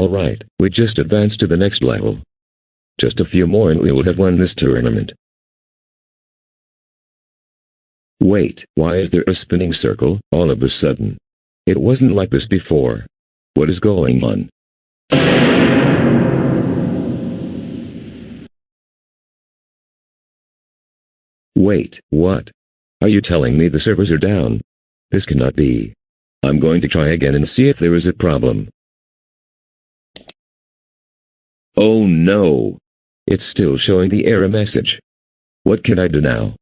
Alright, we just advanced to the next level. Just a few more and we will have won this tournament. Wait, why is there a spinning circle, all of a sudden? It wasn't like this before. What is going on? Wait, what? Are you telling me the servers are down? This cannot be. I'm going to try again and see if there is a problem. Oh no! It's still showing the error message. What can I do now?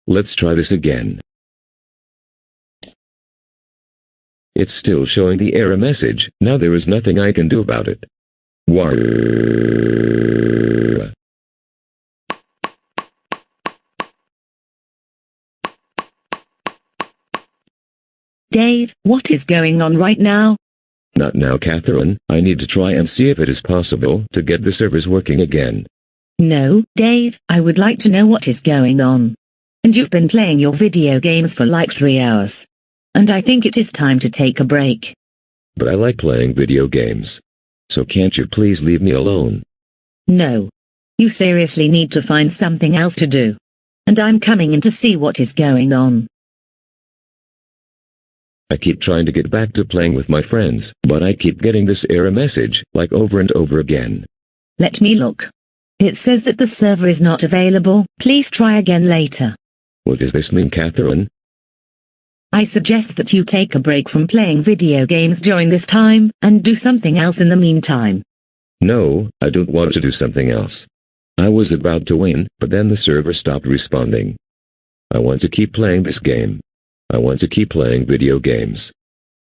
Let's try this again. It's still showing the error message. Now there is nothing I can do about it. Why? Dave, what is going on right now? Not now, Catherine. I need to try and see if it is possible to get the servers working again. No, Dave, I would like to know what is going on. And you've been playing your video games for like 3 hours. And I think it is time to take a break. But I like playing video games. So can't you please leave me alone? No. You seriously need to find something else to do. And I'm coming in to see what is going on. I keep trying to get back to playing with my friends, but I keep getting this error message, like over and over again. Let me look. It says that the server is not available. Please try again later. What does this mean, Catherine? I suggest that you take a break from playing video games during this time, and do something else in the meantime. No, I don't want to do something else. I was about to win, but then the server stopped responding. I want to keep playing this game. I want to keep playing video games.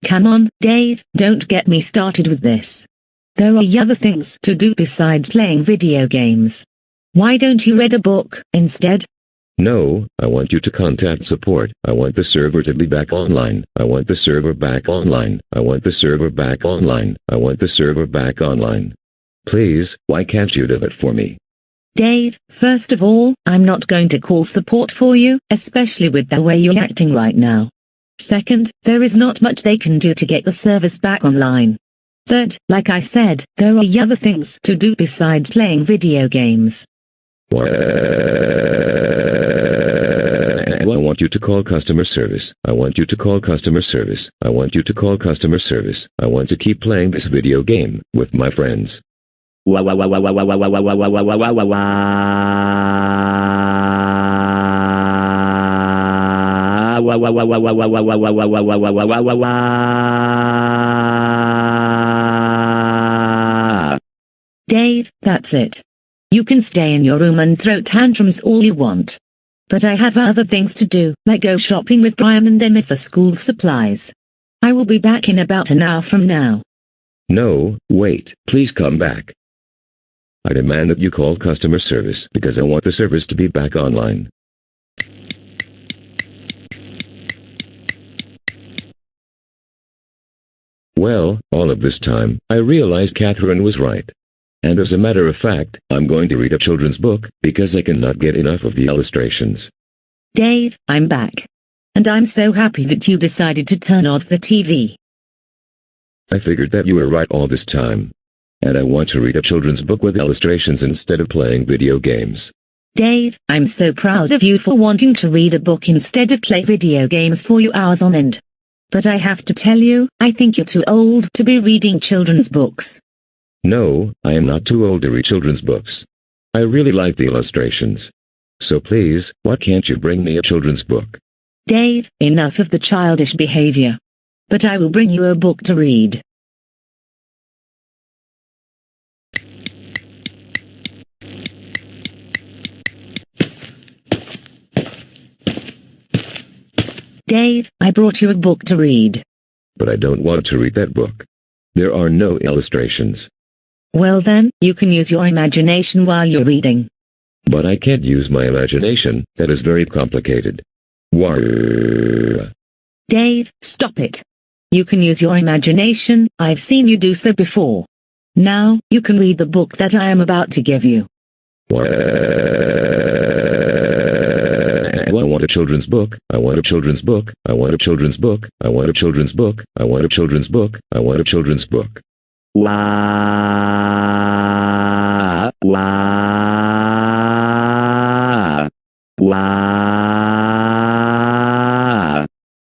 Come on, Dave, don't get me started with this. There are other things to do besides playing video games. Why don't you read a book, instead? No, I want you to contact support. I want the server to be back online. I want the server back online. I want the server back online. I want the server back online. Please, why can't you do it for me? Dave, first of all, I'm not going to call support for you, especially with the way you're acting right now. Second, there is not much they can do to get the servers back online. Third, like I said, there are other things to do besides playing video games. I want you to call customer service. I want you to call customer service. I want you to call customer service. I want to keep playing this video game with my friends. Dave, that's it. You can stay in your room and throw tantrums all you want. But I have other things to do, like go shopping with Brian and Emma for school supplies. I will be back in about an hour from now. No, wait, please come back. I demand that you call customer service because I want the servers to be back online. Well, all of this time, I realized Catherine was right. And as a matter of fact, I'm going to read a children's book, because I cannot get enough of the illustrations. Dave, I'm back. And I'm so happy that you decided to turn off the TV. I figured that you were right all this time. And I want to read a children's book with illustrations instead of playing video games. Dave, I'm so proud of you for wanting to read a book instead of play video games for you hours on end. But I have to tell you, I think you're too old to be reading children's books. No, I am not too old to read children's books. I really like the illustrations. So please, why can't you bring me a children's book? Dave, enough of the childish behavior. But I will bring you a book to read. Dave, I brought you a book to read. But I don't want to read that book. There are no illustrations. Well then, you can use your imagination while you're reading. But I can't use my imagination, that is very complicated. Why? Dave, stop it. You can use your imagination, I've seen you do so before. Now, you can read the book that I am about to give you. I want a children's book. I want a children's book. I want a children's book. I want a children's book. I want a children's book. I want a children's book. Wah, wah,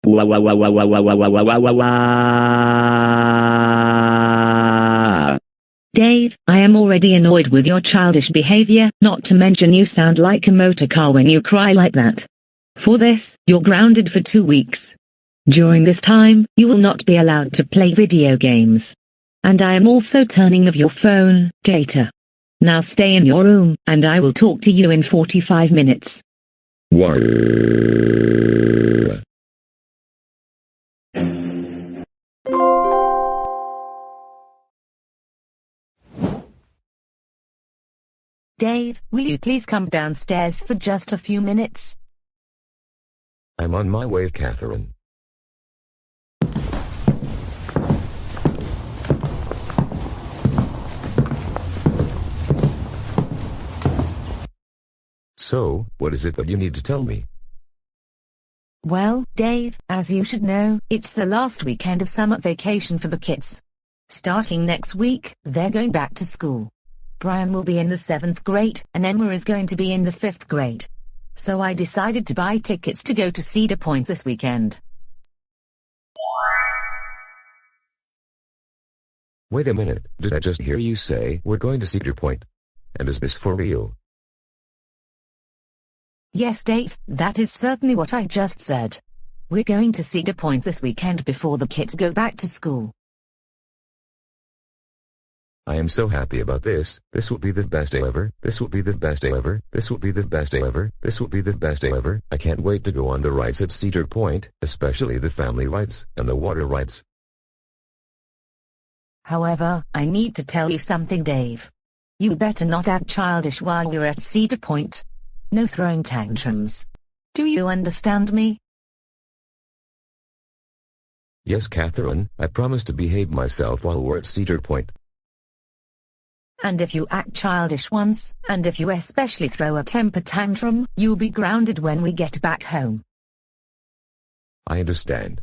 wah, wah, wah, wah, wah, wah, wah, wah, wah, wah, wah, wah. Dave, I am already annoyed with your childish behavior, not to mention you sound like a motor car when you cry like that. For this, you're grounded for 2 weeks. During this time, you will not be allowed to play video games. And I am also turning off your phone data. Now stay in your room, and I will talk to you in 45 minutes. War. Dave, will you please come downstairs for just a few minutes? I'm on my way, Catherine. So, what is it that you need to tell me? Well, Dave, as you should know, it's the last weekend of summer vacation for the kids. Starting next week, they're going back to school. Brian will be in the 7th grade, and Emma is going to be in the 5th grade. So I decided to buy tickets to go to Cedar Point this weekend. Wait a minute, did I just hear you say we're going to Cedar Point? And is this for real? Yes, Dave, that is certainly what I just said. We're going to Cedar Point this weekend before the kids go back to school. I am so happy about this. This will be the best day ever. This will be the best day ever. This will be the best day ever. This will be the best day ever. I can't wait to go on the rides at Cedar Point, especially the family rides and the water rides. However, I need to tell you something, Dave. You better not act childish while we're at Cedar Point. No throwing tantrums. Do you understand me? Yes, Catherine, I promise to behave myself while we're at Cedar Point. And if you act childish once, and if you especially throw a temper tantrum, you'll be grounded when we get back home. I understand.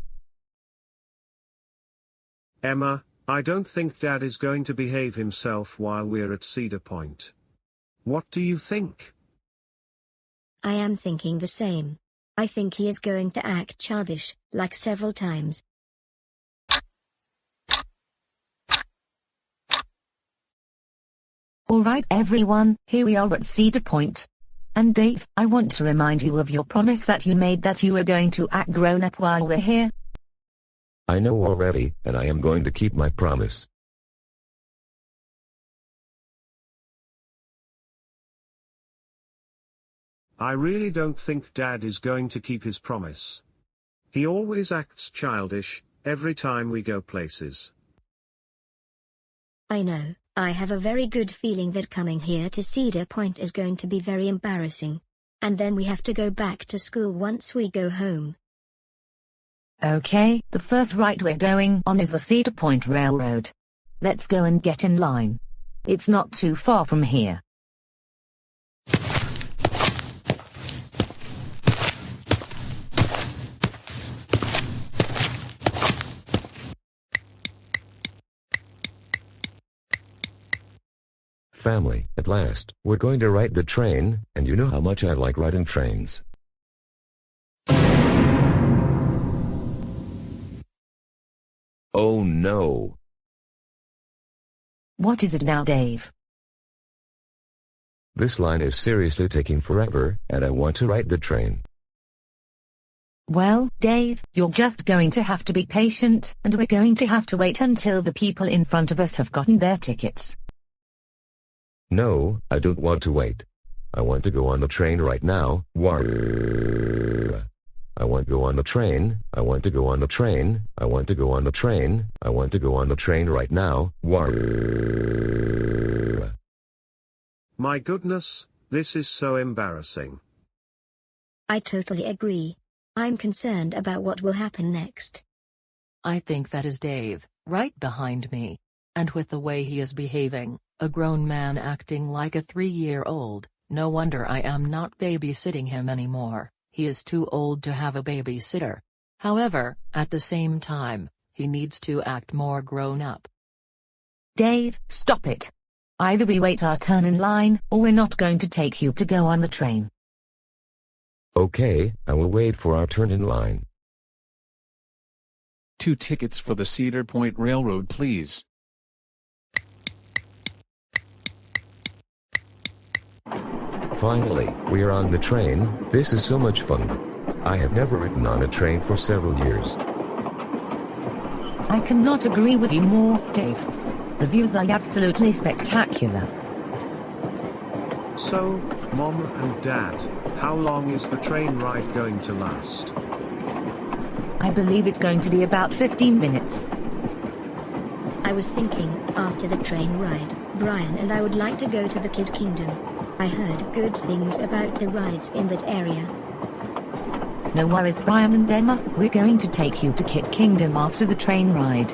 Emma, I don't think Dad is going to behave himself while we're at Cedar Point. What do you think? I am thinking the same. I think he is going to act childish, like several times. Alright everyone, here we are at Cedar Point. And Dave, I want to remind you of your promise that you made that you were going to act grown up while we're here. I know already, and I am going to keep my promise. I really don't think Dad is going to keep his promise. He always acts childish, every time we go places. I know, I have a very good feeling that coming here to Cedar Point is going to be very embarrassing. And then we have to go back to school once we go home. Okay, the first ride we're going on is the Cedar Point Railroad. Let's go and get in line. It's not too far from here. Family, at last, we're going to ride the train, and you know how much I like riding trains. Oh no. What is it now, Dave? This line is seriously taking forever, and I want to ride the train. Well, Dave, you're just going to have to be patient, and we're going to have to wait until the people in front of us have gotten their tickets. No, I don't want to wait. I want to go on the train right now. Warr. I want to go on the train. I want to go on the train. I want to go on the train. I want to go on the train right now. Warr. My goodness, this is so embarrassing. I totally agree. I'm concerned about what will happen next. I think that is Dave, right behind me. And with the way he is behaving, a grown man acting like a 3-year-old, no wonder I am not babysitting him anymore. He is too old to have a babysitter. However, at the same time, he needs to act more grown up. Dave, stop it. Either we wait our turn in line, or we're not going to take you to go on the train. Okay, I will wait for our turn in line. 2 tickets for the Cedar Point Railroad, please. Finally, we are on the train. This is so much fun. I have never ridden on a train for several years. I cannot agree with you more, Dave. The views are absolutely spectacular. So, Mom and Dad, how long is the train ride going to last? I believe it's going to be about 15 minutes. I was thinking, after the train ride, Brian and I would like to go to the Kid Kingdom. I heard good things about the rides in that area. No worries, Brian and Emma, we're going to take you to Kid Kingdom after the train ride.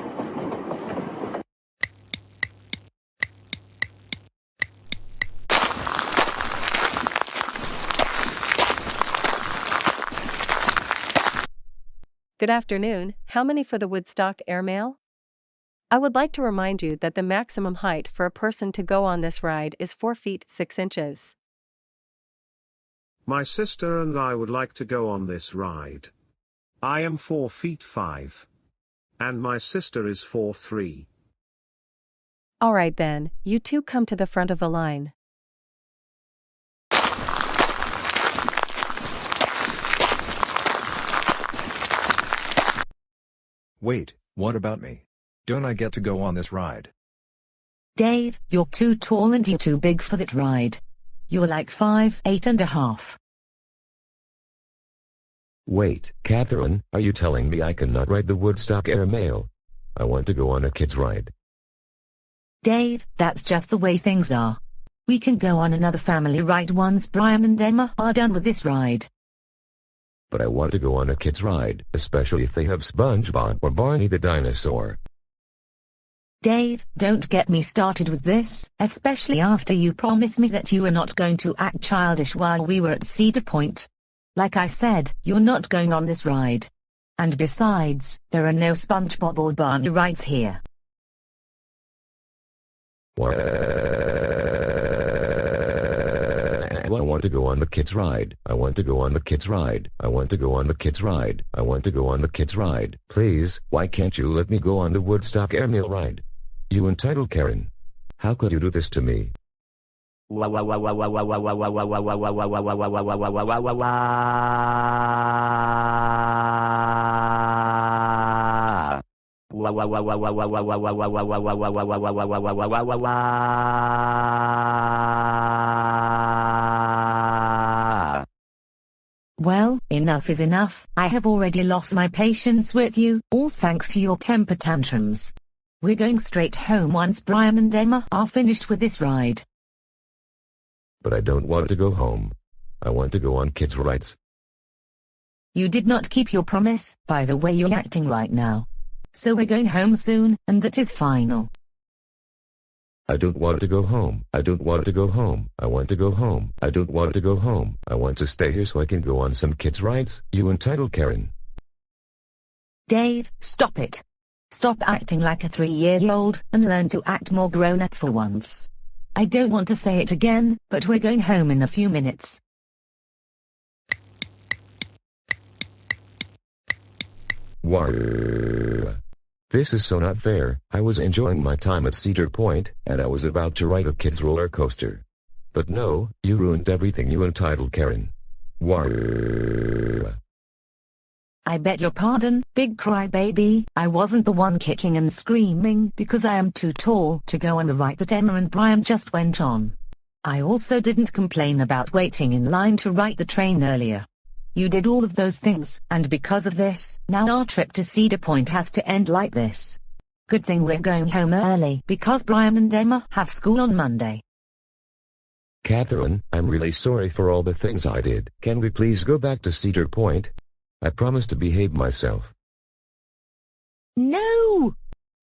Good afternoon. How many for the Woodstock Airmail? I would like to remind you that the maximum height for a person to go on this ride is 4 feet 6 inches. My sister and I would like to go on this ride. I am 4 feet 5. And my sister is 4'3". Alright then, you two come to the front of the line. Wait, what about me? Don't I get to go on this ride? Dave, you're too tall and you're too big for that ride. You're like 5'8½". Wait, Catherine, are you telling me I cannot ride the Woodstock Airmail? I want to go on a kid's ride. Dave, that's just the way things are. We can go on another family ride once Brian and Emma are done with this ride. But I want to go on a kid's ride, especially if they have SpongeBob or Barney the dinosaur. Dave, don't get me started with this, especially after you promised me that you were not going to act childish while we were at Cedar Point. Like I said, you're not going on this ride. And besides, there are no SpongeBob or Barney rides here. I want to go on the kids' ride. I want to go on the kids' ride. I want to go on the kids' ride. I want to go on the kids' ride. Please, why can't you let me go on the Woodstock Airmail ride? You entitled Karen. How could you do this to me? Well, enough is enough. I have already lost my patience with you, all thanks to your temper tantrums. We're going straight home once Brian and Emma are finished with this ride. But I don't want to go home. I want to go on kids' rides. You did not keep your promise, by the way you're acting right now. So we're going home soon, and that is final. I don't want to go home. I don't want to go home. I want to go home. I don't want to go home. I want to stay here so I can go on some kids' rides. You entitled Karen. Dave, stop it. Stop acting like a 3-year-old, and learn to act more grown-up for once. I don't want to say it again, but we're going home in a few minutes. Wow. This is so not fair. I was enjoying my time at Cedar Point, and I was about to ride a kid's roller coaster. But no, you ruined everything, you entitled Karen. Wow. I beg your pardon, big crybaby. I wasn't the one kicking and screaming because I am too tall to go on the ride that Emma and Brian just went on. I also didn't complain about waiting in line to ride the train earlier. You did all of those things, and because of this, now our trip to Cedar Point has to end like this. Good thing we're going home early because Brian and Emma have school on Monday. Catherine, I'm really sorry for all the things I did. Can we please go back to Cedar Point? I promise to behave myself. No!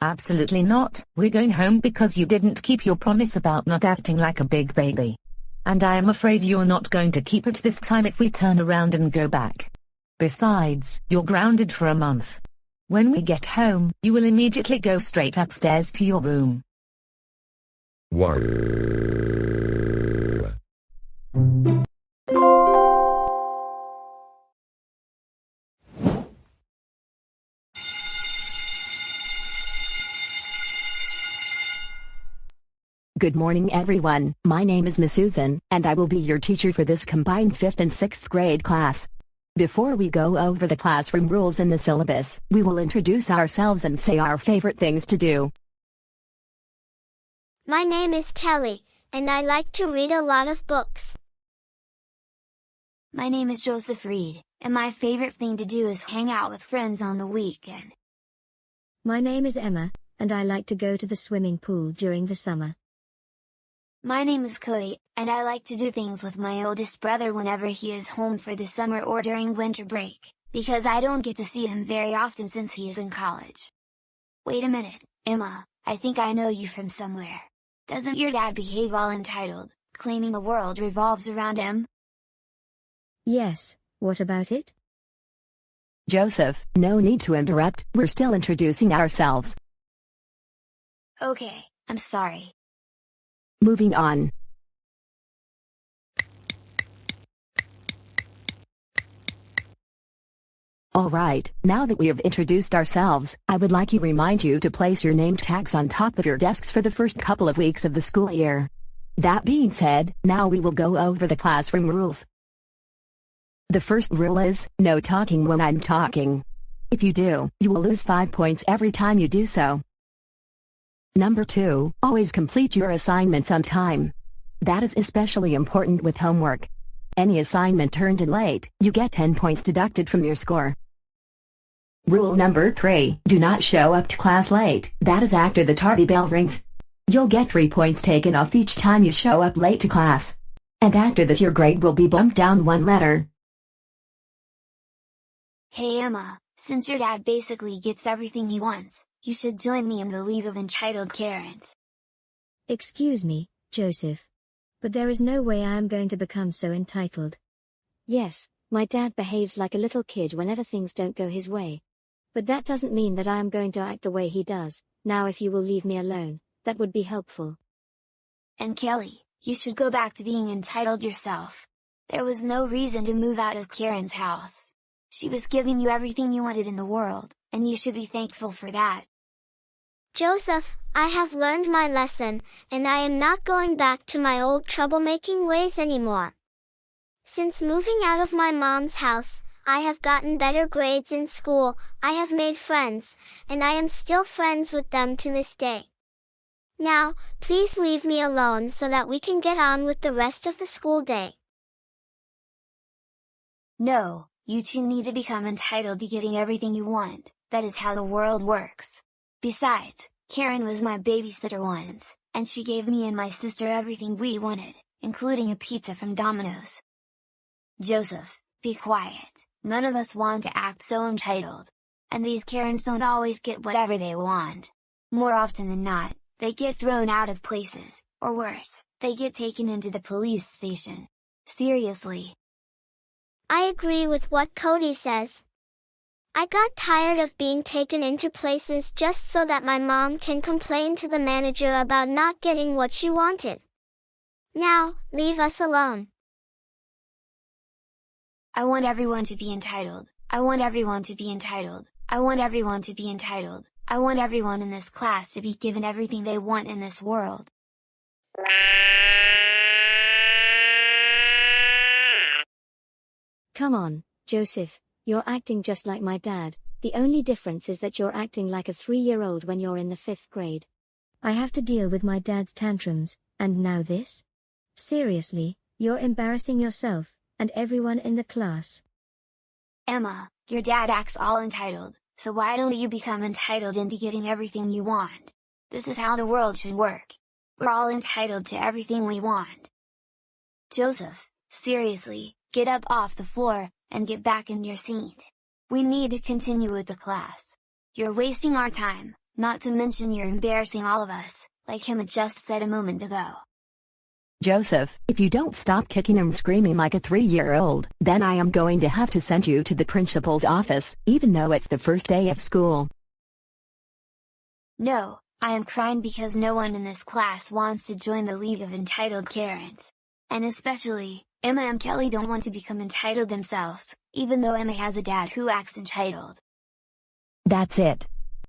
Absolutely not. We're going home because you didn't keep your promise about not acting like a big baby. And I am afraid you're not going to keep it this time if we turn around and go back. Besides, you're grounded for a month. When we get home, you will immediately go straight upstairs to your room. War. Good morning everyone, my name is Miss Susan, and I will be your teacher for this combined 5th and 6th grade class. Before we go over the classroom rules and the syllabus, we will introduce ourselves and say our favorite things to do. My name is Kelly, and I like to read a lot of books. My name is Joseph Reed, and my favorite thing to do is hang out with friends on the weekend. My name is Emma, and I like to go to the swimming pool during the summer. My name is Cody, and I like to do things with my oldest brother whenever he is home for the summer or during winter break, because I don't get to see him very often since he is in college. Wait a minute, Emma, I think I know you from somewhere. Doesn't your dad behave all entitled, claiming the world revolves around him? Yes, what about it? Joseph, no need to interrupt, we're still introducing ourselves. Okay, I'm sorry. Moving on. Alright, now that we have introduced ourselves, I would like to remind you to place your name tags on top of your desks for the first couple of weeks of the school year. That being said, now we will go over the classroom rules. The first rule is, no talking when I'm talking. If you do, you will lose 5 points every time you do so. Number 2, always complete your assignments on time. That is especially important with homework. Any assignment turned in late, you get 10 points deducted from your score. Rule number 3, do not show up to class late, that is after the tardy bell rings. You'll get 3 points taken off each time you show up late to class. And after that your grade will be bumped down 1 letter. Hey Emma, since your dad basically gets everything he wants, you should join me in the League of Entitled Karens. Excuse me, Joseph. But there is no way I am going to become so entitled. Yes, my dad behaves like a little kid whenever things don't go his way. But that doesn't mean that I am going to act the way he does. Now if you will leave me alone, that would be helpful. And Kelly, you should go back to being entitled yourself. There was no reason to move out of Karen's house. She was giving you everything you wanted in the world, and you should be thankful for that. Joseph, I have learned my lesson, and I am not going back to my old troublemaking ways anymore. Since moving out of my mom's house, I have gotten better grades in school, I have made friends, and I am still friends with them to this day. Now, please leave me alone so that we can get on with the rest of the school day. No, you two need to become entitled to getting everything you want, that is how the world works. Besides, Karen was my babysitter once, and she gave me and my sister everything we wanted, including a pizza from Domino's. Joseph, be quiet, none of us want to act so entitled. And these Karens don't always get whatever they want. More often than not, they get thrown out of places, or worse, they get taken into the police station. Seriously. I agree with what Cody says. I got tired of being taken into places just so that my mom can complain to the manager about not getting what she wanted. Now, leave us alone. I want everyone to be entitled. I want everyone to be entitled. I want everyone to be entitled. I want everyone in this class to be given everything they want in this world. Come on, Joseph, you're acting just like my dad. The only difference is that you're acting like a 3-year-old when you're in the 5th grade. I have to deal with my dad's tantrums, and now this? Seriously, you're embarrassing yourself, and everyone in the class. Emma, your dad acts all entitled, so why don't you become entitled into getting everything you want? This is how the world should work. We're all entitled to everything we want. Joseph, seriously, get up off the floor, and get back in your seat. We need to continue with the class. You're wasting our time, not to mention you're embarrassing all of us, like him had just said a moment ago. Joseph, if you don't stop kicking and screaming like a 3-year-old, then I am going to have to send you to the principal's office, even though it's the first day of school. No, I am crying because no one in this class wants to join the League of Entitled Karens. And especially, Emma and Kelly don't want to become entitled themselves, even though Emma has a dad who acts entitled. That's it.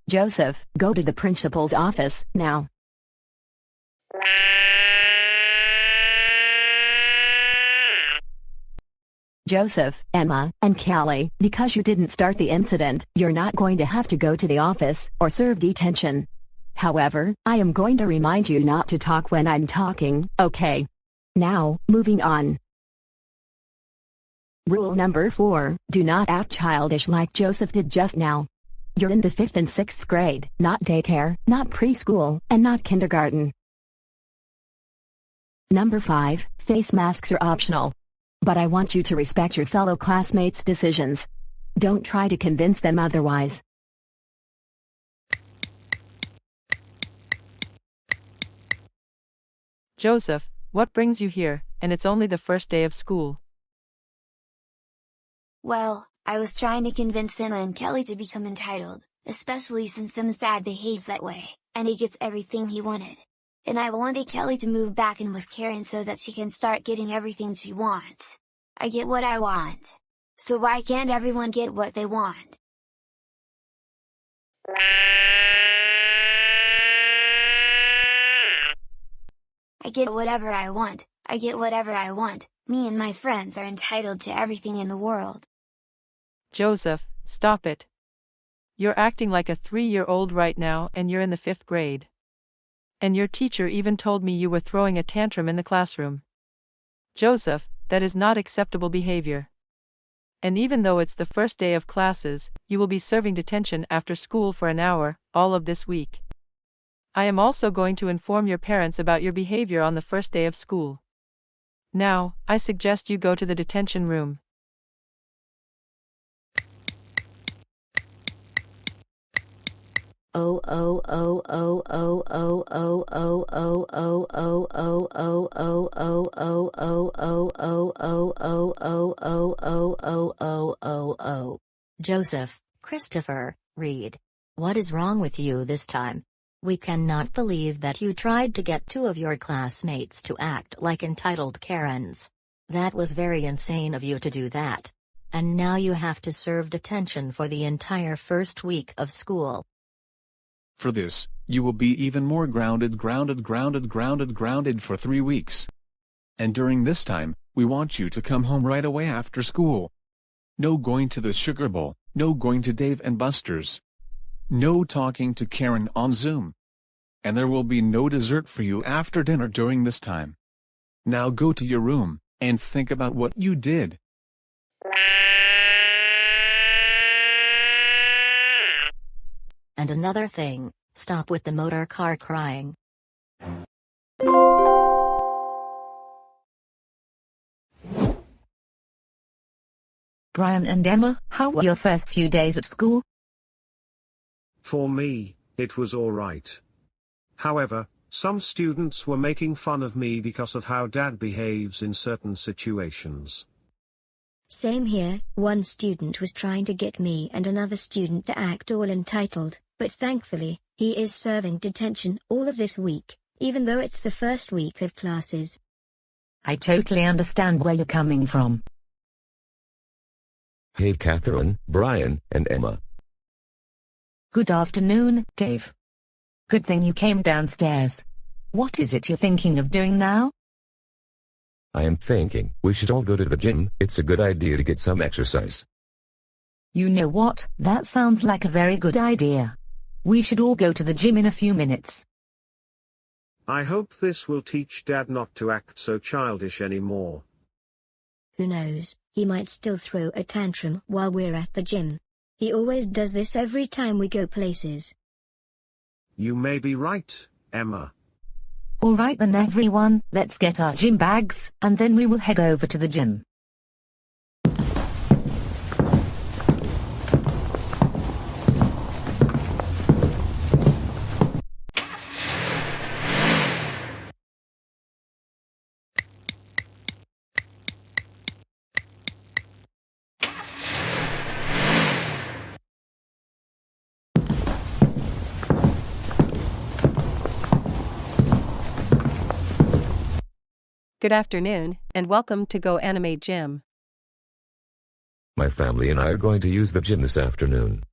Joseph, go to the principal's office, now. Joseph, Emma, and Kelly, because you didn't start the incident, you're not going to have to go to the office, or serve detention. However, I am going to remind you not to talk when I'm talking, okay? Now, moving on. Rule number 4, do not act childish like Joseph did just now. You're in the 5th and 6th grade, not daycare, not preschool, and not kindergarten. Number 5, face masks are optional. But I want you to respect your fellow classmates' decisions. Don't try to convince them otherwise. Joseph, what brings you here, and it's only the first day of school? Well, I was trying to convince Emma and Kelly to become entitled, especially since Emma's dad behaves that way, and he gets everything he wanted. And I wanted Kelly to move back in with Karen so that she can start getting everything she wants. I get what I want. So why can't everyone get what they want? I get whatever I want, I get whatever I want, me and my friends are entitled to everything in the world. Joseph, stop it. You're acting like a 3-year-old right now and you're in the 5th grade. And your teacher even told me you were throwing a tantrum in the classroom. Joseph, that is not acceptable behavior. And even though it's the first day of classes, you will be serving detention after school for an hour, all of this week. I am also going to inform your parents about your behavior on the first day of school. Now, I suggest you go to the detention room. Joseph, Christopher, Reed. What is wrong with you this time? We cannot believe that you tried to get 2 of your classmates to act like entitled Karens. That was very insane of you to do that. And now you have to serve detention for the entire first week of school. For this, you will be even more grounded for 3 weeks. And during this time, we want you to come home right away after school. No going to the Sugar Bowl, no going to Dave and Buster's. No talking to Karen on Zoom. And there will be no dessert for you after dinner during this time. Now go to your room, and think about what you did. And another thing, stop with the motor car crying. Brian and Emma, how were your first few days at school? For me, it was alright. However, some students were making fun of me because of how Dad behaves in certain situations. Same here, one student was trying to get me and another student to act all entitled, but thankfully, he is serving detention all of this week, even though it's the first week of classes. I totally understand where you're coming from. Hey Catherine, Brian, and Emma. Good afternoon, Dave. Good thing you came downstairs. What is it you're thinking of doing now? I am thinking we should all go to the gym. It's a good idea to get some exercise. You know what? That sounds like a very good idea. We should all go to the gym in a few minutes. I hope this will teach Dad not to act so childish anymore. Who knows, he might still throw a tantrum while we're at the gym. He always does this every time we go places. You may be right, Emma. Alright then everyone, let's get our gym bags, and then we will head over to the gym. Good afternoon, and welcome to Go Animate Gym. My family and I are going to use the gym this afternoon.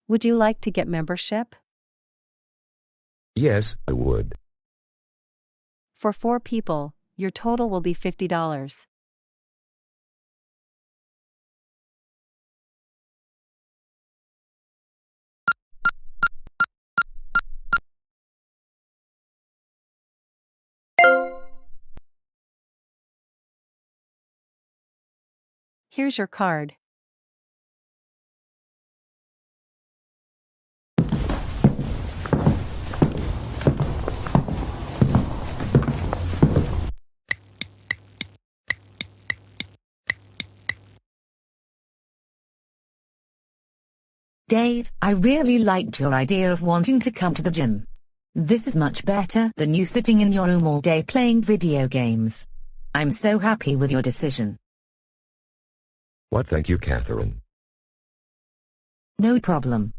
Would you like to get membership? Yes, I would. For 4 people, your total will be $50. Here's your card. Dave, I really liked your idea of wanting to come to the gym. This is much better than you sitting in your room all day playing video games. I'm so happy with your decision. What? Thank you, Catherine. No problem.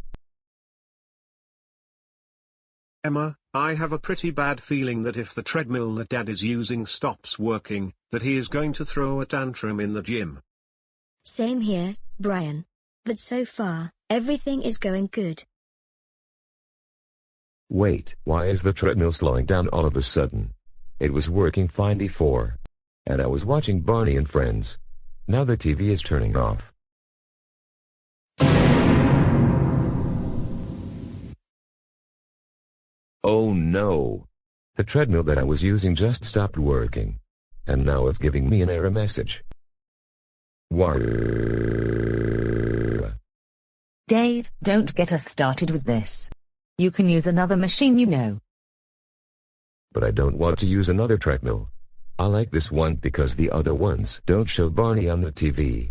Emma, I have a pretty bad feeling that if the treadmill that Dad is using stops working, that he is going to throw a tantrum in the gym. Same here, Brian. But so far, everything is going good. Wait, why is the treadmill slowing down all of a sudden? It was working fine before. And I was watching Barney and Friends. Now the TV is turning off. Oh no! The treadmill that I was using just stopped working. And now it's giving me an error message. Why? Dave, don't get us started with this. You can use another machine, you know. But I don't want to use another treadmill. I like this one because the other ones don't show Barney on the TV.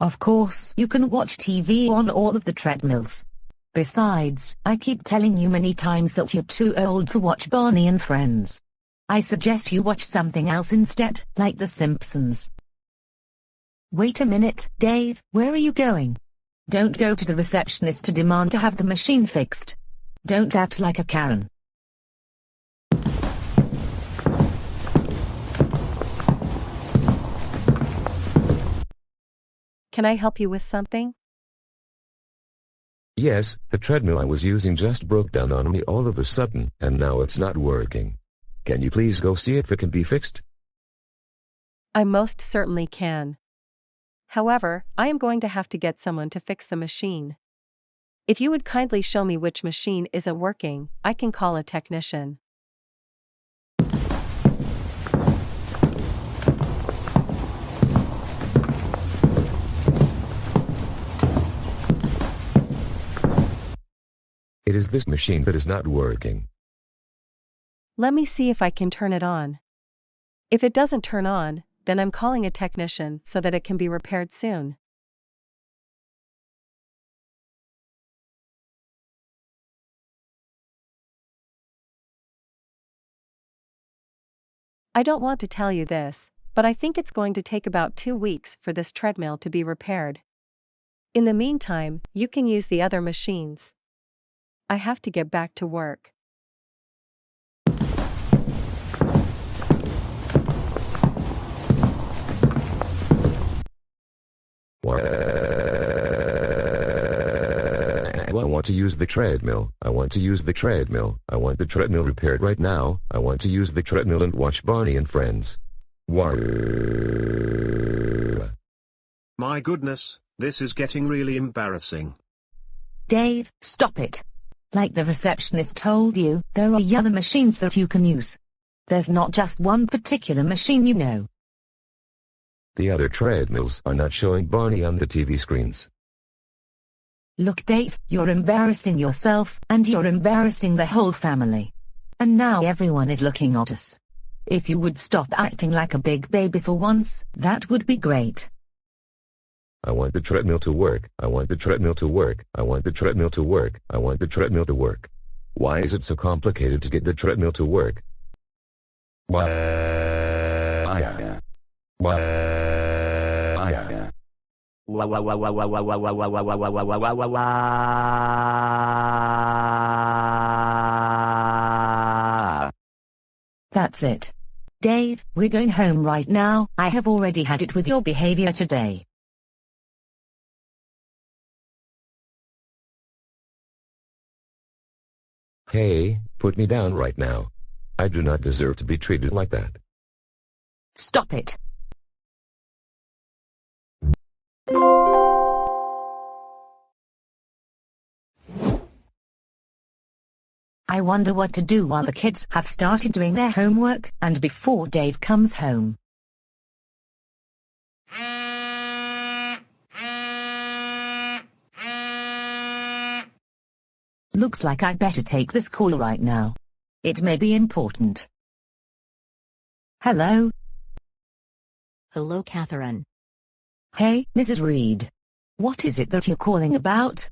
Of course, you can watch TV on all of the treadmills. Besides, I keep telling you many times that you're too old to watch Barney and Friends. I suggest you watch something else instead, like The Simpsons. Wait a minute, Dave, where are you going? Don't go to the receptionist to demand to have the machine fixed. Don't act like a Karen. Can I help you with something? Yes, the treadmill I was using just broke down on me all of a sudden, and now it's not working. Can you please go see if it can be fixed? I most certainly can. However, I am going to have to get someone to fix the machine. If you would kindly show me which machine isn't working, I can call a technician. It is this machine that is not working. Let me see if I can turn it on. If it doesn't turn on, then I'm calling a technician so that it can be repaired soon. I don't want to tell you this, but I think it's going to take about 2 weeks for this treadmill to be repaired. In the meantime, you can use the other machines. I have to get back to work. I want to use the treadmill. I want to use the treadmill. I want the treadmill repaired right now. I want to use the treadmill and watch Barney and Friends. Why? My goodness, this is getting really embarrassing. Dave, stop it. Like the receptionist told you, there are other machines that you can use. There's not just one particular machine, you know. The other treadmills are not showing Barney on the TV screens. Look, Dave, you're embarrassing yourself, and you're embarrassing the whole family. And now everyone is looking at us. If you would stop acting like a big baby for once, that would be great. I want the treadmill to work. I want the treadmill to work. I want the treadmill to work. I want the treadmill to work. Why is it so complicated to get the treadmill to work? Why? That's it. Dave, we're going home right now. I have already had it with your behavior today. Hey, put me down right now. I do not deserve to be treated like that. Stop it. I wonder what to do while the kids have started doing their homework and before Dave comes home. Looks like I better take this call right now. It may be important. Hello? Hello, Catherine. Hey, Mrs. Reed. What is it that you're calling about?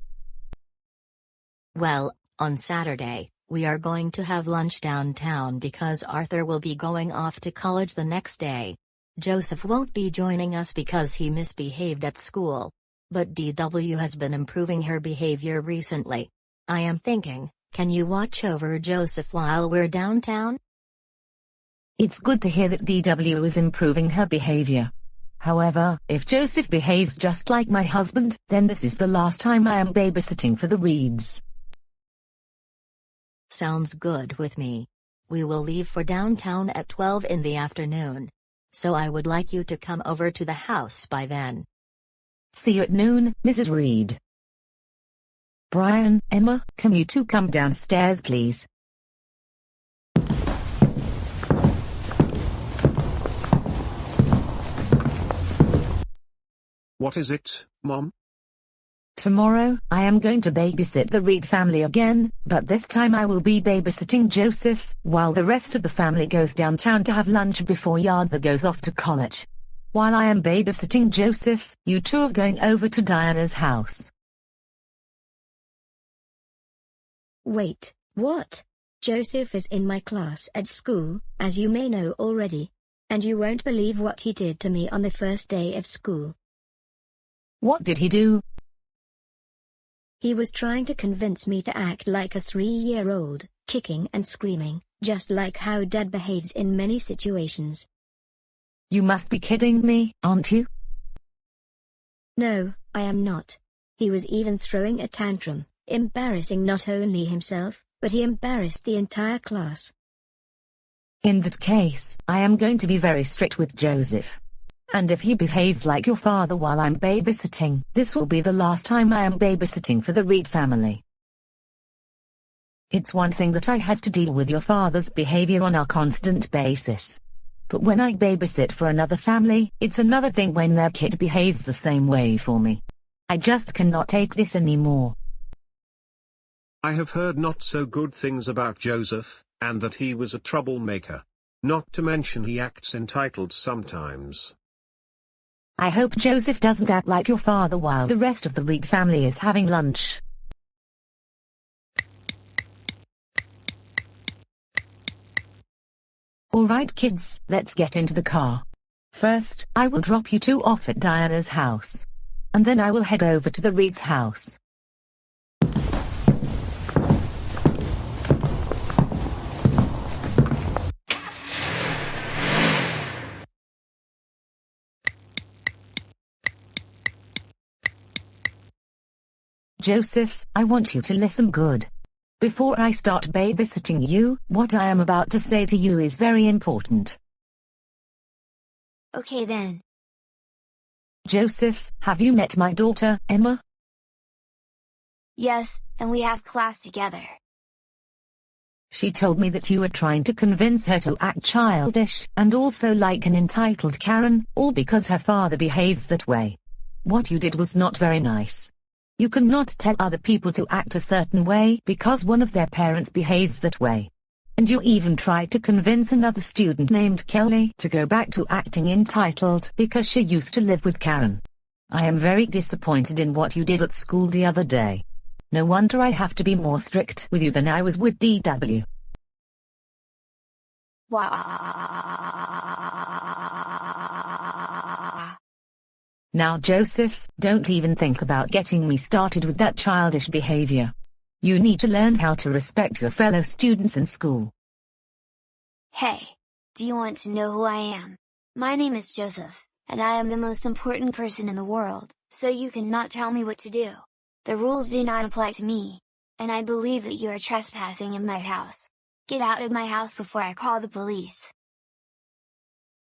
Well, on Saturday, we are going to have lunch downtown because Arthur will be going off to college the next day. Joseph won't be joining us because he misbehaved at school. But DW has been improving her behavior recently. I am thinking, can you watch over Joseph while we're downtown? It's good to hear that DW is improving her behavior. However, if Joseph behaves just like my husband, then this is the last time I am babysitting for the Reeds. Sounds good with me. We will leave for downtown at 12 in the afternoon. So I would like you to come over to the house by then. See you at noon, Mrs. Reed. Brian, Emma, can you two come downstairs please? What is it, Mom? Tomorrow, I am going to babysit the Reed family again, but this time I will be babysitting Joseph, while the rest of the family goes downtown to have lunch before Yardha goes off to college. While I am babysitting Joseph, you two are going over to Diana's house. Wait, what? Joseph is in my class at school, as you may know already. And you won't believe what he did to me on the first day of school. What did he do? He was trying to convince me to act like a 3-year-old, kicking and screaming, just like how Dad behaves in many situations. You must be kidding me, aren't you? No, I am not. He was even throwing a tantrum, embarrassing not only himself, but he embarrassed the entire class. In that case, I am going to be very strict with Joseph. And if he behaves like your father while I'm babysitting, this will be the last time I am babysitting for the Reed family. It's one thing that I have to deal with your father's behavior on a constant basis. But when I babysit for another family, it's another thing when their kid behaves the same way for me. I just cannot take this anymore. I have heard not so good things about Joseph, and that he was a troublemaker. Not to mention he acts entitled sometimes. I hope Joseph doesn't act like your father while the rest of the Reed family is having lunch. Alright kids, let's get into the car. First, I will drop you two off at Diana's house. And then I will head over to the Reed's house. Joseph, I want you to listen good. Before I start babysitting you, what I am about to say to you is very important. Okay then. Joseph, have you met my daughter, Emma? Yes, and we have class together. She told me that you were trying to convince her to act childish, and also like an entitled Karen, all because her father behaves that way. What you did was not very nice. You cannot tell other people to act a certain way because one of their parents behaves that way. And you even tried to convince another student named Kelly to go back to acting entitled because she used to live with Karen. I am very disappointed in what you did at school the other day. No wonder I have to be more strict with you than I was with DW. Now Joseph, don't even think about getting me started with that childish behavior. You need to learn how to respect your fellow students in school. Hey! Do you want to know who I am? My name is Joseph, and I am the most important person in the world, so you cannot tell me what to do. The rules do not apply to me. And I believe that you are trespassing in my house. Get out of my house before I call the police.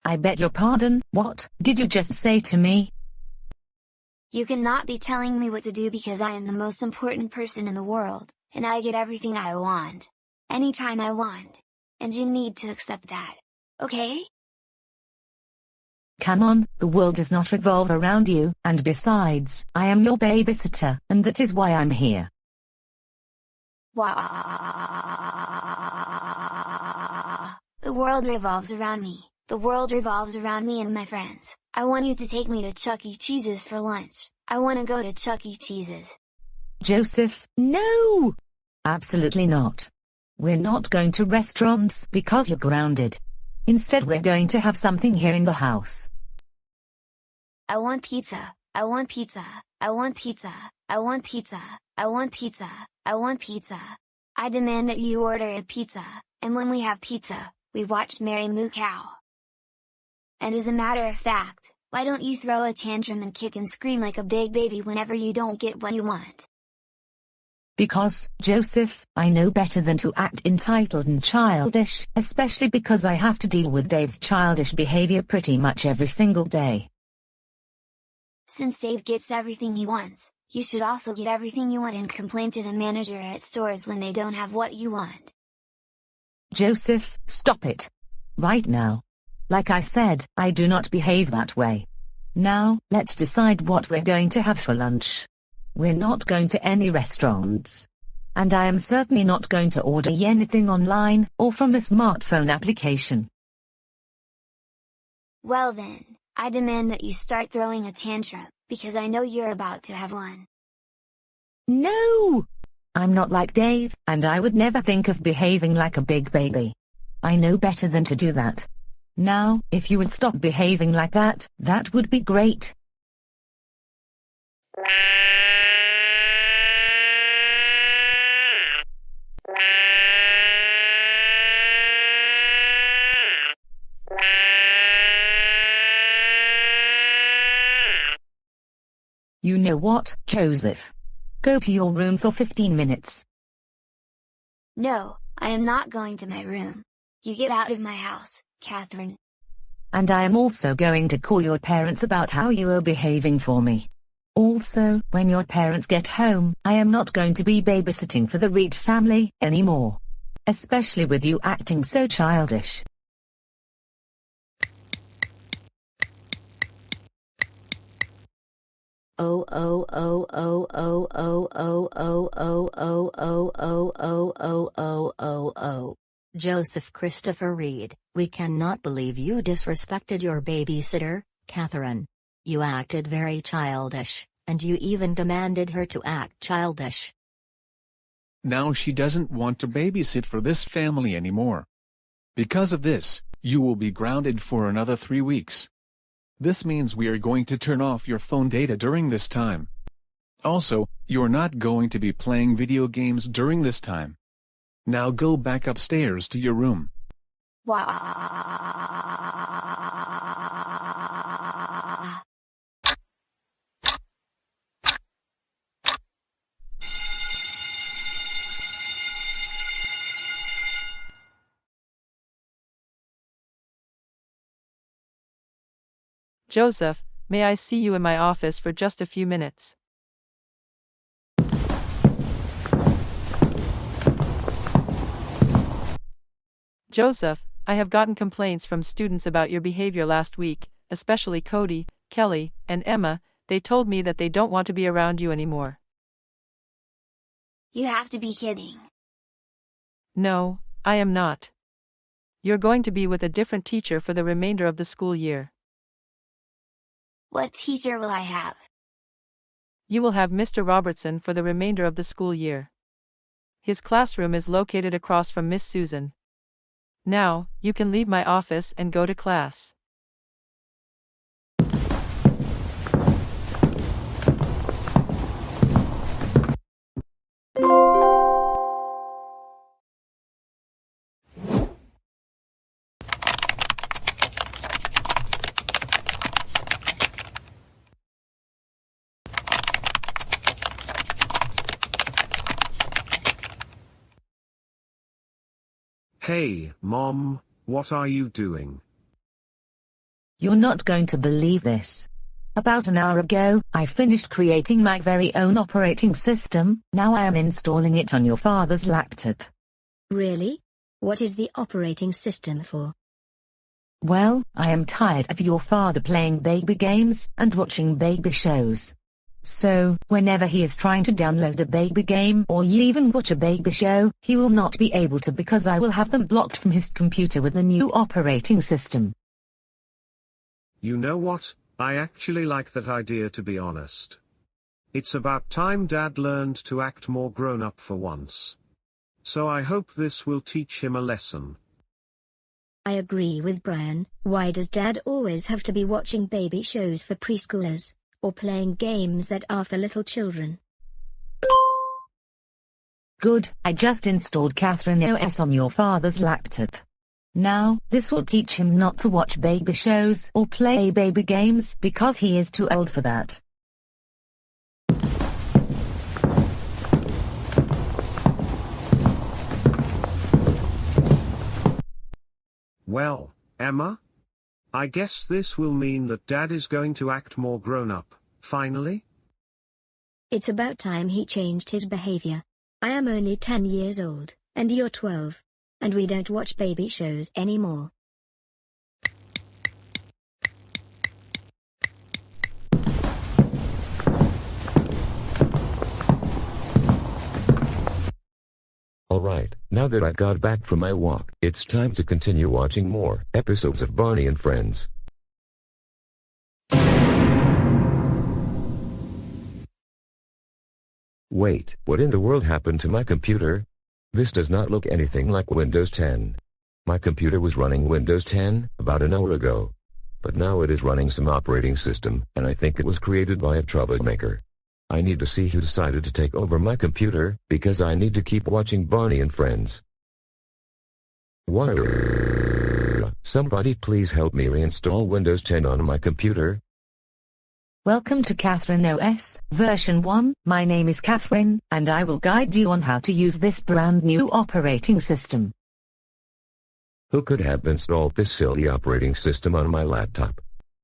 I beg your pardon, what did you just say to me? You cannot be telling me what to do because I am the most important person in the world, and I get everything I want. Anytime I want. And you need to accept that. Okay? Come on, the world does not revolve around you, and besides, I am your babysitter, and that is why I'm here. The world revolves around me. The world revolves around me and my friends. I want you to take me to Chuck E. Cheese's for lunch. I want to go to Chuck E. Cheese's. Joseph, no! Absolutely not. We're not going to restaurants because you're grounded. Instead, we're going to have something here in the house. I want pizza. I want pizza. I want pizza. I want pizza. I want pizza. I want pizza. I demand that you order a pizza, and when we have pizza, we watch Mary Moo Cow. And as a matter of fact, why don't you throw a tantrum and kick and scream like a big baby whenever you don't get what you want? Because, Joseph, I know better than to act entitled and childish, especially because I have to deal with Dave's childish behavior pretty much every single day. Since Dave gets everything he wants, you should also get everything you want and complain to the manager at stores when they don't have what you want. Joseph, stop it. Right now. Like I said, I do not behave that way. Now, let's decide what we're going to have for lunch. We're not going to any restaurants. And I am certainly not going to order anything online, or from a smartphone application. Well then, I demand that you start throwing a tantrum, because I know you're about to have one. No! I'm not like Dave, and I would never think of behaving like a big baby. I know better than to do that. Now, if you would stop behaving like that, that would be great. You know what, Joseph? Go to your room for 15 minutes. No, I am not going to my room. You get out of my house, Catherine. And I am also going to call your parents about how you are behaving for me. Also, when your parents get home, I am not going to be babysitting for the Reed family anymore. Especially with you acting so childish. Oh oh oh oh oh oh oh oh oh oh oh oh oh oh oh oh oh. Joseph Christopher Reed, we cannot believe you disrespected your babysitter, Catherine. You acted very childish, and you even demanded her to act childish. Now she doesn't want to babysit for this family anymore. Because of this, you will be grounded for another 3 weeks. This means we are going to turn off your phone data during this time. Also, you're not going to be playing video games during this time. Now go back upstairs to your room. Joseph, may I see you in my office for just a few minutes? Joseph, I have gotten complaints from students about your behavior last week, especially Cody, Kelly, and Emma. They told me that they don't want to be around you anymore. You have to be kidding. No, I am not. You're going to be with a different teacher for the remainder of the school year. What teacher will I have? You will have Mr. Robertson for the remainder of the school year. His classroom is located across from Miss Susan. Now, you can leave my office and go to class. Hey, Mom, what are you doing? You're not going to believe this. About an hour ago, I finished creating my very own operating system. Now I am installing it on your father's laptop. Really? What is the operating system for? Well, I am tired of your father playing baby games and watching baby shows. So, whenever he is trying to download a baby game or even watch a baby show, he will not be able to because I will have them blocked from his computer with the new operating system. You know what? I actually like that idea, to be honest. It's about time Dad learned to act more grown up for once. So I hope this will teach him a lesson. I agree with Brian. Why does Dad always have to be watching baby shows for preschoolers, or playing games that are for little children? Good, I just installed Catherine OS on your father's laptop. Now, this will teach him not to watch baby shows or play baby games because he is too old for that. Well, Emma? I guess this will mean that Dad is going to act more grown up, finally? It's about time he changed his behavior. I am only 10 years old, and you're 12. And we don't watch baby shows anymore. Alright, now that I got back from my walk, it's time to continue watching more episodes of Barney and Friends. Wait, what in the world happened to my computer? This does not look anything like Windows 10. My computer was running Windows 10 about an hour ago. But now it is running some operating system, and I think it was created by a troublemaker. I need to see who decided to take over my computer, because I need to keep watching Barney and Friends. Somebody please help me reinstall Windows 10 on my computer. Welcome to Catherine OS, version 1. My name is Catherine, and I will guide you on how to use this brand new operating system. Who could have installed this silly operating system on my laptop?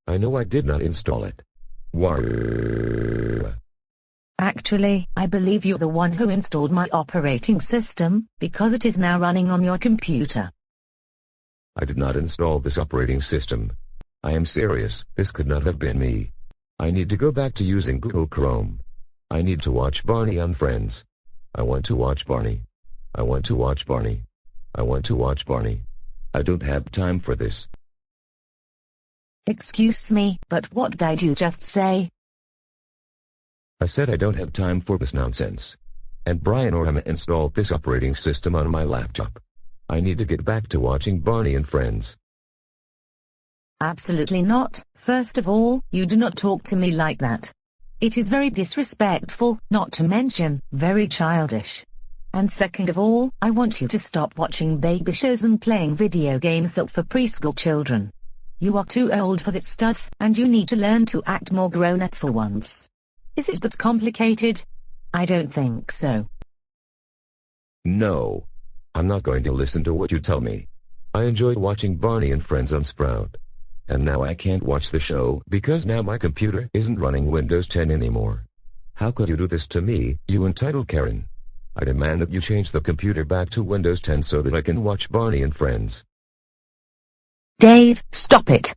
I know I did not install it. Actually, I believe you're the one who installed my operating system, because it is now running on your computer. I did not install this operating system. I am serious, this could not have been me. I need to go back to using Google Chrome. I need to watch Barney and Friends. I want to watch Barney. I want to watch Barney. I want to watch Barney. I don't have time for this. Excuse me, but what did you just say? I said I don't have time for this nonsense. And Brian or Emma installed this operating system on my laptop. I need to get back to watching Barney and Friends. Absolutely not. First of all, you do not talk to me like that. It is very disrespectful, not to mention, very childish. And second of all, I want you to stop watching baby shows and playing video games that for preschool children. You are too old for that stuff, and you need to learn to act more grown up for once. Is it that complicated? I don't think so. No. I'm not going to listen to what you tell me. I enjoy watching Barney and Friends on Sprout. And now I can't watch the show because now my computer isn't running Windows 10 anymore. How could you do this to me, you entitled Karen? I demand that you change the computer back to Windows 10 so that I can watch Barney and Friends. Dave, stop it.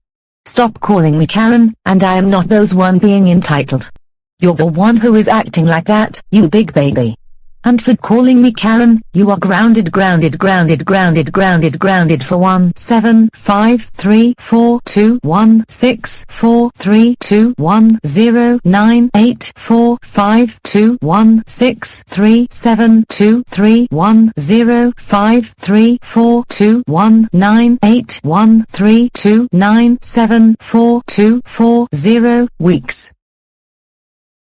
Stop calling me Karen, and I am not those one being entitled. You're the one who is acting like that, you big baby. And for calling me Karen, you are grounded for 17342175321098452172320 weeks.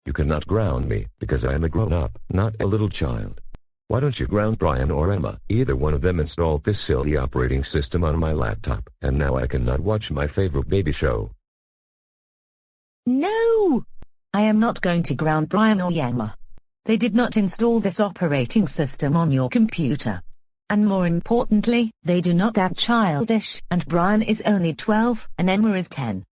You cannot ground me, because I am a grown-up, not a little child. Why don't you ground Brian or Emma? Either one of them installed this silly operating system on my laptop, and now I cannot watch my favorite baby show. No! I am not going to ground Brian or Emma. They did not install this operating system on your computer. And more importantly, they do not act childish, and Brian is only 12, and Emma is 10.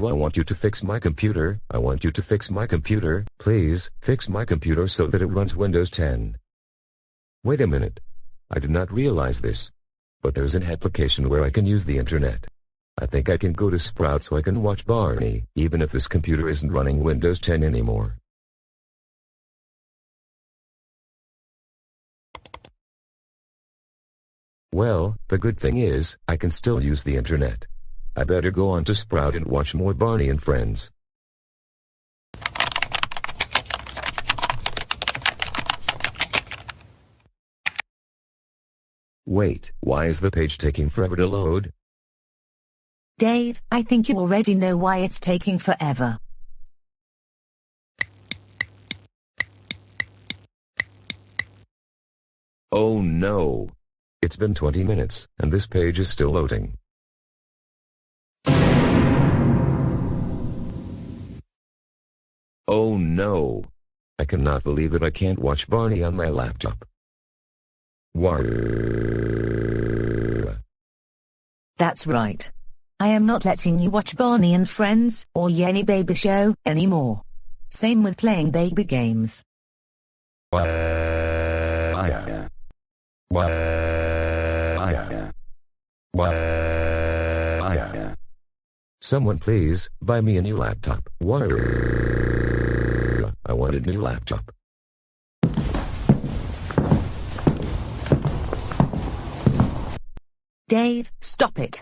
I want you to fix my computer. I want you to fix my computer. Please, fix my computer so that it runs Windows 10. Wait a minute. I did not realize this. But there's an application where I can use the internet. I think I can go to Sprout so I can watch Barney, even if this computer isn't running Windows 10 anymore. Well, the good thing is, I can still use the internet. I better go on to Sprout and watch more Barney and Friends. Wait, why is the page taking forever to load? Dave, I think you already know why it's taking forever. Oh no! It's been 20 minutes, and this page is still loading. Oh no! I cannot believe that I can't watch Barney on my laptop. That's right. I am not letting you watch Barney and Friends, or Yenny Baby Show, anymore. Same with playing baby games. Someone please, buy me a new laptop. I want a new laptop. Dave, stop it.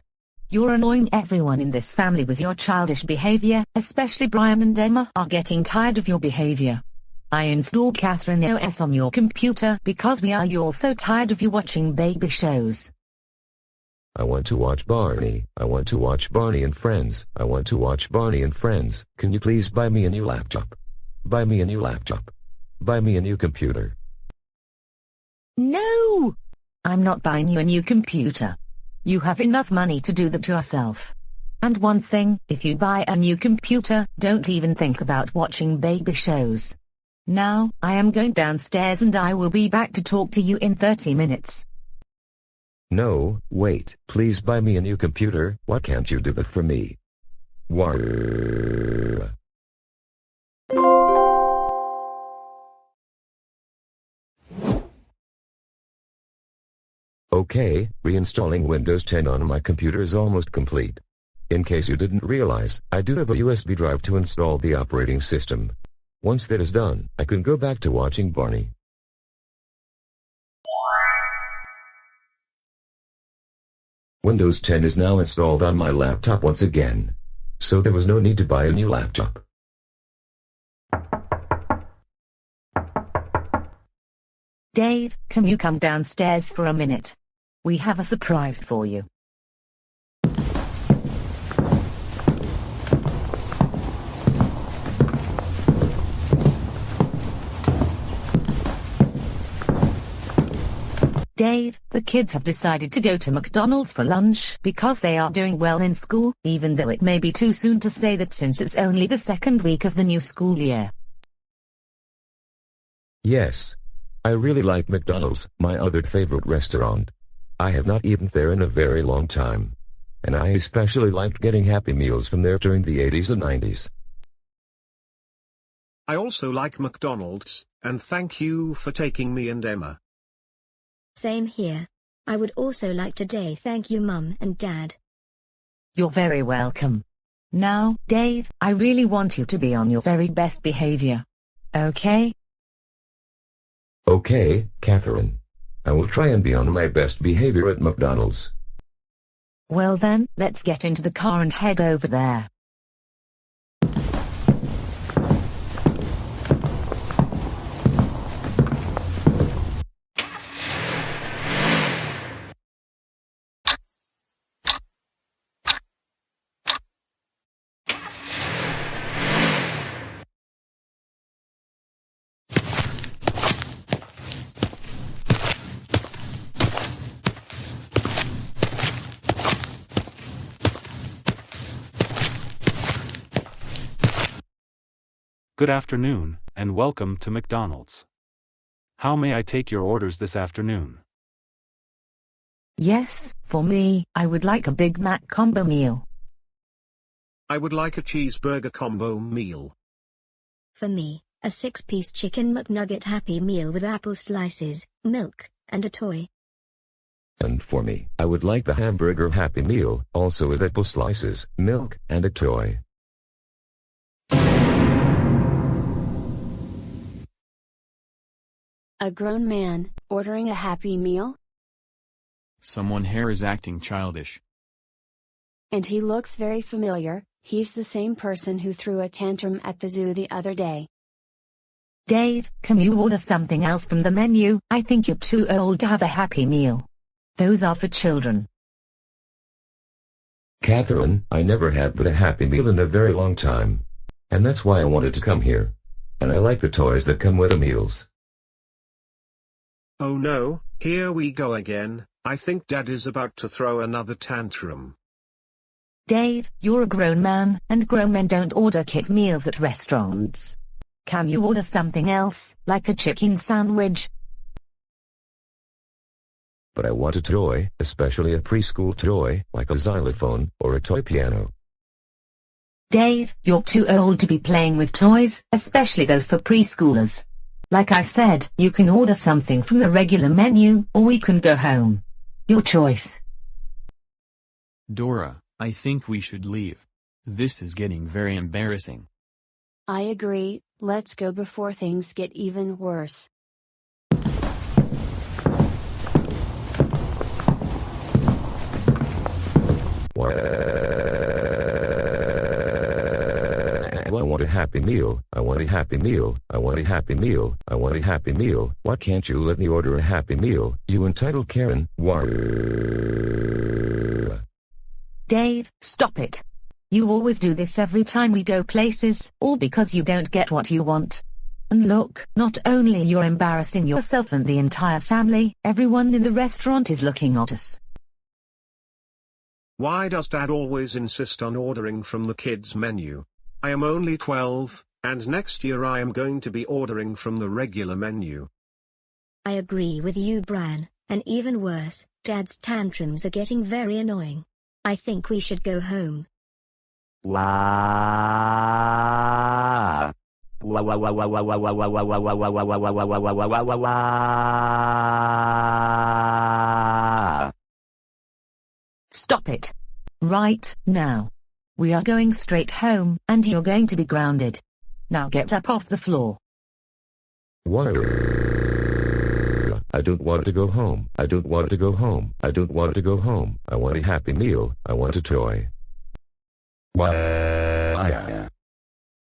You're annoying everyone in this family with your childish behavior, especially Brian and Emma are getting tired of your behavior. I installed Catherine OS on your computer because we are all so tired of you watching baby shows. I want to watch Barney. I want to watch Barney and Friends. I want to watch Barney and Friends. Can you please buy me a new laptop? Buy me a new laptop. Buy me a new computer. No! I'm not buying you a new computer. You have enough money to do that yourself. And one thing, if you buy a new computer, don't even think about watching baby shows. Now, I am going downstairs and I will be back to talk to you in 30 minutes. No, wait, please buy me a new computer. Why can't you do that for me? Okay, reinstalling Windows 10 on my computer is almost complete. In case you didn't realize, I do have a USB drive to install the operating system. Once that is done, I can go back to watching Barney. Windows 10 is now installed on my laptop once again. So there was no need to buy a new laptop. Dave, can you come downstairs for a minute? We have a surprise for you. Dave, the kids have decided to go to McDonald's for lunch because they are doing well in school, even though it may be too soon to say that since it's only the second week of the new school year. Yes. I really like McDonald's, my other favorite restaurant. I have not eaten there in a very long time. And I especially liked getting Happy Meals from there during the 80s and 90s. I also like McDonald's, and thank you for taking me and Emma. Same here. I would also like to thank you Mum and Dad. You're very welcome. Now, Dave, I really want you to be on your very best behavior. Okay? Okay, Catherine. I will try and be on my best behavior at McDonald's. Well then, let's get into the car and head over there. Good afternoon, and welcome to McDonald's. How may I take your orders this afternoon? Yes, for me, I would like a Big Mac combo meal. I would like a cheeseburger combo meal. For me, a 6-piece chicken McNugget Happy Meal with apple slices, milk, and a toy. And for me, I would like the hamburger Happy Meal, also with apple slices, milk, and a toy. A grown man, ordering a Happy Meal? Someone here is acting childish. And he looks very familiar, he's the same person who threw a tantrum at the zoo the other day. Dave, can you order something else from the menu? I think you're too old to have a Happy Meal. Those are for children. Catherine, I never had but a Happy Meal in a very long time. And that's why I wanted to come here. And I like the toys that come with the meals. Oh no, here we go again. I think Dad is about to throw another tantrum. Dave, you're a grown man, and grown men don't order kids' meals at restaurants. Can you order something else, like a chicken sandwich? But I want a toy, especially a preschool toy, like a xylophone, or a toy piano. Dave, you're too old to be playing with toys, especially those for preschoolers. Like I said, you can order something from the regular menu, or we can go home. Your choice. Dora, I think we should leave. This is getting very embarrassing. I agree, let's go before things get even worse. I want a Happy Meal, I want a Happy Meal, I want a Happy Meal, I want a Happy Meal. Why can't you let me order a Happy Meal, you entitled Karen? Dave, stop it. You always do this every time we go places, all because you don't get what you want. And look, not only you're embarrassing yourself and the entire family, everyone in the restaurant is looking at us. Why does Dad always insist on ordering from the kids' menu? I am only 12, and next year I am going to be ordering from the regular menu. I agree with you, Brian, and even worse, Dad's tantrums are getting very annoying. I think we should go home. Wow. Stop it. Right now. We are going straight home, and you're going to be grounded. Now get up off the floor. What? I don't want to go home. I don't want to go home. I don't want to go home. I want a Happy Meal. I want a toy.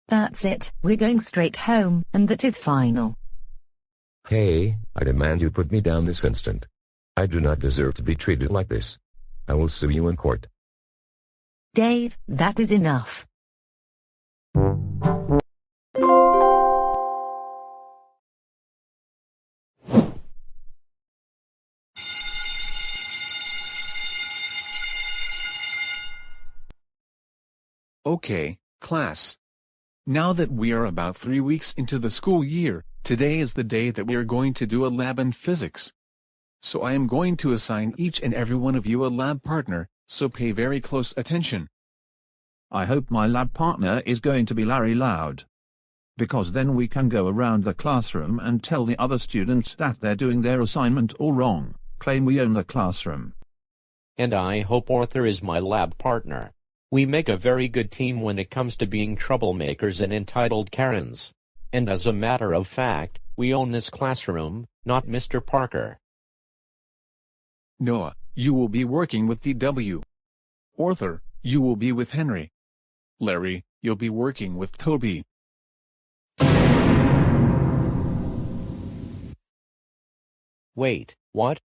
That's it. We're going straight home, and that is final. Hey, I demand you put me down this instant. I do not deserve to be treated like this. I will sue you in court. Dave, that is enough. Okay, class. Now that we are about 3 weeks into the school year, today is the day that we are going to do a lab in physics. So I am going to assign each and every one of you a lab partner, so pay very close attention. I hope my lab partner is going to be Larry Loud. Because then we can go around the classroom and tell the other students that they're doing their assignment all wrong, claim we own the classroom. And I hope Arthur is my lab partner. We make a very good team when it comes to being troublemakers and entitled Karens. And as a matter of fact, we own this classroom, not Mr. Parker. Noah, you will be working with DW. Arthur, you will be with Henry. Larry, you'll be working with Toby. Wait, what?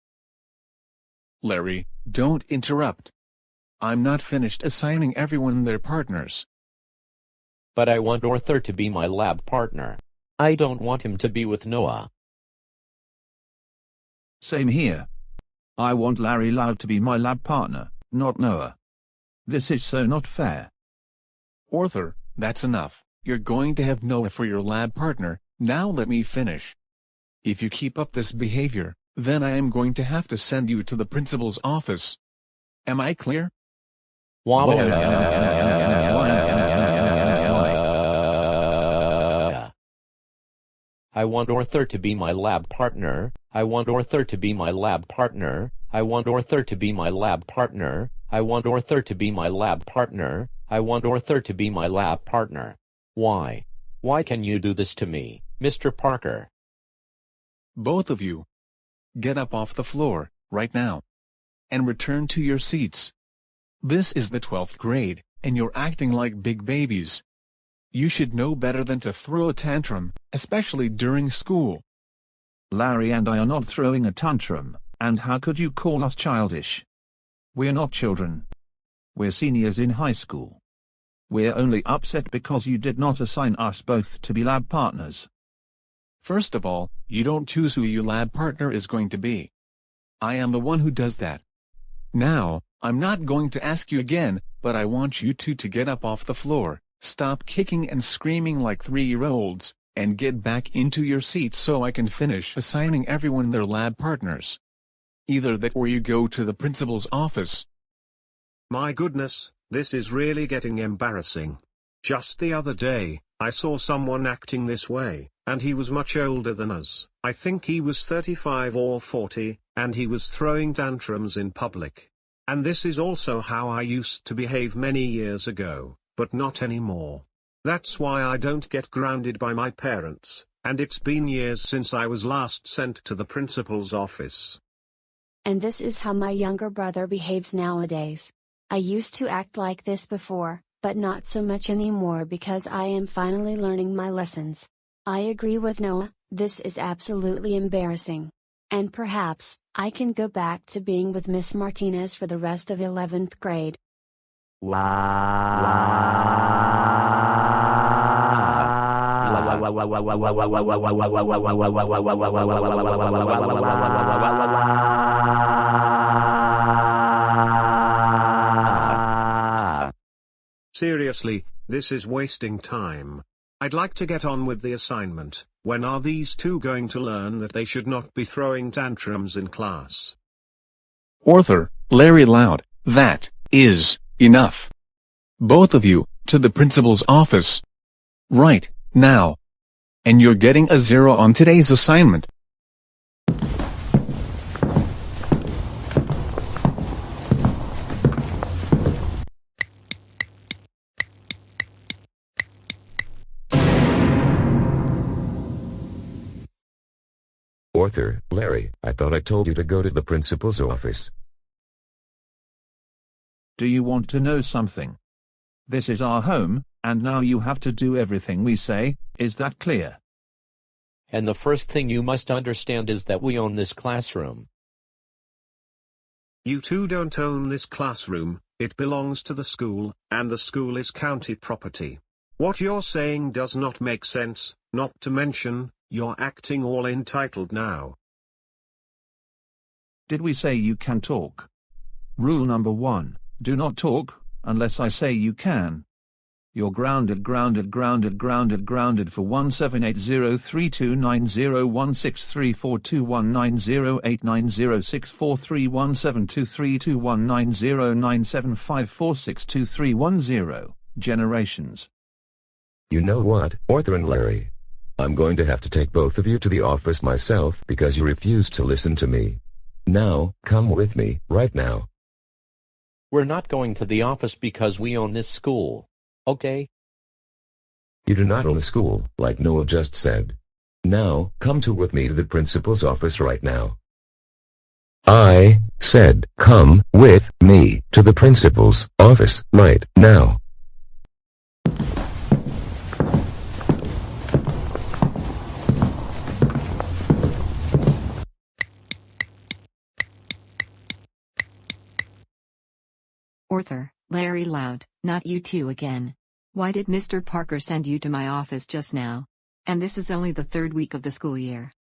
Larry, don't interrupt. I'm not finished assigning everyone their partners. But I want Arthur to be my lab partner. I don't want him to be with Noah. Same here. I want Larry Loud to be my lab partner, not Noah. This is so not fair. Arthur, that's enough. You're going to have Noah for your lab partner, Now let me finish. If you keep up this behavior, then I am going to have to send you to the principal's office. Am I clear? I want Arthur to be my lab partner. I want Arthur to be my lab partner. I want Arthur to be my lab partner. I want Arthur to be my lab partner. I want Arthur to be my lab partner. Why? Why can you do this to me, Mr. Parker? Both of you. Get up off the floor, right now. And return to your seats. This is the 12th grade, and you're acting like big babies. You should know better than to throw a tantrum, especially during school. Larry and I are not throwing a tantrum, and how could you call us childish? We're not children. We're seniors in high school. We're only upset because you did not assign us both to be lab partners. First of all, you don't choose who your lab partner is going to be. I am the one who does that. Now, I'm not going to ask you again, but I want you two to get up off the floor, stop kicking and screaming like 3-year-olds, and get back into your seats so I can finish assigning everyone their lab partners. Either that or you go to the principal's office. My goodness, this is really getting embarrassing. Just the other day, I saw someone acting this way, and he was much older than us. I think he was 35 or 40, and he was throwing tantrums in public. And this is also how I used to behave many years ago, but not anymore. That's why I don't get grounded by my parents, and it's been years since I was last sent to the principal's office. And this is how my younger brother behaves nowadays. I used to act like this before, but not so much anymore because I am finally learning my lessons. I agree with Noah, this is absolutely embarrassing. And perhaps, I can go back to being with Miss Martinez for the rest of 11th grade. Seriously, this is wasting time. I'd like to get on with the assignment. When are these two going to learn that they should not be throwing tantrums in class? Arthur, Larry Loud, that is enough. Both of you, to the principal's office. Right, now. And you're getting a 0 on today's assignment. Arthur, Larry, I thought I told you to go to the principal's office. Do you want to know something? This is our home, and now you have to do everything we say, is that clear? And the first thing you must understand is that we own this classroom. You two don't own this classroom, it belongs to the school, and the school is county property. What you're saying does not make sense, not to mention, you're acting all entitled now. Did we say you can talk? Rule number 1, do not talk, unless I say you can. You're grounded for 17803290163421908906431723219754623190. Generations. You know what, Arthur and Larry? I'm going to have to take both of you to the office myself because you refused to listen to me. Now, come with me, right now. We're not going to the office because we own this school. Okay? You do not own the school, like Noah just said. Now, come with me to the principal's office right now. I said, come with me to the principal's office right now. Arthur, Larry Loud, not you two again. Why did Mr. Parker send you to my office just now? And this is only the 3rd week of the school year.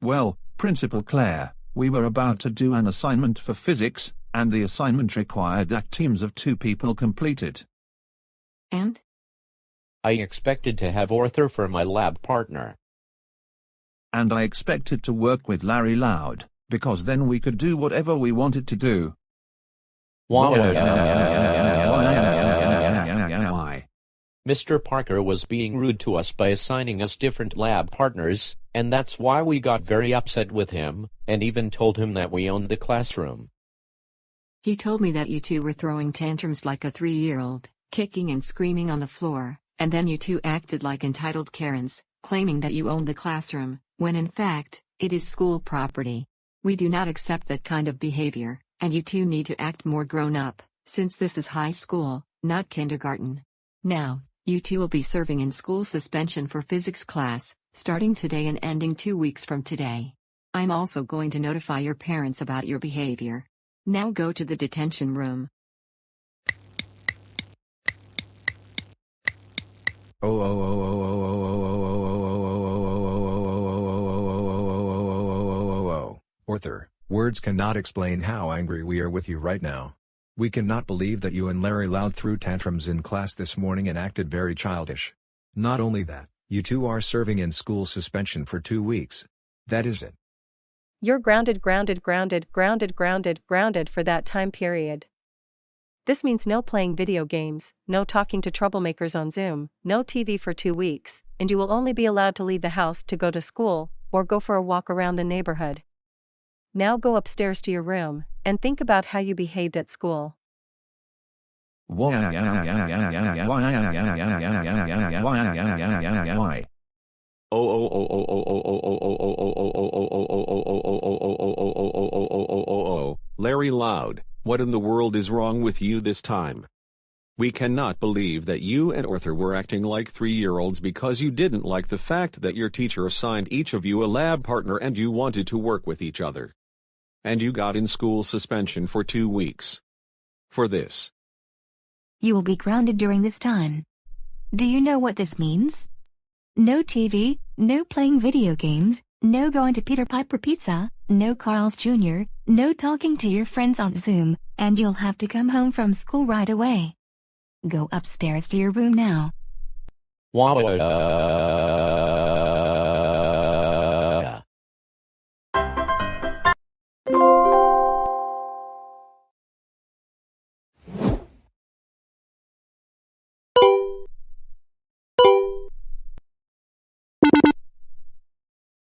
Well, Principal Claire, we were about to do an assignment for physics, and the assignment required that teams of 2 people complete it. And? I expected to have Arthur for my lab partner. And I expected to work with Larry Loud, because then we could do whatever we wanted to do. Why? Mr. Parker was being rude to us by assigning us different lab partners, and that's why we got very upset with him, and even told him that we owned the classroom. He told me that you two were throwing tantrums like a 3-year-old, kicking and screaming on the floor, and then you two acted like entitled Karens, claiming that you owned the classroom, when in fact, it is school property. We do not accept that kind of behavior, and you two need to act more grown up, since this is high school, not kindergarten. Now, you two will be serving in school suspension for physics class, starting today and ending 2 weeks from today. I'm also going to notify your parents about your behavior. Now go to the detention room. Arthur, words cannot explain how angry we are with you right now. We cannot believe that you and Larry Loud threw tantrums in class this morning and acted very childish. Not only that, you two are serving in school suspension for 2 weeks. That is it. You're grounded for that time period. This means no playing video games, no talking to troublemakers on Zoom, no TV for 2 weeks, and you will only be allowed to leave the house to go to school, or go for a walk around the neighborhood. Now go upstairs to your room, and think about how you behaved at school. Why? Larry Loud, what in the world is wrong with you this time? We cannot believe that you and Arthur were acting like 3-year-olds because you didn't like the fact that your teacher assigned each of you a lab partner and you wanted to work with each other. And you got in school suspension for 2 weeks. For this. You will be grounded during this time. Do you know what this means? No TV, no playing video games, no going to Peter Piper Pizza, no Carl's Jr., no talking to your friends on Zoom, and you'll have to come home from school right away. Go upstairs to your room now.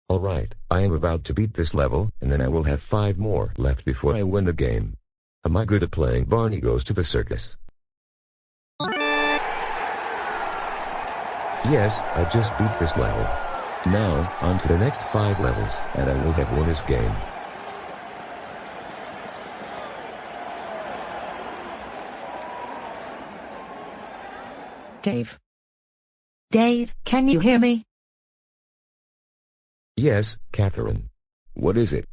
Alright, I am about to beat this level, and then I will have 5 more left before I win the game. Am I good at playing Barney Goes to the Circus? Yes, I just beat this level. Now, on to the next 5 levels, and I will have won this game. Dave. Dave, can you hear me? Yes, Catherine. What is it?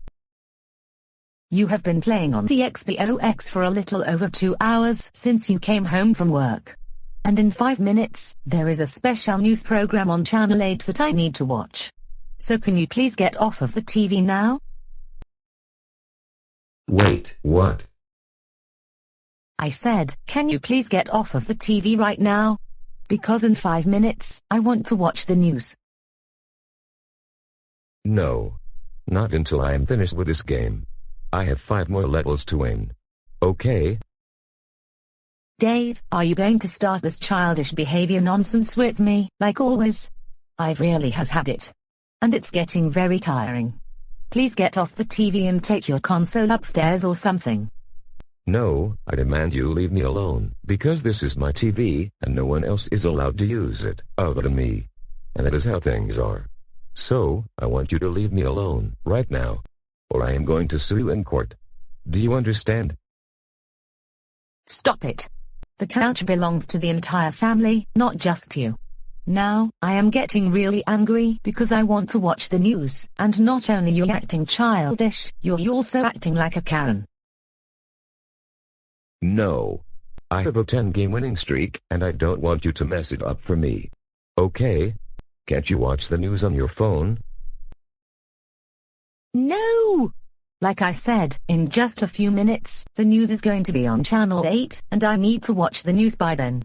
You have been playing on the Xbox for a little over 2 hours since you came home from work. And in 5 minutes, there is a special news program on Channel 8 that I need to watch. So can you please get off of the TV now? Wait, what? I said, can you please get off of the TV right now? Because in 5 minutes, I want to watch the news. No. Not until I am finished with this game. I have 5 more levels to win. Okay? Dave, are you going to start this childish behavior nonsense with me, like always? I really have had it. And it's getting very tiring. Please get off the TV and take your console upstairs or something. No, I demand you leave me alone, because this is my TV, and no one else is allowed to use it, other than me. And that is how things are. So, I want you to leave me alone, right now. Or I am going to sue you in court. Do you understand? Stop it. The couch belongs to the entire family, not just you. Now, I am getting really angry because I want to watch the news, and not only you're acting childish, you're also acting like a Karen. No. I have a 10-game winning streak, and I don't want you to mess it up for me. Okay? Can't you watch the news on your phone? No! Like I said, in just a few minutes, the news is going to be on Channel 8, and I need to watch the news by then.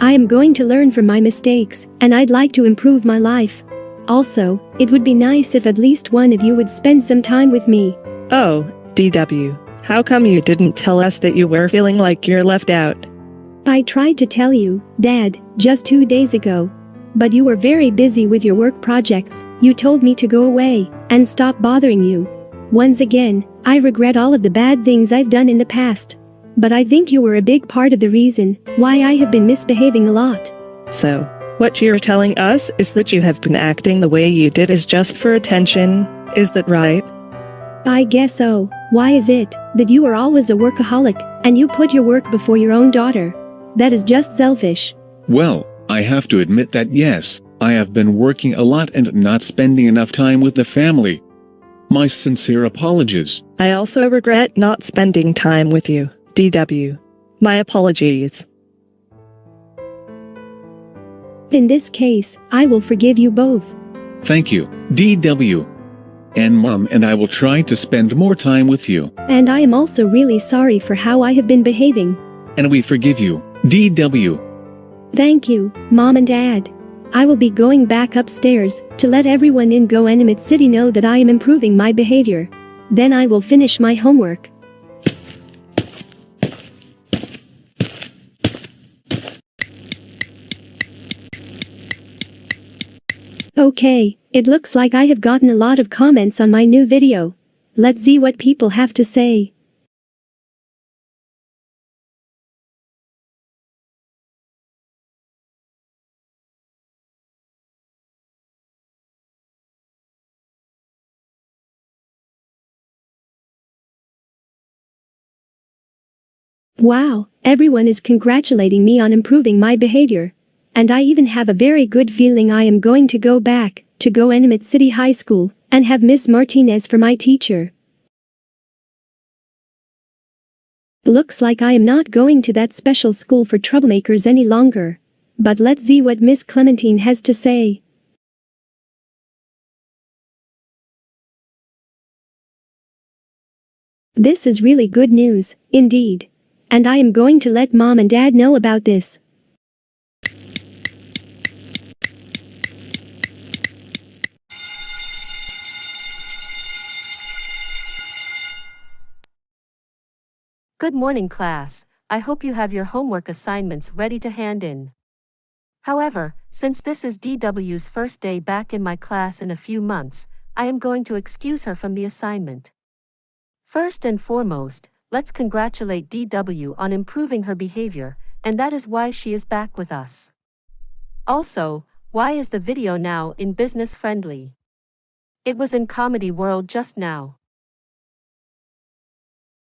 I am going to learn from my mistakes, and I'd like to improve my life. Also, it would be nice if at least one of you would spend some time with me. Oh, DW, how come you didn't tell us that you were feeling like you're left out? I tried to tell you, Dad, just 2 days ago. But you were very busy with your work projects. You told me to go away and stop bothering you. Once again, I regret all of the bad things I've done in the past. But I think you were a big part of the reason why I have been misbehaving a lot. So, what you're telling us is that you have been acting the way you did is just for attention, is that right? I guess so. Why is it that you are always a workaholic and you put your work before your own daughter? That is just selfish. Well, I have to admit that yes, I have been working a lot and not spending enough time with the family. My sincere apologies. I also regret not spending time with you, DW. My apologies. In this case, I will forgive you both. Thank you, DW. And Mom and I will try to spend more time with you. And I am also really sorry for how I have been behaving. And we forgive you, DW. Thank you, Mom and Dad. I will be going back upstairs to let everyone in Goanimate City know that I am improving my behavior. Then I will finish my homework. Okay, it looks like I have gotten a lot of comments on my new video. Let's see what people have to say. Wow, everyone is congratulating me on improving my behavior. And I even have a very good feeling I am going to go back to Goanimate City High School and have Miss Martinez for my teacher. Looks like I am not going to that special school for troublemakers any longer. But let's see what Miss Clementine has to say. This is really good news, indeed. And I am going to let Mom and Dad know about this. Good morning, class. I hope you have your homework assignments ready to hand in. However, since this is DW's first day back in my class in a few months, I am going to excuse her from the assignment. First and foremost, let's congratulate DW on improving her behavior, and that is why she is back with us. Also, why is the video now in business friendly? It was in Comedy World just now.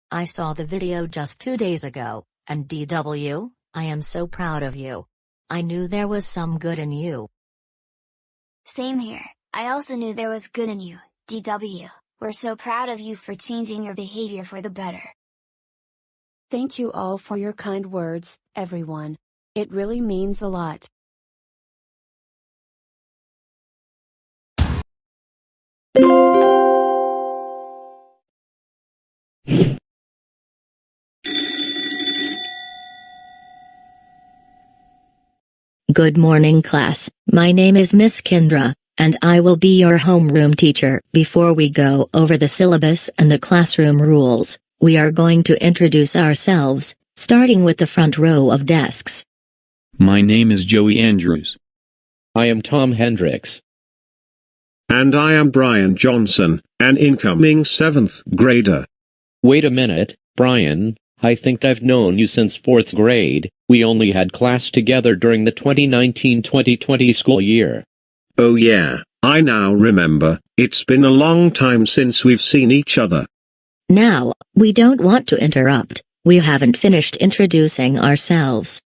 I saw the video just 2 days ago, and DW, I am so proud of you. I knew there was some good in you. Same here, I also knew there was good in you, DW. We're so proud of you for changing your behavior for the better. Thank you all for your kind words, everyone. It really means a lot. Good morning, class. My name is Miss Kendra, and I will be your homeroom teacher. Before we go over the syllabus and the classroom rules, we are going to introduce ourselves, starting with the front row of desks. My name is Joey Andrews. I am Tom Hendricks. And I am Brian Johnson, an incoming 7th grader. Wait a minute, Brian, I think I've known you since 4th grade. We only had class together during the 2019-2020 school year. Oh yeah, I now remember. It's been a long time since we've seen each other. Now, we don't want to interrupt. We haven't finished introducing ourselves.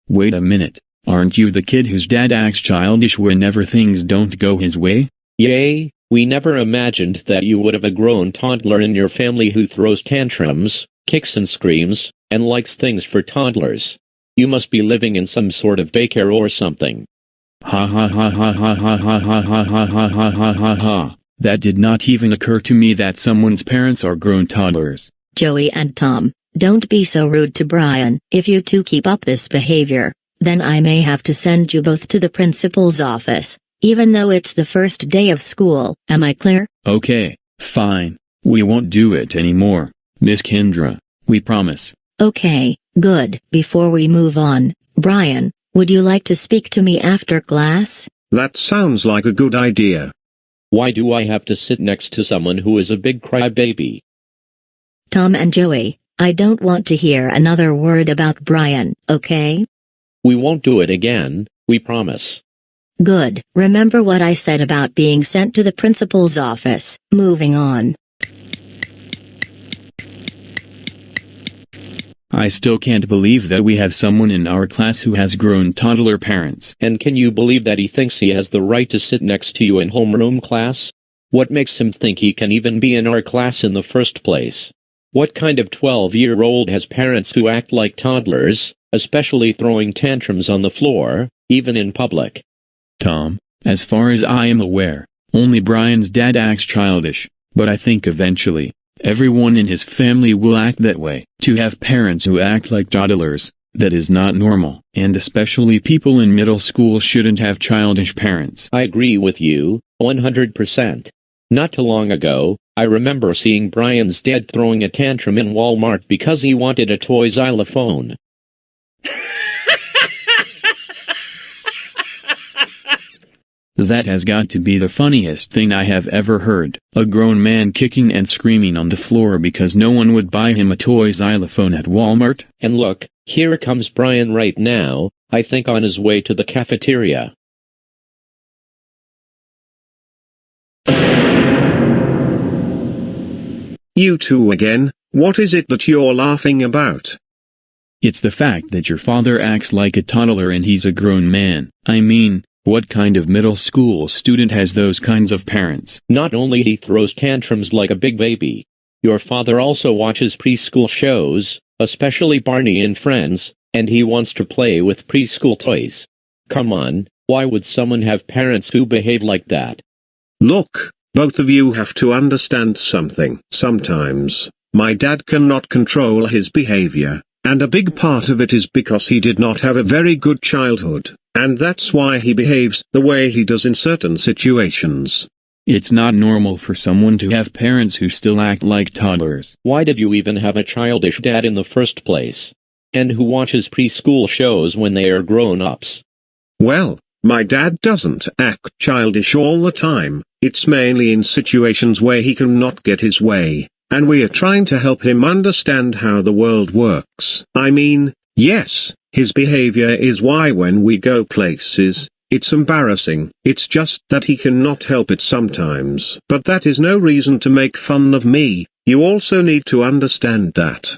Wait a minute, aren't you the kid whose dad acts childish whenever things don't go his way? Yay, we never imagined that you would have a grown toddler in your family who throws tantrums, kicks and screams, and likes things for toddlers. You must be living in some sort of daycare or something. Ha ha ha ha ha ha ha ha ha ha ha ha ha ha ha. That did not even occur to me that someone's parents are grown toddlers. Joey and Tom, don't be so rude to Brian. If you two keep up this behavior, Then I may have to send you both to the principal's office, even though it's the first day of school. Am I clear? Okay, fine. We won't do it anymore, Miss Kendra. We promise. Okay, good. Before we move on, Brian, would you like to speak to me after class? That sounds like a good idea. Why do I have to sit next to someone who is a big crybaby? Tom and Joey, I don't want to hear another word about Brian, okay? We won't do it again, we promise. Good. Remember what I said about being sent to the principal's office. Moving on. I still can't believe that we have someone in our class who has grown toddler parents. And can you believe that he thinks he has the right to sit next to you in homeroom class? What makes him think he can even be in our class in the first place? What kind of 12-year-old has parents who act like toddlers, especially throwing tantrums on the floor, even in public? Tom, as far as I am aware, only Brian's dad acts childish, but I think eventually, everyone in his family will act that way. To have parents who act like toddlers, that is not normal. And especially people in middle school shouldn't have childish parents. I agree with you, 100%. Not too long ago, I remember seeing Brian's dad throwing a tantrum in Walmart because he wanted a toy xylophone. That has got to be the funniest thing I have ever heard. A grown man kicking and screaming on the floor because no one would buy him a toy xylophone at Walmart. And look, here comes Brian right now, I think on his way to the cafeteria. You two again, what is it that you're laughing about? It's the fact that your father acts like a toddler and he's a grown man. I mean, what kind of middle school student has those kinds of parents? Not only he throws tantrums like a big baby. Your father also watches preschool shows, especially Barney and Friends, and he wants to play with preschool toys. Come on, why would someone have parents who behave like that? Look, both of you have to understand something. Sometimes, my dad cannot control his behavior, and a big part of it is because he did not have a very good childhood. And that's why he behaves the way he does in certain situations. It's not normal for someone to have parents who still act like toddlers. Why did you even have a childish dad in the first place? And who watches preschool shows when they are grown-ups? Well, my dad doesn't act childish all the time. It's mainly in situations where he cannot get his way, and we are trying to help him understand how the world works. I mean, yes, his behavior is why when we go places, it's embarrassing. It's just that he cannot help it sometimes. But that is no reason to make fun of me. You also need to understand that.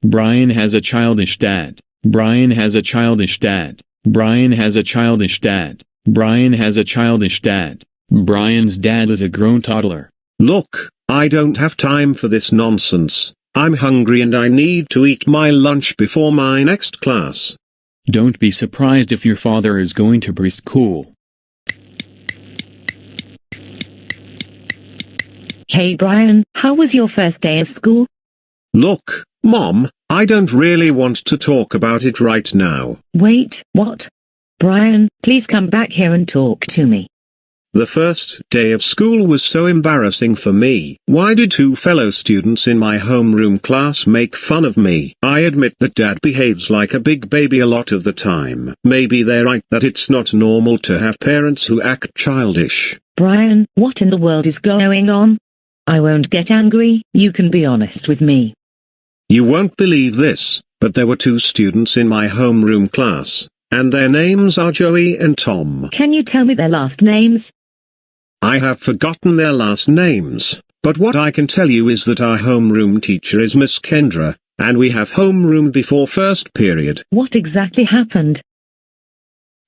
Brian has a childish dad. Brian has a childish dad. Brian has a childish dad. Brian has a childish dad. Brian's dad is a grown toddler. Look, I don't have time for this nonsense. I'm hungry and I need to eat my lunch before my next class. Don't be surprised if your father is going to preschool. Hey Brian, how was your first day of school? Look, Mom, I don't really want to talk about it right now. Wait, what? Brian, please come back here and talk to me. The first day of school was so embarrassing for me. Why did two fellow students in my homeroom class make fun of me? I admit that Dad behaves like a big baby a lot of the time. Maybe they're right that it's not normal to have parents who act childish. Brian, what in the world is going on? I won't get angry, you can be honest with me. You won't believe this, but there were two students in my homeroom class, and their names are Joey and Tom. Can you tell me their last names? I have forgotten their last names, but what I can tell you is that our homeroom teacher is Miss Kendra, and we have homeroom before first period. What exactly happened?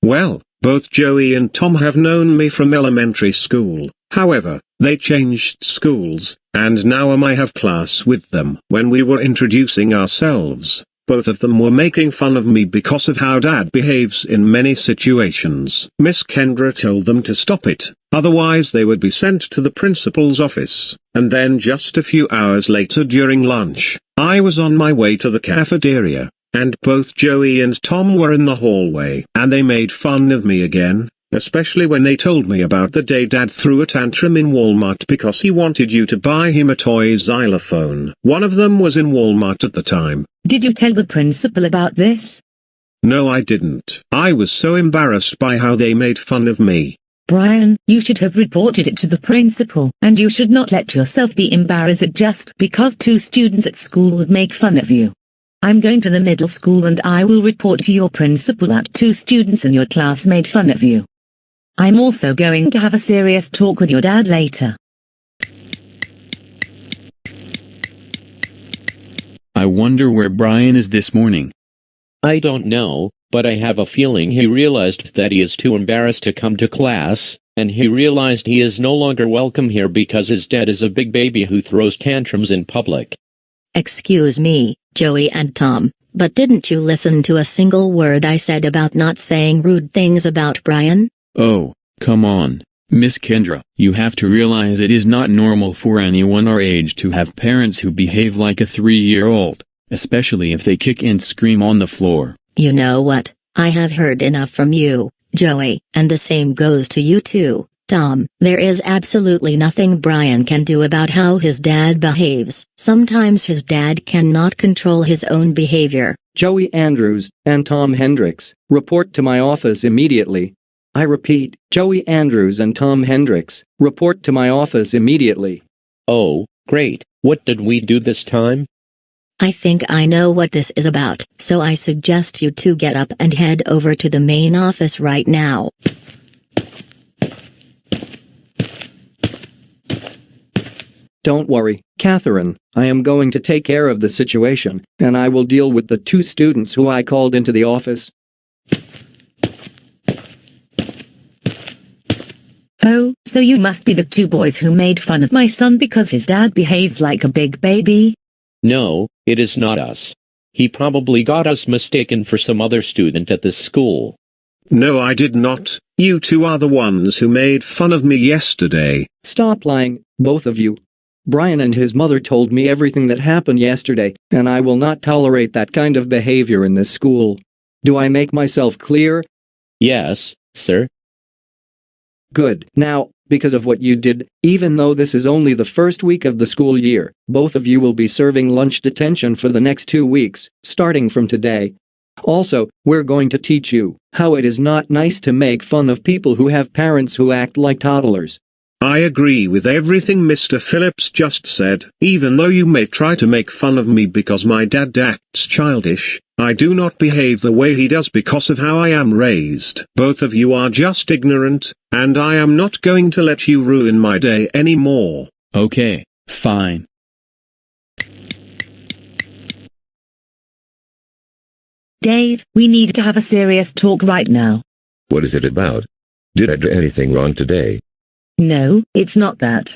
Well, both Joey and Tom have known me from elementary school. However, they changed schools, and now I have class with them. When we were introducing ourselves, both of them were making fun of me because of how Dad behaves in many situations. Miss Kendra told them to stop it, otherwise they would be sent to the principal's office. And then just a few hours later during lunch, I was on my way to the cafeteria, and both Joey and Tom were in the hallway, and they made fun of me again, especially when they told me about the day Dad threw a tantrum in Walmart because he wanted you to buy him a toy xylophone. One of them was in Walmart at the time. Did you tell the principal about this? No, I didn't. I was so embarrassed by how they made fun of me. Brian, you should have reported it to the principal, and you should not let yourself be embarrassed just because 2 students at school would make fun of you. I'm going to the middle school and I will report to your principal that 2 students in your class made fun of you. I'm also going to have a serious talk with your dad later. I wonder where Brian is this morning. I don't know, but I have a feeling he realized that he is too embarrassed to come to class, and he realized he is no longer welcome here because his dad is a big baby who throws tantrums in public. Excuse me, Joey and Tom, but didn't you listen to a single word I said about not saying rude things about Brian? Oh, come on, Miss Kendra. You have to realize it is not normal for anyone our age to have parents who behave like a 3-year-old, especially if they kick and scream on the floor. You know what? I have heard enough from you, Joey, and the same goes to you too, Tom. There is absolutely nothing Brian can do about how his dad behaves. Sometimes his dad cannot control his own behavior. Joey Andrews and Tom Hendricks, report to my office immediately. I repeat, Joey Andrews and Tom Hendricks, report to my office immediately. Oh, great. What did we do this time? I think I know what this is about, so I suggest you two get up and head over to the main office right now. Don't worry, Catherine, I am going to take care of the situation, and I will deal with the 2 students who I called into the office. Oh, so you must be the 2 boys who made fun of my son because his dad behaves like a big baby? No, it is not us. He probably got us mistaken for some other student at this school. No, I did not. You 2 are the ones who made fun of me yesterday. Stop lying, both of you. Brian and his mother told me everything that happened yesterday, and I will not tolerate that kind of behavior in this school. Do I make myself clear? Yes, sir. Good. Now, because of what you did, even though this is only the first week of the school year, both of you will be serving lunch detention for the next 2 weeks, starting from today. Also, we're going to teach you how it is not nice to make fun of people who have parents who act like toddlers. I agree with everything Mr. Phillips just said. Even though you may try to make fun of me because my dad acts childish, I do not behave the way he does because of how I am raised. Both of you are just ignorant, and I am not going to let you ruin my day anymore. Okay, fine. Dave, we need to have a serious talk right now. What is it about? Did I do anything wrong today? No, it's not that.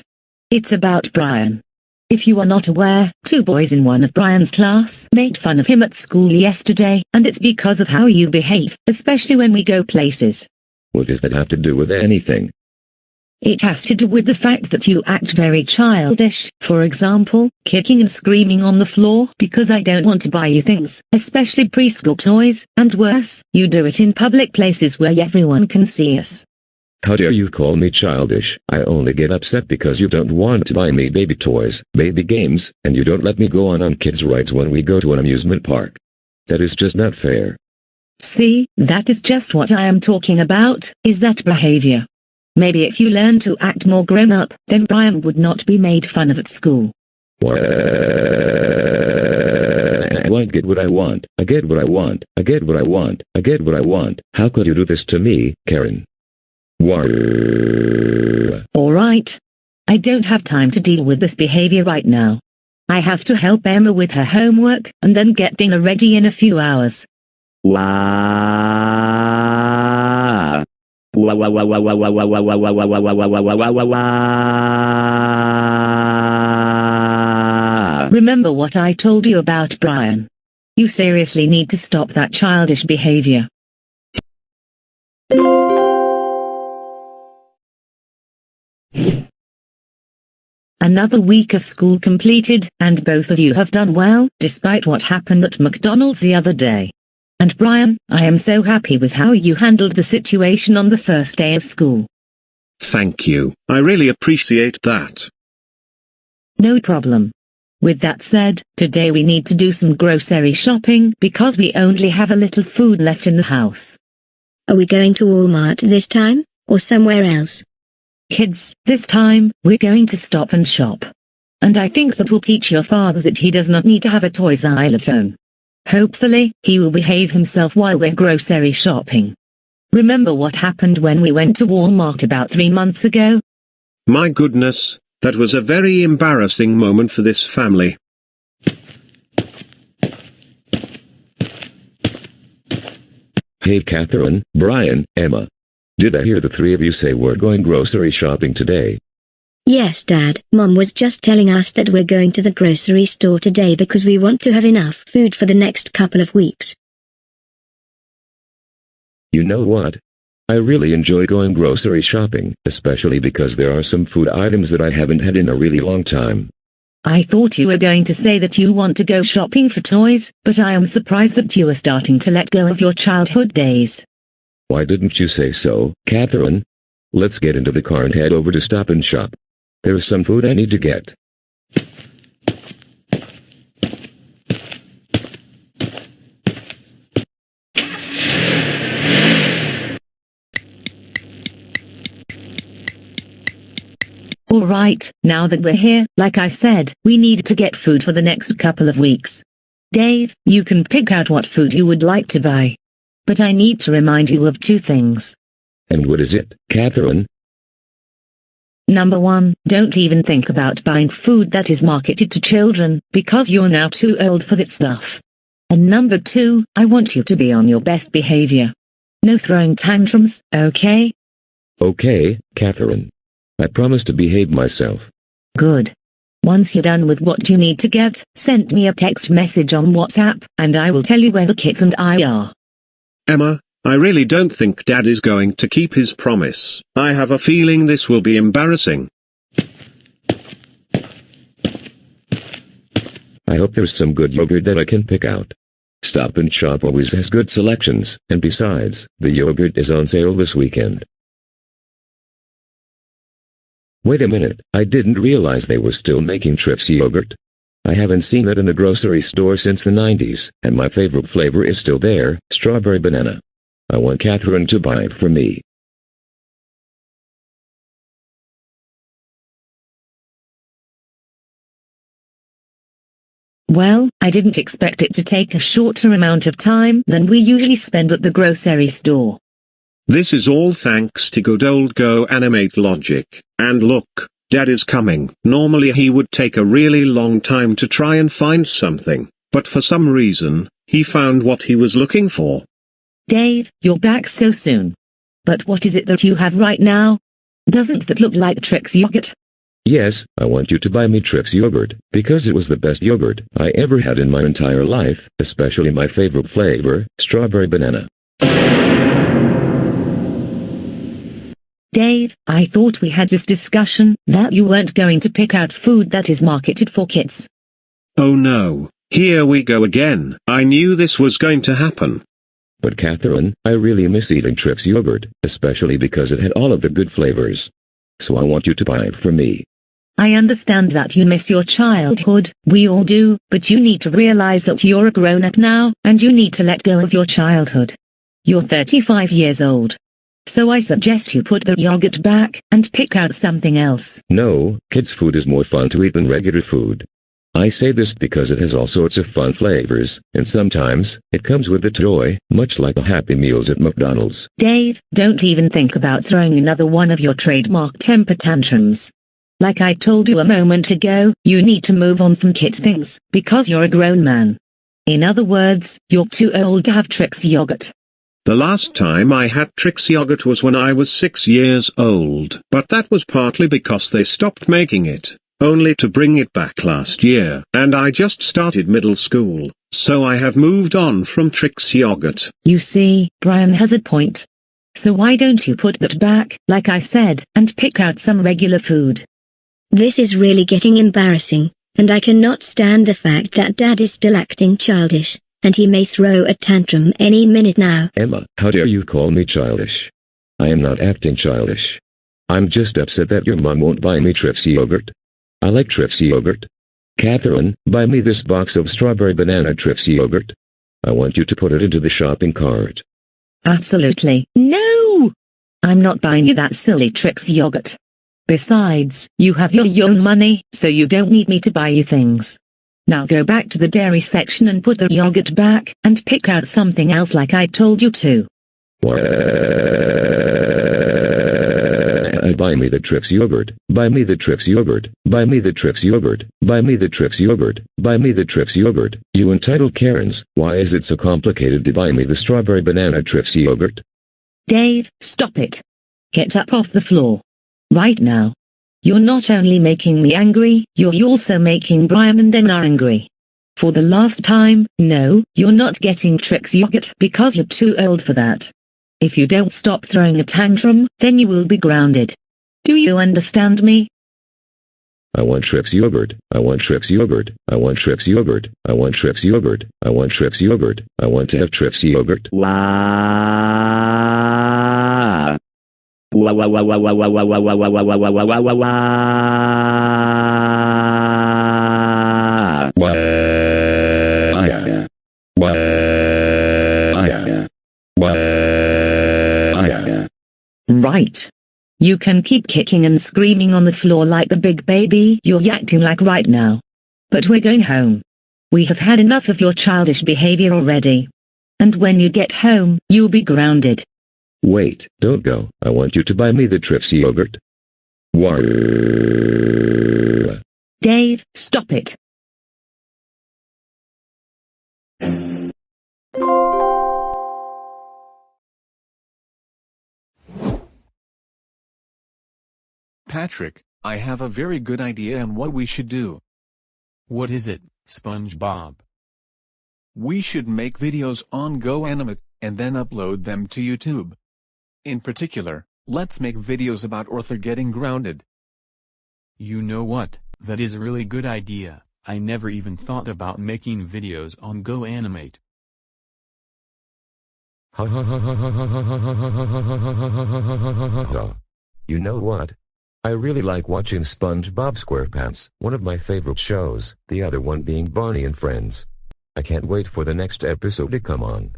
It's about Brian. If you are not aware, 2 boys in one of Brian's class made fun of him at school yesterday, and it's because of how you behave, especially when we go places. What does that have to do with anything? It has to do with the fact that you act very childish, for example, kicking and screaming on the floor because I don't want to buy you things, especially preschool toys, and worse, you do it in public places where everyone can see us. How dare you call me childish? I only get upset because you don't want to buy me baby toys, baby games, and you don't let me go on kids' rides when we go to an amusement park. That is just not fair. See, that is just what I am talking about, is that behavior. Maybe if you learn to act more grown up, then Brian would not be made fun of at school. I get what I want. I get what I want. I get what I want. I get what I want. How could you do this to me, Karen? Alright. I don't have time to deal with this behavior right now. I have to help Emma with her homework, and then get dinner ready in a few hours. Remember what I told you about Brian. You seriously need to stop that childish behavior. Another week of school completed, and both of you have done well, despite what happened at McDonald's the other day. And Brian, I am so happy with how you handled the situation on the first day of school. Thank you, I really appreciate that. No problem. With that said, today we need to do some grocery shopping because we only have a little food left in the house. Are we going to Walmart this time, or somewhere else? Kids, this time, we're going to Stop and Shop. And I think that will teach your father that he does not need to have a toy xylophone. Hopefully, he will behave himself while we're grocery shopping. Remember what happened when we went to Walmart about 3 months ago? My goodness, that was a very embarrassing moment for this family. Hey Catherine, Brian, Emma. Did I hear the three of you say we're going grocery shopping today? Yes, Dad. Mom was just telling us that we're going to the grocery store today because we want to have enough food for the next couple of weeks. You know what? I really enjoy going grocery shopping, especially because there are some food items that I haven't had in a really long time. I thought you were going to say that you want to go shopping for toys, but I am surprised that you are starting to let go of your childhood days. Why didn't you say so, Catherine? Let's get into the car and head over to Stop and Shop. There's some food I need to get. Alright, now that we're here, like I said, we need to get food for the next couple of weeks. Dave, you can pick out what food you would like to buy. But I need to remind you of 2 things. And what is it, Catherine? Number 1, don't even think about buying food that is marketed to children, because you're now too old for that stuff. And number 2, I want you to be on your best behavior. No throwing tantrums, okay? Okay, Catherine. I promise to behave myself. Good. Once you're done with what you need to get, send me a text message on WhatsApp, and I will tell you where the kids and I are. Emma, I really don't think Dad is going to keep his promise. I have a feeling this will be embarrassing. I hope there's some good yogurt that I can pick out. Stop and Shop always has good selections, and besides, the yogurt is on sale this weekend. Wait a minute, I didn't realize they were still making Trix yogurt. I haven't seen it in the grocery store since the 90s, and my favorite flavor is still there, strawberry banana. I want Catherine to buy it for me. Well, I didn't expect it to take a shorter amount of time than we usually spend at the grocery store. This is all thanks to good old GoAnimate logic. And look, Dad is coming. Normally he would take a really long time to try and find something, but for some reason, he found what he was looking for. Dave, you're back so soon. But what is it that you have right now? Doesn't that look like Trix yogurt? Yes, I want you to buy me Trix yogurt, because it was the best yogurt I ever had in my entire life, especially my favorite flavor, strawberry banana. Dave, I thought we had this discussion, that you weren't going to pick out food that is marketed for kids. Oh no, here we go again. I knew this was going to happen. But Catherine, I really miss eating Trix yogurt, especially because it had all of the good flavors. So I want you to buy it for me. I understand that you miss your childhood, we all do, but you need to realize that you're a grown-up now, and you need to let go of your childhood. You're 35 years old. So I suggest you put the yogurt back, and pick out something else. No, kids' food is more fun to eat than regular food. I say this because it has all sorts of fun flavors, and sometimes, it comes with a toy, much like the Happy Meals at McDonald's. Dave, don't even think about throwing another one of your trademark temper tantrums. Like I told you a moment ago, you need to move on from kids' things, because you're a grown man. In other words, you're too old to have Trix yogurt. The last time I had Trix yogurt was when I was 6 years old, but that was partly because they stopped making it, only to bring it back last year, and I just started middle school, so I have moved on from Trix yogurt. You see, Brian has a point. So why don't you put that back, like I said, and pick out some regular food? This is really getting embarrassing, and I cannot stand the fact that Dad is still acting childish, and he may throw a tantrum any minute now. Emma, how dare you call me childish? I am not acting childish. I'm just upset that your mom won't buy me Trix yogurt. I like Trix yogurt. Catherine, buy me this box of strawberry banana Trix yogurt. I want you to put it into the shopping cart. Absolutely. No! I'm not buying you that silly Trix yogurt. Besides, you have your own money, so you don't need me to buy you things. Now go back to the dairy section and put the yogurt back, and pick out something else like I told you to. Buy me the Trix yogurt. Buy me the Trix yogurt. Buy me the Trix yogurt. Buy me the Trix yogurt. Buy me the Trix yogurt. You entitled Karens, why is it so complicated to buy me the strawberry banana Trix yogurt? Dave, stop it. Get up off the floor. Right now. You're not only making me angry, you're also making Brian and Emma angry. For the last time, no, you're not getting Trix yogurt because you're too old for that. If you don't stop throwing a tantrum, then you will be grounded. Do you understand me? I want Trix yogurt. I want Trix yogurt. I want Trix yogurt. I want Trix yogurt. I want Trix yogurt. I want to have Trix yogurt. Wow. Right. You can keep kicking and screaming on the floor like the big baby you're acting like right now. But we're going home. We have had enough of your childish behavior already. And when you get home, you'll be grounded. Wait, don't go. I want you to buy me the Trix yogurt. Dave, stop it. Patrick, I have a very good idea on what we should do. What is it, SpongeBob? We should make videos on GoAnimate, and then upload them to YouTube. In particular, let's make videos about Arthur getting grounded. You know what, that is a really good idea. I never even thought about making videos on GoAnimate. You know what? I really like watching SpongeBob SquarePants, one of my favorite shows, the other one being Barney and Friends. I can't wait for the next episode to come on.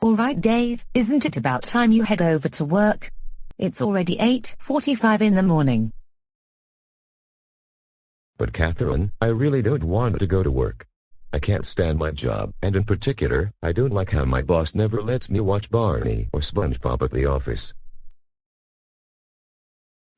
Alright Dave, isn't it about time you head over to work? It's already 8:45 in the morning. But Catherine, I really don't want to go to work. I can't stand my job, and in particular, I don't like how my boss never lets me watch Barney or SpongeBob at the office.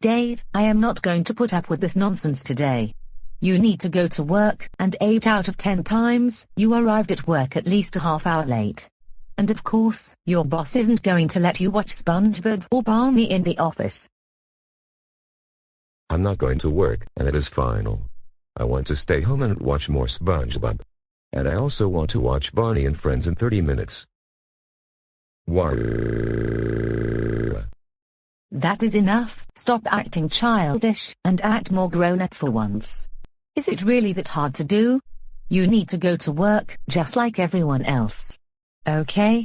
Dave, I am not going to put up with this nonsense today. You need to go to work, and 8 out of 10 times, you arrived at work at least a half hour late. And of course, your boss isn't going to let you watch SpongeBob or Barney in the office. I'm not going to work, and it is final. I want to stay home and watch more SpongeBob. And I also want to watch Barney and Friends in 30 minutes. That is enough. Stop acting childish, and act more grown-up for once. Is it really that hard to do? You need to go to work, just like everyone else. Okay?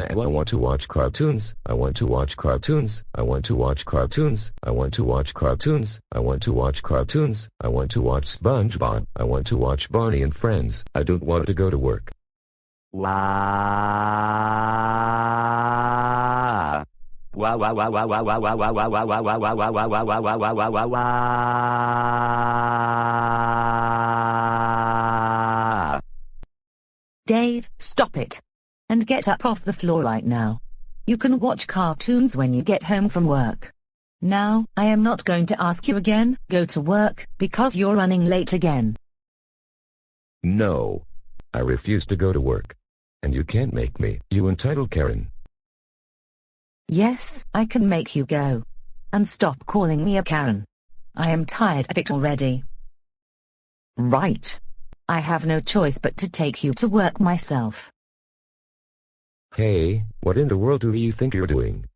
I want to watch cartoons. I want to watch cartoons. I want to watch cartoons. I want to watch cartoons. I want to watch cartoons. I want to watch SpongeBob. I want to watch Barney and Friends. I don't want to go to work. Dave, stop it. And get up off the floor right now. You can watch cartoons when you get home from work. Now, I am not going to ask you again, go to work, because you're running late again. No. I refuse to go to work. And you can't make me, you entitled Karen. Yes, I can make you go. And stop calling me a Karen. I am tired of it already. Right. I have no choice but to take you to work myself. Hey, what in the world do you think you're doing?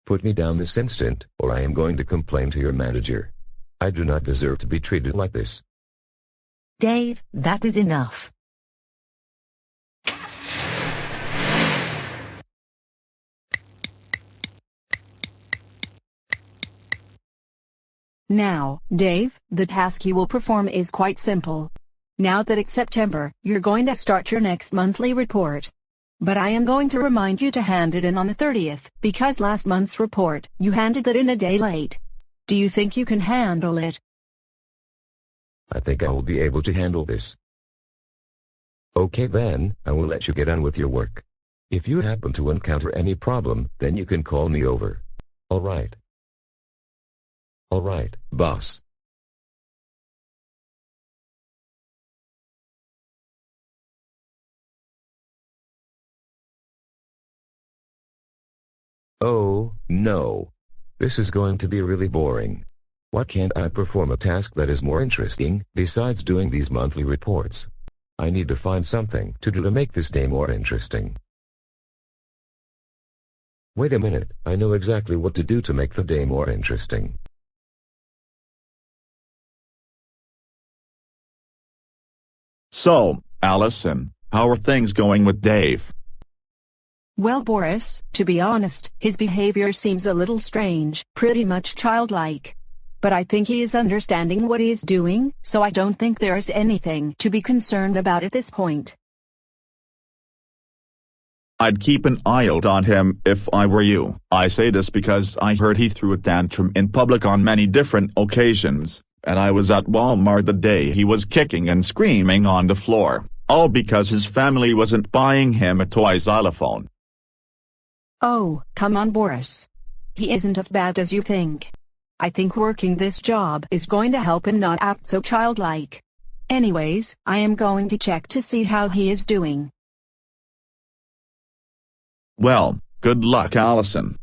Put me down this instant, or I am going to complain to your manager. I do not deserve to be treated like this. Dave, that is enough. Now, Dave, the task you will perform is quite simple. Now that it's September, you're going to start your next monthly report. But I am going to remind you to hand it in on the 30th, because last month's report, you handed it in a day late. Do you think you can handle it? I think I will be able to handle this. Okay then, I will let you get on with your work. If you happen to encounter any problem, then you can call me over. Alright. Alright, boss. Oh, no. This is going to be really boring. Why can't I perform a task that is more interesting, besides doing these monthly reports? I need to find something to do to make this day more interesting. Wait a minute, I know exactly what to do to make the day more interesting. So, Allison, how are things going with Dave? Well, Boris, to be honest, his behavior seems a little strange, pretty much childlike. But I think he is understanding what he is doing, so I don't think there is anything to be concerned about at this point. I'd keep an eye out on him if I were you. I say this because I heard he threw a tantrum in public on many different occasions, and I was at Walmart the day he was kicking and screaming on the floor, all because his family wasn't buying him a toy xylophone. Oh, come on, Boris. He isn't as bad as you think. I think working this job is going to help him not act so childlike. Anyways, I am going to check to see how he is doing. Well, good luck, Allison.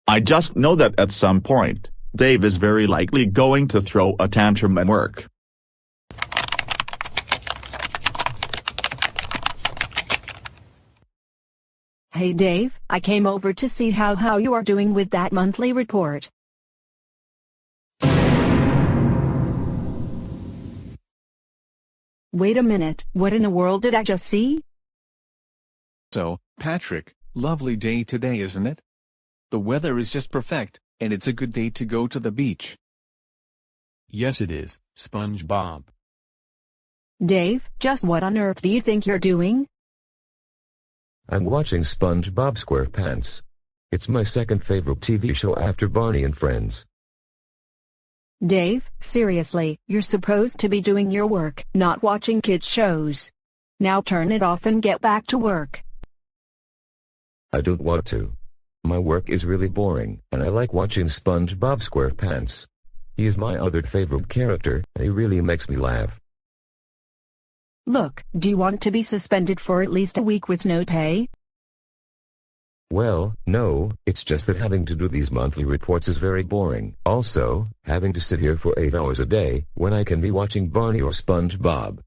I just know that at some point, Dave is very likely going to throw a tantrum at work. Hey Dave, I came over to see how you are doing with that monthly report. Wait a minute, what in the world did I just see? So, Patrick, lovely day today, isn't it? The weather is just perfect, and it's a good day to go to the beach. Yes it is, SpongeBob. Dave, just what on earth do you think you're doing? I'm watching SpongeBob SquarePants. It's my second favorite TV show after Barney and Friends. Dave, seriously, you're supposed to be doing your work, not watching kids' shows. Now turn it off and get back to work. I don't want to. My work is really boring, and I like watching SpongeBob SquarePants. He is my other favorite character, and he really makes me laugh. Look, do you want to be suspended for at least a week with no pay? Well, no, it's just that having to do these monthly reports is very boring. Also, having to sit here for 8 hours a day, when I can be watching Barney or SpongeBob.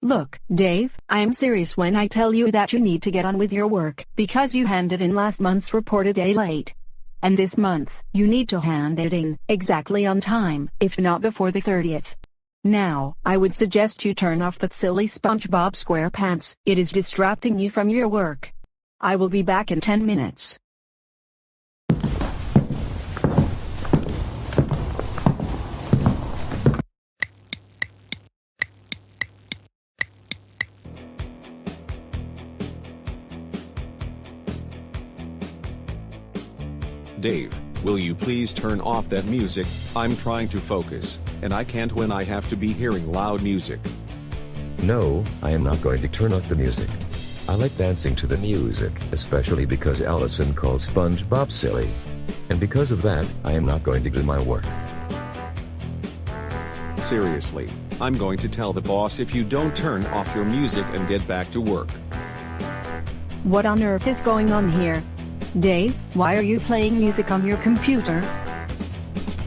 Look, Dave, I am serious when I tell you that you need to get on with your work, because you handed in last month's report a day late. And this month, you need to hand it in, exactly on time, if not before the 30th. Now, I would suggest you turn off that silly SpongeBob SquarePants, it is distracting you from your work. I will be back in 10 minutes. Dave, will you please turn off that music? I'm trying to focus, and I can't when I have to be hearing loud music. No, I am not going to turn off the music. I like dancing to the music, especially because Allison called SpongeBob silly. And because of that, I am not going to do my work. Seriously, I'm going to tell the boss if you don't turn off your music and get back to work. What on earth is going on here? Dave, why are you playing music on your computer?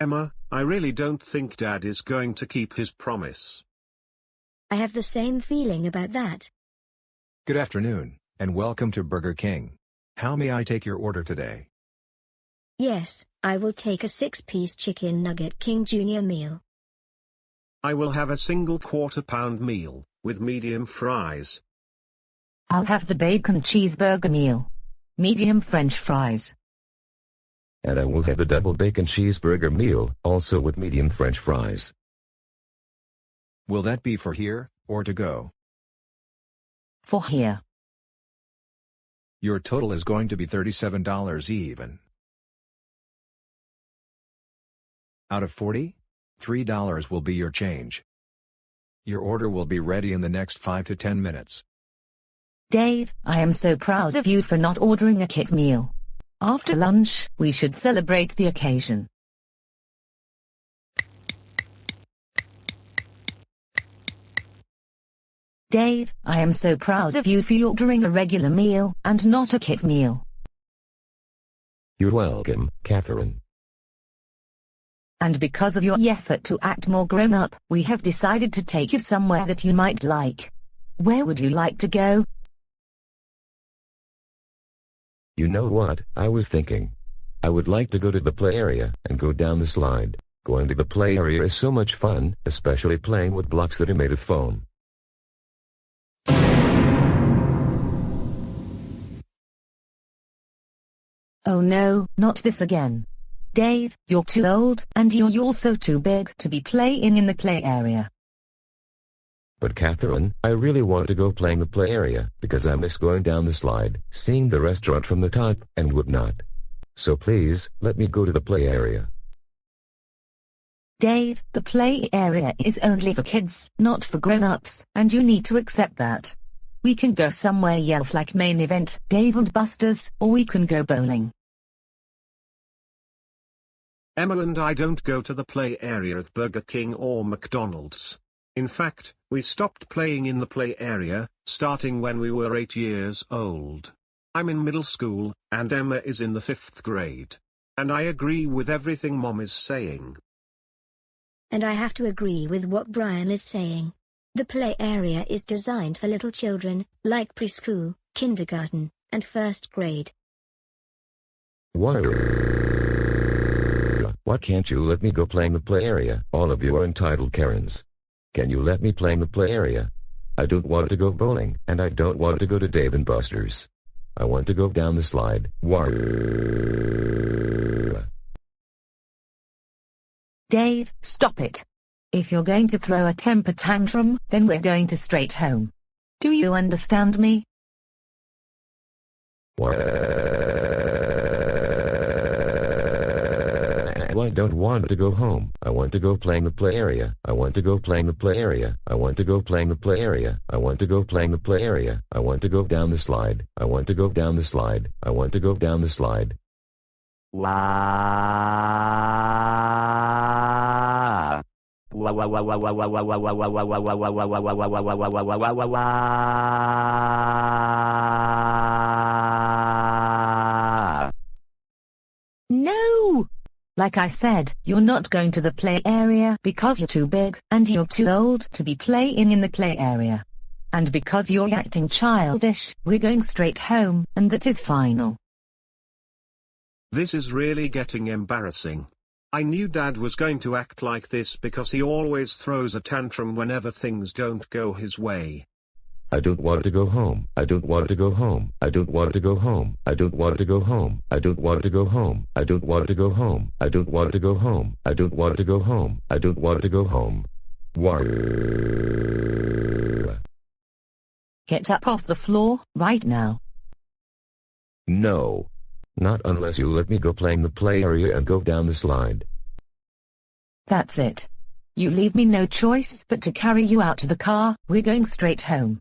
Emma, I really don't think Dad is going to keep his promise. I have the same feeling about that. Good afternoon, and welcome to Burger King. How may I take your order today? Yes, I will take a 6-piece chicken nugget King Jr. meal. I will have a single quarter-pound meal, with medium fries. I'll have the bacon cheeseburger meal. Medium French fries. And I will have the double bacon cheeseburger meal, also with medium French fries. Will that be for here, or to go? For here. Your total is going to be $37 even. Out of 40? $3 will be your change. Your order will be ready in the next 5 to 10 minutes. Dave, I am so proud of you for not ordering a kid's meal. After lunch, we should celebrate the occasion. Dave, I am so proud of you for ordering a regular meal, and not a kid's meal. You're welcome, Catherine. And because of your effort to act more grown-up, we have decided to take you somewhere that you might like. Where would you like to go? You know what, I was thinking. I would like to go to the play area, and go down the slide. Going to the play area is so much fun, especially playing with blocks that are made of foam. Oh no, not this again. Dave, you're too old, and you're also too big to be playing in the play area. But Catherine, I really want to go playing the play area, because I miss going down the slide, seeing the restaurant from the top, and whatnot. So please, let me go to the play area. Dave, the play area is only for kids, not for grown-ups, and you need to accept that. We can go somewhere else like Main Event, Dave and Buster's, or we can go bowling. Emma and I don't go to the play area at Burger King or McDonald's. In fact, we stopped playing in the play area, starting when we were 8 years old. I'm in middle school, and Emma is in the 5th grade. And I agree with everything Mom is saying. And I have to agree with what Brian is saying. The play area is designed for little children, like preschool, kindergarten, and 1st grade. Why can't you let me go playing the play area? All of you are entitled Karens. Can you let me play in the play area? I don't want to go bowling, and I don't want to go to Dave and Buster's. I want to go down the slide. Dave, stop it. If you're going to throw a temper tantrum, then we're going to straight home. Do you understand me? I don't want to go home. I want to go playing the play area. I want to go playing the play area. I want to go playing the play area. I want to go playing the play area. I want to go down the slide. I want to go down the slide. I want to go down the slide. No! Like I said, you're not going to the play area because you're too big, and you're too old to be playing in the play area. And because you're acting childish, we're going straight home, and that is final. This is really getting embarrassing. I knew Dad was going to act like this because he always throws a tantrum whenever things don't go his way. I don't want to go home. I don't want to go home. I don't want to go home. I don't want to go home. I don't want to go home. I don't want to go home. I don't want to go home. I don't want to go home. I don't want to go home. Get up off the floor, right now. No. Not unless you let me go playing the play area and go down the slide. That's it. You leave me no choice but to carry you out to the car. We're going straight home.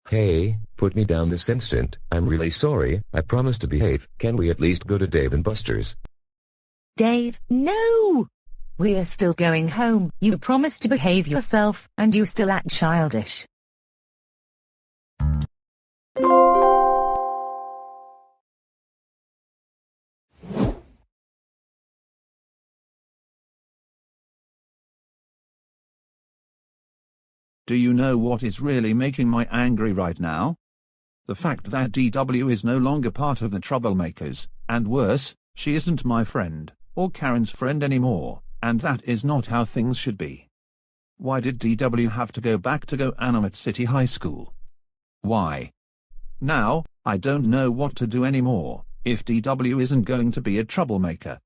Hey, put me down this instant. I'm really sorry. I promise to behave. Can we at least go to Dave and Buster's? Dave, no! We are still going home. You promised to behave yourself, and you still act childish. Do you know what is really making me angry right now? The fact that DW is no longer part of the Troublemakers, and worse, she isn't my friend, or Karen's friend anymore, and that is not how things should be. Why did DW have to go back to GoAnimate City High School? Why? Now, I don't know what to do anymore, if DW isn't going to be a troublemaker.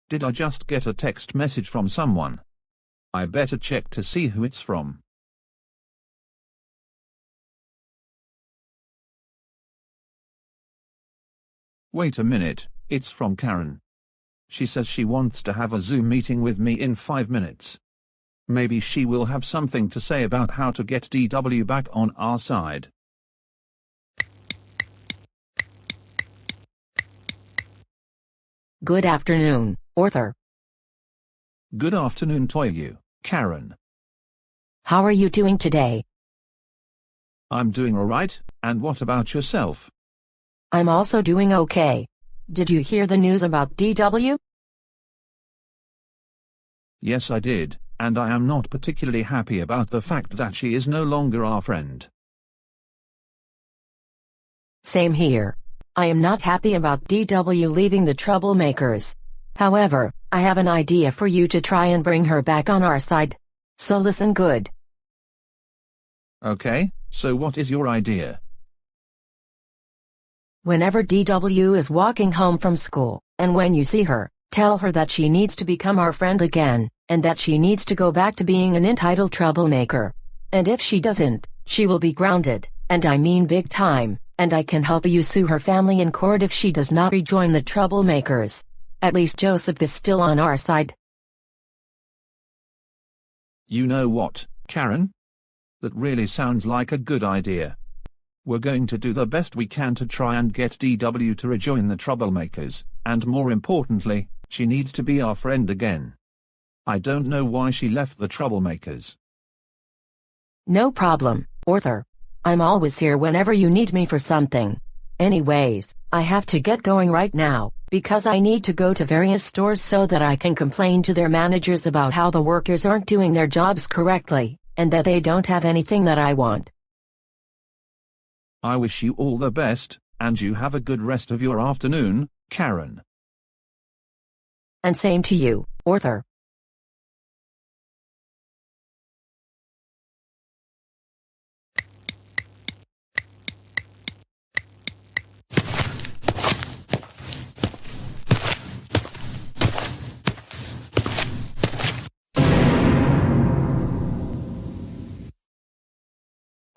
Did I just get a text message from someone? I better check to see who it's from. Wait a minute, it's from Karen. She says she wants to have a Zoom meeting with me in 5 minutes. Maybe she will have something to say about how to get DW back on our side. Good afternoon, Arthur. Good afternoon to you, Karen. How are you doing today? I'm doing alright, and what about yourself? I'm also doing okay. Did you hear the news about DW? Yes, I did, and I am not particularly happy about the fact that she is no longer our friend. Same here. I am not happy about DW leaving the Troublemakers. However, I have an idea for you to try and bring her back on our side. So listen good. Okay, so what is your idea? Whenever DW is walking home from school, and when you see her, tell her that she needs to become our friend again, and that she needs to go back to being an entitled troublemaker. And if she doesn't, she will be grounded, and I mean big time, and I can help you sue her family in court if she does not rejoin the Troublemakers. At least Joseph is still on our side. You know what, Karen? That really sounds like a good idea. We're going to do the best we can to try and get DW to rejoin the Troublemakers, and more importantly, she needs to be our friend again. I don't know why she left the Troublemakers. No problem, Arthur. I'm always here whenever you need me for something. Anyways, I have to get going right now, because I need to go to various stores so that I can complain to their managers about how the workers aren't doing their jobs correctly, and that they don't have anything that I want. I wish you all the best, and you have a good rest of your afternoon, Karen. And same to you, Arthur.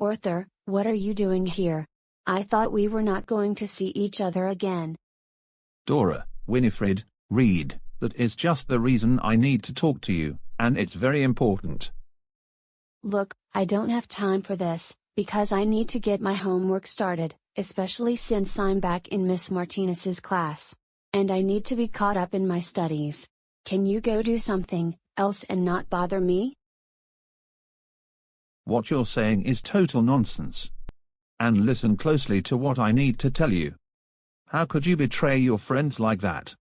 Arthur, what are you doing here? I thought we were not going to see each other again. Dora, Winifred, Reed, that is just the reason I need to talk to you, and it's very important. Look, I don't have time for this, because I need to get my homework started, especially since I'm back in Miss Martinez's class. And I need to be caught up in my studies. Can you go do something else and not bother me? What you're saying is total nonsense. And listen closely to what I need to tell you. How could you betray your friends like that?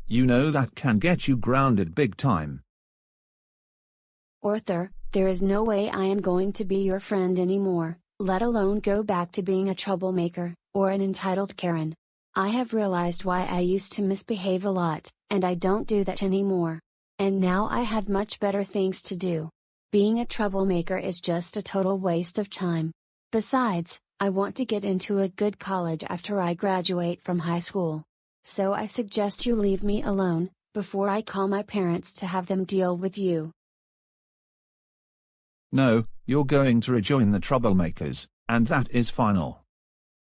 You know that can get you grounded big time. Arthur, there is no way I am going to be your friend anymore, let alone go back to being a troublemaker, or an entitled Karen. I have realized why I used to misbehave a lot, and I don't do that anymore. And now I have much better things to do. Being a troublemaker is just a total waste of time. Besides, I want to get into a good college after I graduate from high school. So I suggest you leave me alone, before I call my parents to have them deal with you. No, you're going to rejoin the Troublemakers, and that is final.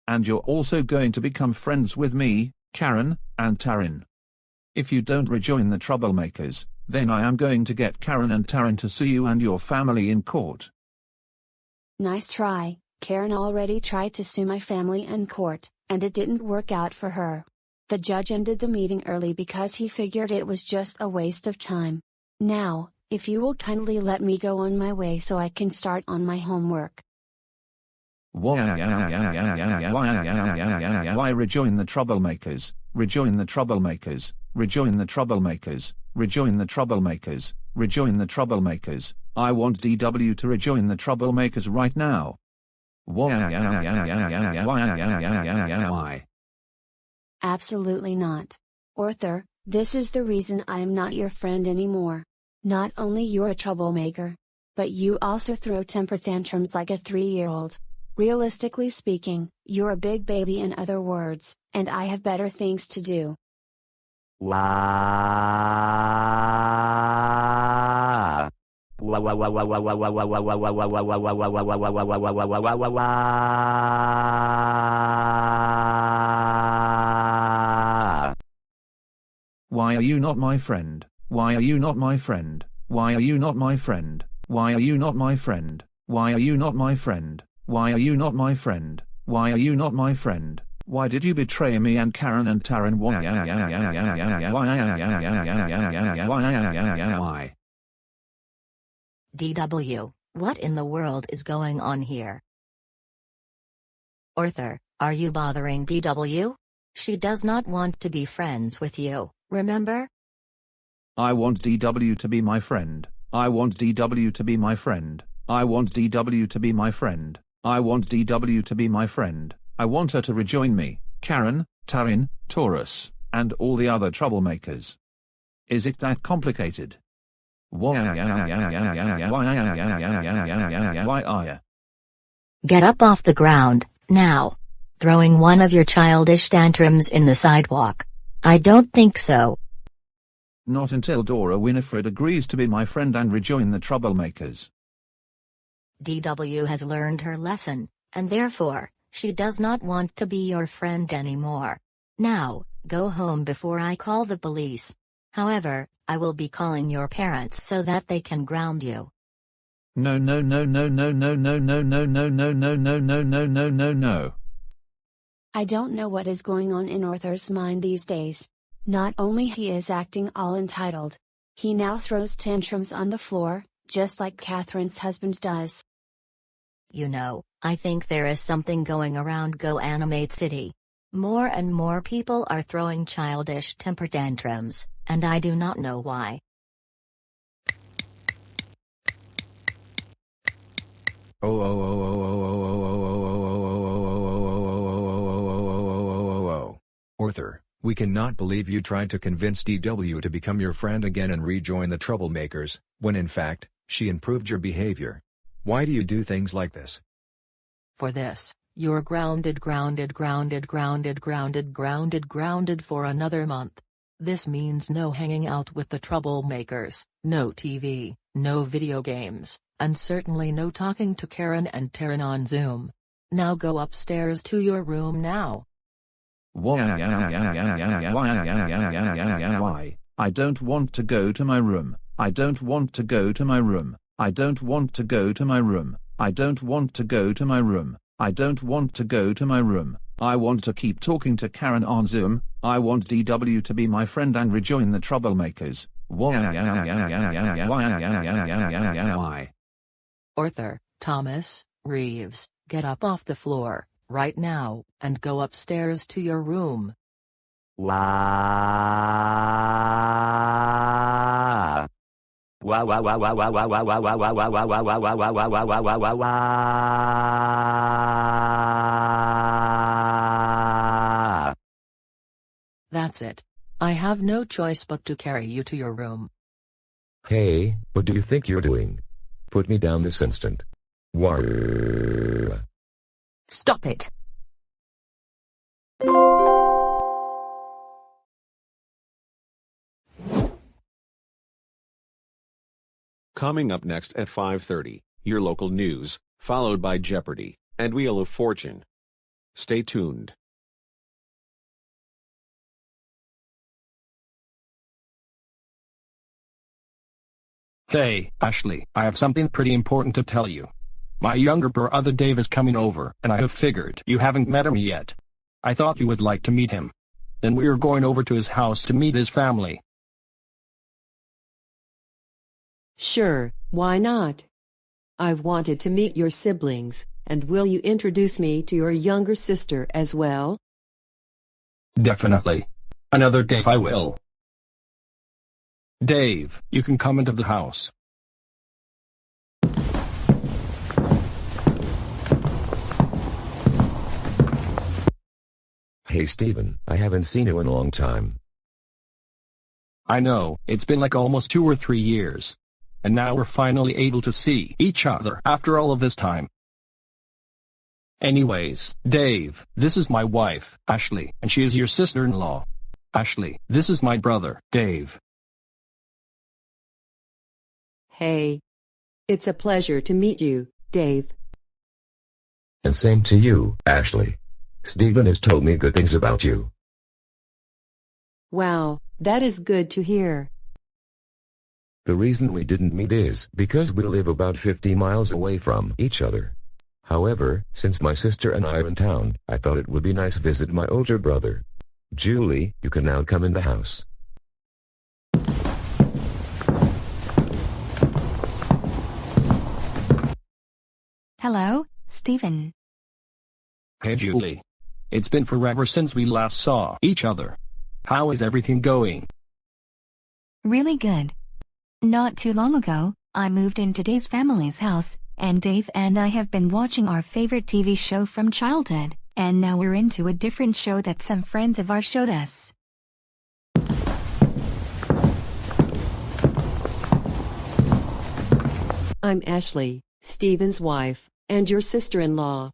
And you're also going to become friends with me, Karen, and Taryn. If you don't rejoin the Troublemakers, then I am going to get Karen and Taryn to sue you and your family in court. Nice try. Karen already tried to sue my family in court, and it didn't work out for her. The judge ended the meeting early because he figured it was just a waste of time. Now, if you will kindly let me go on my way so I can start on my homework. Why rejoin the Troublemakers? Rejoin the Troublemakers. rejoin the troublemakers, rejoin the troublemakers, rejoin the troublemakers. I want DW to rejoin the troublemakers right now. Why? Absolutely not. Arthur, this is the reason I am not your friend anymore. Not only you're a troublemaker, but you also throw temper tantrums like a 3-year-old. Realistically speaking, you're a big baby in other words, and I have better things to do. Why are you not my friend? Why are you not my friend? Why are you not my friend? Why are you not my friend? Why are you not my friend? Why are you not my friend? Why are you not my friend? Why did you betray me and Karen and Taryn? Why? DW, what in the world is going on here? Arthur, are you bothering DW? She does not want to be friends with you, remember? I want DW to be my friend. I want DW to be my friend. I want DW to be my friend. I want DW to be my friend. I want her to rejoin me, Karen, Taryn, Taurus, and all the other troublemakers. Is it that complicated? Get up off the ground, now. Throwing one of your childish tantrums in the sidewalk. I don't think so. Not until Dora Winifred agrees to be my friend and rejoin the troublemakers. DW has learned her lesson, and therefore, she does not want to be your friend anymore. Now, go home before I call the police. However, I will be calling your parents so that they can ground you. No. I don't know what is going on in Arthur's mind these days. Not only he is acting all entitled, he now throws tantrums on the floor, just like Catherine's husband does. You know, I think there is something going around GoAnimate City. More and more people are throwing childish temper tantrums, and I do not know why. Arthur, we cannot believe you tried to convince DW to become your friend again and rejoin the troublemakers, when in fact, she improved your behavior. Why do you do things like this? For this, you're grounded for another month. This means no hanging out with the troublemakers, no TV, no video games, and certainly no talking to Karen and Taryn on Zoom. Now go upstairs to your room now. Why? I don't want to go to my room. I don't want to go to my room. I don't want to go to my room. I don't want to go to my room. I don't want to go to my room. I want to keep talking to Karen on Zoom. I want DW to be my friend and rejoin the troublemakers. Why? Arthur, Thomas, Reeves, get up off the floor, right now, and go upstairs to your room. That's it. I have no choice but to carry you to your room. Hey, what do you think you're doing? Put me down this instant. War. Stop it. Coming up next at 5:30, your local news, followed by Jeopardy! And Wheel of Fortune. Stay tuned. Hey, Ashley, I have something pretty important to tell you. My younger brother Dave is coming over, and I have figured you haven't met him yet. I thought you would like to meet him. Then we are going over to his house to meet his family. Sure, why not? I've wanted to meet your siblings, and will you introduce me to your younger sister as well? Definitely. Another day I will. Dave, you can come into the house. Hey Steven, I haven't seen you in a long time. I know, it's been like almost 2 or 3 years. And now we're finally able to see each other after all of this time. Anyways, Dave, this is my wife, Ashley, and she is your sister-in-law. Ashley, this is my brother, Dave. Hey. It's a pleasure to meet you, Dave. And same to you, Ashley. Steven has told me good things about you. Wow, that is good to hear. The reason we didn't meet is because we live about 50 miles away from each other. However, since my sister and I are in town, I thought it would be nice to visit my older brother. Julie, you can now come in the house. Hello, Steven. Hey Julie. It's been forever since we last saw each other. How is everything going? Really good. Not too long ago, I moved into Dave's family's house, and Dave and I have been watching our favorite TV show from childhood, and now we're into a different show that some friends of ours showed us. I'm Ashley, Steven's wife, and your sister-in-law.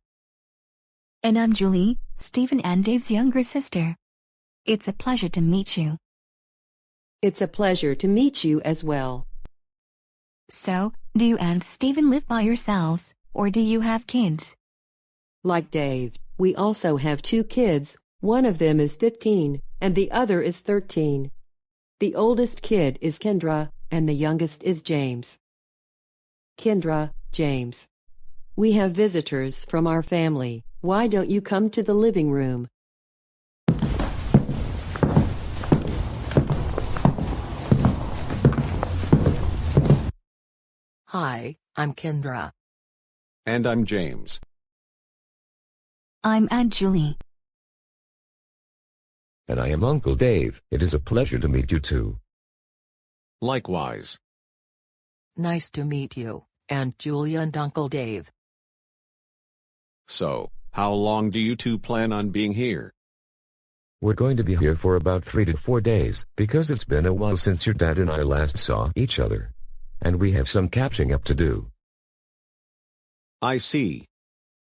And I'm Julie, Steven and Dave's younger sister. It's a pleasure to meet you. It's a pleasure to meet you as well. So, do you and Steven live by yourselves, or do you have kids? Like Dave, we also have 2 kids. One of them is 15, and the other is 13. The oldest kid is Kendra, and the youngest is James. Kendra, James. We have visitors from our family. Why don't you come to the living room? Hi, I'm Kendra. And I'm James. I'm Aunt Julie. And I am Uncle Dave. It is a pleasure to meet you too. Likewise. Nice to meet you, Aunt Julia and Uncle Dave. So, how long do you two plan on being here? We're going to be here for about 3 to 4 days, because it's been a while since your dad and I last saw each other. And we have some catching up to do. I see.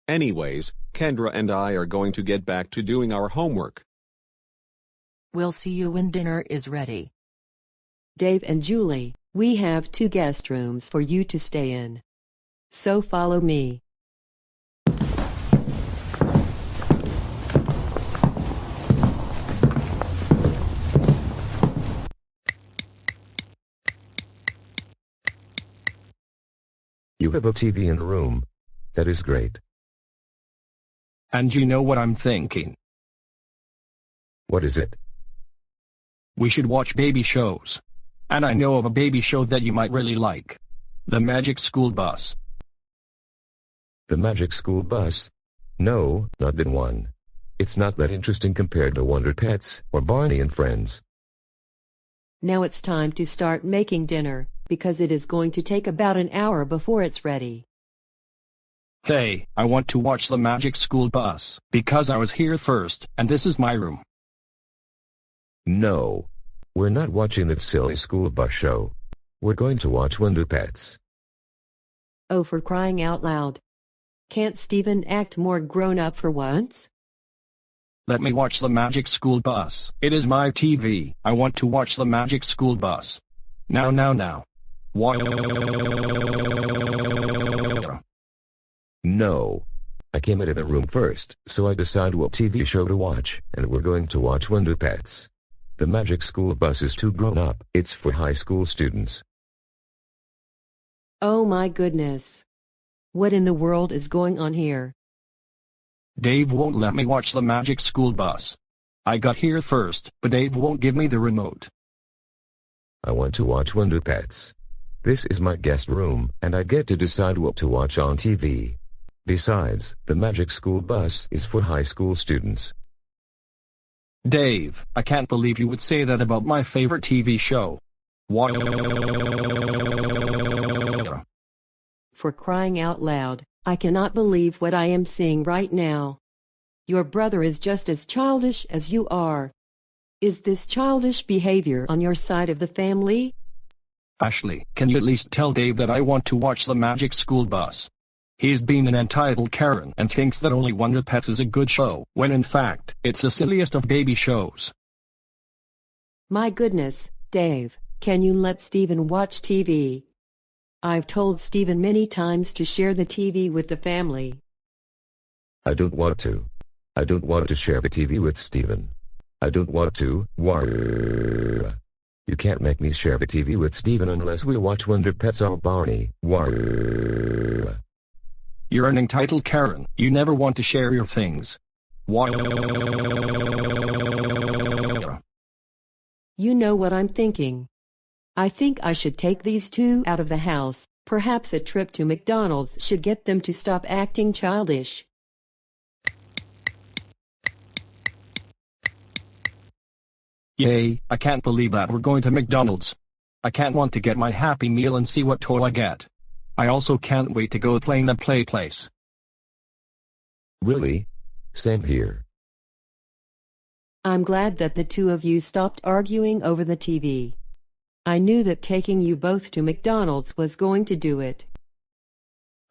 Anyways, Kendra and I are going to get back to doing our homework. We'll see you when dinner is ready. Dave and Julie, we have 2 guest rooms for you to stay in. So follow me. You have a TV in the room. That is great. And you know what I'm thinking? What is it? We should watch baby shows. And I know of a baby show that you might really like. The Magic School Bus. The Magic School Bus? No, not that one. It's not that interesting compared to Wonder Pets or Barney and Friends. Now it's time to start making dinner, because it is going to take about an hour before it's ready. Hey, I want to watch The Magic School Bus, because I was here first, and this is my room. No. We're not watching that silly school bus show. We're going to watch Wonder Pets. Oh, for crying out loud. Can't Steven act more grown up for once? Let me watch The Magic School Bus. It is my TV. I want to watch The Magic School Bus. Now. No. I came into the room first, so I decide what TV show to watch, and we're going to watch Wonder Pets. The Magic School Bus is too grown up. It's for high school students. Oh my goodness. What in the world is going on here? Dave won't let me watch The Magic School Bus. I got here first, but Dave won't give me the remote. I want to watch Wonder Pets. This is my guest room, and I get to decide what to watch on TV. Besides, the Magic School Bus is for high school students. Dave, I can't believe you would say that about my favorite TV show. For crying out loud, I cannot believe what I am seeing right now. Your brother is just as childish as you are. Is this childish behavior on your side of the family? Ashley, can you at least tell Dave that I want to watch the Magic School Bus? He's being an entitled Karen and thinks that only Wonder Pets is a good show, when in fact, it's the silliest of baby shows. My goodness, Dave, can you let Steven watch TV? I've told Steven many times to share the TV with the family. I don't want to. I don't want to share the TV with Steven. I don't want to. Warr. You can't make me share the TV with Steven unless we watch Wonder Pets or Barney. Warr. You're an entitled Karen. You never want to share your things. You know what I'm thinking. I think I should take these two out of the house. Perhaps a trip to McDonald's should get them to stop acting childish. Yay, I can't believe that we're going to McDonald's. I can't want to get my Happy Meal and see what toy I get. I also can't wait to go play in the play place. Really? Same here. I'm glad that the two of you stopped arguing over the TV. I knew that taking you both to McDonald's was going to do it.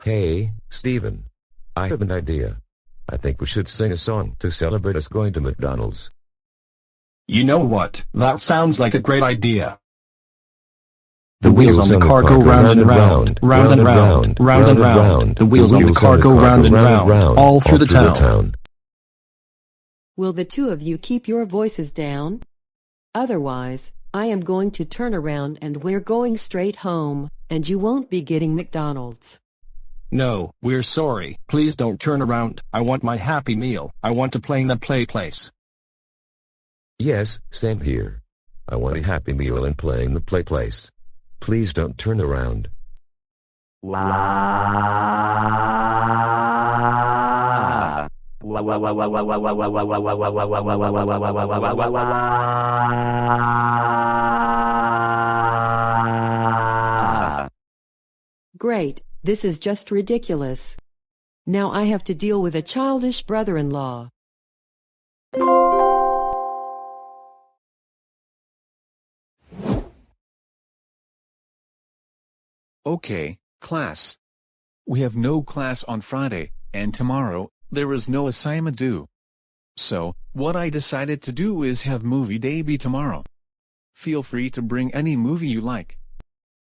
Hey, Steven. I have an idea. I think we should sing a song to celebrate us going to McDonald's. You know what? That sounds like a great idea. The wheels on the car go round and round, round and round, round and round. The wheels on the car go round and round, all through the town. Will the two of you keep your voices down? Otherwise, I am going to turn around and we're going straight home, and you won't be getting McDonald's. No, we're sorry. Please don't turn around. I want my Happy Meal. I want to play in the play place. Yes, same here. I want a Happy Meal and play in the play place. Please don't turn around. Great, this is just ridiculous. Now I have to deal with a childish brother-in-law. Okay, class. We have no class on Friday, and tomorrow, there is no assignment due. So, what I decided to do is have movie day be tomorrow. Feel free to bring any movie you like.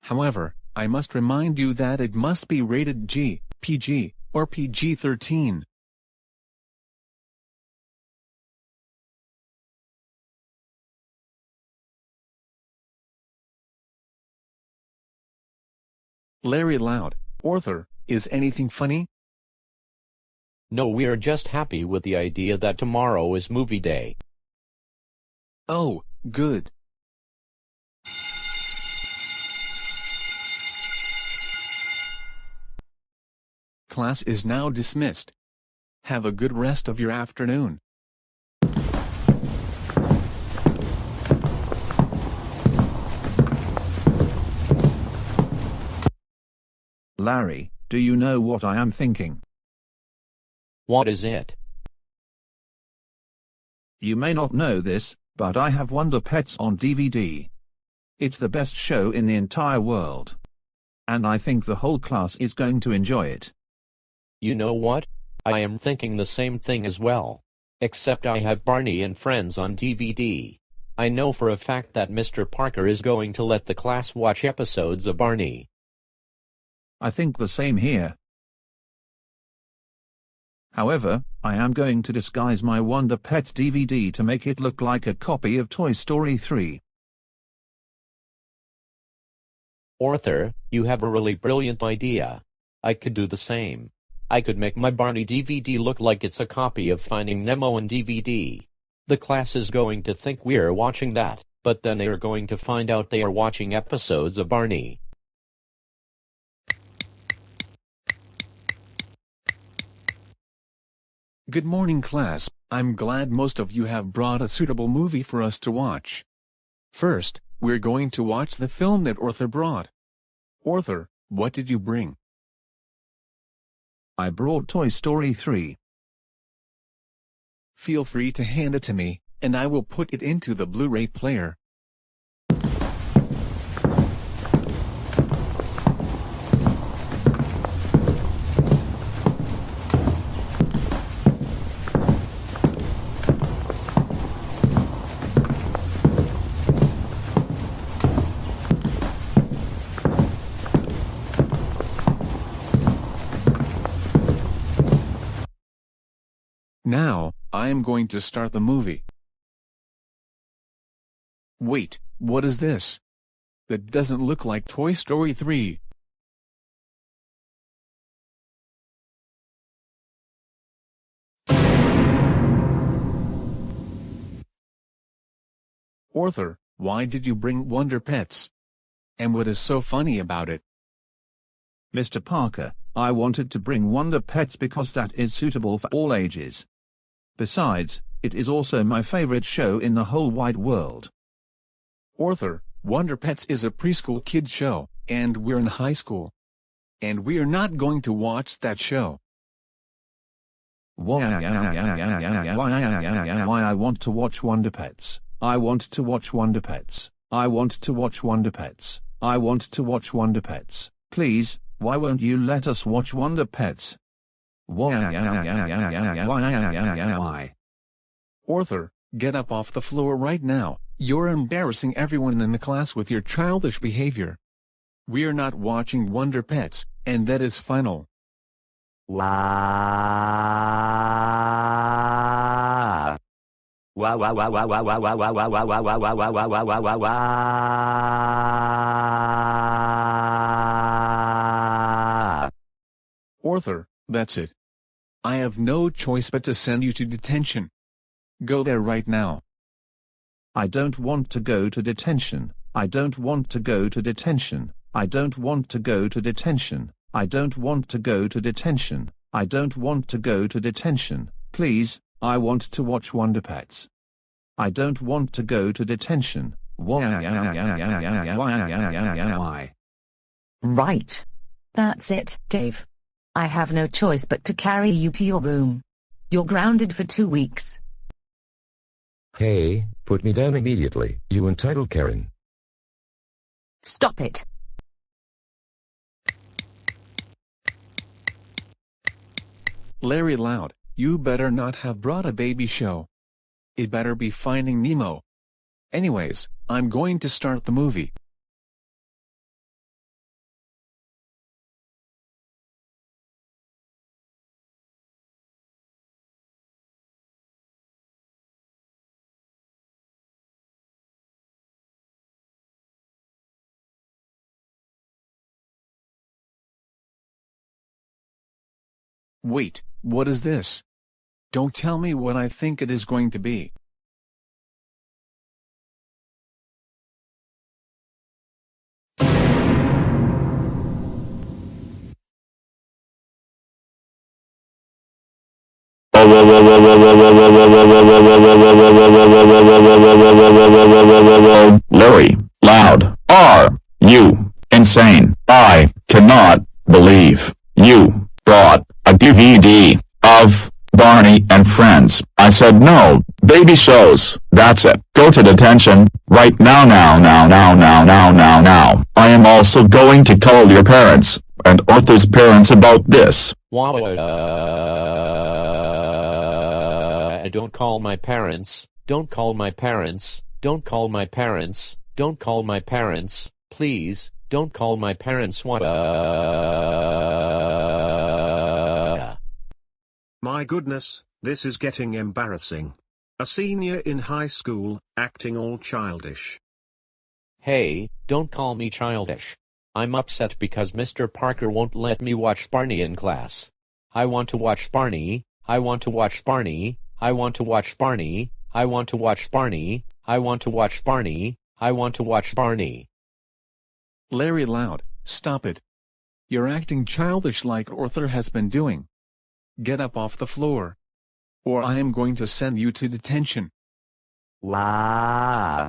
However, I must remind you that it must be rated G, PG, or PG-13. Larry Loud, Arthur, is anything funny? No, we are just happy with the idea that tomorrow is movie day. Oh, good. Class is now dismissed. Have a good rest of your afternoon. Larry, do you know what I am thinking? What is it? You may not know this, but I have Wonder Pets on DVD. It's the best show in the entire world. And I think the whole class is going to enjoy it. You know what? I am thinking the same thing as well. Except I have Barney and Friends on DVD. I know for a fact that Mr. Parker is going to let the class watch episodes of Barney. I think the same here. However, I am going to disguise my Wonder Pets DVD to make it look like a copy of Toy Story 3. Arthur, you have a really brilliant idea. I could do the same. I could make my Barney DVD look like it's a copy of Finding Nemo on DVD. The class is going to think we're watching that, but then they are going to find out they are watching episodes of Barney. Good morning, class. I'm glad most of you have brought a suitable movie for us to watch. First, we're going to watch the film that Arthur brought. Arthur, what did you bring? I brought Toy Story 3. Feel free to hand it to me, and I will put it into the Blu-ray player. Now, I am going to start the movie. Wait, what is this? That doesn't look like Toy Story 3. Arthur, why did you bring Wonder Pets? And what is so funny about it? Mr. Parker, I wanted to bring Wonder Pets because that is suitable for all ages. Besides, it is also my favorite show in the whole wide world. Arthur, Wonder Pets is a preschool kids show, and we're in high school. And we are not going to watch that show. Why I want to watch Wonder Pets. I want to watch Wonder Pets. I want to watch Wonder Pets. I want to watch Wonder Pets. Please, why won't you let us watch Wonder Pets? Why? Arthur, get up off the floor right now. You're embarrassing everyone in the class with your childish behavior. We are not watching Wonder Pets, and that is final. Wow. Wow wow wow wow wow wow wow wow wow wow wow wow wow wow wow wow wow. Arthur, that's it. I have no choice but to send you to detention. Go there right now. I don't want to go to detention. I don't want to go to detention. I don't want to go to detention. I don't want to go to detention. I don't want to go to detention. Please, I want to watch Wonder Pets. I don't want to go to detention. Why? Right. That's it, Dave. I have no choice but to carry you to your room. You're grounded for 2 weeks. Hey, put me down immediately, you entitled Karen. Stop it. Larry Loud, you better not have brought a baby show. It better be Finding Nemo. Anyways, I'm going to start the movie. Wait, what is this? Don't tell me what I think it is going to be. Larry Loud, are you insane? I cannot believe you brought a DVD of Barney and Friends. I said no, baby shows. That's it. Go to detention, right now. I am also going to call your parents, and Arthur's parents about this. Don't call my parents, don't call my parents, don't call my parents, don't call my parents, please, don't call my parents. My goodness, this is getting embarrassing. A senior in high school, acting all childish. Hey, don't call me childish. I'm upset because Mr. Parker won't let me watch Barney in class. I want to watch Barney, I want to watch Barney, I want to watch Barney, I want to watch Barney, I want to watch Barney, I want to watch Barney. Larry Loud, stop it. You're acting childish like Arthur has been doing. Get up off the floor, or I am going to send you to detention. Wow.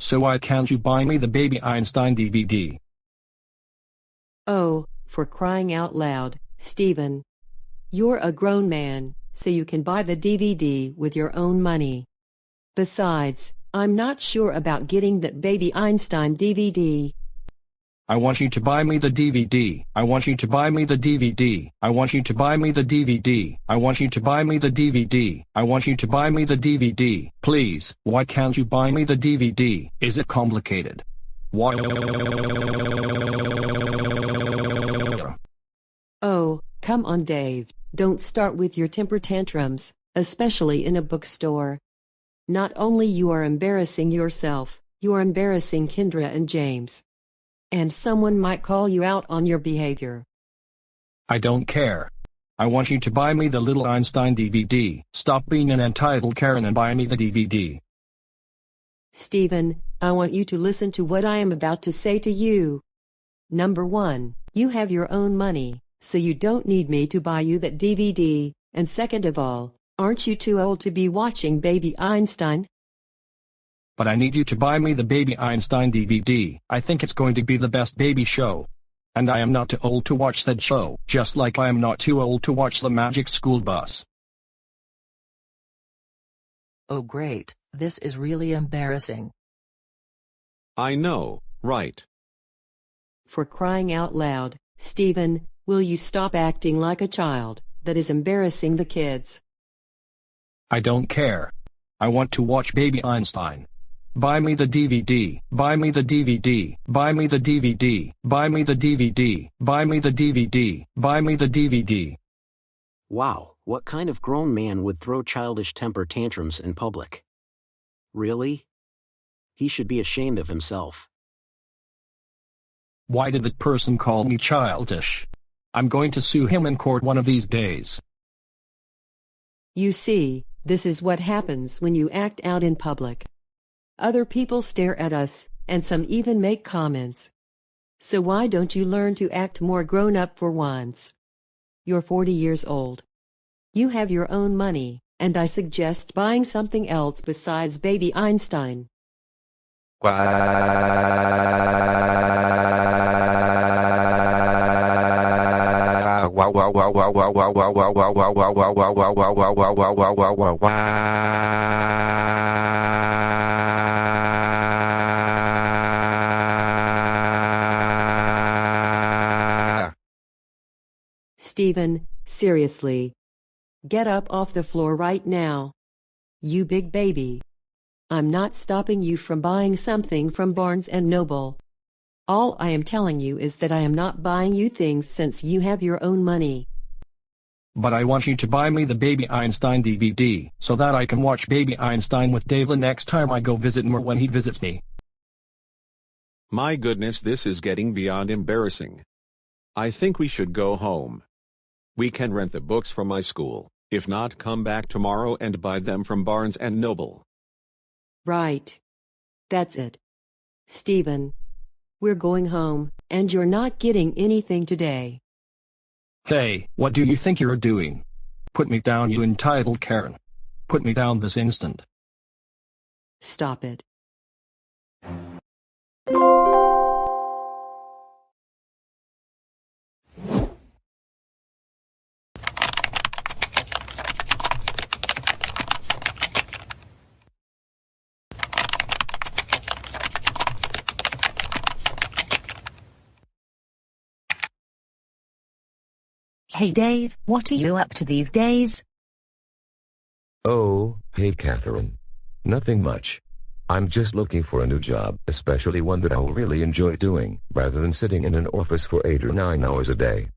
so why can't you buy me the Baby Einstein DVD? Oh, for crying out loud, Stephen. You're a grown man, so you can buy the DVD with your own money. Besides, I'm not sure about getting that Baby Einstein DVD. I want you to buy me the DVD. I want you to buy me the DVD. I want you to buy me the DVD. I want you to buy me the DVD. I want you to buy me the DVD. Please, why can't you buy me the DVD? Is it complicated? Why? Oh, come on, Dave. Don't start with your temper tantrums, especially in a bookstore. Not only you are embarrassing yourself, you are embarrassing Kendra and James. And someone might call you out on your behavior. I don't care. I want you to buy me the Little Einstein DVD. Stop being an entitled Karen and buy me the DVD. Stephen, I want you to listen to what I am about to say to you. Number 1, you have your own money, so you don't need me to buy you that DVD, and second of all, aren't you too old to be watching Baby Einstein? But I need you to buy me the Baby Einstein DVD. I think it's going to be the best baby show. And I am not too old to watch that show, just like I am not too old to watch the Magic School Bus. Oh great, this is really embarrassing. I know, right? For crying out loud, Stephen, will you stop acting like a child? That is embarrassing the kids. I don't care. I want to watch Baby Einstein. Buy me the DVD. Buy me the DVD. Buy me the DVD. Buy me the DVD. Buy me the DVD. Buy me the DVD. Wow, what kind of grown man would throw childish temper tantrums in public? Really? He should be ashamed of himself. Why did that person call me childish? I'm going to sue him in court one of these days. You see, this is what happens when you act out in public. Other people stare at us, and some even make comments. So why don't you learn to act more grown up for once? You're 40 years old. You have your own money, and I suggest buying something else besides Baby Einstein. Stephen, seriously. Get up off the floor right now. You big baby. I'm not stopping you from buying something from Barnes & Noble. All I am telling you is that I am not buying you things since you have your own money. But I want you to buy me the Baby Einstein DVD, so that I can watch Baby Einstein with Dave the next time I go visit him or when he visits me. My goodness, this is getting beyond embarrassing. I think we should go home. We can rent the books from my school, if not come back tomorrow and buy them from Barnes & Noble. Right. That's it. Stephen. We're going home, and you're not getting anything today. Hey, what do you think you're doing? Put me down, you entitled Karen. Put me down this instant. Stop it. Hey Dave, what are you up to these days? Oh, hey Catherine. Nothing much. I'm just looking for a new job, especially one that I'll really enjoy doing, rather than sitting in an office for 8 or 9 hours a day.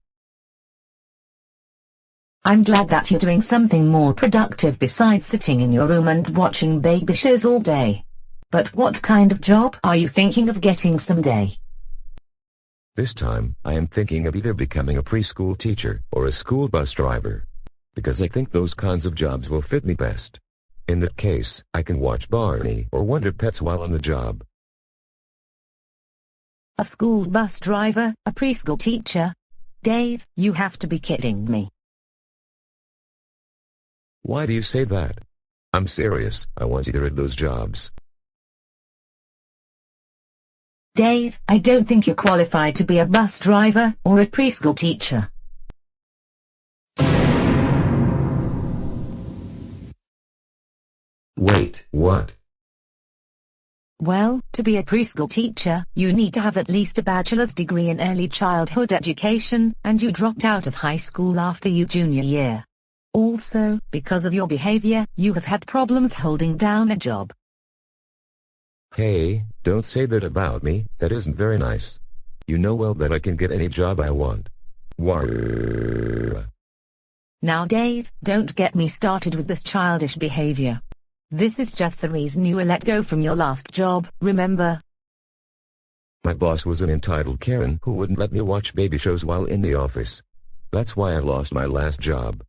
I'm glad that you're doing something more productive besides sitting in your room and watching baby shows all day. But what kind of job are you thinking of getting someday? This time, I am thinking of either becoming a preschool teacher or a school bus driver. Because I think those kinds of jobs will fit me best. In that case, I can watch Barney or Wonder Pets while on the job. A school bus driver, a preschool teacher? Dave, you have to be kidding me. Why do you say that? I'm serious, I want either of those jobs. Dave, I don't think you're qualified to be a bus driver or a preschool teacher. Wait, what? Well, to be a preschool teacher, you need to have at least a bachelor's degree in early childhood education, and you dropped out of high school after your junior year. Also, because of your behavior, you have had problems holding down a job. Hey, don't say that about me, that isn't very nice. You know well that I can get any job I want. War. Now Dave, don't get me started with this childish behavior. This is just the reason you were let go from your last job, remember? My boss was an entitled Karen who wouldn't let me watch baby shows while in the office. That's why I lost my last job.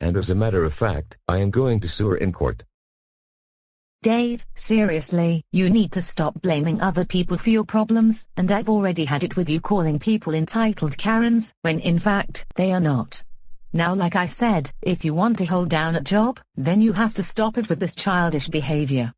And as a matter of fact, I am going to sue her in court. Dave, seriously, you need to stop blaming other people for your problems, and I've already had it with you calling people entitled Karens, when in fact, they are not. Now like I said, if you want to hold down a job, then you have to stop it with this childish behavior.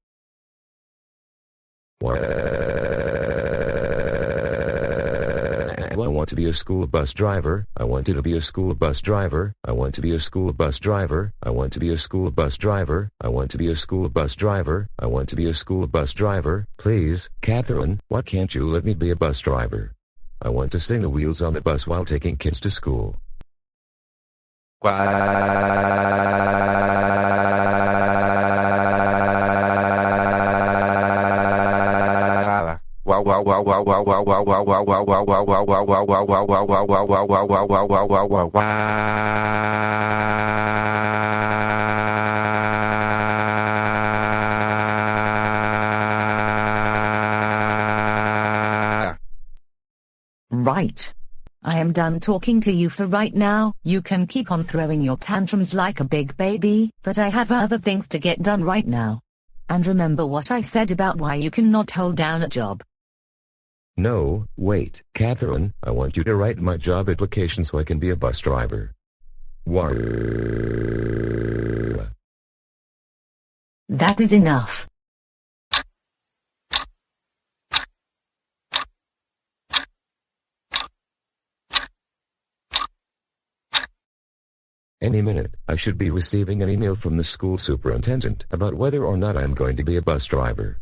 I want to be a school bus driver. I want to be a school bus driver. I want to be a school bus driver. I want to be a school bus driver. I want to be a school bus driver. I want to be a school bus driver. Please, Catherine, why can't you let me be a bus driver? I want to sing the wheels on the bus while taking kids to school. Right. I am done talking to you for right now. You can keep on throwing your tantrums like a big baby, but I have other things to get done right now. And remember what I said about why you cannot hold down a job. No, wait, Catherine, I want you to write my job application so I can be a bus driver. War. That is enough. Any minute, I should be receiving an email from the school superintendent about whether or not I am going to be a bus driver.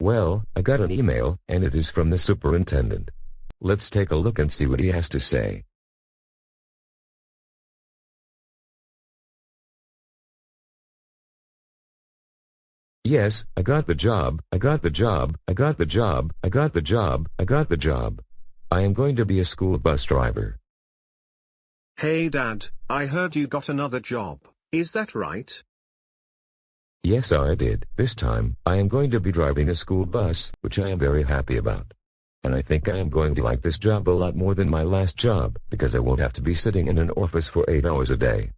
Well, I got an email, and it is from the superintendent. Let's take a look and see what he has to say. Yes, I got the job, I got the job, I got the job, I got the job, I got the job. I am going to be a school bus driver. Hey Dad, I heard you got another job, is that right? Yes, I did. This time, I am going to be driving a school bus, which I am very happy about. And I think I am going to like this job a lot more than my last job, because I won't have to be sitting in an office for 8 hours a day.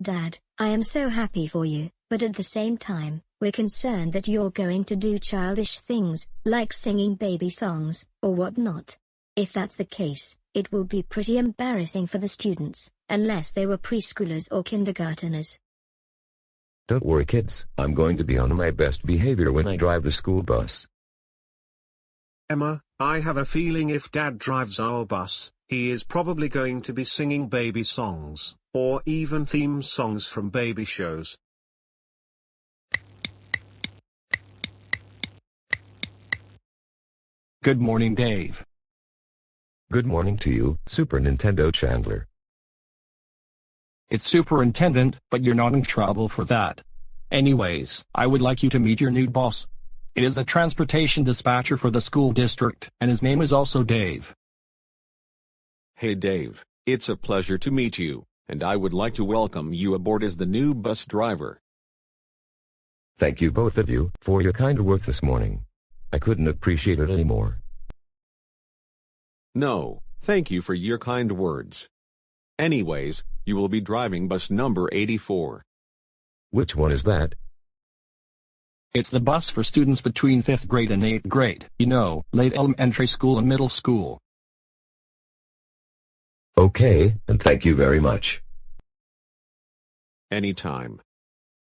Dad, I am so happy for you, but at the same time, we're concerned that you're going to do childish things, like singing baby songs, or whatnot. If that's the case, it will be pretty embarrassing for the students, unless they were preschoolers or kindergarteners. Don't worry kids, I'm going to be on my best behavior when I drive the school bus. Emma, I have a feeling if Dad drives our bus, he is probably going to be singing baby songs, or even theme songs from baby shows. Good morning, Dave. Good morning to you, Super Nintendo Chandler. It's superintendent, but you're not in trouble for that. Anyways, I would like you to meet your new boss. It is the transportation dispatcher for the school district, and his name is also Dave. Hey Dave, it's a pleasure to meet you, and I would like to welcome you aboard as the new bus driver. Thank you both of you for your kind words this morning. I couldn't appreciate it anymore. No, thank you for your kind words. Anyways, you will be driving bus number 84. Which one is that? It's the bus for students between 5th grade and 8th grade, you know, late elementary school and middle school. Okay, and thank you very much. Anytime.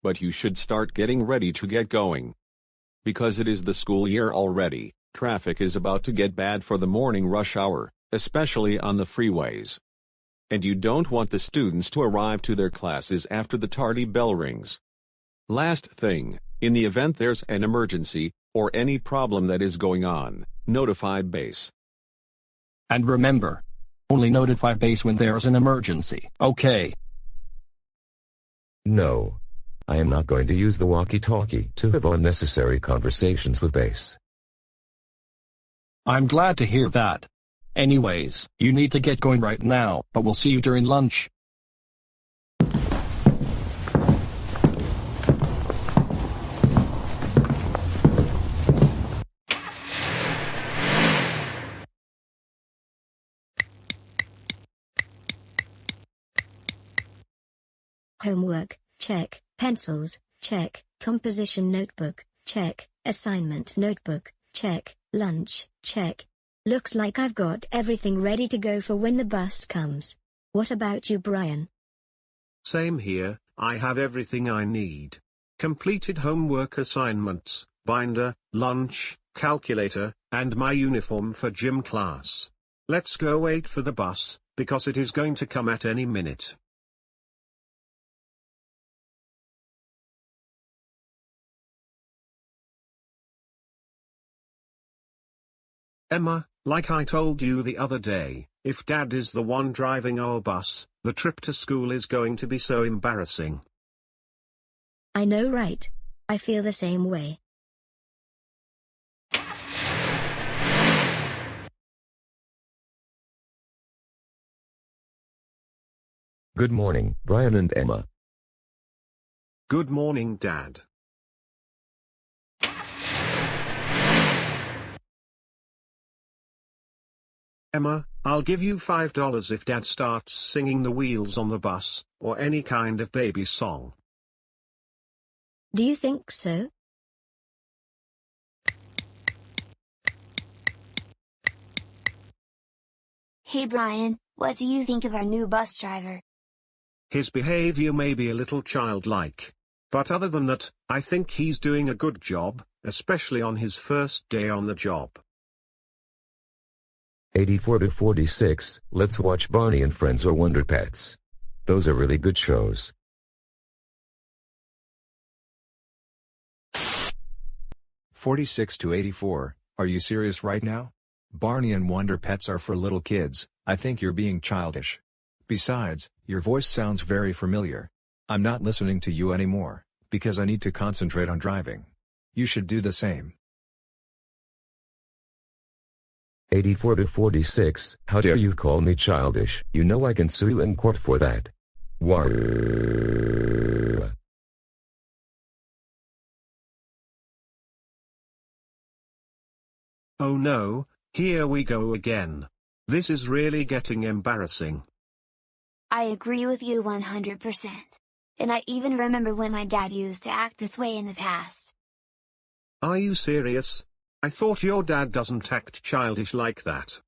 But you should start getting ready to get going. Because it is the school year already, traffic is about to get bad for the morning rush hour, especially on the freeways. And you don't want the students to arrive to their classes after the tardy bell rings. Last thing, in the event there's an emergency, or any problem that is going on, notify base. And remember, only notify base when there's an emergency, okay? No. I am not going to use the walkie-talkie to have unnecessary conversations with base. I'm glad to hear that. Anyways, you need to get going right now, but we'll see you during lunch. Homework, check. Pencils, check. Composition notebook, check. Assignment notebook, check. Lunch, check. Looks like I've got everything ready to go for when the bus comes. What about you, Brian? Same here, I have everything I need. Completed homework assignments, binder, lunch, calculator, and my uniform for gym class. Let's go wait for the bus, because it is going to come at any minute. Emma, like I told you the other day, if Dad is the one driving our bus, the trip to school is going to be so embarrassing. I know, right? I feel the same way. Good morning, Brian and Emma. Good morning, Dad. Emma, I'll give you $5 if Dad starts singing The Wheels on the Bus, or any kind of baby song. Do you think so? Hey Brian, what do you think of our new bus driver? His behavior may be a little childlike. But other than that, I think he's doing a good job, especially on his first day on the job. 84 to 46, let's watch Barney and Friends or Wonder Pets. Those are really good shows. "46 to 84, are you serious right now? Barney and Wonder Pets are for little kids, I think you're being childish. Besides, your voice sounds very familiar. I'm not listening to you anymore, because I need to concentrate on driving. You should do the same." 84 to 46, how dare you call me childish? You know I can sue you in court for that. War. Oh no, here we go again. This is really getting embarrassing. I agree with you 100%. And I even remember when my dad used to act this way in the past. Are you serious? I thought your dad doesn't act childish like that.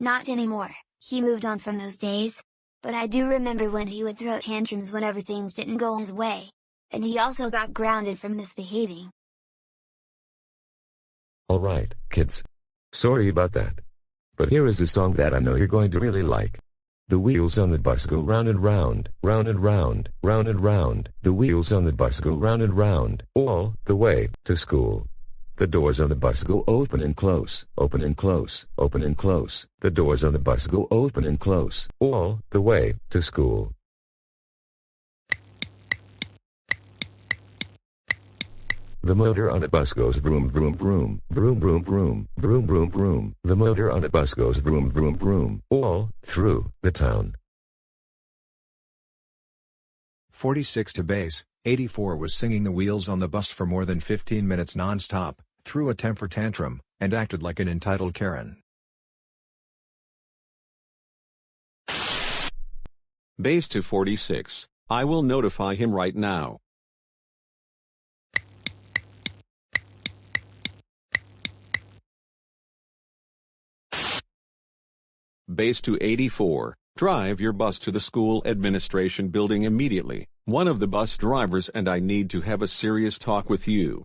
Not anymore, he moved on from those days. But I do remember when he would throw tantrums whenever things didn't go his way. And he also got grounded for misbehaving. Alright, kids. Sorry about that. But here is a song that I know you're going to really like. The wheels on the bus go round and round, round and round, round and round. The wheels on the bus go round and round, all the way to school. The doors on the bus go open and close, open and close, open and close. The doors on the bus go open and close, all the way to school. The motor on a bus goes vroom vroom vroom, vroom vroom vroom, vroom vroom vroom. The motor on a bus goes vroom vroom vroom, all through the town. 46 to base, 84 was singing The Wheels on the Bus for more than 15 minutes non-stop, threw a temper tantrum, and acted like an entitled Karen. Base to 46, I will notify him right now. Base to 84, drive your bus to the school administration building immediately. One of the bus drivers and I need to have a serious talk with you.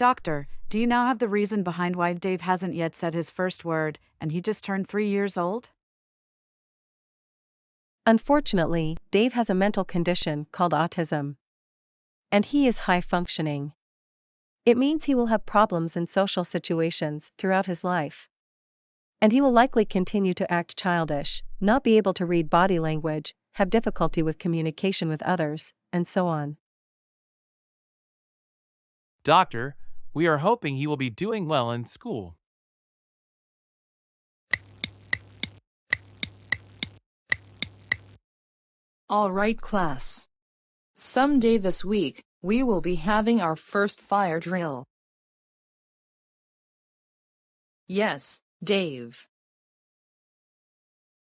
Doctor, do you now have the reason behind why Dave hasn't yet said his first word, and he just turned 3 years old? Unfortunately, Dave has a mental condition called autism. And he is high functioning. It means he will have problems in social situations throughout his life. And he will likely continue to act childish, not be able to read body language, have difficulty with communication with others, and so on. Doctor, we are hoping he will be doing well in school. All right, class. Someday this week, we will be having our first fire drill. Yes, Dave.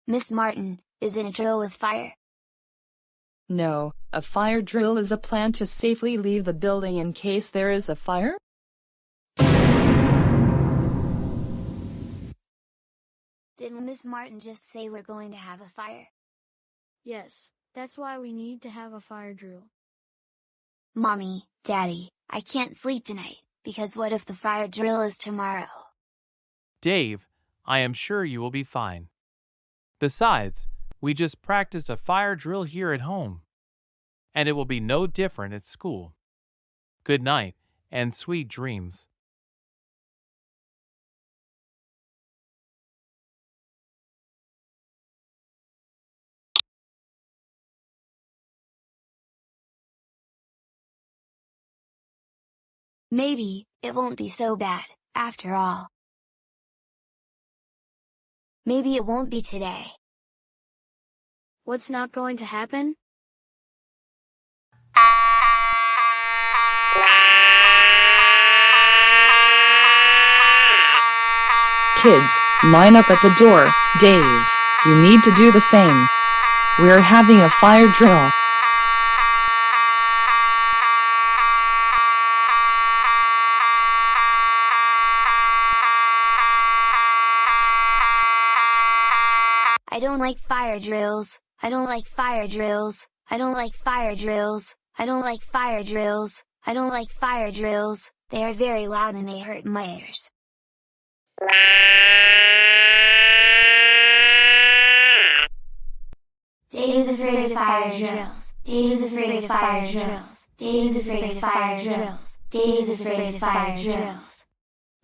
Miss Martin, is it a drill with fire? No, a fire drill is a plan to safely leave the building in case there is a fire. Didn't Miss Martin just say we're going to have a fire? Yes, that's why we need to have a fire drill. Mommy, Daddy, I can't sleep tonight, because what if the fire drill is tomorrow? Dave, I am sure you will be fine. Besides, we just practiced a fire drill here at home. And it will be no different at school. Good night, and sweet dreams. Maybe, it won't be so bad, after all. Maybe it won't be today. What's not going to happen? Kids, line up at the door. Dave, you need to do the same. We're having a fire drill. I don't like fire drills. I don't like fire drills. I don't like fire drills. I don't like fire drills. I don't like fire drills. They are very loud and they hurt my ears. Dave is afraid of fire drills. Dave is afraid of fire drills. Dave is afraid of fire drills. Dave is afraid of fire drills.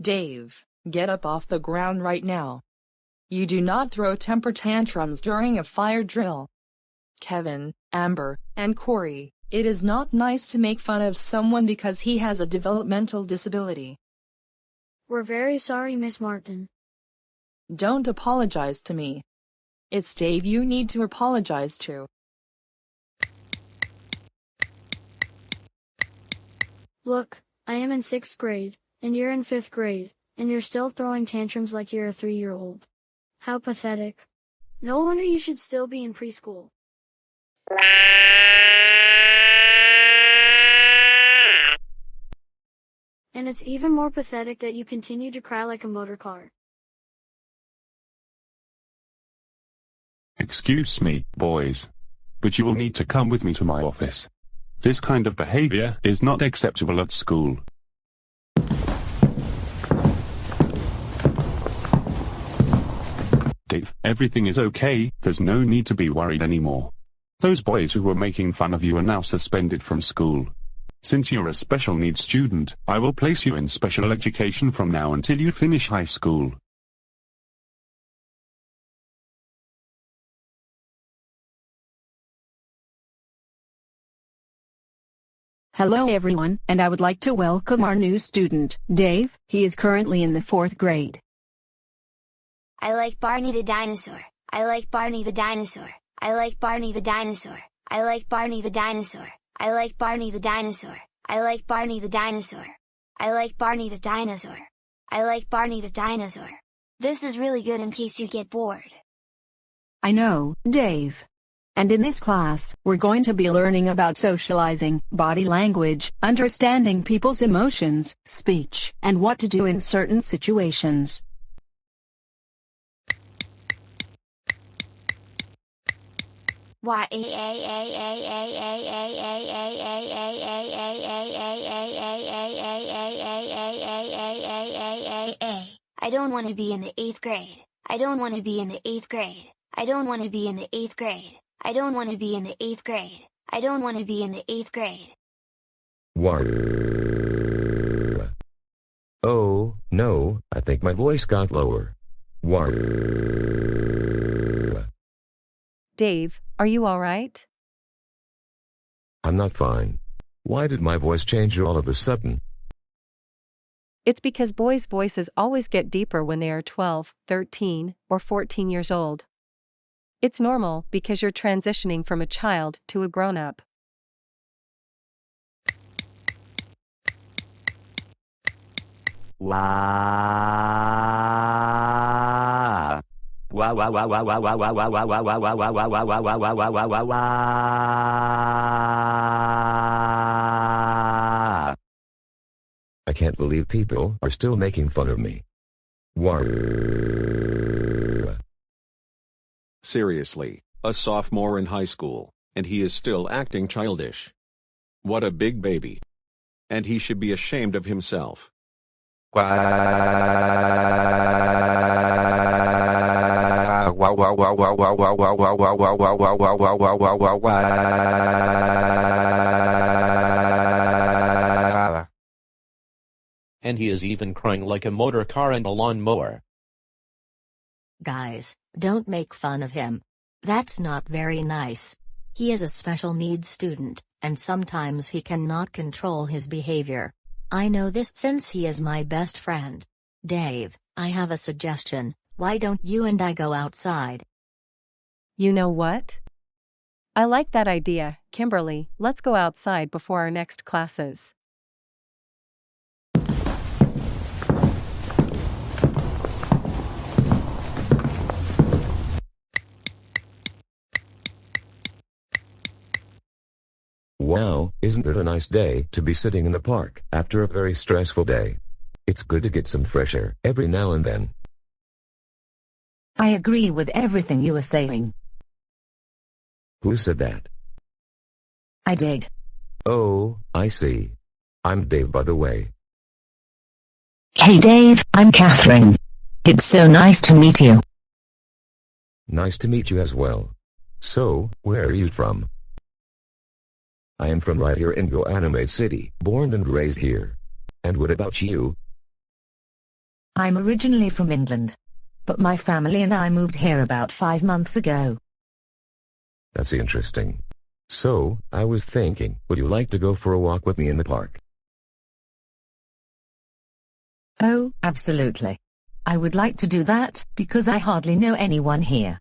Dave, get up off the ground right now. You do not throw temper tantrums during a fire drill. Kevin, Amber, and Corey, it is not nice to make fun of someone because he has a developmental disability. We're very sorry, Miss Martin. Don't apologize to me. It's Dave you need to apologize to. Look, I am in 6th grade, and you're in 5th grade, and you're still throwing tantrums like you're a 3-year-old. How pathetic. No wonder you should still be in preschool. And it's even more pathetic that you continue to cry like a motor car. Excuse me, boys. But you will need to come with me to my office. This kind of behavior is not acceptable at school. Dave, everything is okay, there's no need to be worried anymore. Those boys who were making fun of you are now suspended from school. Since you're a special needs student, I will place you in special education from now until you finish high school. Hello everyone, and I would like to welcome our new student, Dave. He is currently in the 4th grade. I like Barney the dinosaur. I like Barney the dinosaur. I like Barney the dinosaur. I like Barney the dinosaur. I like Barney the dinosaur. I like Barney the dinosaur. I like Barney the dinosaur. I like Barney the dinosaur. This is really good in case you get bored. I know, Dave. And in this class, we're going to be learning about socializing, body language, understanding people's emotions, speech, and what to do in certain situations. I don't want to be in the 8th grade. I don't want to be in the 8th grade. I don't want to be in the 8th grade. I don't want to be in the 8th grade. I don't want to be in the 8th grade. War. Oh, no, I think my voice got lower. War. Dave, are you alright? I'm not fine. Why did my voice change all of a sudden? It's because boys' voices always get deeper when they are 12, 13, or 14 years old. It's normal because you're transitioning from a child to a grown-up. Wow. Wow wow wow wow wow wow wow wow wow wow wow wow wow wow wow wow wow wow wow wow. I can't believe people are still making fun of me. War. Seriously, a sophomore in high school, and he is still acting childish. What a big baby. And he should be ashamed of himself. And he is even crying like a motor car and a lawnmower. Guys, don't make fun of him. That's not very nice. He is a special needs student, and sometimes he cannot control his behavior. I know this since he is my best friend. Dave, I have a suggestion. Why don't you and I go outside? You know what? I like that idea, Kimberly. Let's go outside before our next classes. Wow, isn't it a nice day to be sitting in the park after a very stressful day? It's good to get some fresh air every now and then. I agree with everything you were saying. Who said that? I did. Oh, I see. I'm Dave, by the way. Hey Dave, I'm Catherine. It's so nice to meet you. Nice to meet you as well. So, where are you from? I am from right here in TheGoanimator City, born and raised here. And what about you? I'm originally from England. But my family and I moved here about 5 months ago. That's interesting. So, I was thinking, would you like to go for a walk with me in the park? Oh, absolutely. I would like to do that, because I hardly know anyone here.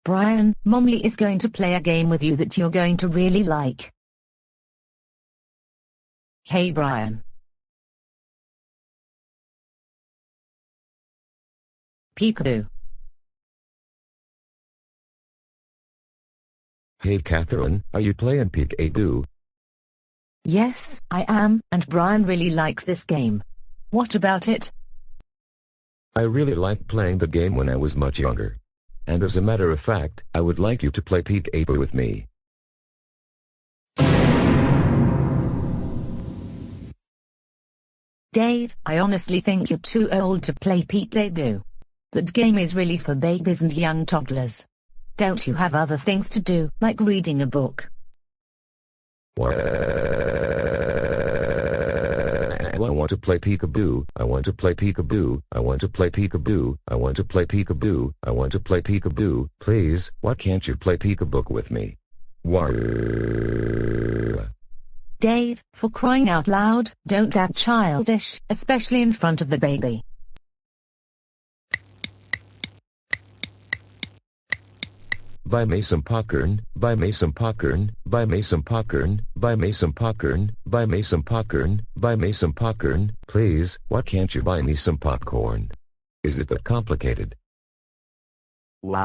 Brian, Momly is going to play a game with you that you're going to really like. Hey Brian. Peekaboo. Hey Catherine, are you playing Peekaboo? Yes, I am, and Brian really likes this game. What about it? I really liked playing the game when I was much younger. And as a matter of fact, I would like you to play Peekaboo with me. Dave, I honestly think you're too old to play Peekaboo. That game is really for babies and young toddlers. Don't you have other things to do, like reading a book? I want to play Peekaboo, I want to play Peekaboo, I want to play Peekaboo, I want to play Peekaboo, I want to play Peekaboo, please, why can't you play Peekaboo with me? War. Dave, for crying out loud, don't act childish, especially in front of the baby. Buy me some popcorn, buy me some popcorn, buy me some popcorn, buy me some popcorn, buy me some popcorn, buy me some popcorn, please, why can't you buy me some popcorn? Is it that complicated? Wow.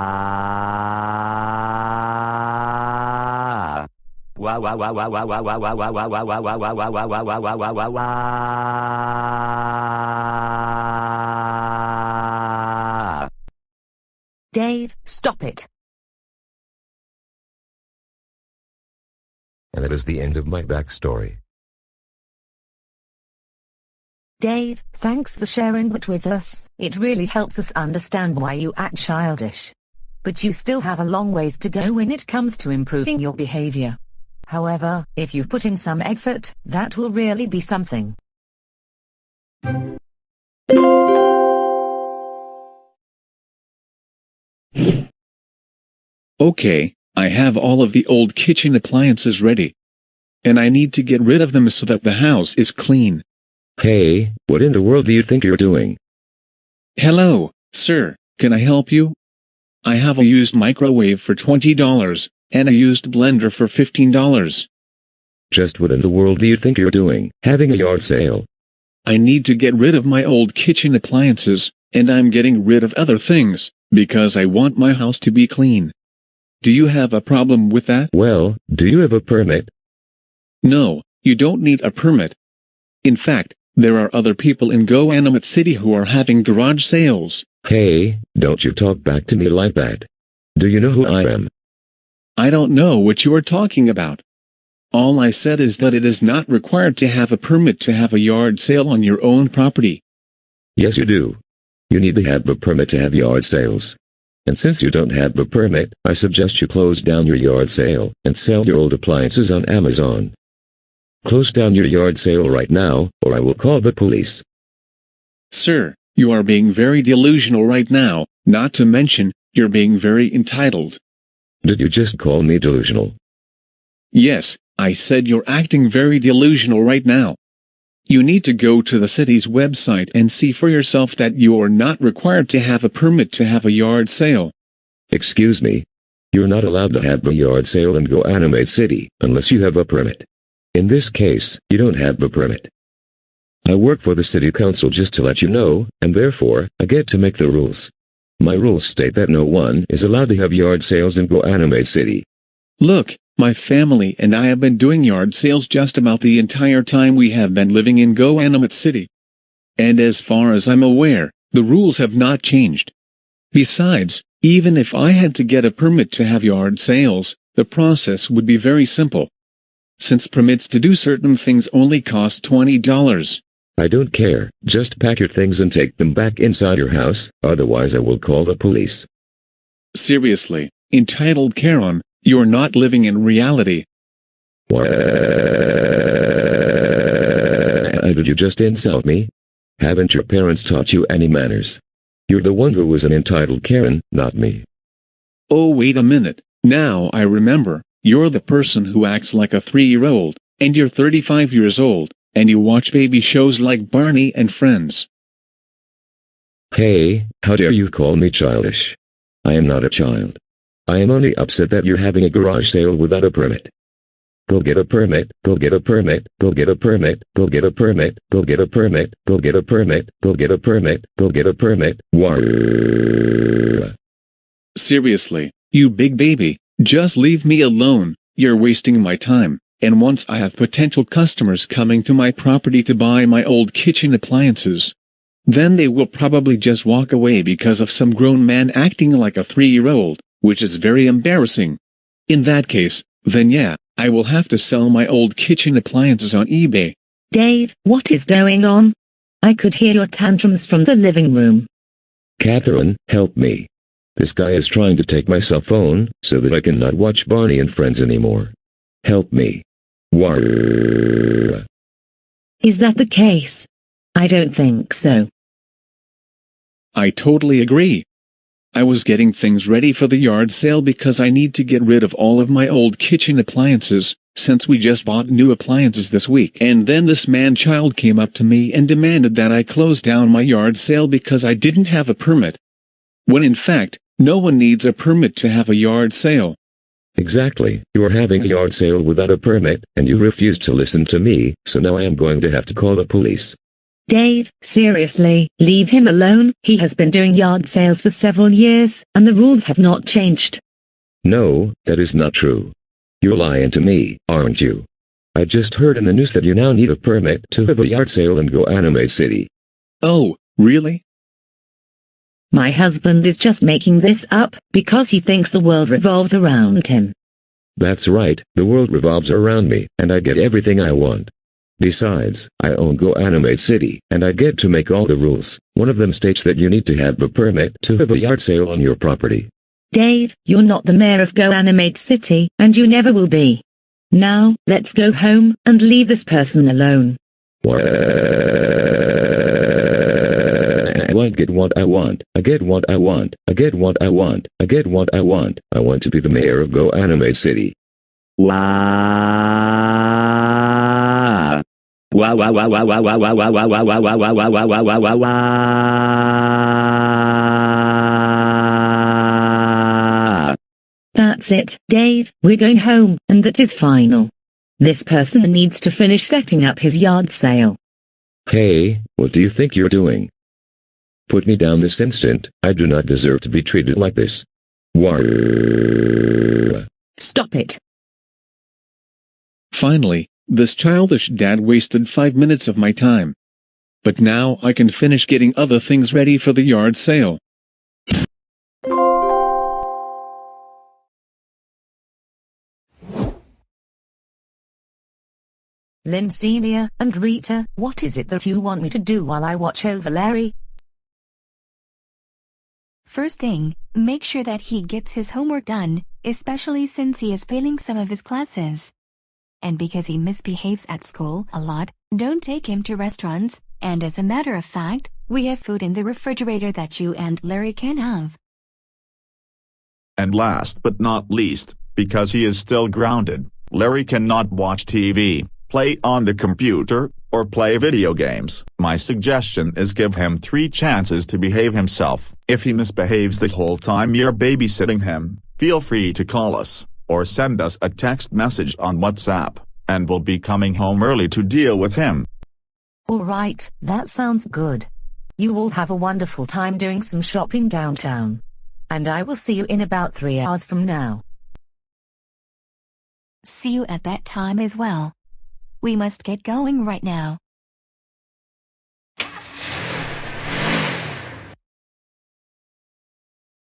Wow wow wow wow wow wow wow wow wow wow wow wow wow wow wow wow wow wow wow wow. Dave, stop it. And that is the end of my backstory. Dave, thanks for sharing that with us. It really helps us understand why you act childish. But you still have a long ways to go when it comes to improving your behavior. However, if you put in some effort, that will really be something. Okay, I have all of the old kitchen appliances ready. And I need to get rid of them so that the house is clean. Hey, what in the world do you think you're doing? Hello, sir, can I help you? I have a used microwave for $20, and a used blender for $15. Just what in the world do you think you're doing, having a yard sale? I need to get rid of my old kitchen appliances, and I'm getting rid of other things, because I want my house to be clean. Do you have a problem with that? Well, do you have a permit? No, you don't need a permit. In fact, there are other people in Goanimate City who are having garage sales. Hey, don't you talk back to me like that. Do you know who I am? I don't know what you are talking about. All I said is that it is not required to have a permit to have a yard sale on your own property. Yes, you do. You need to have a permit to have yard sales. And since you don't have a permit, I suggest you close down your yard sale and sell your old appliances on Amazon. Close down your yard sale right now, or I will call the police. Sir, you are being very delusional right now, not to mention, you're being very entitled. Did you just call me delusional? Yes, I said you're acting very delusional right now. You need to go to the city's website and see for yourself that you are not required to have a permit to have a yard sale. Excuse me. You're not allowed to have a yard sale in Goanimate City unless you have a permit. In this case, you don't have a permit. I work for the city council just to let you know, and therefore, I get to make the rules. My rules state that no one is allowed to have yard sales in Goanimate City. Look, my family and I have been doing yard sales just about the entire time we have been living in Goanimate City. And as far as I'm aware, the rules have not changed. Besides, even if I had to get a permit to have yard sales, the process would be very simple. Since permits to do certain things only cost $20. I don't care, just pack your things and take them back inside your house, otherwise I will call the police. Seriously, entitled Karen, you're not living in reality. What? Did you just insult me? Haven't your parents taught you any manners? You're the one who was an entitled Karen, not me. Oh, wait a minute, now I remember. You're the person who acts like a 3-year-old, and you're 35 years old, and you watch baby shows like Barney and Friends. Hey, how dare you call me childish? I am not a child. I am only upset that you're having a garage sale without a permit. Go get a permit, go get a permit, go get a permit, go get a permit, go get a permit, go get a permit, go get a permit, go get a permit. Seriously, you big baby. Just leave me alone, you're wasting my time, and once I have potential customers coming to my property to buy my old kitchen appliances, then they will probably just walk away because of some grown man acting like a 3-year-old, which is very embarrassing. In that case, then yeah, I will have to sell my old kitchen appliances on eBay. Dave, what is going on? I could hear your tantrums from the living room. Catherine, help me. This guy is trying to take my cell phone, so that I cannot watch Barney and Friends anymore. Help me. Is that the case? I don't think so. I totally agree. I was getting things ready for the yard sale because I need to get rid of all of my old kitchen appliances, since we just bought new appliances this week. And then this man-child came up to me and demanded that I close down my yard sale because I didn't have a permit. When in fact, no one needs a permit to have a yard sale. Exactly, you are having a yard sale without a permit, and you refused to listen to me, so now I am going to have to call the police. Dave, seriously, leave him alone. He has been doing yard sales for several years, and the rules have not changed. No, that is not true. You're lying to me, aren't you? I just heard in the news that you now need a permit to have a yard sale in Go City. Oh, really? My husband is just making this up, because he thinks the world revolves around him. That's right, the world revolves around me, and I get everything I want. Besides, I own Go City, and I get to make all the rules. One of them states that you need to have a permit to have a yard sale on your property. Dave, you're not the mayor of Go City, and you never will be. Now, let's go home, and leave this person alone. I get what I want, I get what I want, I get what I want, I get what I want. I want to be the mayor of Go City. Wow. Wow, wow, wow, wow, wow, wow, wow, wow, wow, wow, wow, wow, wow, wow, wow, wow, wow, wow. That's it, Dave, we're going home, and that is final. This person needs to finish setting up his yard sale. Hey, what do you think you're doing? Put me down this instant, I do not deserve to be treated like this. Stop it. Finally, this childish dad wasted 5 minutes of my time. But now I can finish getting other things ready for the yard sale. Lincenia and Rita, what is it that you want me to do while I watch over Larry? First thing, make sure that he gets his homework done, especially since he is failing some of his classes. And because he misbehaves at school a lot, don't take him to restaurants, and as a matter of fact, we have food in the refrigerator that you and Larry can have. And last but not least, because he is still grounded, Larry cannot watch TV, play on the computer, or play video games. My suggestion is give him 3 chances to behave himself. If he misbehaves the whole time you're babysitting him, feel free to call us, or send us a text message on WhatsApp, and we'll be coming home early to deal with him. Alright, that sounds good. You all have a wonderful time doing some shopping downtown. And I will see you in about 3 hours from now. See you at that time as well. We must get going right now.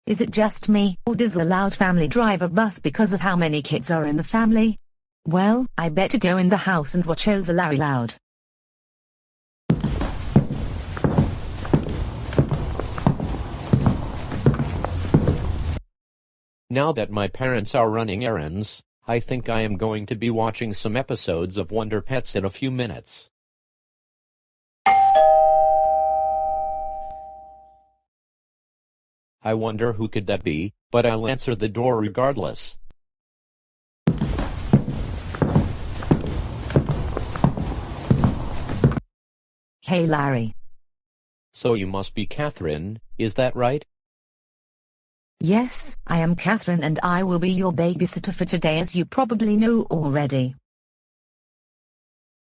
Is it just me, or does the Loud family drive a bus because of how many kids are in the family? Well, I better go in the house and watch over Larry Loud. Now that my parents are running errands, I think I am going to be watching some episodes of Wonder Pets in a few minutes. I wonder who could that be, but I'll answer the door regardless. Hey Larry. So you must be Catherine, is that right? Yes, I am Catherine and I will be your babysitter for today, as you probably know already.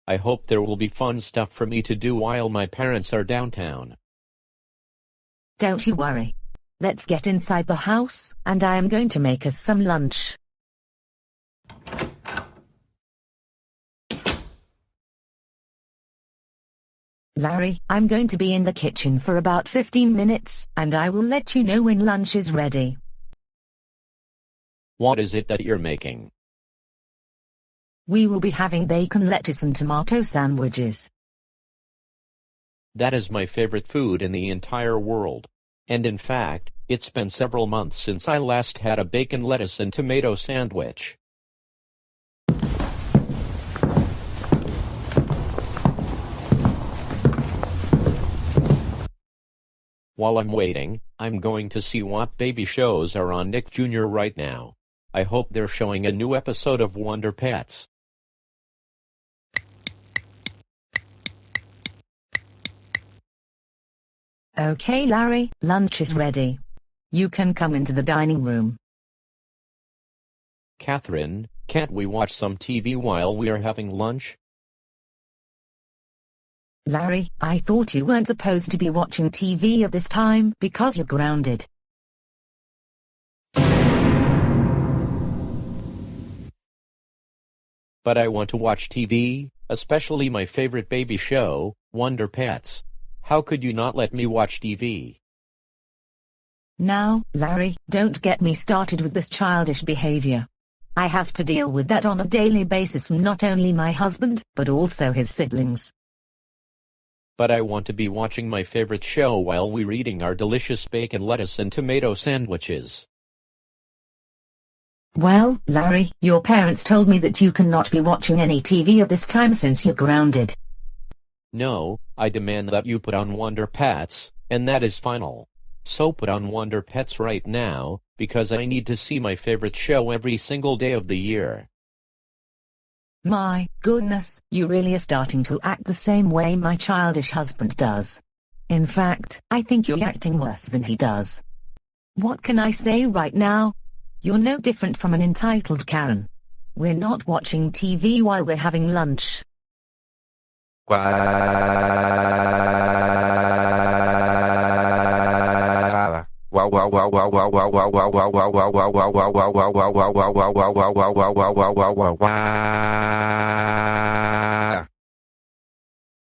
I hope there will be fun stuff for me to do while my parents are downtown. Don't you worry. Let's get inside the house, and I am going to make us some lunch. Larry, I'm going to be in the kitchen for about 15 minutes, and I will let you know when lunch is ready. What is it that you're making? We will be having bacon, lettuce and tomato sandwiches. That is my favorite food in the entire world. And in fact, it's been several months since I last had a bacon, lettuce and tomato sandwich. While I'm waiting, I'm going to see what baby shows are on Nick Jr. right now. I hope they're showing a new episode of Wonder Pets. Okay, Larry, lunch is ready. You can come into the dining room. Catherine, can't we watch some TV while we are having lunch? Larry, I thought you weren't supposed to be watching TV at this time because you're grounded. But I want to watch TV, especially my favorite baby show, Wonder Pets. How could you not let me watch TV? Now, Larry, don't get me started with this childish behavior. I have to deal with that on a daily basis from not only my husband, but also his siblings. But I want to be watching my favorite show while we're eating our delicious bacon, lettuce, and tomato sandwiches. Well, Larry, your parents told me that you cannot be watching any TV at this time since you're grounded. No, I demand that you put on Wonder Pets, and that is final. So put on Wonder Pets right now, because I need to see my favorite show every single day of the year. My goodness, you really are starting to act the same way my childish husband does. In fact, I think you're acting worse than he does. What can I say right now? You're no different from an entitled Karen. We're not watching TV while we're having lunch.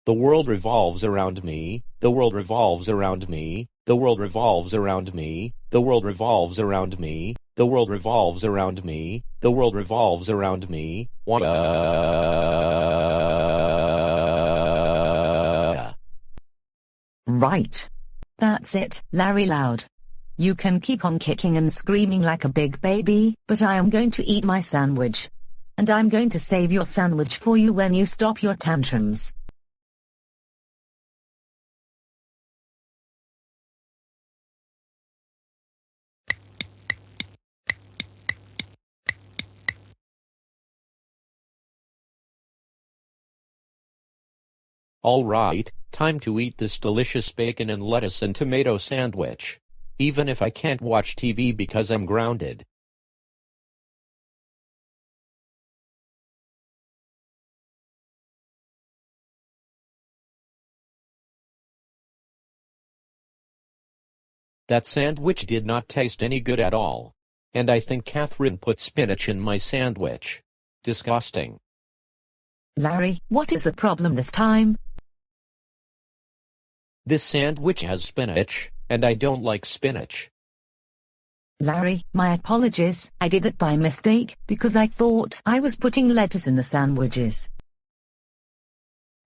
The world revolves around me, the world revolves around me, the world revolves around me, the world revolves around me, the world revolves around me, the world revolves around me. Right. That's it, Larry Loud. You can keep on kicking and screaming like a big baby, but I am going to eat my sandwich. And I'm going to save your sandwich for you when you stop your tantrums. All right, time to eat this delicious bacon and lettuce and tomato sandwich. Even if I can't watch TV because I'm grounded. That sandwich did not taste any good at all. And I think Catherine put spinach in my sandwich. Disgusting. Larry, what is the problem this time? This sandwich has spinach, and I don't like spinach. Larry, my apologies, I did it by mistake, because I thought I was putting lettuce in the sandwiches.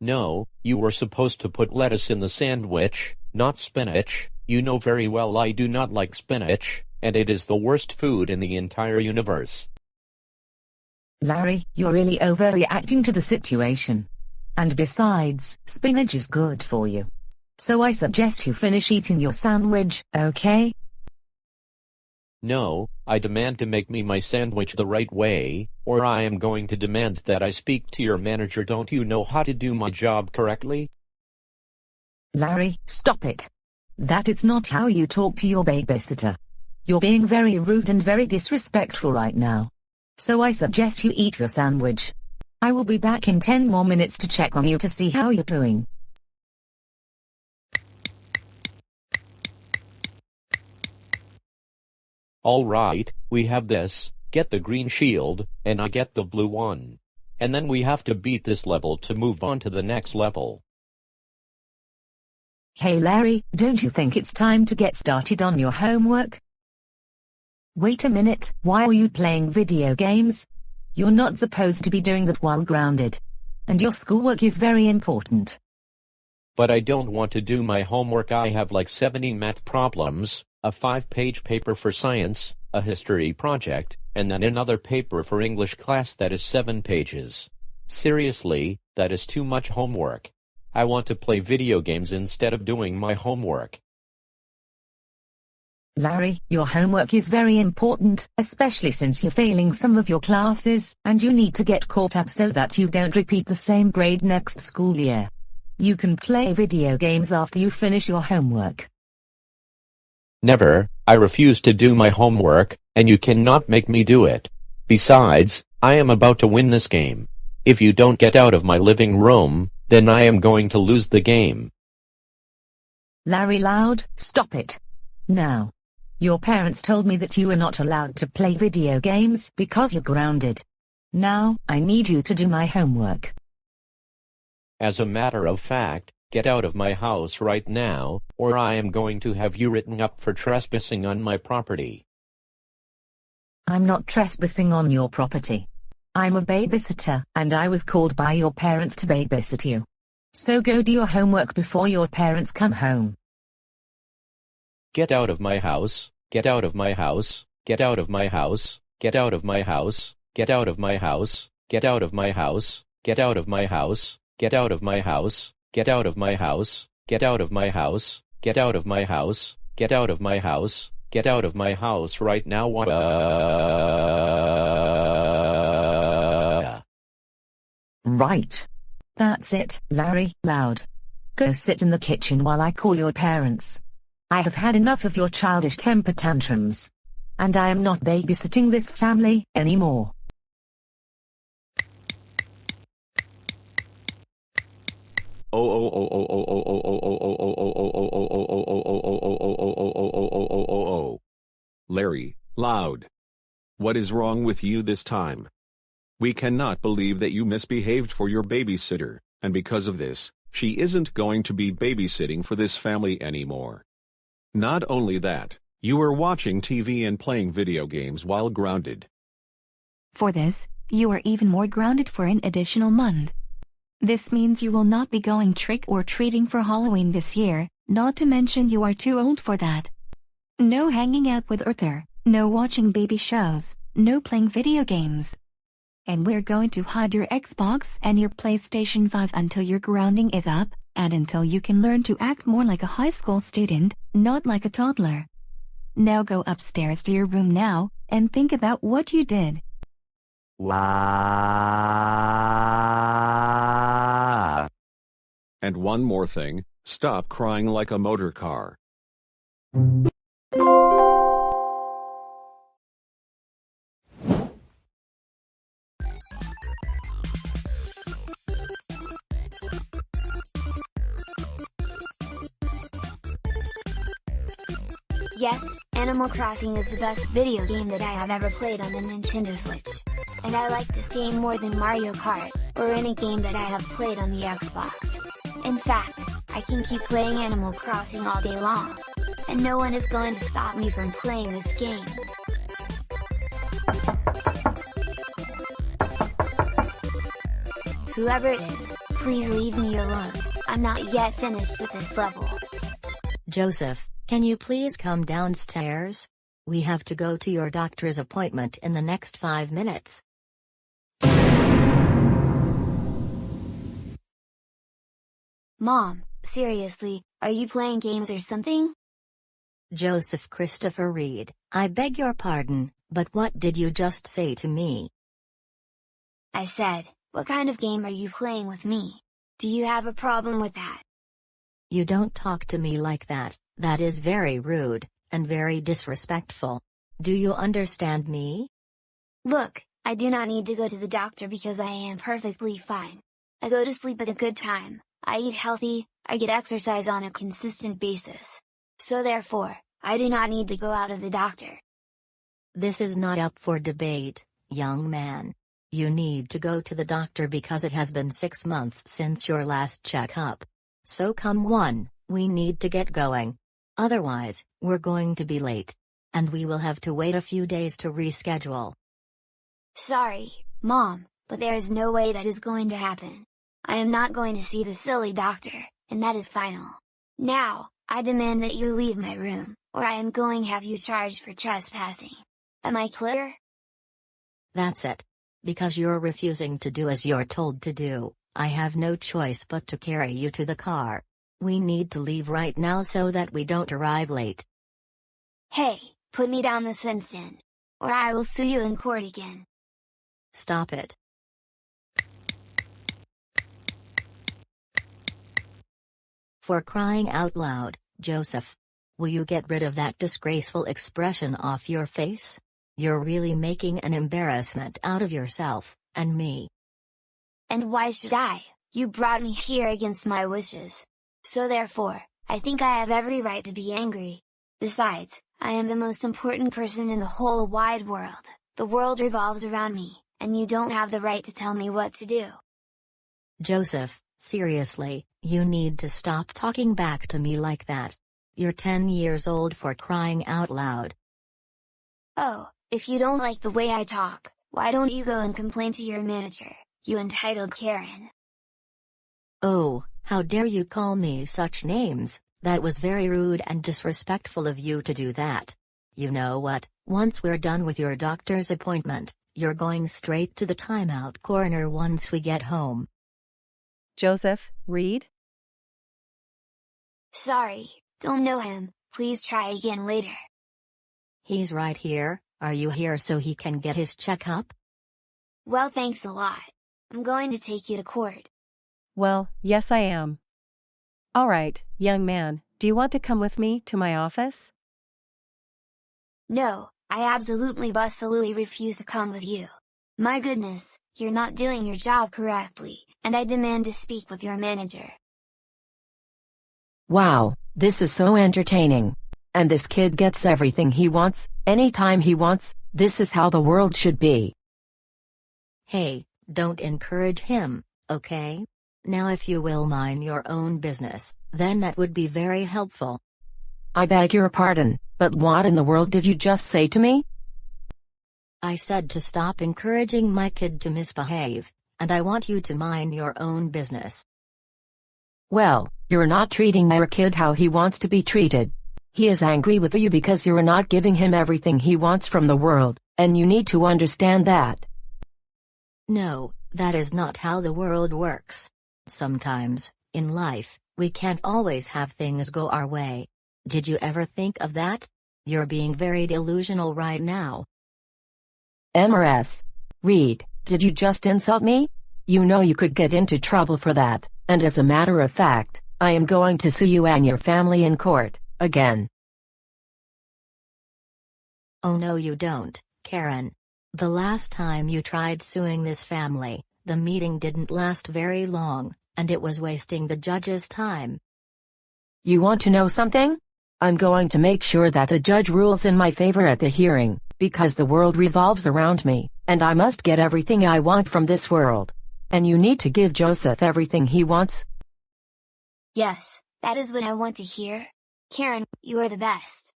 No, you were supposed to put lettuce in the sandwich, not spinach. You know very well I do not like spinach, and it is the worst food in the entire universe. Larry, you're really overreacting to the situation. And besides, spinach is good for you. So I suggest you finish eating your sandwich, okay? No, I demand to make me my sandwich the right way, or I am going to demand that I speak to your manager. Don't you know how to do my job correctly? Larry, stop it. That is not how you talk to your babysitter. You're being very rude and very disrespectful right now. So I suggest you eat your sandwich. I will be back in 10 more minutes to check on you to see how you're doing. All right, we have this, get the green shield, and I get the blue one. And then we have to beat this level to move on to the next level. Hey Larry, don't you think it's time to get started on your homework? Wait a minute, why are you playing video games? You're not supposed to be doing that while grounded. And your schoolwork is very important. But I don't want to do my homework. I have like 70 math problems, a 5-page paper for science, a history project, and then another paper for English class that is 7 pages. Seriously, that is too much homework. I want to play video games instead of doing my homework. Larry, your homework is very important, especially since you're failing some of your classes, and you need to get caught up so that you don't repeat the same grade next school year. You can play video games after you finish your homework. Never, I refuse to do my homework, and you cannot make me do it. Besides, I am about to win this game. If you don't get out of my living room, then I am going to lose the game. Larry Loud, stop it. Now. Your parents told me that you were not allowed to play video games because you're grounded. Now, I need you to do my homework. As a matter of fact, get out of my house right now, or I am going to have you written up for trespassing on my property. I'm not trespassing on your property. I'm a babysitter, and I was called by your parents to babysit you. So go do your homework before your parents come home. Get out of my house, get out of my house, get out of my house, get out of my house, get out of my house, get out of my house, get out of my house, get out of my house, get out of my house, get out of my house, get out of my house, get out of my house, get out of my house right now. Right. That's it, Larry Loud. Go sit in the kitchen while I call your parents. I have had enough of your childish temper tantrums. And I am not babysitting this family anymore. Larry, Loud. What is wrong with you this time? We cannot believe that you misbehaved for your babysitter, and because of this, she isn't going to be babysitting for this family anymore. Not only that, you were watching TV and playing video games while grounded. For this, you are even more grounded for an additional month. This means you will not be going trick-or-treating for Halloween this year, not to mention you are too old for that. No hanging out with Arthur, no watching baby shows, no playing video games. And we're going to hide your Xbox and your PlayStation 5 until your grounding is up, and until you can learn to act more like a high school student, not like a toddler. Now go upstairs to your room now, and think about what you did. Wow. And one more thing, stop crying like a motor car. Yes, Animal Crossing is the best video game that I have ever played on the Nintendo Switch. And I like this game more than Mario Kart, or any game that I have played on the Xbox. In fact, I can keep playing Animal Crossing all day long. And no one is going to stop me from playing this game. Whoever it is, please leave me alone. I'm not yet finished with this level. Joseph, can you please come downstairs? We have to go to your doctor's appointment in the next 5 minutes. Mom, seriously, are you playing games or something? Joseph Christopher Reed, I beg your pardon, but what did you just say to me? I said, what kind of game are you playing with me? Do you have a problem with that? You don't talk to me like that, that is very rude, and very disrespectful. Do you understand me? Look, I do not need to go to the doctor because I am perfectly fine. I go to sleep at a good time, I eat healthy, I get exercise on a consistent basis. So therefore, I do not need to go out of the doctor. This is not up for debate, young man. You need to go to the doctor because it has been 6 months since your last checkup. So come on, we need to get going. Otherwise, we're going to be late. And we will have to wait a few days to reschedule. Sorry, Mom, but there is no way that is going to happen. I am not going to see the silly doctor, and that is final. Now, I demand that you leave my room, or I am going to have you charged for trespassing. Am I clear? That's it. Because you're refusing to do as you're told to do, I have no choice but to carry you to the car. We need to leave right now so that we don't arrive late. Hey, put me down this instant, or I will sue you in court again. Stop it. For crying out loud, Joseph. Will you get rid of that disgraceful expression off your face? You're really making an embarrassment out of yourself, and me. And why should I? You brought me here against my wishes. So therefore, I think I have every right to be angry. Besides, I am the most important person in the whole wide world. The world revolves around me, and you don't have the right to tell me what to do. Joseph, seriously, you need to stop talking back to me like that. You're 10 years old, for crying out loud. Oh, if you don't like the way I talk, why don't you go and complain to your manager, you entitled Karen? Oh, how dare you call me such names? That was very rude and disrespectful of you to do that. You know what, once we're done with your doctor's appointment, you're going straight to the timeout corner once we get home. Joseph, Reed? Sorry, don't know him, please try again later. He's right here. Are you here so he can get his checkup? Well, thanks a lot. I'm going to take you to court. Well, yes I am. All right, young man, do you want to come with me to my office? No, I absolutely refuse to come with you. My goodness, you're not doing your job correctly, and I demand to speak with your manager. Wow, this is so entertaining. And this kid gets everything he wants, anytime he wants. This is how the world should be. Hey, don't encourage him, okay? Now if you will mind your own business, then that would be very helpful. I beg your pardon, but what in the world did you just say to me? I said to stop encouraging my kid to misbehave, and I want you to mind your own business. Well, you're not treating your kid how he wants to be treated. He is angry with you because you're not giving him everything he wants from the world, and you need to understand that. No, that is not how the world works. Sometimes, in life, we can't always have things go our way. Did you ever think of that? You're being very delusional right now. MRS. Reed, did you just insult me? You know you could get into trouble for that, and as a matter of fact, I am going to sue you and your family in court, again. Oh no you don't, Karen. The last time you tried suing this family, the meeting didn't last very long, and it was wasting the judge's time. You want to know something? I'm going to make sure that the judge rules in my favor at the hearing, because the world revolves around me, and I must get everything I want from this world. And you need to give Joseph everything he wants. Yes, that is what I want to hear. Karen, you are the best.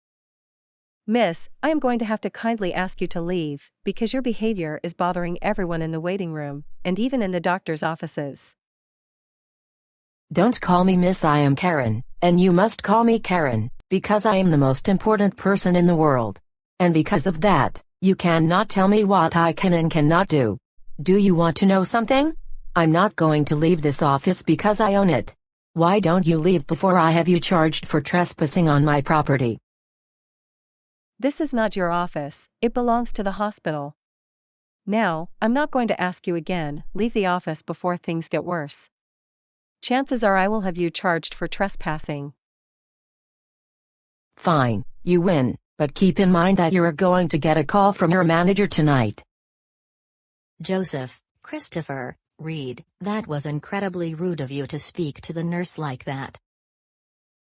Miss, I am going to have to kindly ask you to leave, because your behavior is bothering everyone in the waiting room, and even in the doctor's offices. Don't call me Miss, I am Karen, and you must call me Karen, because I am the most important person in the world. And because of that, you cannot tell me what I can and cannot do. Do you want to know something? I'm not going to leave this office because I own it. Why don't you leave before I have you charged for trespassing on my property? This is not your office, it belongs to the hospital. Now, I'm not going to ask you again, leave the office before things get worse. Chances are I will have you charged for trespassing. Fine, you win, but keep in mind that you're going to get a call from your manager tonight. Joseph, Christopher, Reed, that was incredibly rude of you to speak to the nurse like that.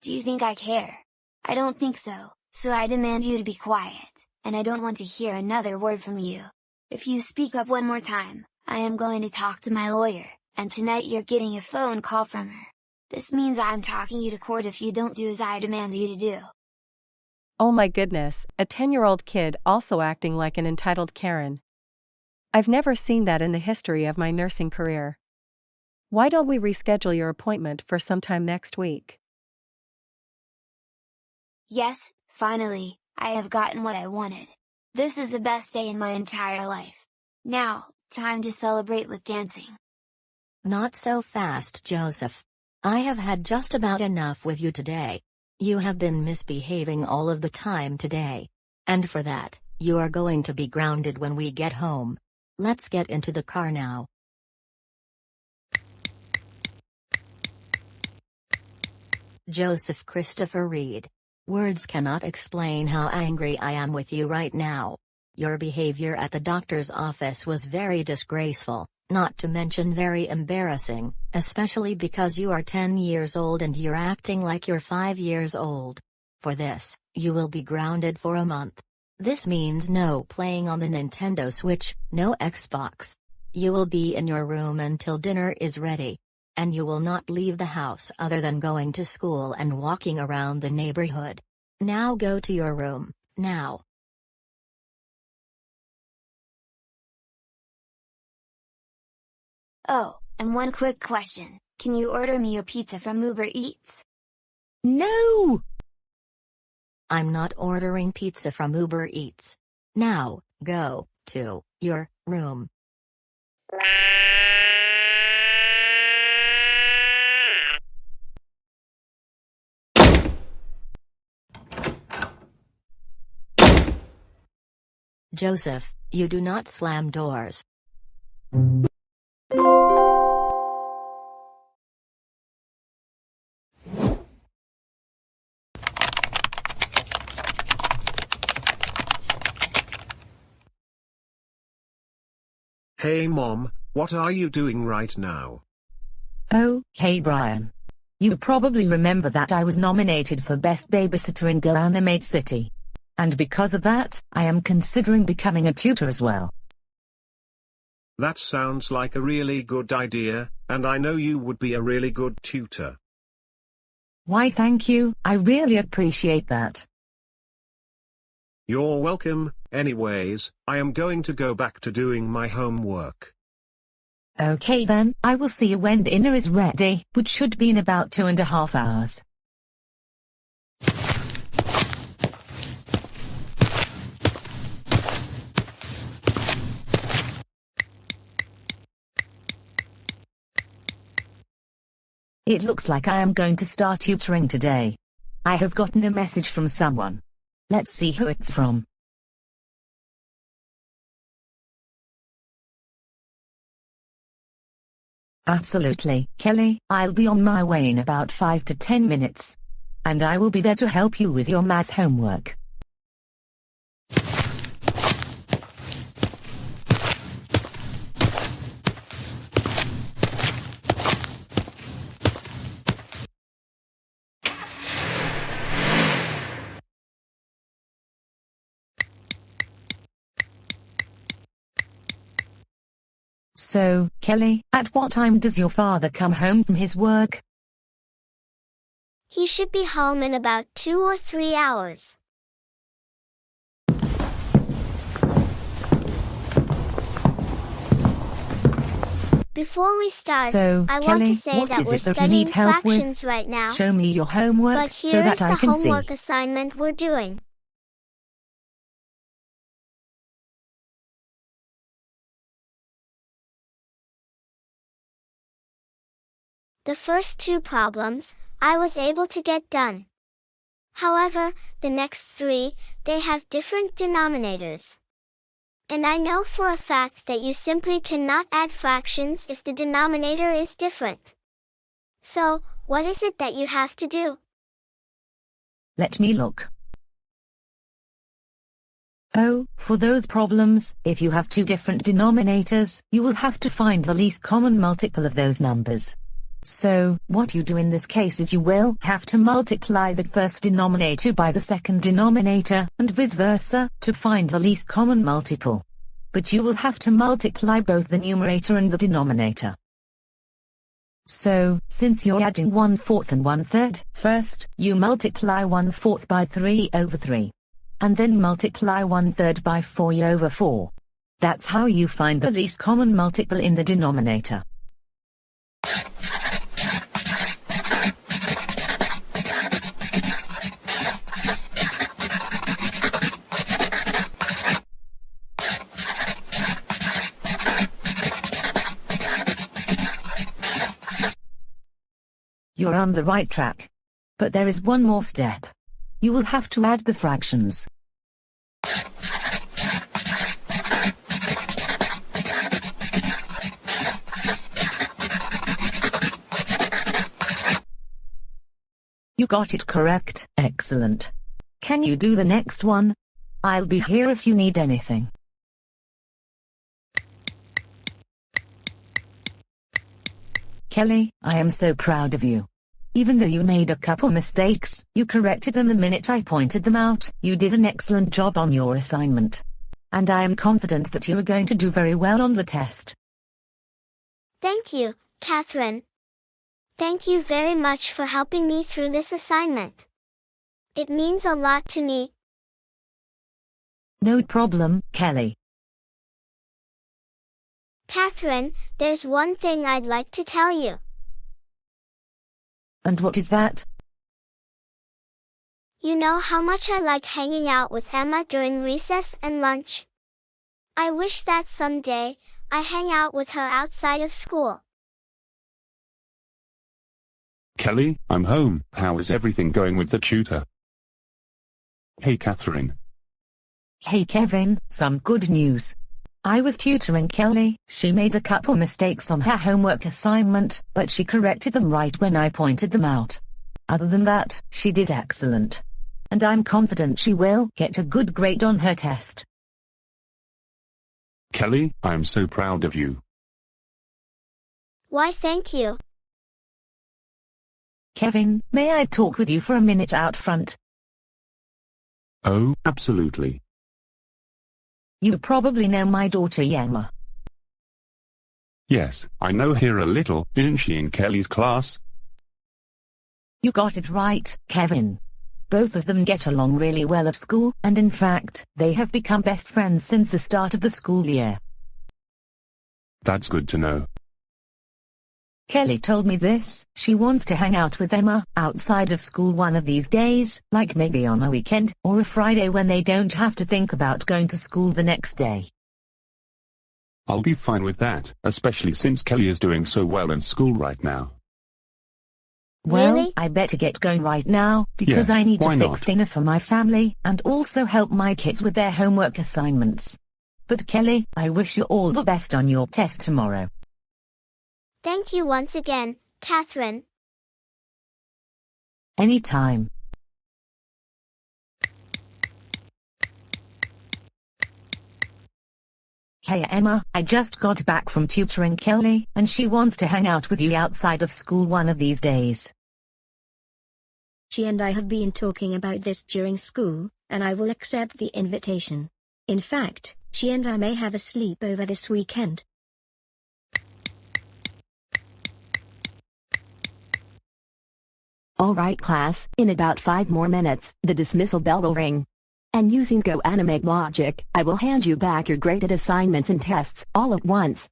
Do you think I care? I don't think so, so I demand you to be quiet, and I don't want to hear another word from you. If you speak up one more time, I am going to talk to my lawyer, and tonight you're getting a phone call from her. This means I'm taking you to court if you don't do as I demand you to do. Oh my goodness, a 10-year-old kid also acting like an entitled Karen. I've never seen that in the history of my nursing career. Why don't we reschedule your appointment for sometime next week? Yes, finally, I have gotten what I wanted. This is the best day in my entire life. Now, time to celebrate with dancing. Not so fast, Joseph. I have had just about enough with you today. You have been misbehaving all of the time today. And for that, you are going to be grounded when we get home. Let's get into the car now. Joseph Christopher Reed. Words cannot explain how angry I am with you right now. Your behavior at the doctor's office was very disgraceful, not to mention very embarrassing, especially because you are 10 years old and you're acting like you're 5 years old. For this, you will be grounded for a month. This means no playing on the Nintendo Switch, no Xbox. You will be in your room until dinner is ready. And you will not leave the house other than going to school and walking around the neighborhood. Now go to your room, now. Oh, and one quick question. Can you order me a pizza from Uber Eats? No! I'm not ordering pizza from Uber Eats. Now, go to your room. Joseph, you do not slam doors. Hey Mom, what are you doing right now? Oh, hey Brian. You probably remember that I was nominated for Best Babysitter in TheGoanimator City. And because of that, I am considering becoming a tutor as well. That sounds like a really good idea, and I know you would be a really good tutor. Why thank you, I really appreciate that. You're welcome. Anyways, I am going to go back to doing my homework. Okay then, I will see you when dinner is ready, which should be in about 2.5 hours. It looks like I am going to start tutoring today. I have gotten a message from someone. Let's see who it's from. Absolutely, Kelly, I'll be on my way in about 5 to 10 minutes. And I will be there to help you with your math homework. So, Kelly, at what time does your father come home from his work? He should be home in about 2 or 3 hours. Before we start, So, I Kelly, want to say what that is we're it that you studying need help with? fractions right now. Show me your homework But so here that is I the can see. homework assignment we're doing. The first 2 problems, I was able to get done. However, the next 3, they have different denominators. And I know for a fact that you simply cannot add fractions if the denominator is different. So, what is it that you have to do? Let me look. Oh, for those problems, if you have 2 different denominators, you will have to find the least common multiple of those numbers. So, what you do in this case is you will have to multiply the first denominator by the second denominator, and vice versa, to find the least common multiple. But you will have to multiply both the numerator and the denominator. So, since you're adding 1/4 and 1/3, first, you multiply 1/4 by 3/3. And then multiply 1/3 by 4/4. That's how you find the least common multiple in the denominator. You're on the right track. But there is one more step. You will have to add the fractions. You got it correct. Excellent. can you do the next one? I'll be here if you need anything. Kelly, I am so proud of you. Even though you made a couple mistakes, you corrected them the minute I pointed them out. You did an excellent job on your assignment. And I am confident that you are going to do very well on the test. Thank you, Catherine. Thank you very much for helping me through this assignment. It means a lot to me. No problem, Kelly. Catherine, there's one thing I'd like to tell you. And what is that? You know how much I like hanging out with Emma during recess and lunch. I wish that someday, I hang out with her outside of school. Kelly, I'm home. How is everything going with the tutor? Hey Catherine. Hey Kevin, some good news. I was tutoring Kelly. She made a couple mistakes on her homework assignment, but she corrected them right when I pointed them out. Other than that, she did excellent. And I'm confident she will get a good grade on her test. Kelly, I am so proud of you. Why, thank you. Kevin, may I talk with you for a minute out front? Oh, absolutely. You probably know my daughter Emma. Yes, I know her a little. Isn't she in Kelly's class? You got it right, Kevin. Both of them get along really well at school, and in fact, they have become best friends since the start of the school year. That's good to know. Kelly told me this. She wants to hang out with Emma outside of school one of these days, like maybe on a weekend or a Friday when they don't have to think about going to school the next day. I'll be fine with that, especially since Kelly is doing so well in school right now. Well, Really? I better get going right now, because Yes, I need to why fix not? dinner for my family, and also help my kids with their homework assignments. But Kelly, I wish you all the best on your test tomorrow. Thank you once again, Catherine. Anytime. Hey Emma, I just got back from tutoring Kelly, and she wants to hang out with you outside of school one of these days. She and I have been talking about this during school, and I will accept the invitation. In fact, she and I may have a sleepover this weekend. All right class, in about 5 more minutes, the dismissal bell will ring. And using GoAnimate logic, I will hand you back your graded assignments and tests, all at once.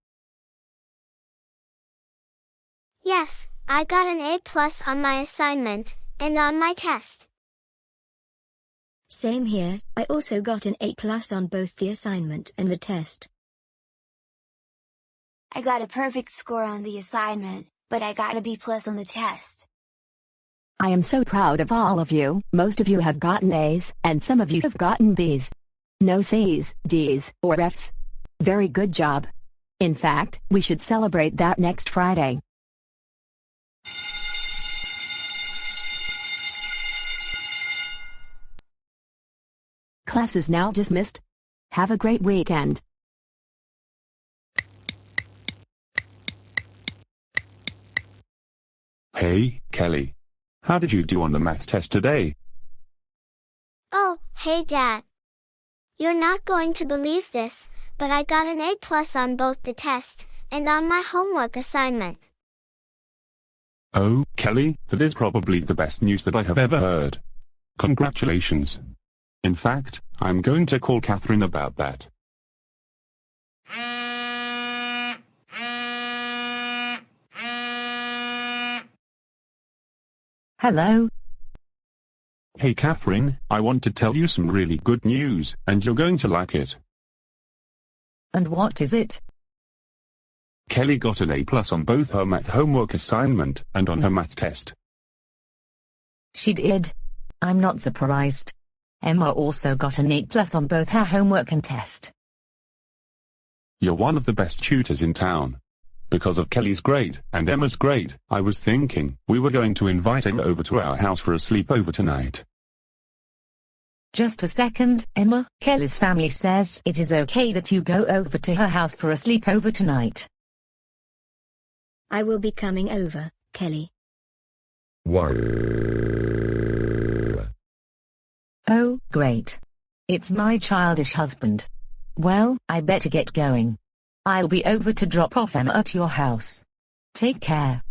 Yes, I got an A+ on my assignment, and on my test. Same here, I also got an A+ on both the assignment and the test. I got a perfect score on the assignment, but I got a B+ on the test. I am so proud of all of you. Most of you have gotten A's, and some of you have gotten B's. No C's, D's, or F's. Very good job. In fact, we should celebrate that next Friday. Class is now dismissed. Have a great weekend. Hey, Kelly. How did you do on the math test today? Oh, hey Dad. You're not going to believe this, but I got an A+ on both the test, and on my homework assignment. Oh, Kelly, that is probably the best news that I have ever heard. Congratulations. In fact, I'm going to call Catherine about that. Hello? Hey Catherine, I want to tell you some really good news, and you're going to like it. And what is it? Kelly got an A+ on both her math homework assignment and on her math test. She did. I'm not surprised. Emma also got an A+ on both her homework and test. You're one of the best tutors in town. Because of Kelly's grade and Emma's grade, I was thinking we were going to invite Emma over to our house for a sleepover tonight. Just a second, Emma. Kelly's family says it is okay that you go over to her house for a sleepover tonight. I will be coming over, Kelly. Oh, great. It's my childish husband. Well, I better get going. I'll be over to drop off Emma at your house. Take care.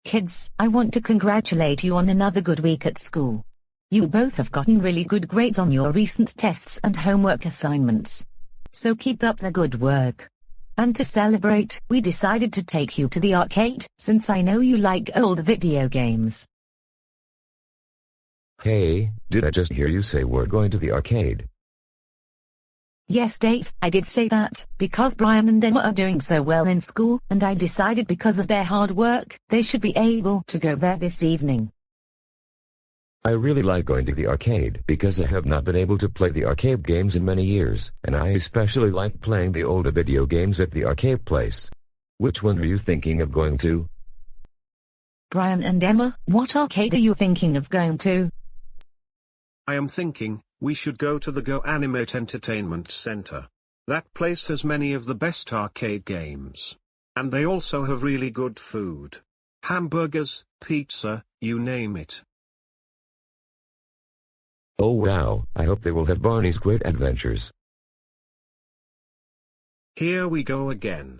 Kids, I want to congratulate you on another good week at school. You both have gotten really good grades on your recent tests and homework assignments. So keep up the good work. And to celebrate, we decided to take you to the arcade, since I know you like old video games. Hey, did I just hear you say we're going to the arcade? Yes, Dave, I did say that, because Brian and Emma are doing so well in school, and I decided because of their hard work, they should be able to go there this evening. I really like going to the arcade because I have not been able to play the arcade games in many years, and I especially like playing the older video games at the arcade place. Which one are you thinking of going to? Brian and Emma, what arcade are you thinking of going to? I am thinking, we should go to the GoAnimate Entertainment Center. That place has many of the best arcade games. And they also have really good food. Hamburgers, pizza, you name it. Oh wow, I hope they will have Barney's Great Adventures. Here we go again.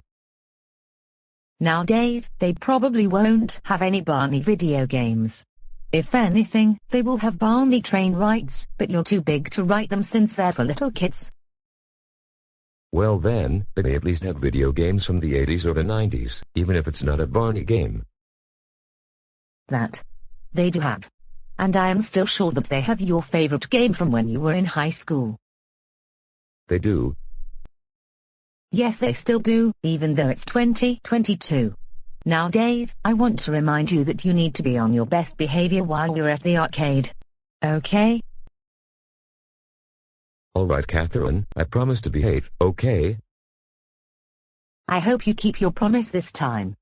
Now Dave, they probably won't have any Barney video games. If anything, they will have Barney train rides, but you're too big to ride them since they're for little kids. Well then, they may at least have video games from the 80s or the 90s, even if it's not a Barney game. That they do have. And I am still sure that they have your favorite game from when you were in high school. They do. Yes, they still do, even though it's 2022. Now Dave, I want to remind you that you need to be on your best behavior while we're at the arcade. Okay? Alright Catherine, I promise to behave, okay? I hope you keep your promise this time.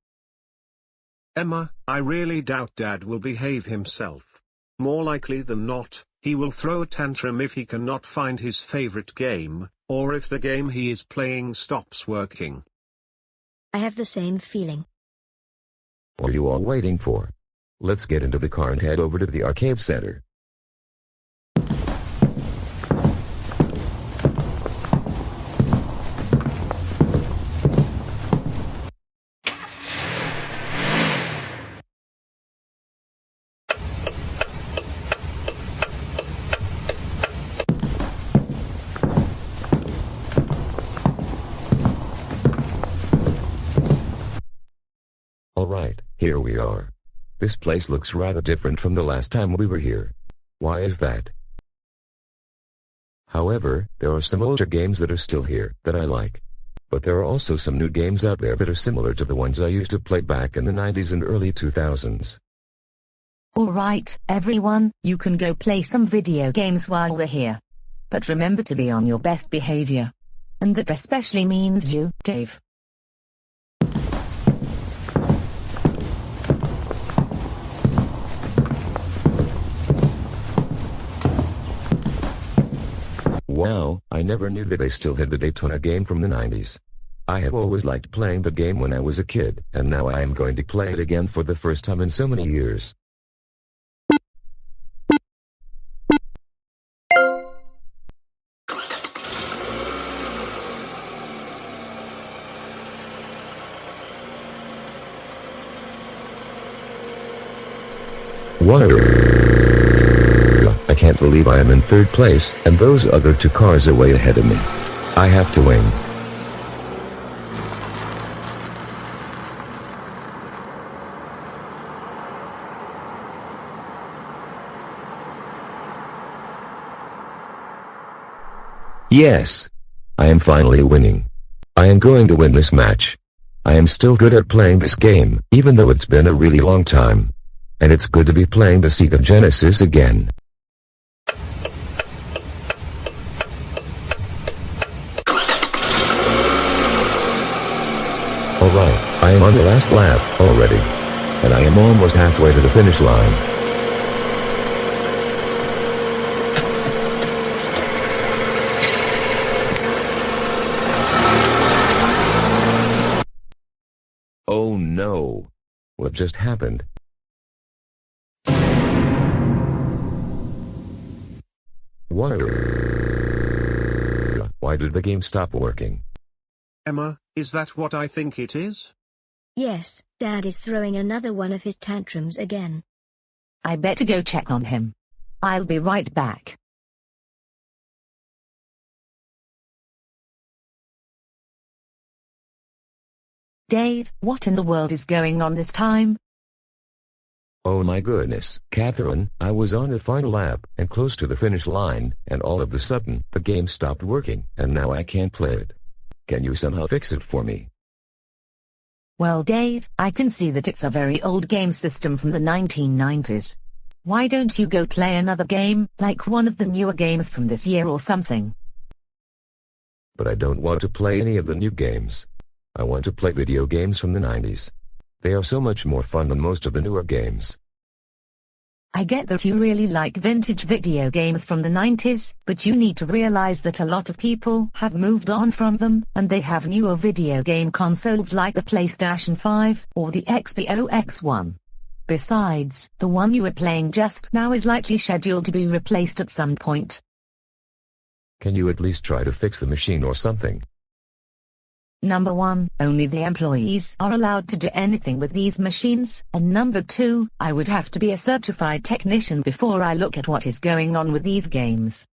Emma, I really doubt Dad will behave himself. More likely than not, he will throw a tantrum if he cannot find his favorite game, or if the game he is playing stops working. I have the same feeling. What are you all waiting for? Let's get into the car and head over to the arcade center. Alright, here we are. This place looks rather different from the last time we were here. Why is that? However, there are some older games that are still here, that I like. But there are also some new games out there that are similar to the ones I used to play back in the 90s and early 2000s. Alright, everyone, you can go play some video games while we're here. But remember to be on your best behavior. And that especially means you, Dave. Wow, I never knew that they still had the Daytona game from the 90s. I have always liked playing the game when I was a kid, and now I am going to play it again for the first time in so many years. I can't believe I am in third place, and those other two cars are way ahead of me. I have to win. Yes! I am finally winning. I am going to win this match. I am still good at playing this game, even though it's been a really long time. And it's good to be playing the Sega Genesis again. Alright, I am on the last lap already. And I am almost halfway to the finish line. Oh no. What just happened? Why did the game stop working? Emma, is that what I think it is? Yes, Dad is throwing another one of his tantrums again. I better go check on him. I'll be right back. Dave, what in the world is going on this time? Oh my goodness, Catherine, I was on the final lap, and close to the finish line, and all of a sudden, the game stopped working, and now I can't play it. Can you somehow fix it for me? Well, Dave, I can see that it's a very old game system from the 1990s. Why don't you go play another game, like one of the newer games from this year or something? But I don't want to play any of the new games. I want to play video games from the 90s. They are so much more fun than most of the newer games. I get that you really like vintage video games from the 90s, but you need to realize that a lot of people have moved on from them, and they have newer video game consoles like the PlayStation 5 or the Xbox X1. Besides, the one you were playing just now is likely scheduled to be replaced at some point. Can you at least try to fix the machine or something? Number 1, only the employees are allowed to do anything with these machines, and number 2, I would have to be a certified technician before I look at what is going on with these games.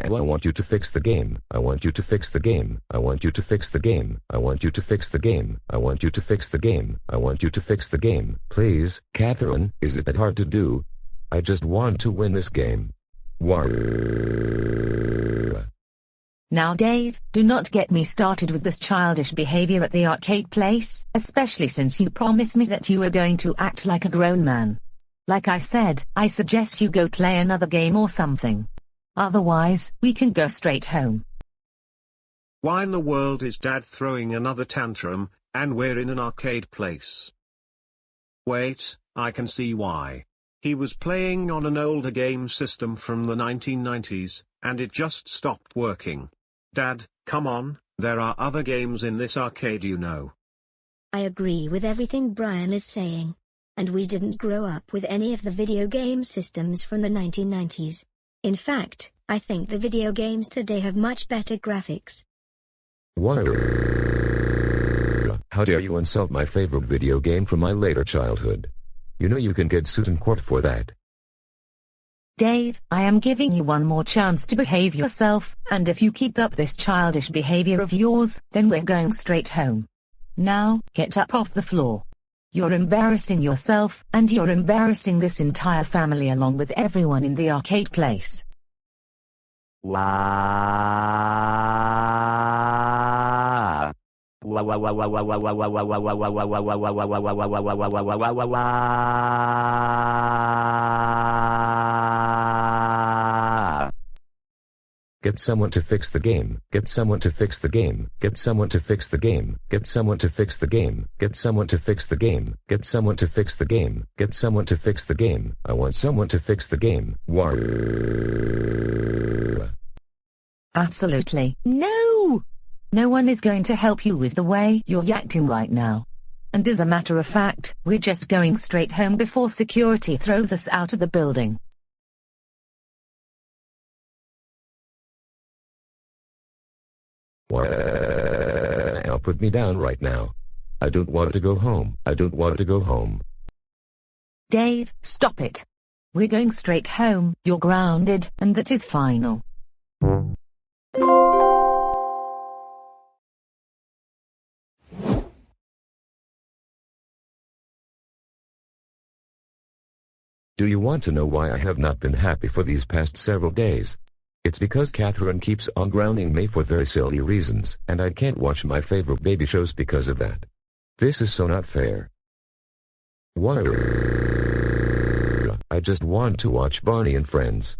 I want you to fix the game. I want you to fix the game. I want you to fix the game. I want you to fix the game. I want you to fix the game. I want you to fix the game. Please, Catherine, is it that hard to do? I just want to win this game. Now Dave, do not get me started with this childish behavior at the arcade place, especially since you promised me that you were going to act like a grown man. Like I said, I suggest you go play another game or something. Otherwise, we can go straight home. Why in the world is Dad throwing another tantrum, and we're in an arcade place? Wait, I can see why. He was playing on an older game system from the 1990s, and it just stopped working. Dad, come on, there are other games in this arcade, you know. I agree with everything Brian is saying. And we didn't grow up with any of the video game systems from the 1990s. In fact, I think the video games today have much better graphics. How dare you insult my favorite video game from my later childhood? You know you can get sued in court for that. Dave, I am giving you one more chance to behave yourself, and if you keep up this childish behavior of yours, then we're going straight home. Now, get up off the floor. You're embarrassing yourself, and you're embarrassing this entire family along with everyone in the arcade place. Get someone to fix the game. Get someone to fix the game. Get someone to fix the game. Get someone to fix the game. Get someone to fix the game. Get someone to fix the game. Get someone to fix the game. I want someone to fix the game. Absolutely. No! No one is going to help you with the way you're acting right now. And as a matter of fact, we're just going straight home before security throws us out of the building. Now put me down right now. I don't want to go home. I don't want to go home. Dave, stop it. We're going straight home. You're grounded, and that is final. Do you want to know why I have not been happy for these past several days? It's because Catherine keeps on grounding me for very silly reasons, and I can't watch my favorite baby shows because of that. This is so not fair. I just want to watch Barney and Friends.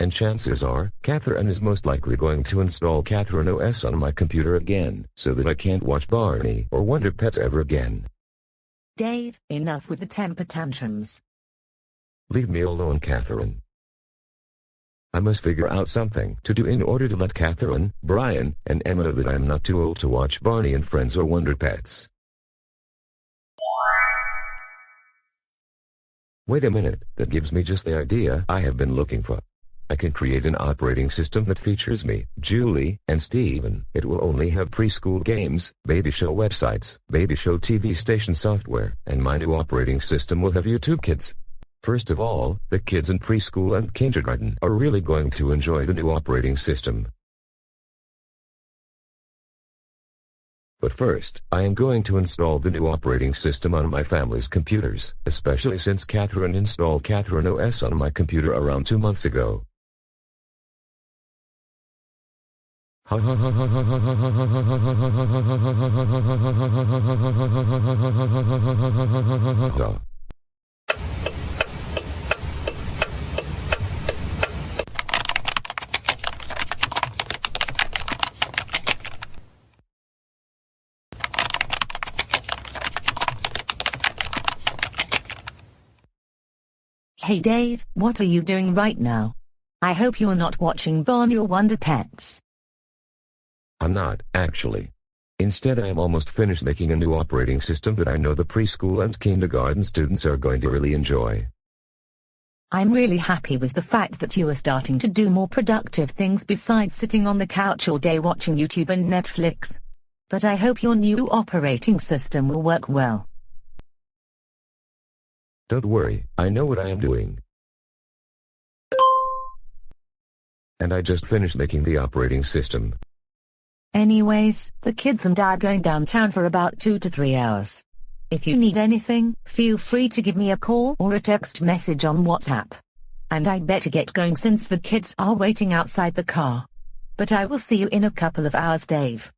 and chances are, Catherine is most likely going to install Catherine OS on my computer again, so that I can't watch Barney or Wonder Pets ever again. Dave, enough with the temper tantrums. Leave me alone, Catherine. I must figure out something to do in order to let Catherine, Brian, and Emma know that I am not too old to watch Barney and Friends or Wonder Pets. Wait a minute, that gives me just the idea I have been looking for. I can create an operating system that features me, Julie, and Steven. It will only have preschool games, baby show websites, baby show TV station software, and my new operating system will have YouTube Kids. First of all, the kids in preschool and kindergarten are really going to enjoy the new operating system. But first, I am going to install the new operating system on my family's computers, especially since Catherine installed Catherine OS on my computer around 2 months ago. Hey Dave, what are you doing right now? I hope you're not watching Barney or Wonder Pets. I'm not, actually. Instead, I am almost finished making a new operating system that I know the preschool and kindergarten students are going to really enjoy. I'm really happy with the fact that you are starting to do more productive things besides sitting on the couch all day watching YouTube and Netflix. But I hope your new operating system will work well. Don't worry, I know what I am doing. And I just finished making the operating system. Anyways, the kids and I are going downtown for about 2 to 3 hours. If you need anything, feel free to give me a call or a text message on WhatsApp. And I better get going since the kids are waiting outside the car. But I will see you in a couple of hours, Dave.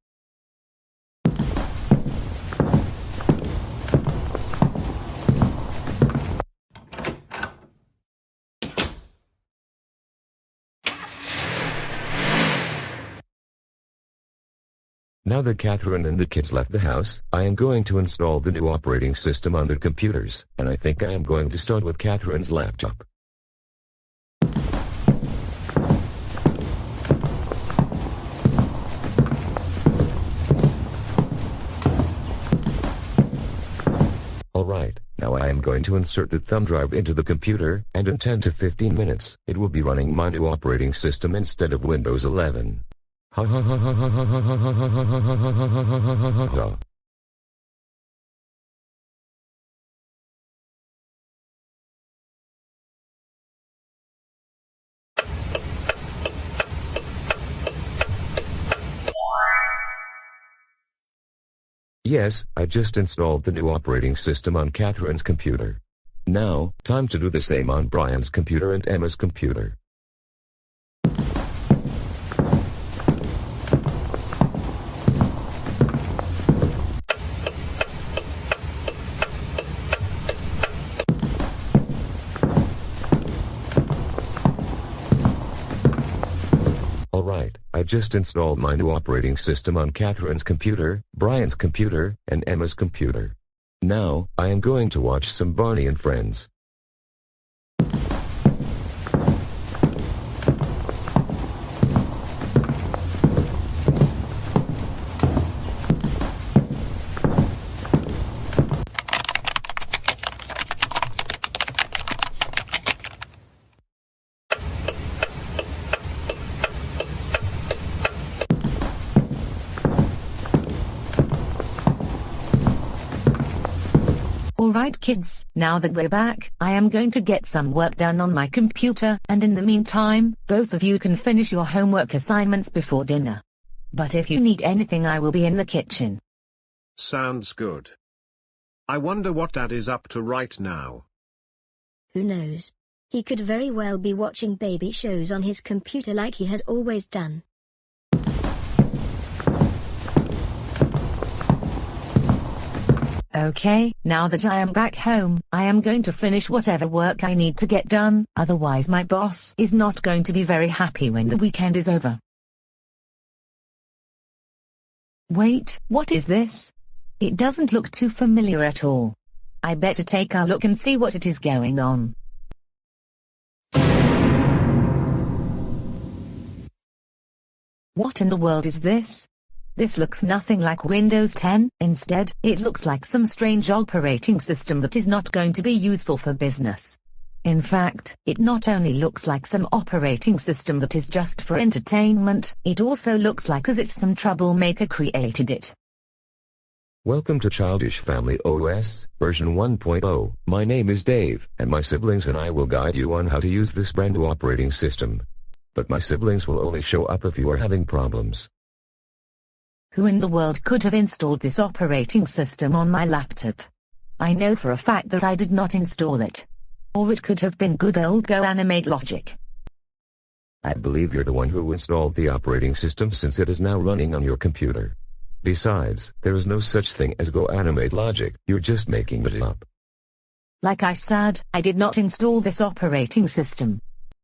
Now that Catherine and the kids left the house, I am going to install the new operating system on their computers, and I think I am going to start with Catherine's laptop. Alright, now I am going to insert the thumb drive into the computer, and in 10 to 15 minutes, it will be running my new operating system instead of Windows 11. Ha ha ha ha ha ha ha ha ha ha ha ha. Yes, I just installed the new operating system on Catherine's computer. Now, time to do the same on Brian's computer and Emma's computer. Alright, I just installed my new operating system on Catherine's computer, Brian's computer, and Emma's computer. Now, I am going to watch some Barney and Friends. Alright kids, now that we're back, I am going to get some work done on my computer, and in the meantime, both of you can finish your homework assignments before dinner. But if you need anything, I will be in the kitchen. Sounds good. I wonder what Dad is up to right now. Who knows? He could very well be watching baby shows on his computer like he has always done. Okay, now that I am back home, I am going to finish whatever work I need to get done, otherwise my boss is not going to be very happy when the weekend is over. Wait, what is this? It doesn't look too familiar at all. I better take a look and see what it is going on. What in the world is this? This looks nothing like Windows 10, instead, it looks like some strange operating system that is not going to be useful for business. In fact, it not only looks like some operating system that is just for entertainment, it also looks like as if some troublemaker created it. Welcome to Childish Family OS, version 1.0. My name is Dave, and my siblings and I will guide you on how to use this brand new operating system. But my siblings will only show up if you are having problems. Who in the world could have installed this operating system on my laptop? I know for a fact that I did not install it. Or it could have been good old GoAnimate logic. I believe you're the one who installed the operating system since it is now running on your computer. Besides, there is no such thing as GoAnimate logic, you're just making it up. Like I said, I did not install this operating system.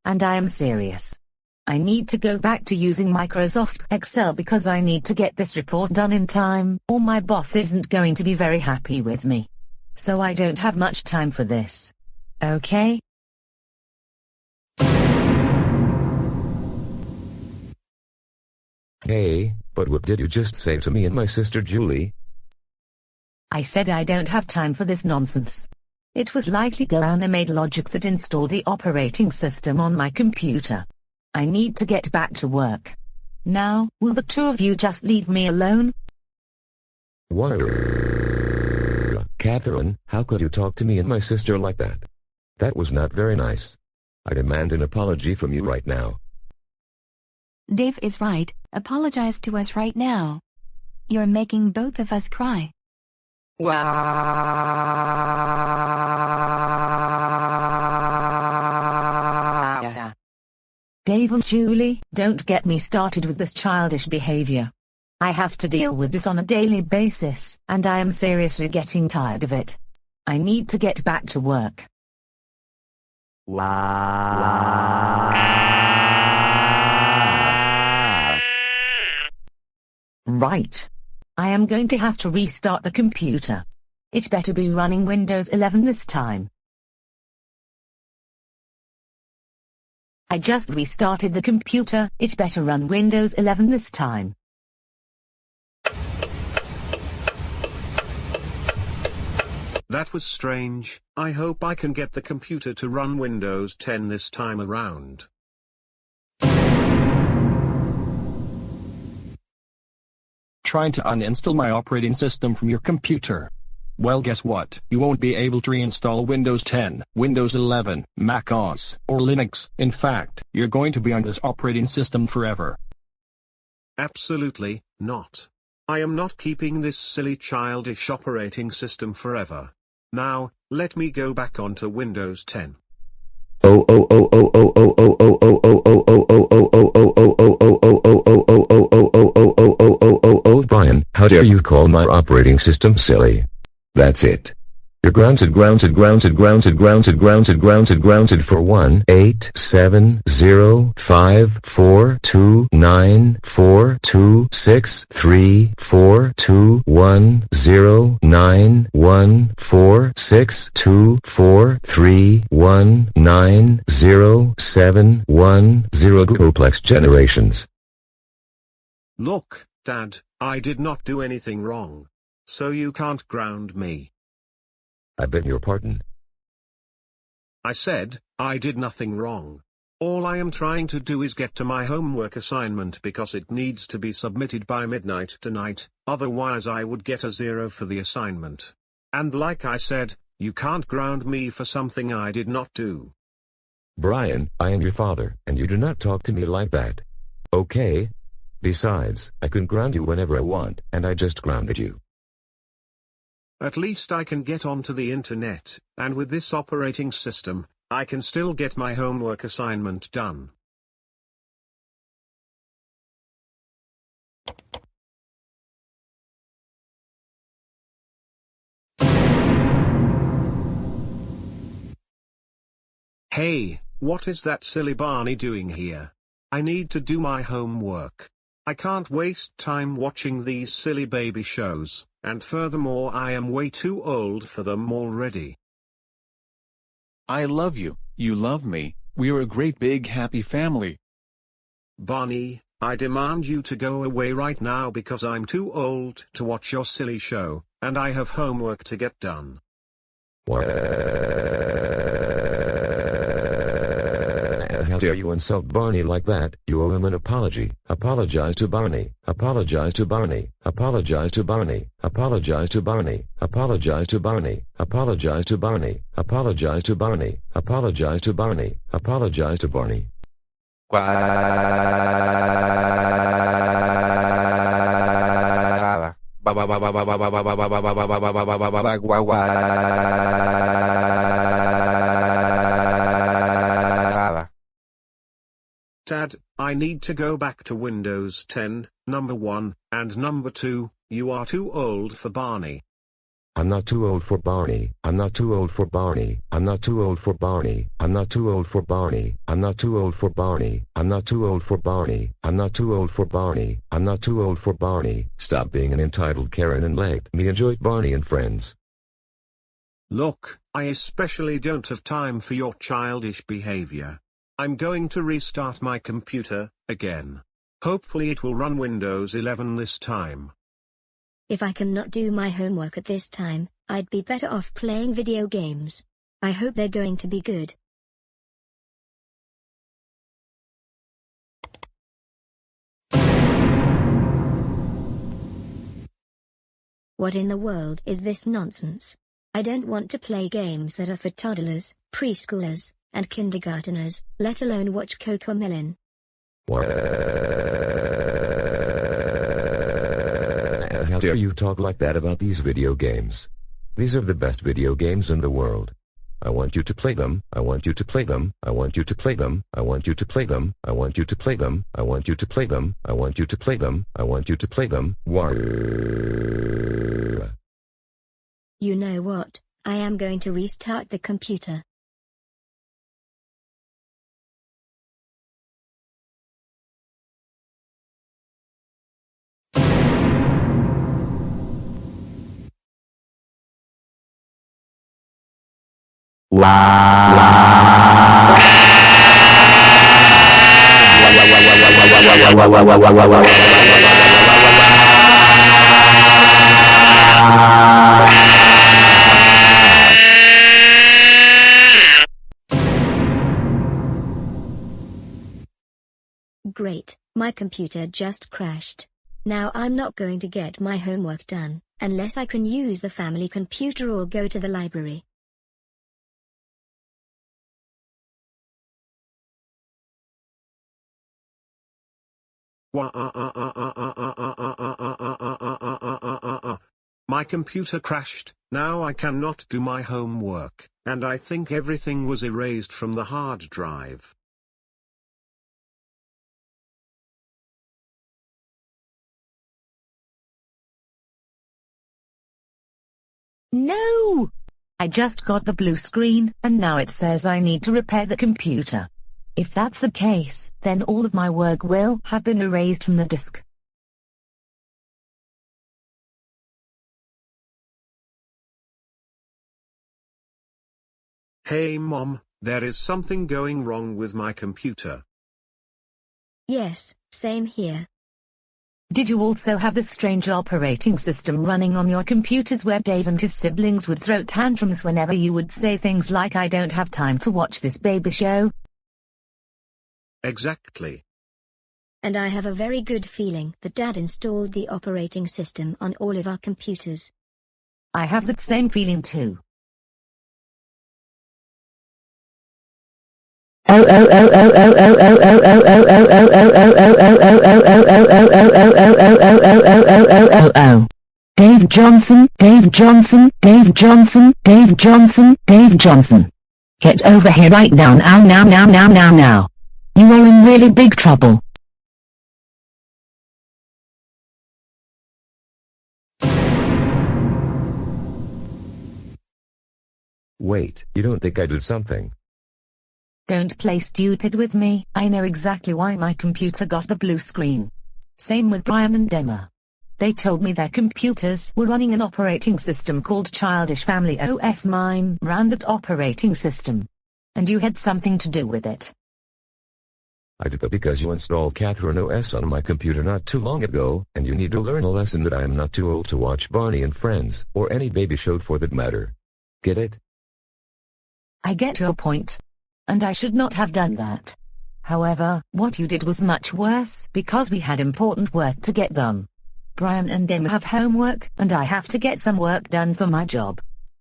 And I am serious. I need to go back to using Microsoft Excel because I need to get this report done in time, or my boss isn't going to be very happy with me. So I don't have much time for this. Okay? Hey, but what did you just say to me and my sister Julie? I said I don't have time for this nonsense. It was likely GoAnimate logic that installed the operating system on my computer. I need to get back to work. Now, will the two of you just leave me alone? What? Catherine, how could you talk to me and my sister like that? That was not very nice. I demand an apology from you right now. Dave is right, apologize to us right now. You're making both of us cry. Dave and Julie, don't get me started with this childish behavior. I have to deal with this on a daily basis, and I am seriously getting tired of it. I need to get back to work. Right. I am going to have to restart the computer. It better be running Windows 11 this time. I just restarted the computer, it better run Windows 11 this time. That was strange. I hope I can get the computer to run Windows 10 this time around. Trying to uninstall my operating system from your computer. Well, guess what? You won't be able to reinstall Windows 10, Windows 11, Mac OS, or Linux. In fact, you're going to be on this operating system forever. Absolutely not. I am not keeping this silly childish operating system forever. Now, let me go back onto Windows 10. Brian, how dare you call my operating system silly? That's it. You're grounded for 1-877-429-462-109-146-243-190-710 Googleplex generations. Look, Dad, I did not do anything wrong. So you can't ground me. I beg your pardon. I said, I did nothing wrong. All I am trying to do is get to my homework assignment because it needs to be submitted by midnight tonight, otherwise I would get a 0 for the assignment. And like I said, you can't ground me for something I did not do. Brian, I am your father, and you do not talk to me like that. Okay? Besides, I can ground you whenever I want, and I just grounded you. At least I can get onto the internet, and with this operating system, I can still get my homework assignment done. Hey, what is that silly Barney doing here? I need to do my homework. I can't waste time watching these silly baby shows, and furthermore I am way too old for them already. I love you, you love me, we're a great big happy family. Barney, I demand you to go away right now because I'm too old to watch your silly show, and I have homework to get done. How dare you insult Barney like that? You owe him an apology. Apologize to Barney. Apologize to Barney. Apologize to Barney. Apologize to Barney. Apologize to Barney. Apologize to Barney. Apologize to Barney. Apologize to Barney. Apologize to Barney. Dad, I need to go back to Windows 10, number 1, and number 2, you are too old for Barney. I'm not too old for Barney. I'm not too old for Barney. I'm not too old for Barney. I'm not too old for Barney. I'm not too old for Barney. I'm not too old for Barney. I'm not too old for Barney. I'm not too old for Barney. Stop being an entitled Karen and let me enjoy Barney and Friends. Look, I especially don't have time for your childish behavior. I'm going to restart my computer, again. Hopefully it will run Windows 11 this time. If I cannot do my homework at this time, I'd be better off playing video games. I hope they're going to be good. What in the world is this nonsense? I don't want to play games that are for toddlers, preschoolers, and kindergarteners, let alone watch Cocomelon. How dare you talk like that about these video games? These are the best video games in the world. I want you to play them. I want you to play them. I want you to play them. I want you to play them. I want you to play them. I want you to play them. I want you to play them. I want you to play them. You know what? I am going to restart the computer. Great, my computer just crashed. Now I'm not going to get my homework done, unless I can use the family computer or go to the library. My computer crashed, now I cannot do my homework, and I think everything was erased from the hard drive. No! I just got the blue screen, and now it says I need to repair the computer. If that's the case, then all of my work will have been erased from the disk. Hey Mom, there is something going wrong with my computer. Yes, same here. Did you also have the strange operating system running on your computers where Dave and his siblings would throw tantrums whenever you would say things like "I don't have time to watch this baby show"? Exactly. And I have a very good feeling that Dad installed the operating system on all of our computers. I have that same feeling too. Oh Dave Johnson, Dave Johnson, Dave Johnson, Dave Johnson, Dave Johnson. Get over here right now, now. You are in really big trouble. Wait, you don't think I did something? Don't play stupid with me. I know exactly why my computer got the blue screen. Same with Brian and Emma. They told me their computers were running an operating system called Childish Family OS. Mine ran that operating system. And you had something to do with it. I did that because you installed Catherine OS on my computer not too long ago, and you need to learn a lesson that I am not too old to watch Barney and Friends, or any baby show for that matter. Get it? I get your point. And I should not have done that. However, what you did was much worse because we had important work to get done. Brian and Emma have homework, and I have to get some work done for my job.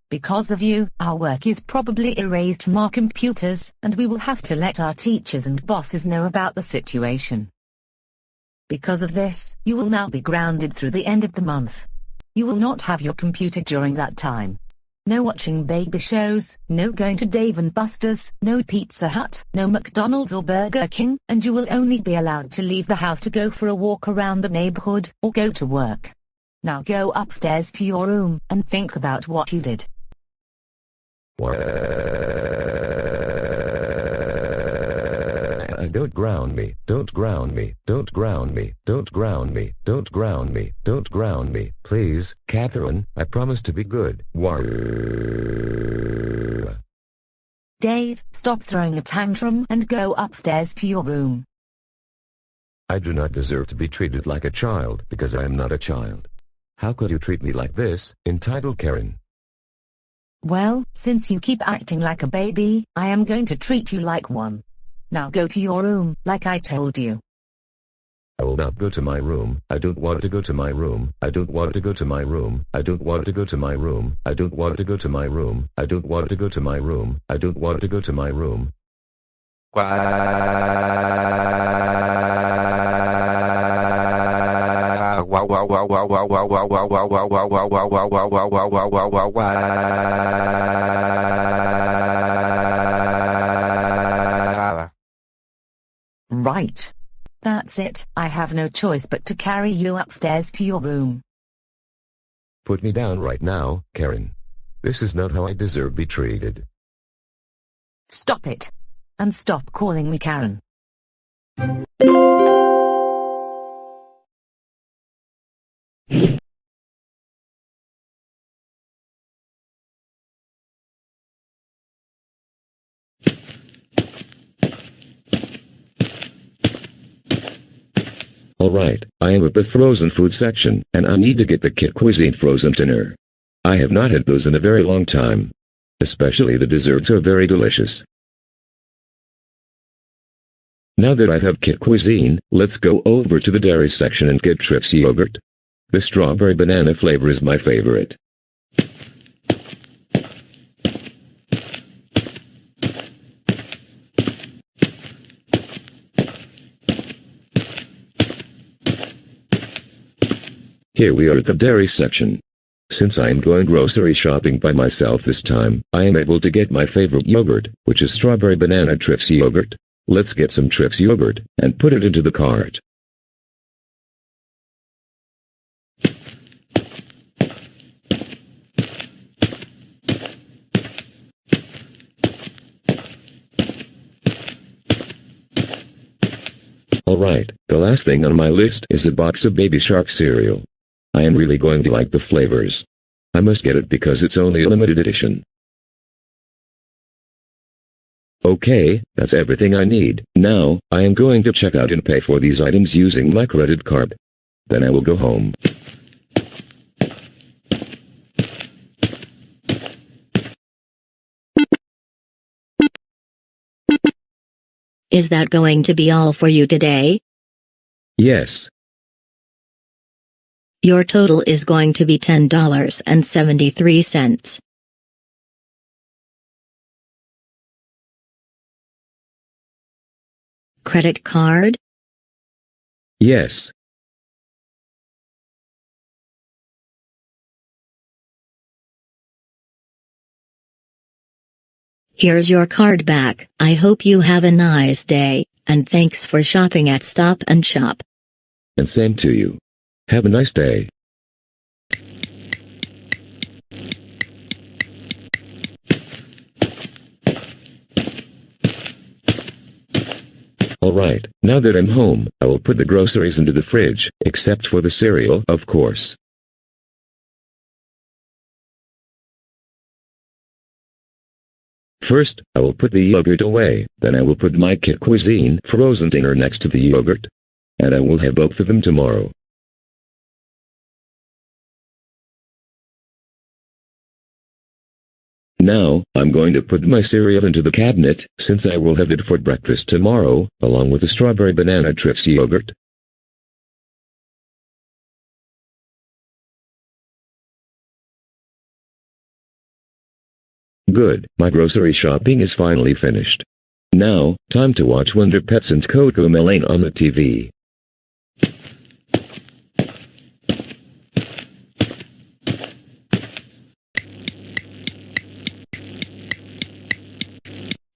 Because of you, our work is probably erased from our computers, and we will have to let our teachers and bosses know about the situation. Because of this, you will now be grounded through the end of the month. You will not have your computer during that time. No watching baby shows, no going to Dave & Buster's, no Pizza Hut, no McDonald's or Burger King, and you will only be allowed to leave the house to go for a walk around the neighborhood, or go to work. Now go upstairs to your room, and think about what you did. Don't ground me, don't ground me, don't ground me, don't ground me, don't ground me, don't ground me, please, Catherine, I promise to be good. Dave, stop throwing a tantrum and go upstairs to your room. I do not deserve to be treated like a child because I am not a child. How could you treat me like this, entitled Karen? Well, since you keep acting like a baby, I am going to treat you like one. Now go to your room, like I told you. I will not go to my room. I don't want to go to my room. I don't want to go to my room. I don't want to go to my room. I don't want to go to my room. I don't want to go to my room. I don't want to go to my room. Right. That's it. I have no choice but to carry you upstairs to your room. Put me down right now, Karen. This is not how I deserve to be treated. Stop it. And stop calling me Karen. Alright, I am at the frozen food section, and I need to get the Kit Cuisine frozen dinner. I have not had those in a very long time. Especially the desserts are very delicious. Now that I have Kit Cuisine, let's go over to the dairy section and get Trix yogurt. The strawberry banana flavor is my favorite. Here we are at the dairy section. Since I am going grocery shopping by myself this time, I am able to get my favorite yogurt, which is strawberry banana Trix yogurt. Let's get some Trix yogurt, and put it into the cart. Alright, the last thing on my list is a box of Baby Shark cereal. I am really going to like the flavors. I must get it because it's only a limited edition. Okay, that's everything I need. Now, I am going to check out and pay for these items using my credit card. Then I will go home. Is that going to be all for you today? Yes. Your total is going to be $10.73. Credit card? Yes. Here's your card back. I hope you have a nice day, and thanks for shopping at Stop and Shop. And same to you. Have a nice day. Alright, now that I'm home, I will put the groceries into the fridge, except for the cereal, of course. First, I will put the yogurt away, then I will put my Kit Cuisine frozen dinner next to the yogurt. And I will have both of them tomorrow. Now, I'm going to put my cereal into the cabinet, since I will have it for breakfast tomorrow, along with the strawberry banana Trix yogurt. Good, my grocery shopping is finally finished. Now, time to watch Wonder Pets and CoComelon on the TV.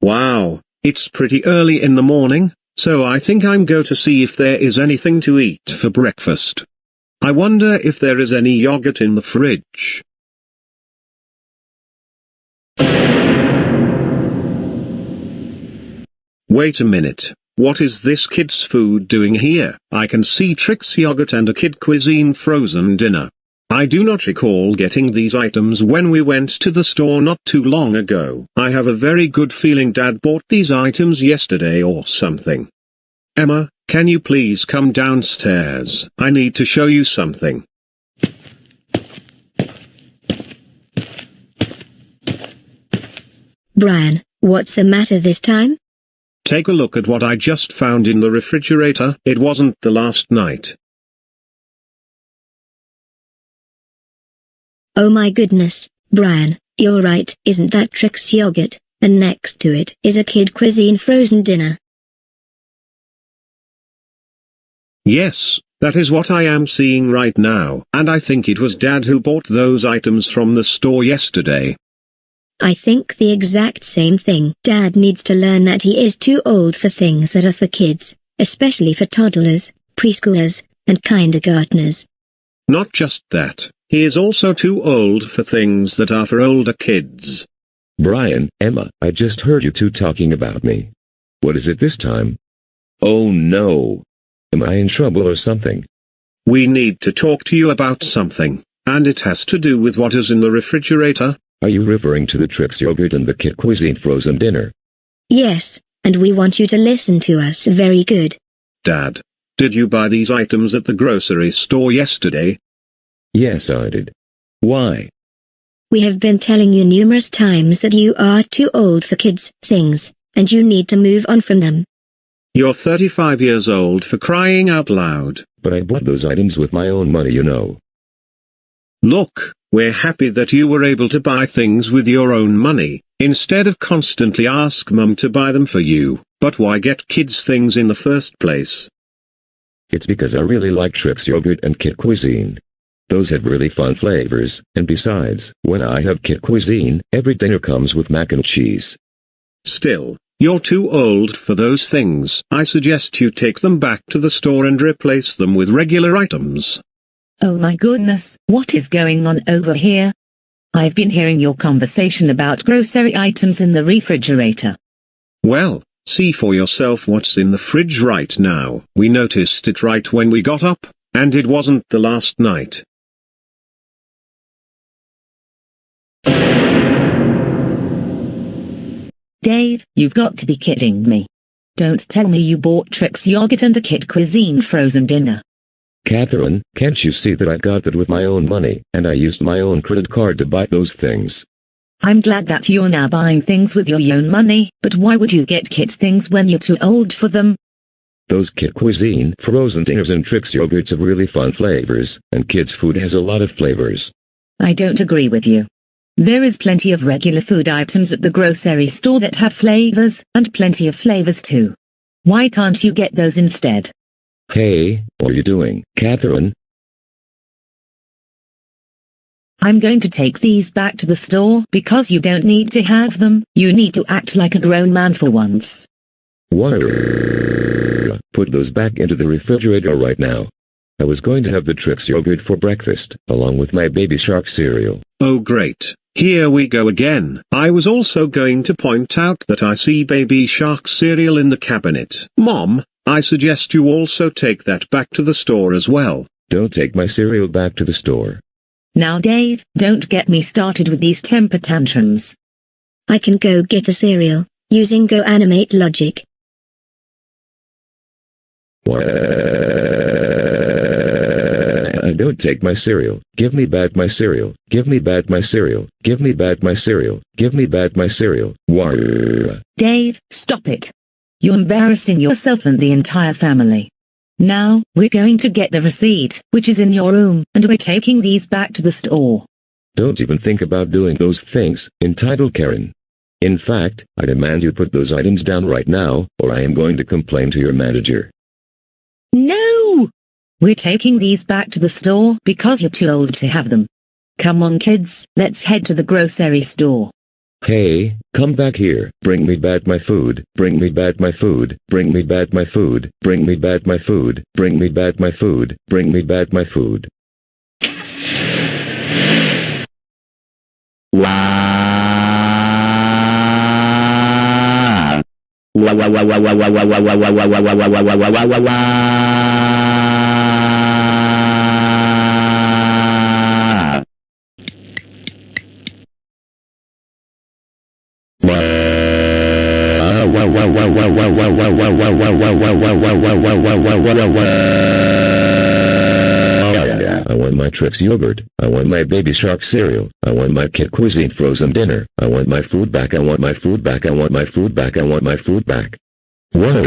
Wow, it's pretty early in the morning, so I think I'm going to see if there is anything to eat for breakfast. I wonder if there is any yogurt in the fridge. Wait a minute, what is this kid's food doing here? I can see Trix yogurt and a Kid Cuisine frozen dinner. I do not recall getting these items when we went to the store not too long ago. I have a very good feeling Dad bought these items yesterday or something. Emma, can you please come downstairs? I need to show you something. Brian, what's the matter this time? Take a look at what I just found in the refrigerator. It wasn't the last night. Oh my goodness, Brian, you're right. Isn't that Trix yogurt? And next to it is a Kid Cuisine frozen dinner. Yes, that is what I am seeing right now. And I think it was Dad who bought those items from the store yesterday. I think the exact same thing. Dad needs to learn that he is too old for things that are for kids, especially for toddlers, preschoolers, and kindergartners. Not just that, he is also too old for things that are for older kids. Brian, Emma, I just heard you two talking about me. What is it this time? Oh no! Am I in trouble or something? We need to talk to you about something, and it has to do with what is in the refrigerator. Are you referring to the Trix yogurt and the Kit Cuisine frozen dinner? Yes, and we want you to listen to us very good. Dad, did you buy these items at the grocery store yesterday? Yes, I did. Why? We have been telling you numerous times that you are too old for kids' things, and you need to move on from them. You're 35 years old, for crying out loud. But I bought those items with my own money, you know. Look, we're happy that you were able to buy things with your own money, instead of constantly ask Mum to buy them for you. But why get kids things in the first place? It's because I really like Trix yogurt and Kit Cuisine. Those have really fun flavors, and besides, when I have Kit Cuisine, every dinner comes with mac and cheese. Still, you're too old for those things. I suggest you take them back to the store and replace them with regular items. Oh my goodness, what is going on over here? I've been hearing your conversation about grocery items in the refrigerator. Well, see for yourself what's in the fridge right now. We noticed it right when we got up, and it wasn't the last night. Dave, you've got to be kidding me. Don't tell me you bought Trix yogurt and a Kit Cuisine frozen dinner. Catherine, can't you see that I got that with my own money, and I used my own credit card to buy those things? I'm glad that you're now buying things with your own money, but why would you get kids things when you're too old for them? Those Kit Cuisine frozen dinners and Trix yogurts have really fun flavors, and kids' food has a lot of flavors. I don't agree with you. There is plenty of regular food items at the grocery store that have flavors, and plenty of flavors too. Why can't you get those instead? Hey, what are you doing, Catherine? I'm going to take these back to the store because you don't need to have them. You need to act like a grown man for once. What? Put those back into the refrigerator right now. I was going to have the Trix yogurt for breakfast, along with my Baby Shark cereal. Oh great, Here we go again. I was also going to point out that I see Baby Shark cereal in the cabinet. Mom, I suggest you also take that back to the store as well. Don't take my cereal back to the store. Now Dave, don't get me started with these temper tantrums. I can go get the cereal, using GoAnimate logic. Don't take my cereal. Give me back my cereal. Give me back my cereal. Give me back my cereal. Give me back my cereal. Dave, stop it. You're embarrassing yourself and the entire family. Now, we're going to get the receipt, which is in your room, and we're taking these back to the store. Don't even think about doing those things, entitled Karen. In fact, I demand you put those items down right now, or I am going to complain to your manager. No! We're taking these back to the store because you're too old to have them. Come on kids, let's head to the grocery store. Hey, come back here. Bring me back my food. Bring me back my food. Bring me back my food. Bring me back my food. Bring me back my food. Bring me back my food. I want my Trix yogurt. I want my Baby Shark cereal. I want my Kit Cuisine frozen dinner. I want my food back. I want my food back. I want my food back. I want my food back. Whoa.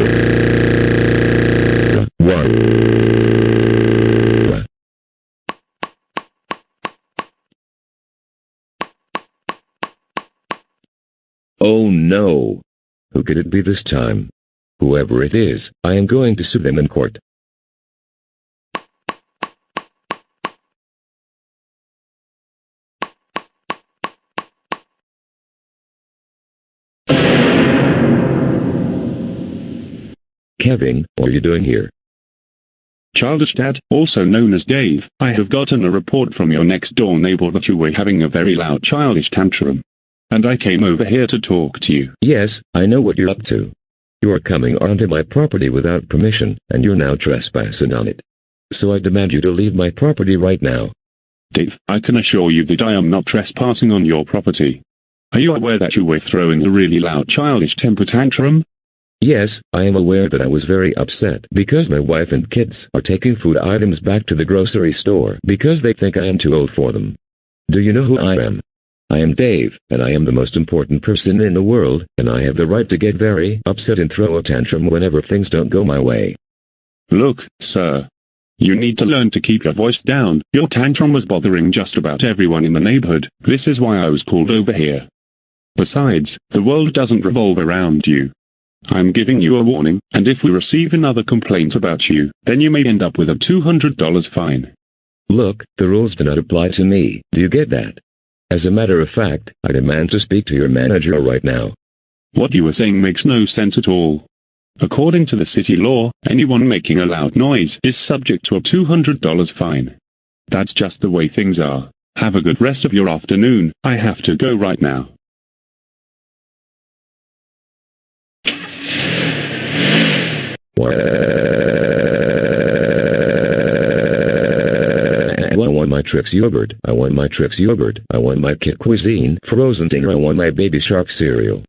Oh no. Who could it be this time? Whoever it is, I am going to sue them in court. Kevin, what are you doing here? Childish Dad, also known as Dave, I have gotten a report from your next door neighbor that you were having a very loud childish tantrum. And I came over here to talk to you. Yes, I know what you're up to. You are coming onto my property without permission, and you're now trespassing on it. So I demand you to leave my property right now. Dave, I can assure you that I am not trespassing on your property. Are you aware that you were throwing a really loud childish temper tantrum? Yes, I am aware that I was very upset because my wife and kids are taking food items back to the grocery store because they think I am too old for them. Do you know who I am? I am Dave, and I am the most important person in the world, and I have the right to get very upset and throw a tantrum whenever things don't go my way. Look, sir. You need to learn to keep your voice down. Your tantrum was bothering just about everyone in the neighborhood. This is why I was called over here. Besides, the world doesn't revolve around you. I'm giving you a warning, and if we receive another complaint about you, then you may end up with a $200 fine. Look, the rules do not apply to me. Do you get that? As a matter of fact, I demand to speak to your manager right now. What you are saying makes no sense at all. According to the city law, anyone making a loud noise is subject to a $200 fine. That's just the way things are. Have a good rest of your afternoon. I have to go right now. I want my Trix yogurt. I want my Trix yogurt. I want my Kit Cuisine frozen dinner. I want my Baby Shark cereal.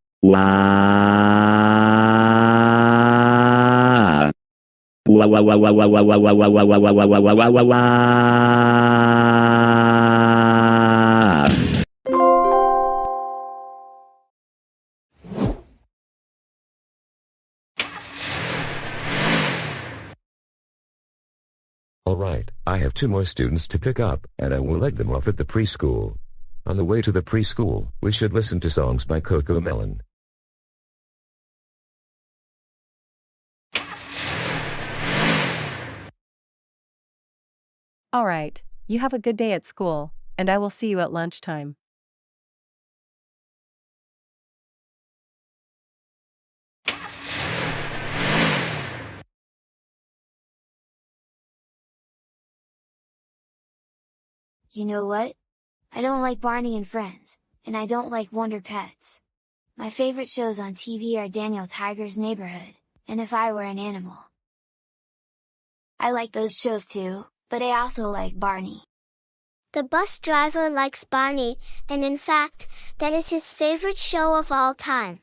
Alright, I have 2 more students to pick up, and I will let them off at the preschool. On the way to the preschool, we should listen to songs by Coco Melon. All right, you have a good day at school, and I will see you at lunchtime. You know what? I don't like Barney and friends. and I don't like Wonder Pets. My favorite shows on TV are Daniel Tiger's Neighborhood, and If I Were an Animal. I like those shows too, but I also like Barney. The bus driver likes Barney, and in fact, that is his favorite show of all time.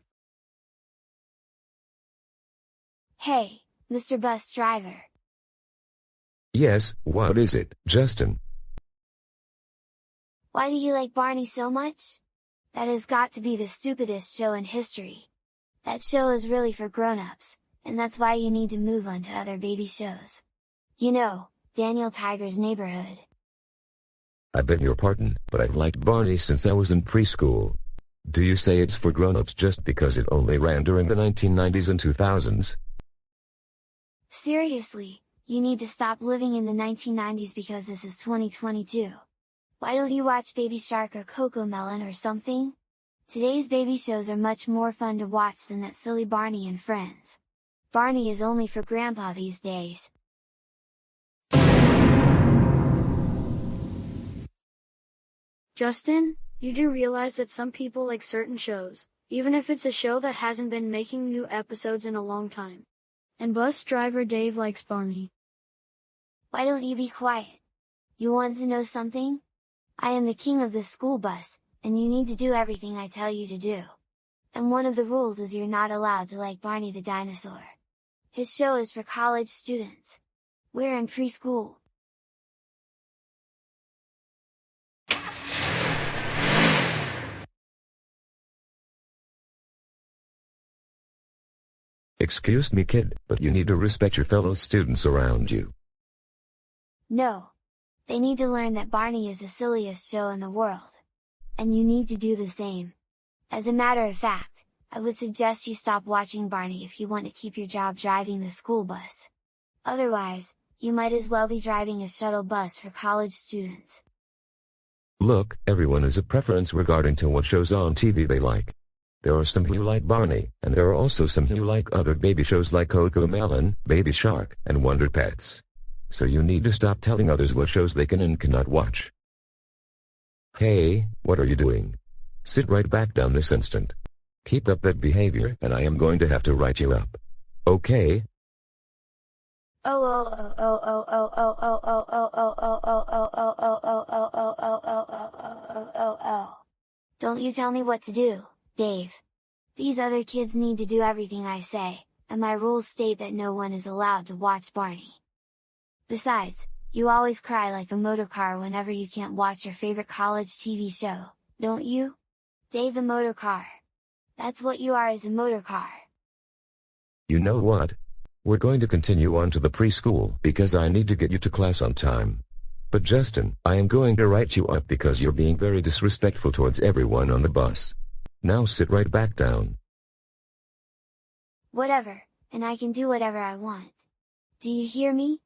Hey, Mr. Bus Driver. Yes, what is it, Justin? Why do you like Barney so much? That has got to be the stupidest show in history. That show is really for grown-ups, and that's why you need to move on to other baby shows. You know, Daniel Tiger's Neighborhood. I beg your pardon, but I've liked Barney since I was in preschool. Do you say it's for grown-ups just because it only ran during the 1990s and 2000s? Seriously, you need to stop living in the 1990s because this is 2022. Why don't you watch Baby Shark or CoComelon or something? Today's baby shows are much more fun to watch than that silly Barney and Friends. Barney is only for Grandpa these days. Justin, you do realize that some people like certain shows, even if it's a show that hasn't been making new episodes in a long time. And bus driver Dave likes Barney. Why don't you be quiet? You want to know something? I am the king of this school bus, and you need to do everything I tell you to do. And one of the rules is you're not allowed to like Barney the dinosaur. His show is for college students. We're in preschool. Excuse me, kid, but you need to respect your fellow students around you. No. They need to learn that Barney is the silliest show in the world. And you need to do the same. As a matter of fact, I would suggest you stop watching Barney if you want to keep your job driving the school bus. Otherwise, you might as well be driving a shuttle bus for college students. Look, everyone has a preference regarding to what shows on TV they like. There are some who like Barney, and there are also some who like other baby shows like CoComelon, Baby Shark, and Wonder Pets. So you need to stop telling others what shows they can and cannot watch. Hey, what are you doing? Sit right back down this instant. Keep up that behavior and I am going to have to write you up. Okay? Don't you tell me what to do, Dave. These other kids need to do everything I say, and my rules state that no one is allowed to watch Barney. Besides, you always cry like a motorcar whenever you can't watch your favorite college TV show, don't you? Dave the motorcar. That's what you are, as a motorcar. You know what? We're going to continue on to the preschool because I need to get you to class on time. But Justin, I am going to write you up because you're being very disrespectful towards everyone on the bus. Now sit right back down. Whatever, and I can do whatever I want. Do you hear me?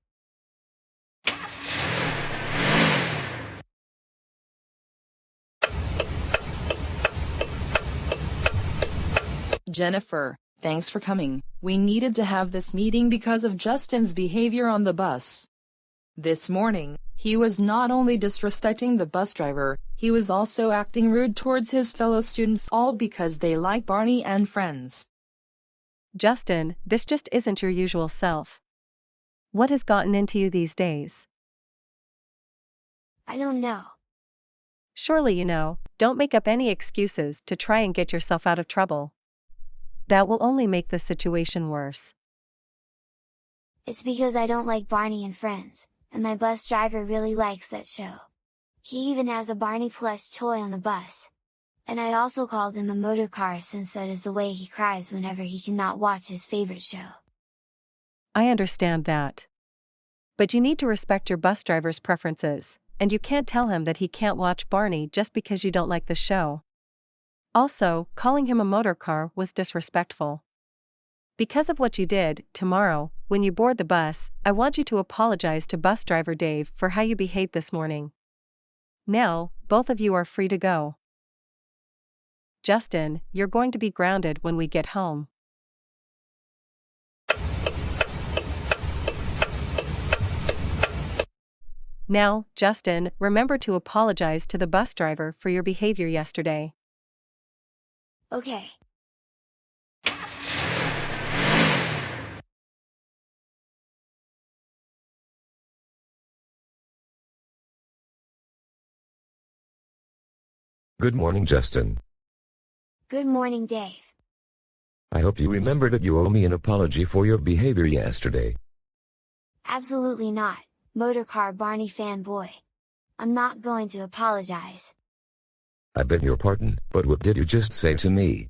Jennifer, thanks for coming. We needed to have this meeting because of Justin's behavior on the bus. This morning, he was not only disrespecting the bus driver, he was also acting rude towards his fellow students, all because they like Barney and Friends. Justin, this just isn't your usual self. What has gotten into you these days? I don't know. Surely you know. Don't make up any excuses to try and get yourself out of trouble. That will only make the situation worse. It's because I don't like Barney and Friends, and my bus driver really likes that show. He even has a Barney plush toy on the bus. And I also called him a motorcar since that is the way he cries whenever he cannot watch his favorite show. I understand that. But you need to respect your bus driver's preferences, and you can't tell him that he can't watch Barney just because you don't like the show. Also, calling him a motorcar was disrespectful. Because of what you did, tomorrow, when you board the bus, I want you to apologize to bus driver Dave for how you behaved this morning. Now, both of you are free to go. Justin, you're going to be grounded when we get home. Now, Justin, remember to apologize to the bus driver for your behavior yesterday. Okay. Good morning, Justin. Good morning, Dave. I hope you remember that you owe me an apology for your behavior yesterday. Absolutely not, Motorcar Barney fanboy. I'm not going to apologize. I beg your pardon, but what did you just say to me?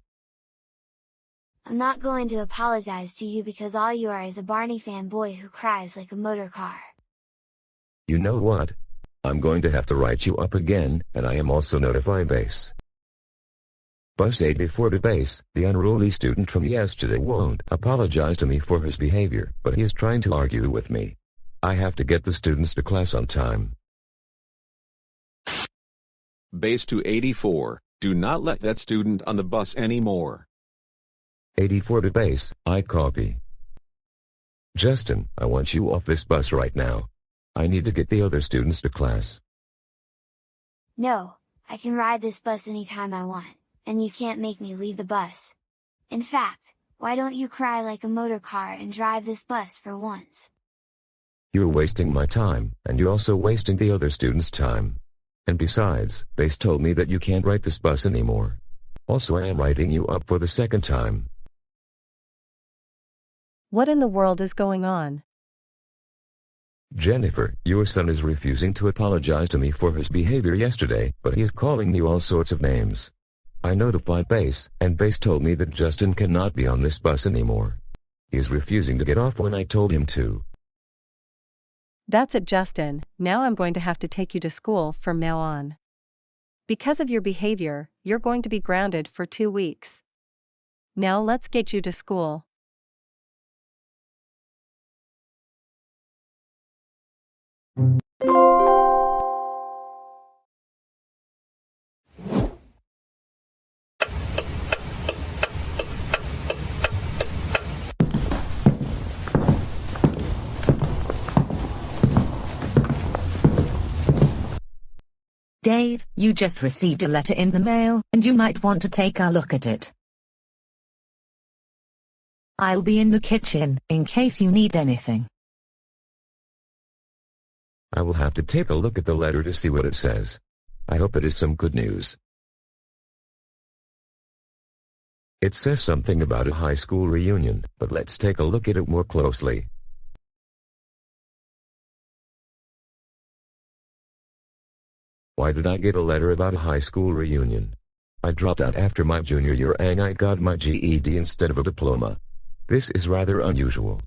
I'm not going to apologize to you because all you are is a Barney fanboy who cries like a motor car. You know what? I'm going to have to write you up again, and I am also notifying base. Bus 84 to base, the unruly student from yesterday won't apologize to me for his behavior, but he is trying to argue with me. I have to get the students to class on time. Base to 84, do not let that student on the bus anymore. 84 to base, I copy. Justin, I want you off this bus right now. I need to get the other students to class. No, I can ride this bus anytime I want, and you can't make me leave the bus. In fact, why don't you cry like a motor car and drive this bus for once? You're wasting my time, and you're also wasting the other students' time. And besides, base told me that you can't ride this bus anymore. Also, I am writing you up for the second time. What in the world is going on? Jennifer, your son is refusing to apologize to me for his behavior yesterday, but he is calling me all sorts of names. I notified base, and base told me that Justin cannot be on this bus anymore. He is refusing to get off when I told him to. That's it, Justin. Now I'm going to have to take you to school from now on. Because of your behavior, you're going to be grounded for 2 weeks. Now let's get you to school. Dave, you just received a letter in the mail, and you might want to take a look at it. I'll be in the kitchen, in case you need anything. I will have to take a look at the letter to see what it says. I hope it is some good news. It says something about a high school reunion, but let's take a look at it more closely. Why did I get a letter about a high school reunion? I dropped out after my junior year and I got my GED instead of a diploma. This is rather unusual.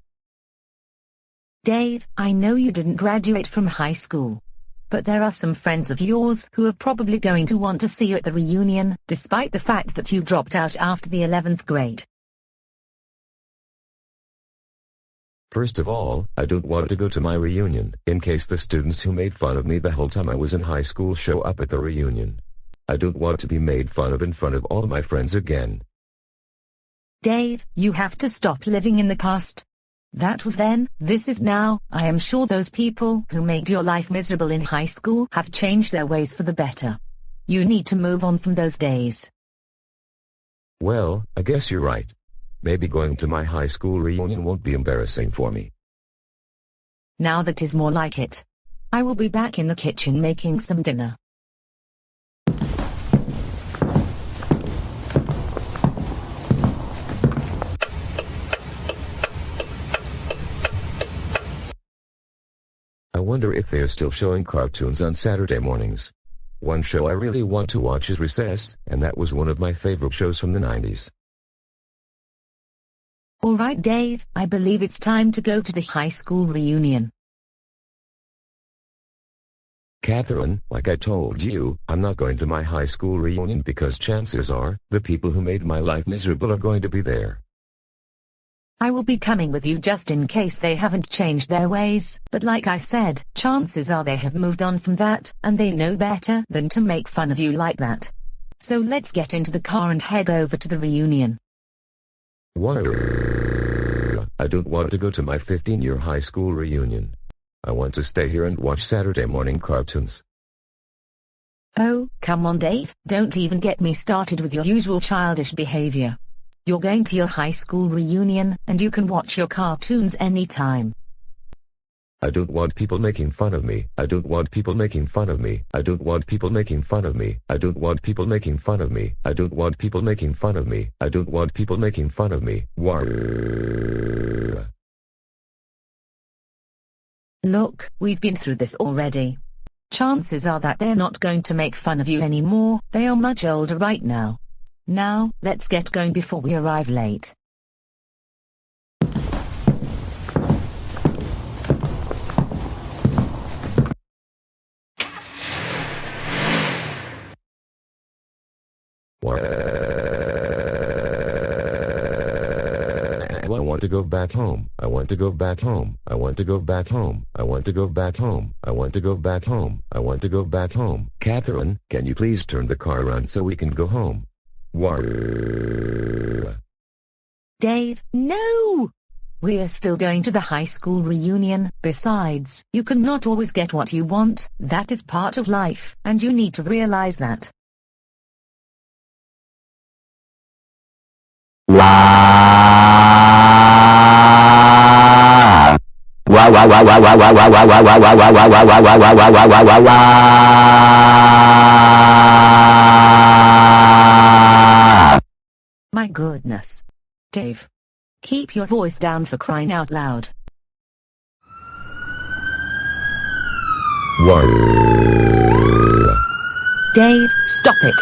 Dave, I know you didn't graduate from high school. But there are some friends of yours who are probably going to want to see you at the reunion, despite the fact that you dropped out after the 11th grade. First of all, I don't want to go to my reunion, in case the students who made fun of me the whole time I was in high school show up at the reunion. I don't want to be made fun of in front of all my friends again. Dave, you have to stop living in the past. That was then, this is now. I am sure those people who made your life miserable in high school have changed their ways for the better. You need to move on from those days. Well, I guess you're right. Maybe going to my high school reunion won't be embarrassing for me. Now that is more like it. I will be back in the kitchen making some dinner. I wonder if they're still showing cartoons on Saturday mornings. One show I really want to watch is Recess, and that was one of my favorite shows from the 90s. Alright Dave, I believe it's time to go to the high school reunion. Catherine, like I told you, I'm not going to my high school reunion because chances are, the people who made my life miserable are going to be there. I will be coming with you just in case they haven't changed their ways, but like I said, chances are they have moved on from that, and they know better than to make fun of you like that. So let's get into the car and head over to the reunion. What? I don't want to go to my 15-year high school reunion. I want to stay here and watch Saturday morning cartoons. Oh, come on Dave, don't even get me started with your usual childish behavior. You're going to your high school reunion, and you can watch your cartoons anytime. I don't want people making fun of me. I don't want people making fun of me. I don't want people making fun of me. I don't want people making fun of me. I don't want people making fun of me. I don't want people making fun of me. War. Look, we've been through this already. Chances are that they're not going to make fun of you anymore. They are much older right now. Now, let's get going before we arrive late. I want to go back home. I want to go back home. I want to go back home. I want to go back home. I want to go back home. I want to go back home. Catherine, can you please turn the car around so we can go home? War. Dave, no! We're still going to the high school reunion. Besides, you cannot always get what you want. That is part of life, and you need to realize that. My goodness. Dave. Keep your voice down for crying out loud. War. Dave, stop it.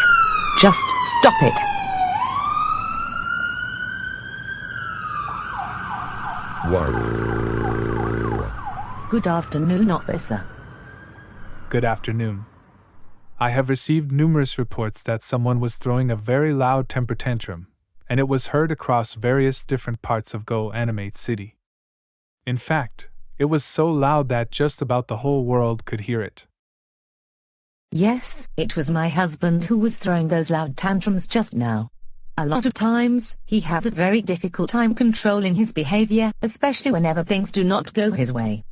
Just stop it. War. Good afternoon, officer. Good afternoon. I have received numerous reports that someone was throwing a very loud temper tantrum, and it was heard across various different parts of GoAnimate City. In fact, it was so loud that just about the whole world could hear it. Yes, it was my husband who was throwing those loud tantrums just now. A lot of times, he has a very difficult time controlling his behavior, especially whenever things do not go his way.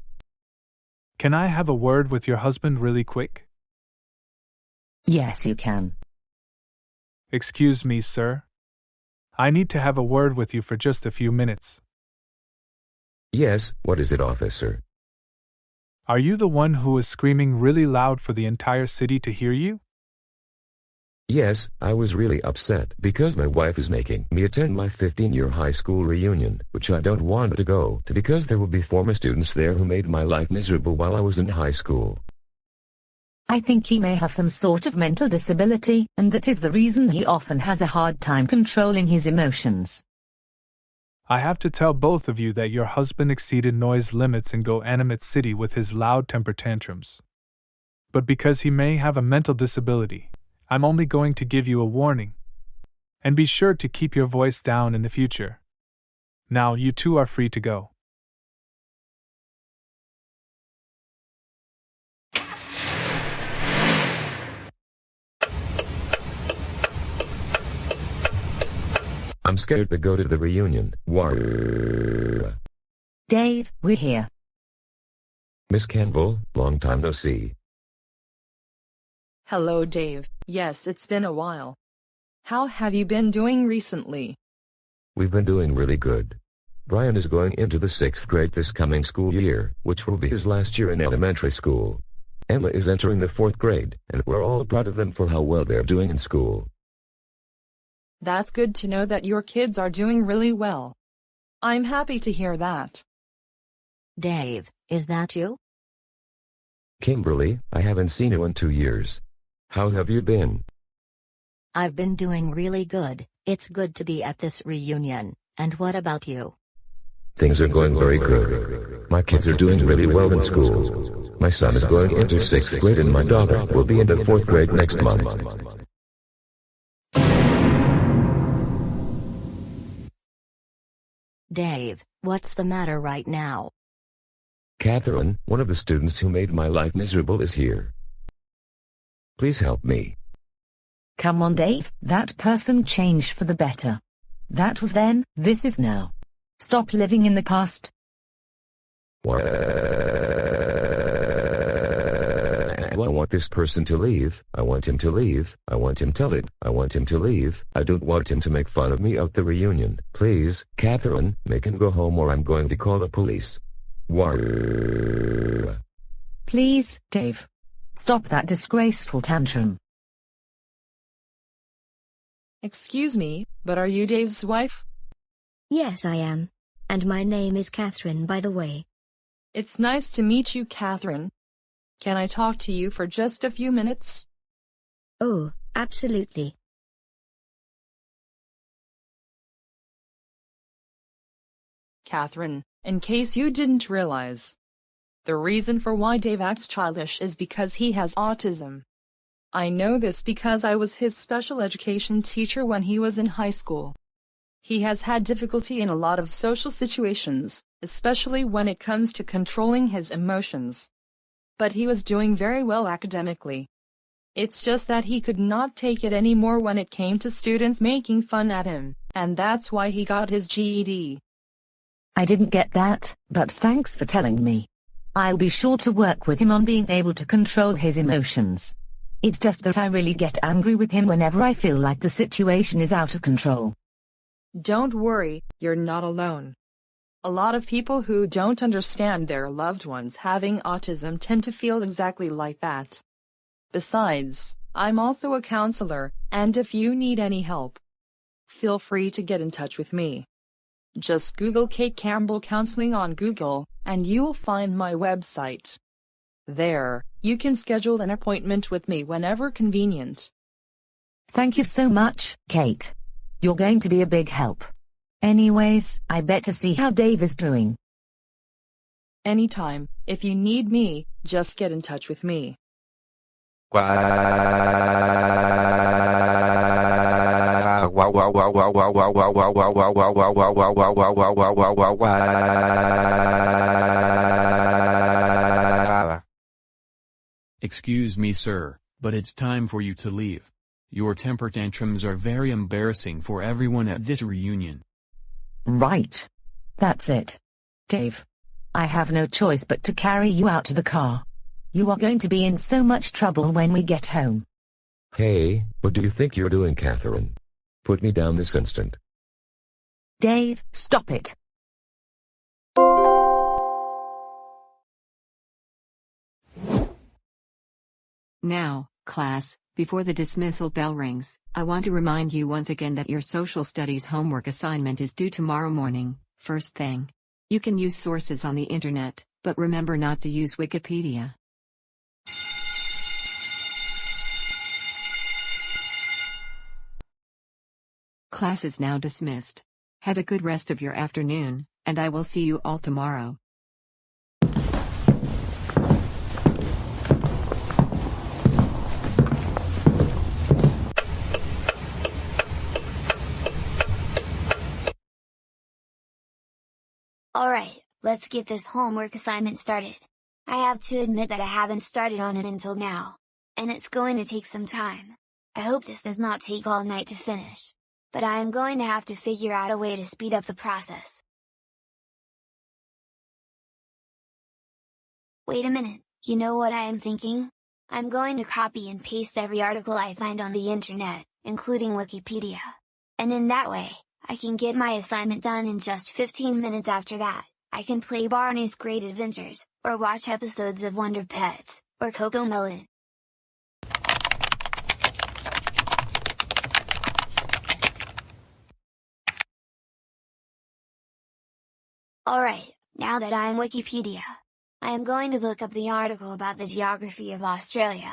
Can I have a word with your husband really quick? Yes, you can. Excuse me, sir. I need to have a word with you for just a few minutes. Yes, what is it, officer? Are you the one who was screaming really loud for the entire city to hear you? Yes, I was really upset because my wife is making me attend my 15-year high school reunion, which I don't want to go to because there will be former students there who made my life miserable while I was in high school. I think he may have some sort of mental disability, and that is the reason he often has a hard time controlling his emotions. I have to tell both of you that your husband exceeded noise limits in GoAnimate City with his loud temper tantrums. But because he may have a mental disability, I'm only going to give you a warning. And be sure to keep your voice down in the future. Now you two are free to go. I'm scared to go to the reunion. War. Dave, we're here. Miss Campbell, long time no see. Hello, Dave. Yes, it's been a while. How have you been doing recently? We've been doing really good. Brian is going into the 6th grade this coming school year, which will be his last year in elementary school. Emma is entering the 4th grade, and we're all proud of them for how well they're doing in school. That's good to know that your kids are doing really well. I'm happy to hear that. Dave, is that you? Kimberly, I haven't seen you in 2 years. How have you been? I've been doing really good. It's good to be at this reunion. And what about you? Things are going very good. My kids are doing really well in school. My son is going into 6th grade and my daughter will be in the 4th grade next month. Dave, what's the matter right now? Catherine, one of the students who made my life miserable, is here. Please help me. Come on, Dave, that person changed for the better. That was then, this is now. Stop living in the past. I want want this person to leave. I want him to leave. I want him to leave. I want him to leave. I don't want him to make fun of me at the reunion. Please, Catherine, make him go home or I'm going to call the police. War. Please, Dave. Stop that disgraceful tantrum. Excuse me, but are you Dave's wife? Yes, I am. And my name is Catherine, by the way. It's nice to meet you, Catherine. Can I talk to you for just a few minutes? Oh, absolutely. Catherine, in case you didn't realize, the reason for why Dave acts childish is because he has autism. I know this because I was his special education teacher when he was in high school. He has had difficulty in a lot of social situations, especially when it comes to controlling his emotions. But he was doing very well academically. It's just that he could not take it anymore when it came to students making fun at him, and that's why he got his GED. I didn't get that, but thanks for telling me. I'll be sure to work with him on being able to control his emotions. It's just that I really get angry with him whenever I feel like the situation is out of control. Don't worry, you're not alone. A lot of people who don't understand their loved ones having autism tend to feel exactly like that. Besides, I'm also a counselor, and if you need any help, feel free to get in touch with me. Just Google Kate Campbell Counseling on Google, and you'll find my website. There, you can schedule an appointment with me whenever convenient. Thank you so much, Kate. You're going to be a big help. Anyways, I better see how Dave is doing. Anytime, if you need me, just get in touch with me. Excuse me, sir, but it's time for you to leave. Your temper tantrums are very embarrassing for everyone at this reunion. Right. That's it. Dave. I have no choice but to carry you out to the car. You are going to be in so much trouble when we get home. Hey, what do you think you're doing, Catherine? Put me down this instant. Dave, stop it. Now, class, before the dismissal bell rings, I want to remind you once again that your social studies homework assignment is due tomorrow morning, first thing. You can use sources on the internet, but remember not to use Wikipedia. Class is now dismissed. Have a good rest of your afternoon, and I will see you all tomorrow. Alright, let's get this homework assignment started. I have to admit that I haven't started on it until now. And it's going to take some time. I hope this does not take all night to finish. But I am going to have to figure out a way to speed up the process. Wait a minute, you know what I am thinking? I'm going to copy and paste every article I find on the internet, including Wikipedia. And in that way, I can get my assignment done in just 15 minutes. After that, I can play Barney's Great Adventures, or watch episodes of Wonder Pets, or CoComelon. Alright, now that I am Wikipedia, I am going to look up the article about the geography of Australia.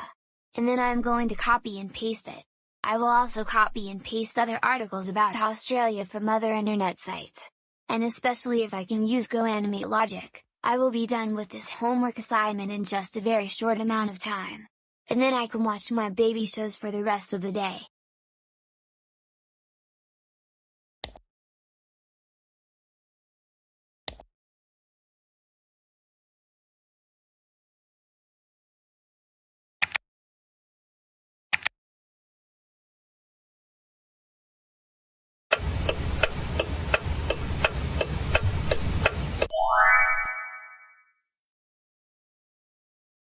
And then I am going to copy and paste it. I will also copy and paste other articles about Australia from other internet sites. And especially if I can use GoAnimate logic, I will be done with this homework assignment in just a very short amount of time. And then I can watch my baby shows for the rest of the day.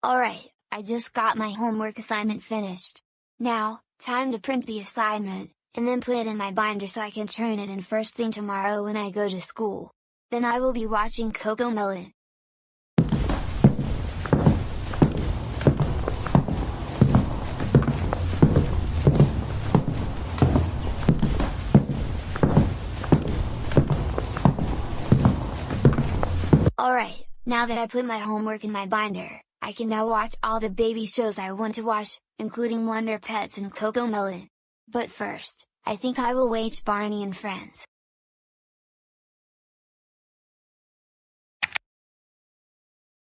Alright, I just got my homework assignment finished. Now, time to print the assignment, and then put it in my binder so I can turn it in first thing tomorrow when I go to school. Then I will be watching CoComelon. Alright, now that I put my homework in my binder, I can now watch all the baby shows I want to watch, including Wonder Pets and CoComelon. But first, I think I will watch Barney and Friends.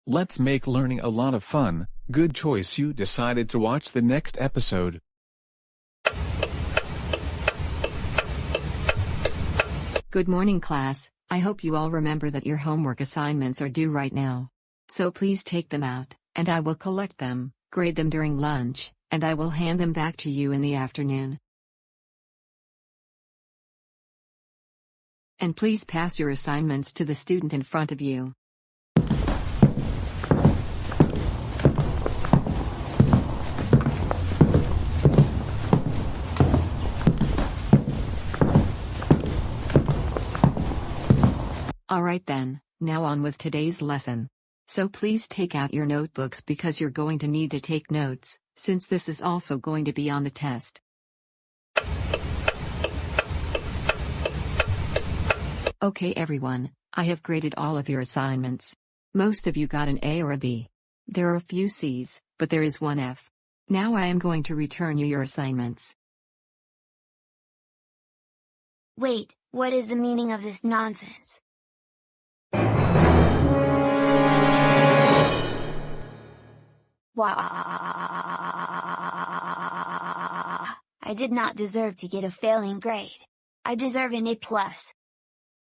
Let's make learning a lot of fun. Good choice, you decided to watch the next episode. Good morning, class. I hope you all remember that your homework assignments are due right now. So please take them out, and I will collect them, grade them during lunch, and I will hand them back to you in the afternoon. And please pass your assignments to the student in front of you. Alright then, now on with today's lesson. So please take out your notebooks because you're going to need to take notes, since this is also going to be on the test. Okay everyone, I have graded all of your assignments. Most of you got an A or a B. There are a few C's, but there is one F. Now I am going to return you your assignments. Wait, what is the meaning of this nonsense? I did not deserve to get a failing grade. I deserve an A+.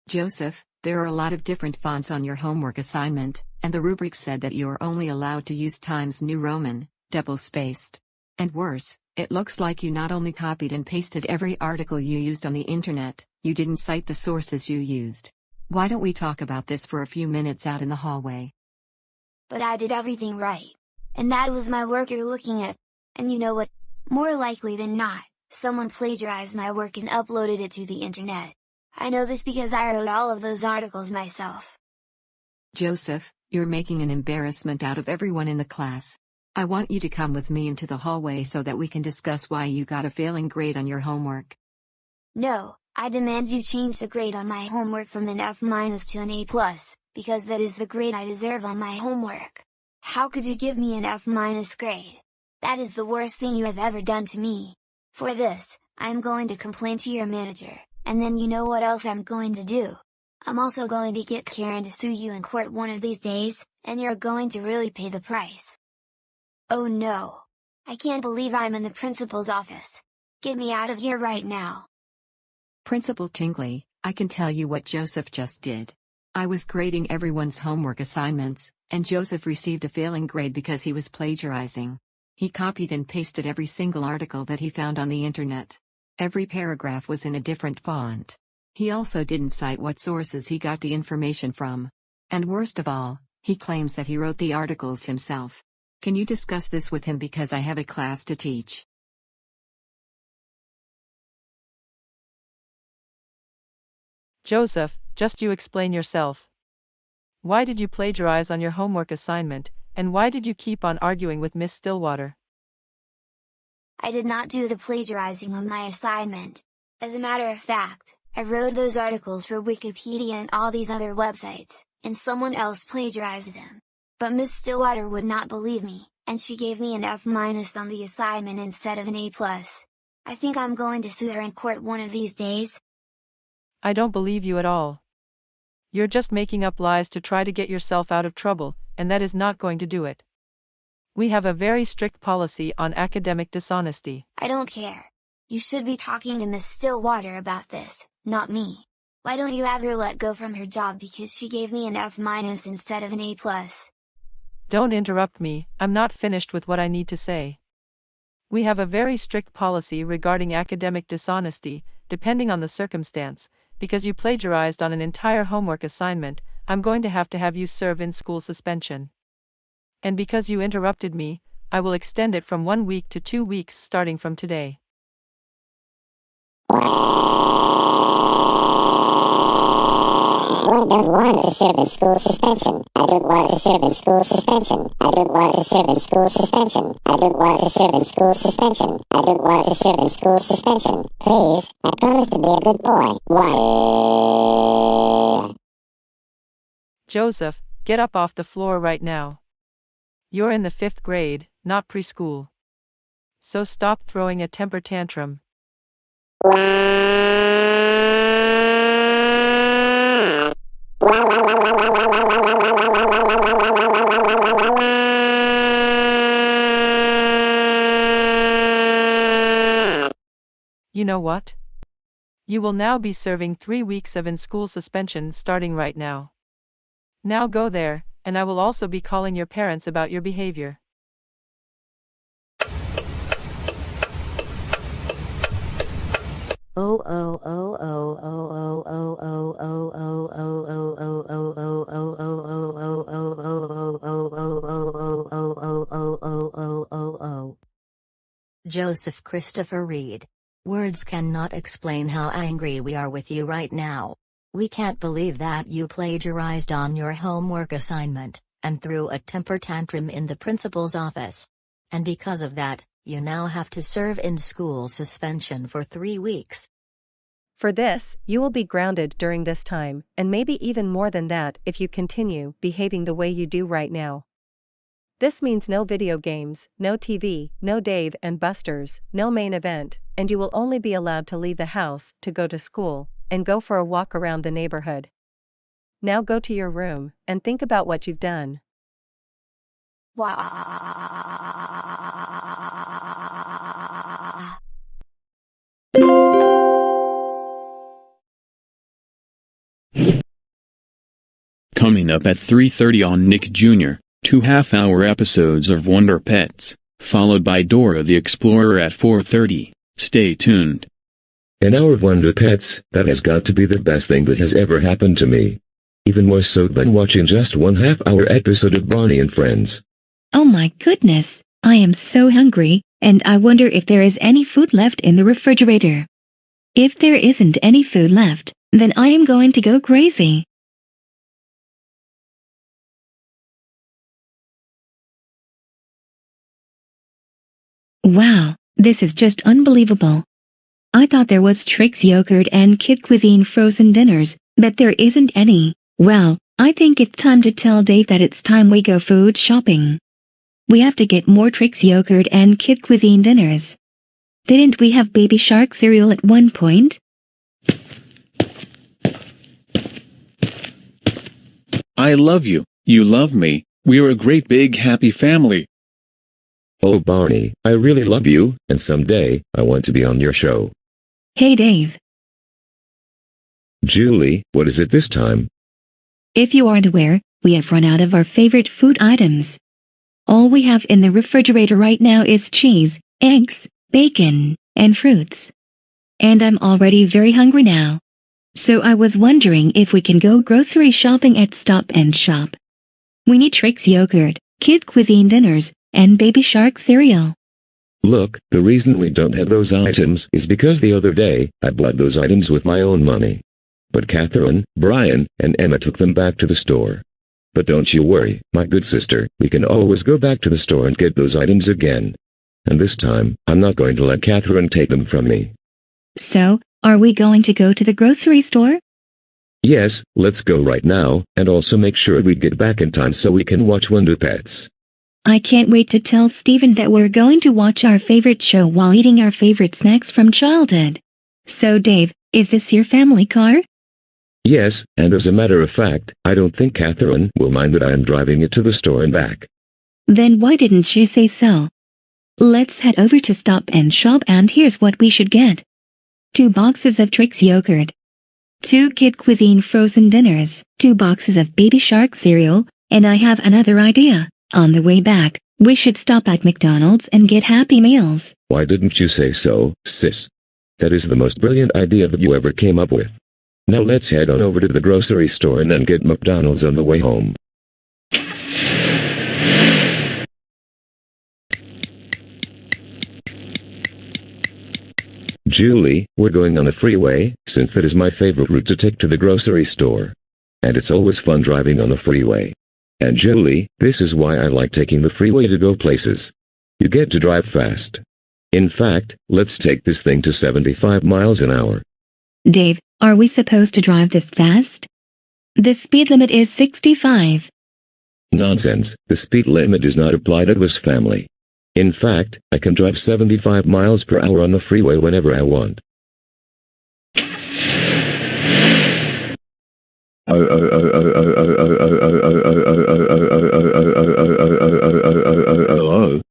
Joseph, there are a lot of different fonts on your homework assignment, and the rubric said that you are only allowed to use Times New Roman, double-spaced. And worse, it looks like you not only copied and pasted every article you used on the internet, you didn't cite the sources you used. Why don't we talk about this for a few minutes out in the hallway? But I did everything right. And that was my work you're looking at. And you know what? More likely than not, someone plagiarized my work and uploaded it to the internet. I know this because I wrote all of those articles myself. Joseph, you're making an embarrassment out of everyone in the class. I want you to come with me into the hallway so that we can discuss why you got a failing grade on your homework. No, I demand you change the grade on my homework from an F- to an A+, because that is the grade I deserve on my homework. How could you give me an F- grade? That is the worst thing you have ever done to me. For this, I am going to complain to your manager, and then you know what else I'm going to do? I'm also going to get Karen to sue you in court one of these days, and you're going to really pay the price. Oh no! I can't believe I'm in the principal's office. Get me out of here right now. Principal Tingley, I can tell you what Joseph just did. I was grading everyone's homework assignments, and Joseph received a failing grade because he was plagiarizing. He copied and pasted every single article that he found on the internet. Every paragraph was in a different font. He also didn't cite what sources he got the information from. And worst of all, he claims that he wrote the articles himself. Can you discuss this with him because I have a class to teach? Joseph, just you explain yourself. Why did you plagiarize on your homework assignment, and why did you keep on arguing with Miss Stillwater? I did not do the plagiarizing on my assignment. As a matter of fact, I wrote those articles for Wikipedia and all these other websites, and someone else plagiarized them. But Miss Stillwater would not believe me, and she gave me an F- on the assignment instead of an A+. I think I'm going to sue her in court one of these days. I don't believe you at all. You're just making up lies to try to get yourself out of trouble, and that is not going to do it. We have a very strict policy on academic dishonesty. I don't care. You should be talking to Miss Stillwater about this, not me. Why don't you have her let go from her job because she gave me an F- instead of an A+? Don't interrupt me, I'm not finished with what I need to say. We have a very strict policy regarding academic dishonesty, depending on the circumstance. Because you plagiarized on an entire homework assignment, I'm going to have you serve in-school suspension. And because you interrupted me, I will extend it from 1 week to 2 weeks starting from today. I don't want to serve in school suspension. I don't want to serve in school suspension. I don't want to serve in school suspension. I don't want to serve in school suspension. I don't want to serve in school suspension. Please, I promise to be a good boy. Why? Joseph, get up off the floor right now. You're in the 5th grade, not preschool. So stop throwing a temper tantrum. You know what? You will now be serving 3 weeks of in-school suspension starting right now. Now go there, and I will also be calling your parents about your behavior. Joseph Christopher Reed. Words cannot explain how angry we are with you right now. We can't believe that you plagiarized on your homework assignment, and threw a temper tantrum in the principal's office. And because of that, you now have to serve in school suspension for 3 weeks. For this, you will be grounded during this time, and maybe even more than that if you continue behaving the way you do right now. This means no video games, no TV, no Dave and Buster's, no main event, and you will only be allowed to leave the house to go to school, and go for a walk around the neighborhood. Now go to your room, and think about what you've done. Coming up at 3:30 on Nick Jr., 2 half-hour episodes of Wonder Pets, followed by Dora the Explorer at 4:30. Stay tuned. An hour of Wonder Pets, that has got to be the best thing that has ever happened to me. Even more so than watching just 1 half-hour episode of Barney and Friends. Oh my goodness, I am so hungry, and I wonder if there is any food left in the refrigerator. If there isn't any food left, then I am going to go crazy. Wow, this is just unbelievable. I thought there was Trix yogurt and Kid Cuisine frozen dinners, but there isn't any. Well, I think it's time to tell Dave that it's time we go food shopping. We have to get more Trix yogurt and Kid Cuisine dinners. Didn't we have Baby Shark cereal at one point? I love you, you love me, we're a great big happy family. Oh Barney, I really love you, and someday, I want to be on your show. Hey Dave. Julie, what is it this time? If you aren't aware, we have run out of our favorite food items. All we have in the refrigerator right now is cheese, eggs, bacon, and fruits. And I'm already very hungry now. So I was wondering if we can go grocery shopping at Stop and Shop. We need Trix yogurt, Kid Cuisine dinners, and Baby Shark cereal. Look, the reason we don't have those items is because the other day, I bought those items with my own money. But Catherine, Brian, and Emma took them back to the store. But don't you worry, my good sister, we can always go back to the store and get those items again. And this time, I'm not going to let Catherine take them from me. So, are we going to go to the grocery store? Yes, let's go right now, and also make sure we get back in time so we can watch Wonder Pets. I can't wait to tell Steven that we're going to watch our favorite show while eating our favorite snacks from childhood. So Dave, is this your family car? Yes, and as a matter of fact, I don't think Catherine will mind that I am driving it to the store and back. Then why didn't she say so? Let's head over to Stop and Shop, and here's what we should get. 2 boxes of Trix yogurt. 2 Kid Cuisine frozen dinners. 2 boxes of Baby Shark cereal, and I have another idea. On the way back, we should stop at McDonald's and get Happy Meals. Why didn't you say so, sis? That is the most brilliant idea that you ever came up with. Now let's head on over to the grocery store and then get McDonald's on the way home. Julie, we're going on the freeway, since that is my favorite route to take to the grocery store. And it's always fun driving on the freeway. And Julie, this is why I like taking the freeway to go places. You get to drive fast. In fact, let's take this thing to 75 miles an hour. Dave, are we supposed to drive this fast? The speed limit is 65. Nonsense, the speed limit does not apply to this family. In fact, I can drive 75 miles per hour on the freeway whenever I want.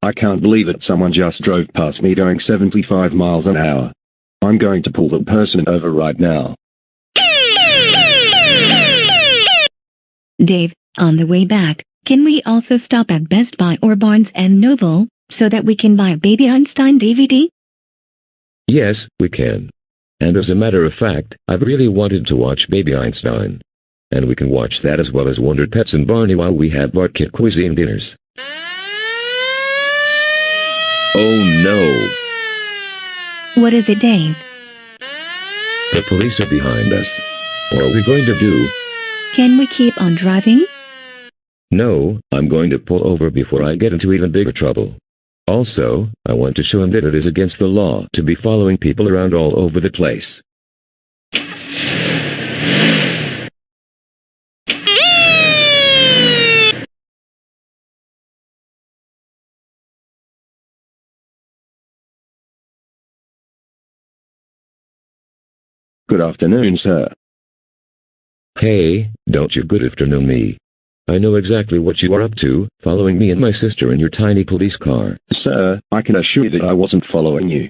I can't believe that someone just drove past me going 75 miles an hour. I'm going to pull that person over right now. Dave, on the way back, can we also stop at Best Buy or Barnes & Noble, so that we can buy Baby Einstein DVD? Yes, we can. And as a matter of fact, I've really wanted to watch Baby Einstein. And we can watch that as well as Wonder Pets and Barney while we have our kid cuisine dinners. Oh no! What is it, Dave? The police are behind us. What are we going to do? Can we keep on driving? No, I'm going to pull over before I get into even bigger trouble. Also, I want to show him that it is against the law to be following people around all over the place. Good afternoon, sir. Hey, don't you good afternoon me. I know exactly what you are up to, following me and my sister in your tiny police car. Sir, I can assure you that I wasn't following you.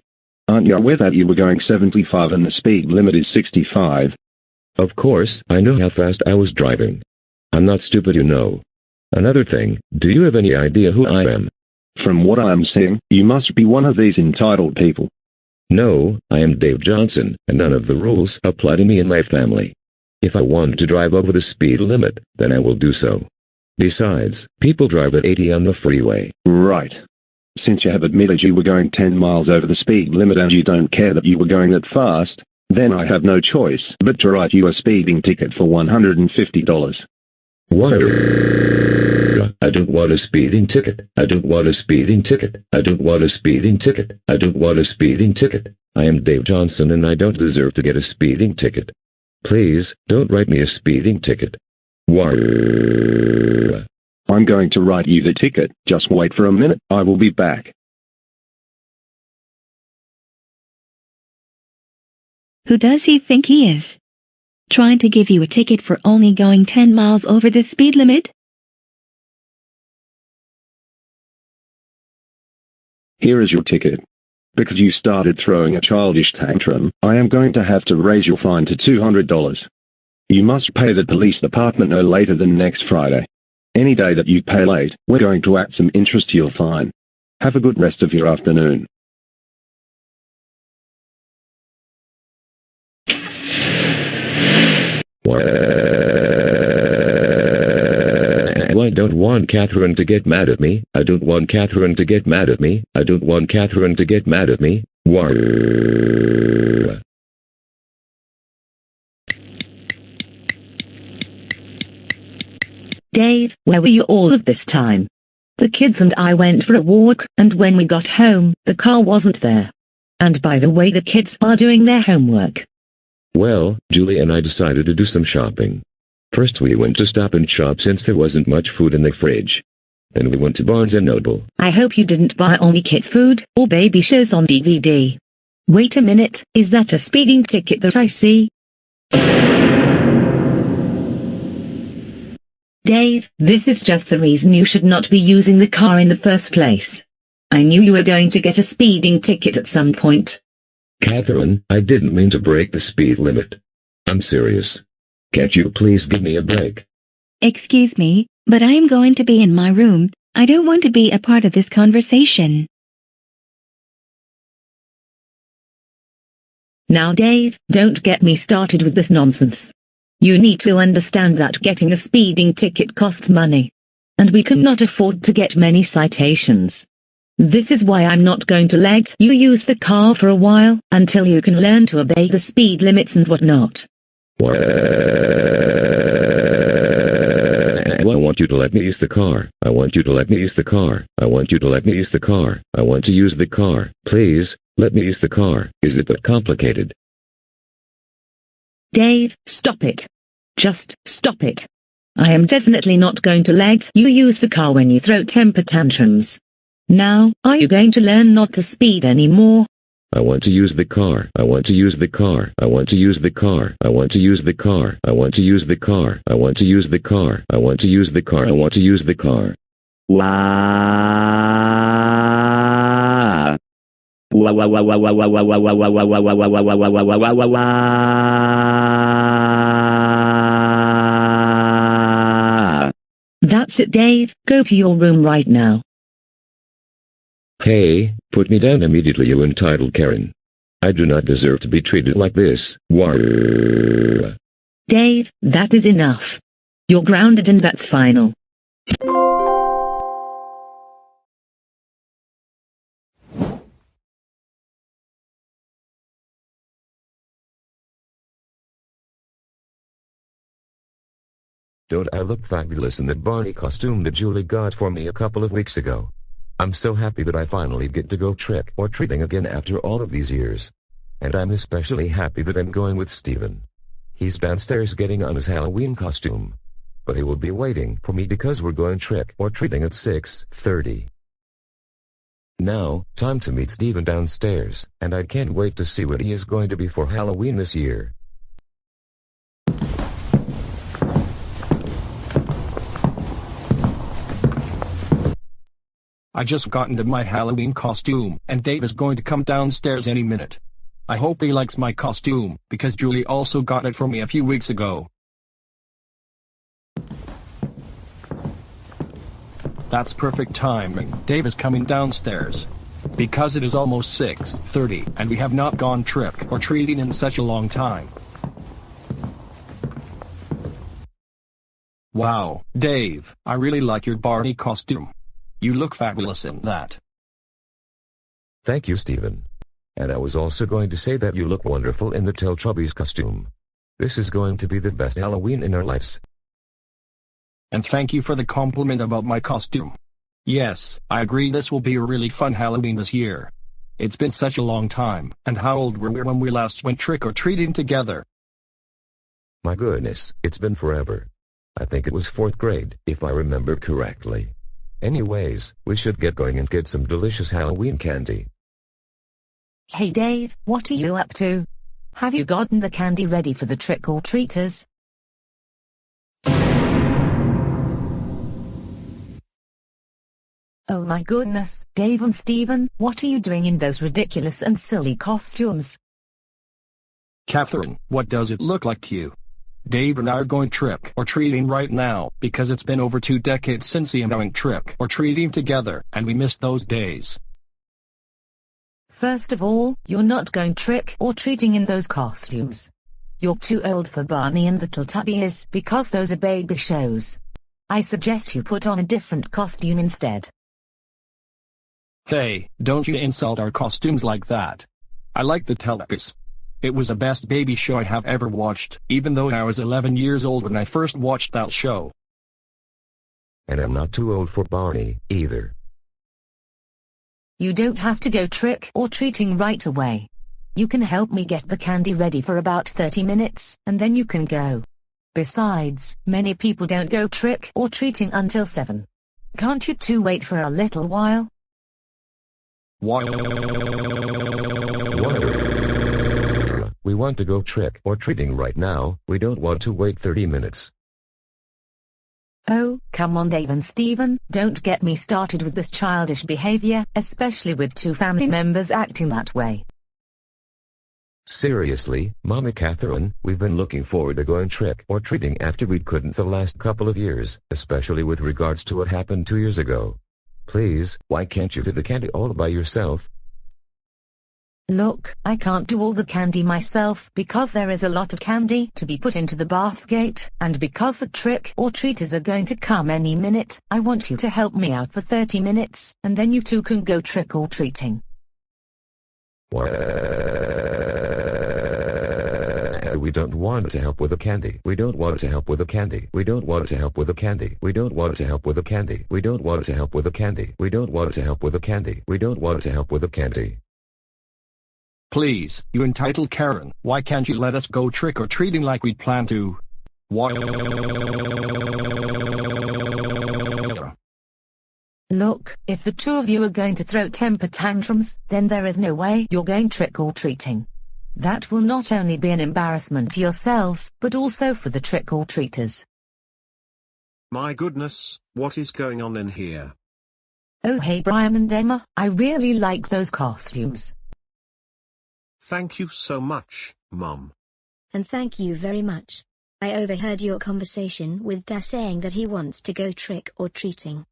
Aren't you aware that you were going 75 and the speed limit is 65? Of course, I know how fast I was driving. I'm not stupid, you know. Another thing, do you have any idea who I am? From what I am seeing, you must be one of these entitled people. No, I am Dave Johnson, and none of the rules apply to me and my family. If I want to drive over the speed limit, then I will do so. Besides, people drive at 80 on the freeway. Right. Since you have admitted you were going 10 miles over the speed limit and you don't care that you were going that fast, then I have no choice but to write you a speeding ticket for $150. What? I don't want a speeding ticket. I don't want a speeding ticket. I don't want a speeding ticket. I don't want a speeding ticket. I am Dave Johnson and I don't deserve to get a speeding ticket. Please, don't write me a speeding ticket. I'm going to write you the ticket. Just wait for a minute. I will be back. Who does he think he is? Trying to give you a ticket for only going 10 miles over the speed limit? Here is your ticket. Because you started throwing a childish tantrum, I am going to have to raise your fine to $200. You must pay the police department no later than next Friday. Any day that you pay late, we're going to add some interest to your fine. Have a good rest of your afternoon. I don't want Catherine to get mad at me. I don't want Catherine to get mad at me. I don't want Catherine to get mad at me. Dave, where were you all of this time? The kids and I went for a walk, and when we got home, the car wasn't there. And by the way, the kids are doing their homework. Well, Julie and I decided to do some shopping. First we went to Stop and Shop since there wasn't much food in the fridge. Then we went to Barnes & Noble. I hope you didn't buy only kids' food or baby shows on DVD. Wait a minute, is that a speeding ticket that I see? Dave, this is just the reason you should not be using the car in the first place. I knew you were going to get a speeding ticket at some point. Catherine, I didn't mean to break the speed limit. I'm serious. Can't you please give me a break? Excuse me, but I am going to be in my room. I don't want to be a part of this conversation. Now Dave, don't get me started with this nonsense. You need to understand that getting a speeding ticket costs money. And we cannot afford to get many citations. This is why I'm not going to let you use the car for a while, until you can learn to obey the speed limits and whatnot. I want you to let me use the car. I want you to let me use the car. I want you to let me use the car. I want to use the car. Please, let me use the car. Is it that complicated? Dave, stop it. Just stop it. I am definitely not going to let you use the car when you throw temper tantrums. Now, are you going to learn not to speed anymore? I want to use the car. I want to use the car. I want to use the car. I want to use the car. I want to use the car. I want to use the car. I want to use the car. I want to use the car. That's it, Dave. Go to your room right now. Hey, put me down immediately, you entitled Karen. I do not deserve to be treated like this. Dave, that is enough. You're grounded and that's final. Don't I look fabulous in that Barney costume that Julie got for me a couple of weeks ago? I'm so happy that I finally get to go trick or treating again after all of these years. And I'm especially happy that I'm going with Steven. He's downstairs getting on his Halloween costume. But he will be waiting for me because we're going trick or treating at 6:30. Now, time to meet Steven downstairs, and I can't wait to see what he is going to be for Halloween this year. I just got into my Halloween costume, and Dave is going to come downstairs any minute. I hope he likes my costume, because Julie also got it for me a few weeks ago. That's perfect timing. Dave is coming downstairs. Because it is almost 6:30, and we have not gone trick or treating in such a long time. Wow, Dave, I really like your Barney costume. You look fabulous in that. Thank you, Steven. And I was also going to say that you look wonderful in the Teletubbies costume. This is going to be the best Halloween in our lives. And thank you for the compliment about my costume. Yes, I agree this will be a really fun Halloween this year. It's been such a long time, and how old were we when we last went trick-or-treating together? My goodness, it's been forever. I think it was 4th grade, if I remember correctly. Anyways, we should get going and get some delicious Halloween candy. Hey Dave, what are you up to? Have you gotten the candy ready for the trick-or-treaters? Oh my goodness, Dave and Steven, what are you doing in those ridiculous and silly costumes? Catherine, what does it look like to you? Dave and I are going trick-or-treating right now, because it's been over 2 decades since he and I went trick-or-treating together, and we miss those days. First of all, you're not going trick-or-treating in those costumes. You're too old for Barney and the Teletubbies because those are baby shows. I suggest you put on a different costume instead. Hey, don't you insult our costumes like that. I like the Teletubbies. It was the best baby show I have ever watched, even though I was 11 years old when I first watched that show. And I'm not too old for Barney, either. You don't have to go trick-or-treating right away. You can help me get the candy ready for about 30 minutes, and then you can go. Besides, many people don't go trick-or-treating until 7. Can't you two wait for a little while? We want to go trick-or-treating right now, we don't want to wait 30 minutes. Oh, come on Dave and Steven, don't get me started with this childish behavior, especially with 2 family members acting that way. Seriously, Mama Catherine, we've been looking forward to going trick-or-treating after we couldn't the last couple of years, especially with regards to what happened 2 years ago. Please, why can't you do the candy all by yourself? Look, I can't do all the candy myself because there is a lot of candy to be put into the basket, and because the trick-or-treaters are going to come any minute, I want you to help me out for 30 minutes, and then you two can go trick-or-treating. We don't want to help with the candy. We don't want to help with the candy. We don't want to help with the candy. We don't want to help with the candy. We don't want to help with the candy. We don't want to help with the candy. We don't want to help with the candy. Please, you entitled Karen, why can't you let us go trick-or-treating like we'd planned to? Why? Look, if the two of you are going to throw temper tantrums, then there is no way you're going trick-or-treating. That will not only be an embarrassment to yourselves, but also for the trick-or-treaters. My goodness, what is going on in here? Oh hey Brian and Emma, I really like those costumes. Thank you so much, Mum. And thank you very much. I overheard your conversation with Dad saying that he wants to go trick-or-treating.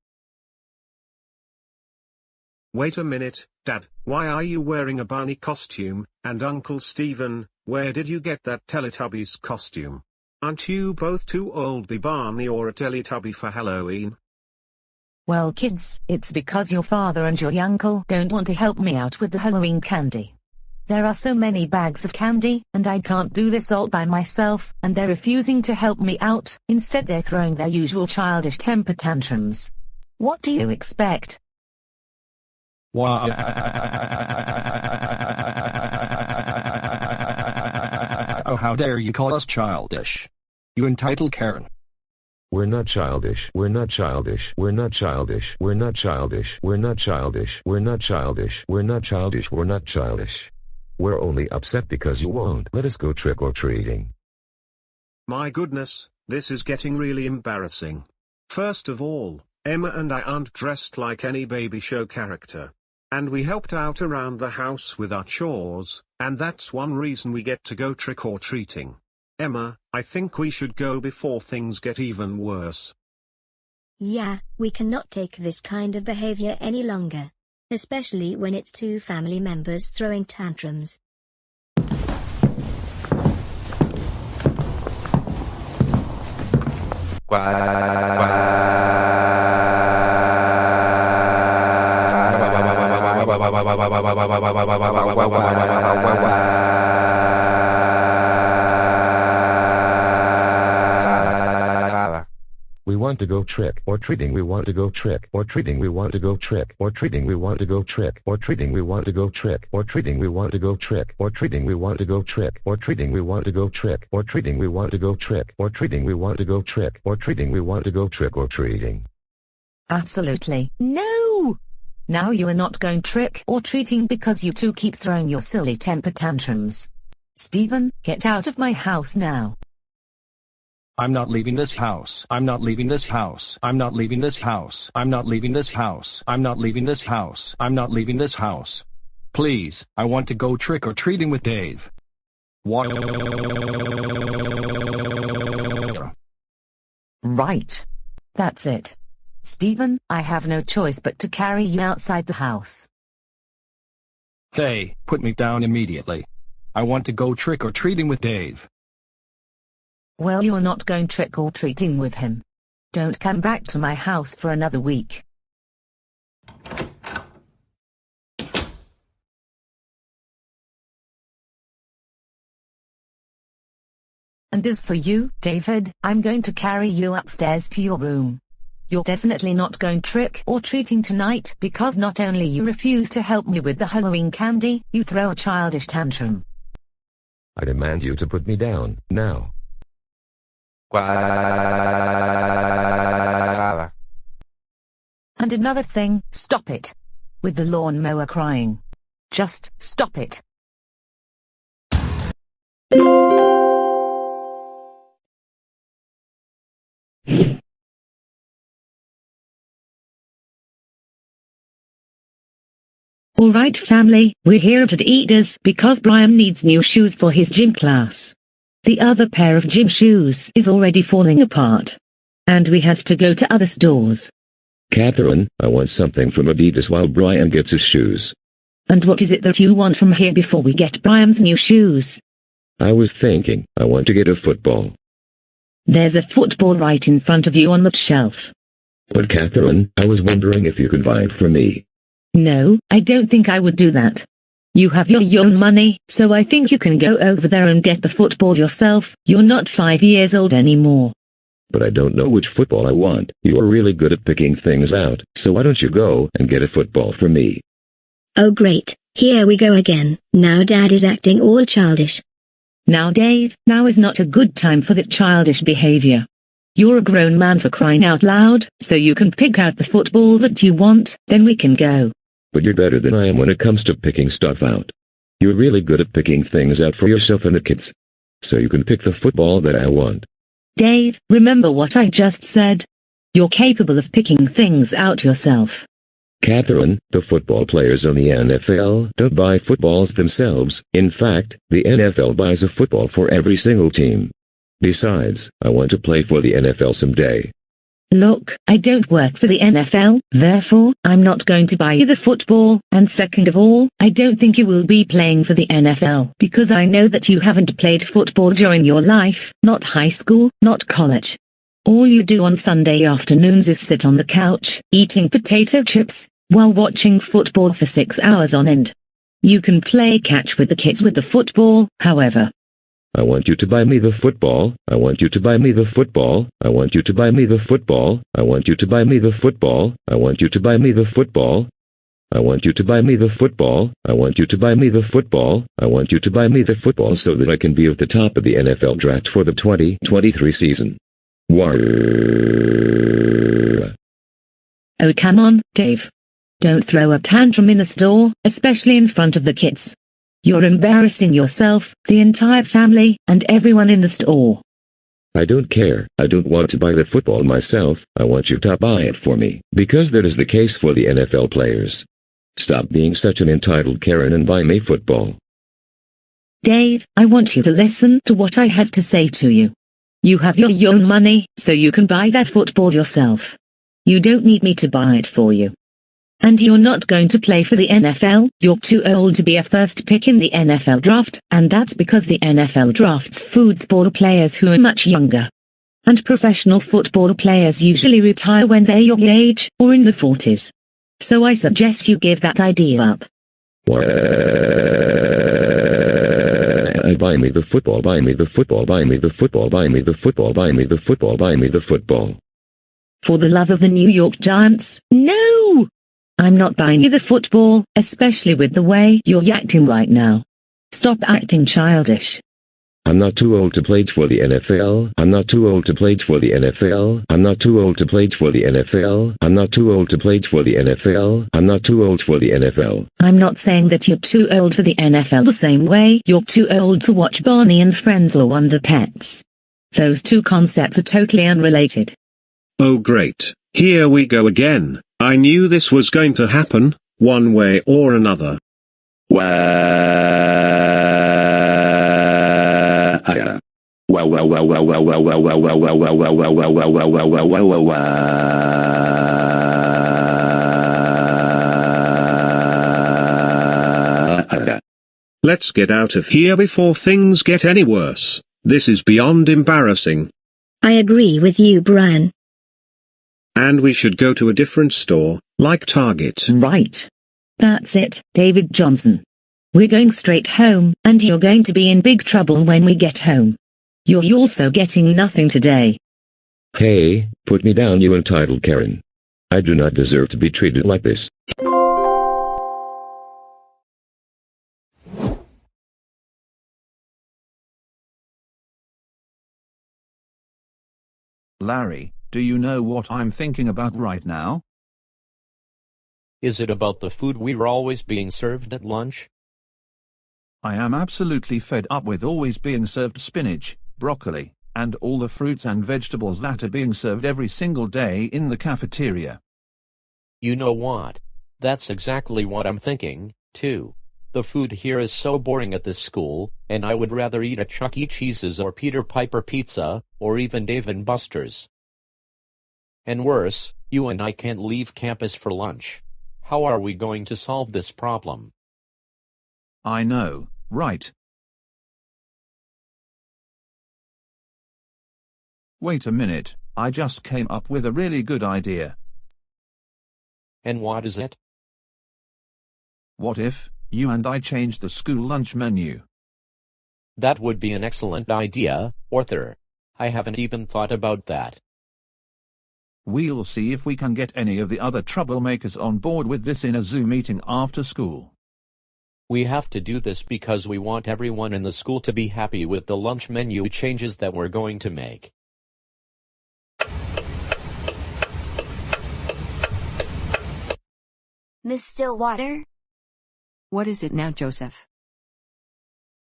Wait a minute, Dad, why are you wearing a Barney costume, and Uncle Stephen, where did you get that Teletubbies costume? Aren't you both too old to be Barney or a Teletubby for Halloween? Well kids, it's because your father and your uncle don't want to help me out with the Halloween candy. There are so many bags of candy, and I can't do this all by myself, and they're refusing to help me out. Instead they're throwing their usual childish temper tantrums. What do you expect? Why? Oh, how dare you call us childish? You entitled Karen. We're not childish. We're not childish. We're not childish. We're not childish. We're not childish. We're not childish. We're not childish. We're not childish. We're only upset because you won't let us go trick-or-treating. My goodness, this is getting really embarrassing. First of all, Emma and I aren't dressed like any baby show character. And we helped out around the house with our chores, and that's one reason we get to go trick-or-treating. Emma, I think we should go before things get even worse. Yeah, we cannot take this kind of behavior any longer. Especially when it's two family members throwing tantrums. We want to go trick-or-treating. We want to go trick-or-treating. We want to go trick-or-treating. We want to go trick-or-treating. We want to go trick-or-treating. We want to go trick-or-treating. We want to go trick-or-treating. We want to go trick-or-treating. We want to go trick-or-treating. We want to go trick-or-treating. We want to go trick-or-treating. Absolutely. No! Now you are not going trick-or-treating because you two keep throwing your silly temper tantrums. Stephen, get out of my house now. I'm not leaving this house. I'm not leaving this house. I'm not leaving this house. I'm not leaving this house. I'm not leaving this house. I'm not leaving this house. Please, I want to go trick-or-treating with Dave. What? Right. That's it. Stephen, I have no choice but to carry you outside the house. Hey, put me down immediately. I want to go trick-or-treating with Dave. Well, you're not going trick-or-treating with him. Don't come back to my house for another week. And as for you, David, I'm going to carry you upstairs to your room. You're definitely not going trick-or-treating tonight because not only you refuse to help me with the Halloween candy, you throw a childish tantrum. I demand you to put me down, now. And another thing, stop it. With the lawnmower crying. Just stop it. Alright family, we're here at Adidas because Brian needs new shoes for his gym class. The other pair of gym shoes is already falling apart. And we have to go to other stores. Catherine, I want something from Adidas while Brian gets his shoes. And what is it that you want from here before we get Brian's new shoes? I was thinking, I want to get a football. There's a football right in front of you on that shelf. But Catherine, I was wondering if you could buy it for me. No, I don't think I would do that. You have your own money, so I think you can go over there and get the football yourself. You're not 5 years old anymore. But I don't know which football I want. You're really good at picking things out, so why don't you go and get a football for me? Oh great, here we go again. Now Dad is acting all childish. Now Dave, now is not a good time for that childish behavior. You're a grown man for crying out loud, so you can pick out the football that you want, then we can go. But you're better than I am when it comes to picking stuff out. You're really good at picking things out for yourself and the kids. So you can pick the football that I want. Dave, remember what I just said? You're capable of picking things out yourself. Catherine, the football players on the NFL don't buy footballs themselves. In fact, the NFL buys a football for every single team. Besides, I want to play for the NFL someday. Look, I don't work for the NFL, therefore, I'm not going to buy you the football, and second of all, I don't think you will be playing for the NFL because I know that you haven't played football during your life, not high school, not college. All you do on Sunday afternoons is sit on the couch, eating potato chips, while watching football for 6 hours on end. You can play catch with the kids with the football, however. I want you to buy me the football. I want you to buy me the football. I want you to buy me the football. I want you to buy me the football. I want you to buy me the football. I want you to buy me the football. I want you to buy me the football. I want you to buy me the football so that I can be at the top of the NFL draft for the 2023 season. War. Oh come on, Dave. Don't throw a tantrum in the store, especially in front of the kids. You're embarrassing yourself, the entire family, and everyone in the store. I don't care. I don't want to buy the football myself. I want you to buy it for me, because that is the case for the NFL players. Stop being such an entitled Karen and buy me football. Dave, I want you to listen to what I had to say to you. You have your own money, so you can buy that football yourself. You don't need me to buy it for you. And you're not going to play for the NFL, you're too old to be a first pick in the NFL draft, and that's because the NFL drafts football players who are much younger. And professional football players usually retire when they're your age, or in the 40s. So I suggest you give that idea up. Buy me the football, buy me the football, buy me the football, buy me the football, buy me the football, buy me the football. For the love of the New York Giants, no! I'm not buying you the football, especially with the way you're acting right now. Stop acting childish. I'm not too old to play for the NFL. I'm not too old to play for the NFL. I'm not too old to play for the NFL. I'm not too old to play for the NFL. I'm not too old for the NFL. I'm not saying that you're too old for the NFL the same way you're too old to watch Barney and Friends or Wonder Pets. Those two concepts are totally unrelated. Oh great, here we go again. I knew this was going to happen, one way or another. Let's get out of here before things get any worse. This is beyond embarrassing. I agree with you, Brian. And we should go to a different store, like Target. Right. That's it, David Johnson. We're going straight home, and you're going to be in big trouble when we get home. You're also getting nothing today. Hey, put me down, you entitled Karen. I do not deserve to be treated like this. Larry, do you know what I'm thinking about right now? Is it about the food we're always being served at lunch? I am absolutely fed up with always being served spinach, broccoli, and all the fruits and vegetables that are being served every single day in the cafeteria. You know what? That's exactly what I'm thinking, too. The food here is so boring at this school, and I would rather eat at Chuck E. Cheese's or Peter Piper Pizza, or even Dave & Buster's. And worse, you and I can't leave campus for lunch. How are we going to solve this problem? I know, right? Wait a minute, I just came up with a really good idea. And what is it? What if you and I changed the school lunch menu? That would be an excellent idea, Arthur. I haven't even thought about that. We'll see if we can get any of the other troublemakers on board with this in a Zoom meeting after school. We have to do this because we want everyone in the school to be happy with the lunch menu changes that we're going to make. Miss Stillwater? What is it now, Joseph?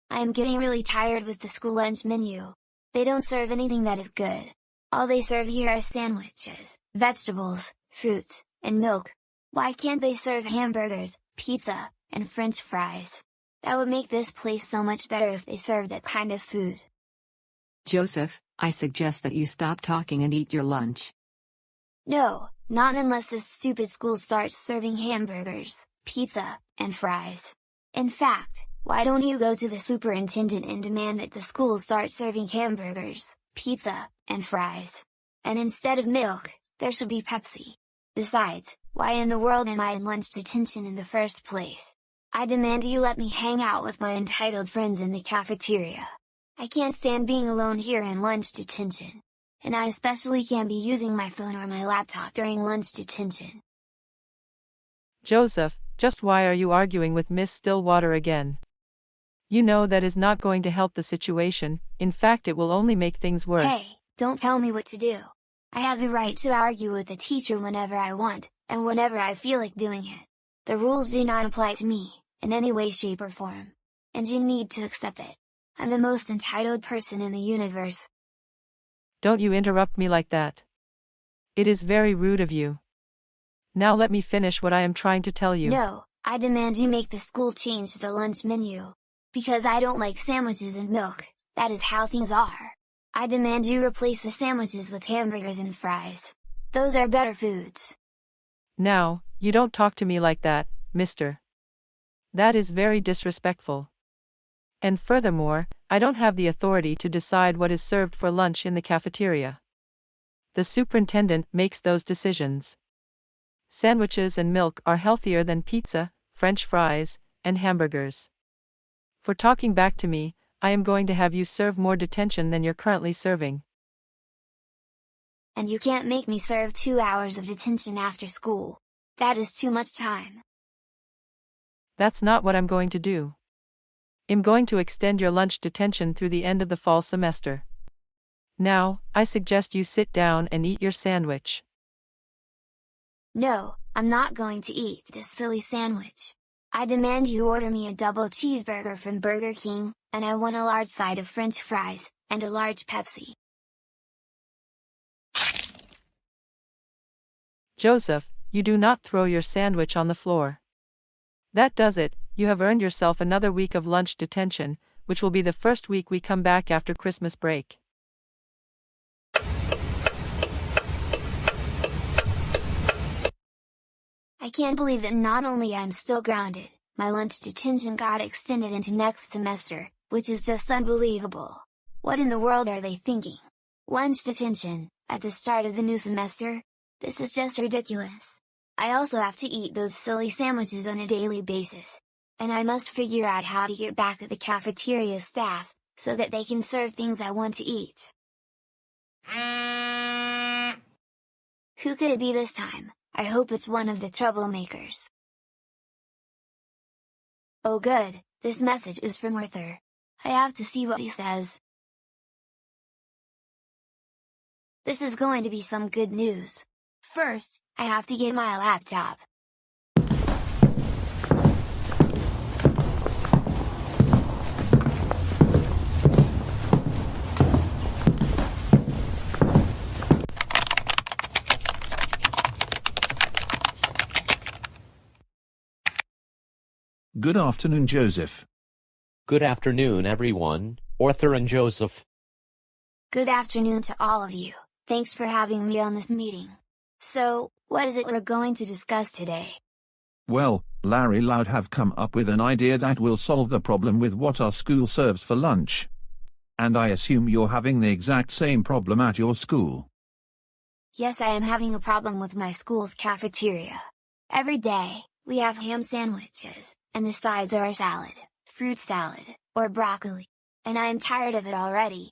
I am getting really tired with the school lunch menu. They don't serve anything that is good. All they serve here are sandwiches, vegetables, fruits, and milk. Why can't they serve hamburgers, pizza, and French fries? That would make this place so much better if they served that kind of food. Joseph, I suggest that you stop talking and eat your lunch. No, not unless this stupid school starts serving hamburgers, pizza, and fries. In fact, why don't you go to the superintendent and demand that the school start serving hamburgers, pizza, and fries? And instead of milk, there should be Pepsi. Besides, why in the world am I in lunch detention in the first place? I demand you let me hang out with my entitled friends in the cafeteria. I can't stand being alone here in lunch detention. And I especially can't be using my phone or my laptop during lunch detention. Joseph, just why are you arguing with Miss Stillwater again? You know that is not going to help the situation, in fact it will only make things worse. Hey, don't tell me what to do. I have the right to argue with the teacher whenever I want, and whenever I feel like doing it. The rules do not apply to me, in any way, shape or form. And you need to accept it. I'm the most entitled person in the universe. Don't you interrupt me like that. It is very rude of you. Now let me finish what I am trying to tell you. No, I demand you make the school change the lunch menu. Because I don't like sandwiches and milk, that is how things are. I demand you replace the sandwiches with hamburgers and fries. Those are better foods. Now, you don't talk to me like that, mister. That is very disrespectful. And furthermore, I don't have the authority to decide what is served for lunch in the cafeteria. The superintendent makes those decisions. Sandwiches and milk are healthier than pizza, French fries, and hamburgers. For talking back to me, I am going to have you serve more detention than you're currently serving. And you can't make me serve 2 hours of detention after school. That is too much time. That's not what I'm going to do. I'm going to extend your lunch detention through the end of the fall semester. Now, I suggest you sit down and eat your sandwich. No, I'm not going to eat this silly sandwich. I demand you order me a double cheeseburger from Burger King, and I want a large side of French fries, and a large Pepsi. Joseph, you do not throw your sandwich on the floor. That does it, you have earned yourself another week of lunch detention, which will be the first week we come back after Christmas break. I can't believe that not only I'm still grounded, my lunch detention got extended into next semester, which is just unbelievable. What in the world are they thinking? Lunch detention, at the start of the new semester? This is just ridiculous. I also have to eat those silly sandwiches on a daily basis. And I must figure out how to get back at the cafeteria staff, so that they can serve things I want to eat. Who could it be this time? I hope it's one of the troublemakers. Oh good, this message is from Arthur. I have to see what he says. This is going to be some good news. First, I have to get my laptop. Good afternoon, Joseph. Good afternoon, everyone, Arthur and Joseph. Good afternoon to all of you, thanks for having me on this meeting. So, what is it we're going to discuss today? Well, Larry Loud have come up with an idea that will solve the problem with what our school serves for lunch. And I assume you're having the exact same problem at your school. Yes, I am having a problem with my school's cafeteria. Every day, we have ham sandwiches, and the sides are salad, fruit salad, or broccoli. And I am tired of it already.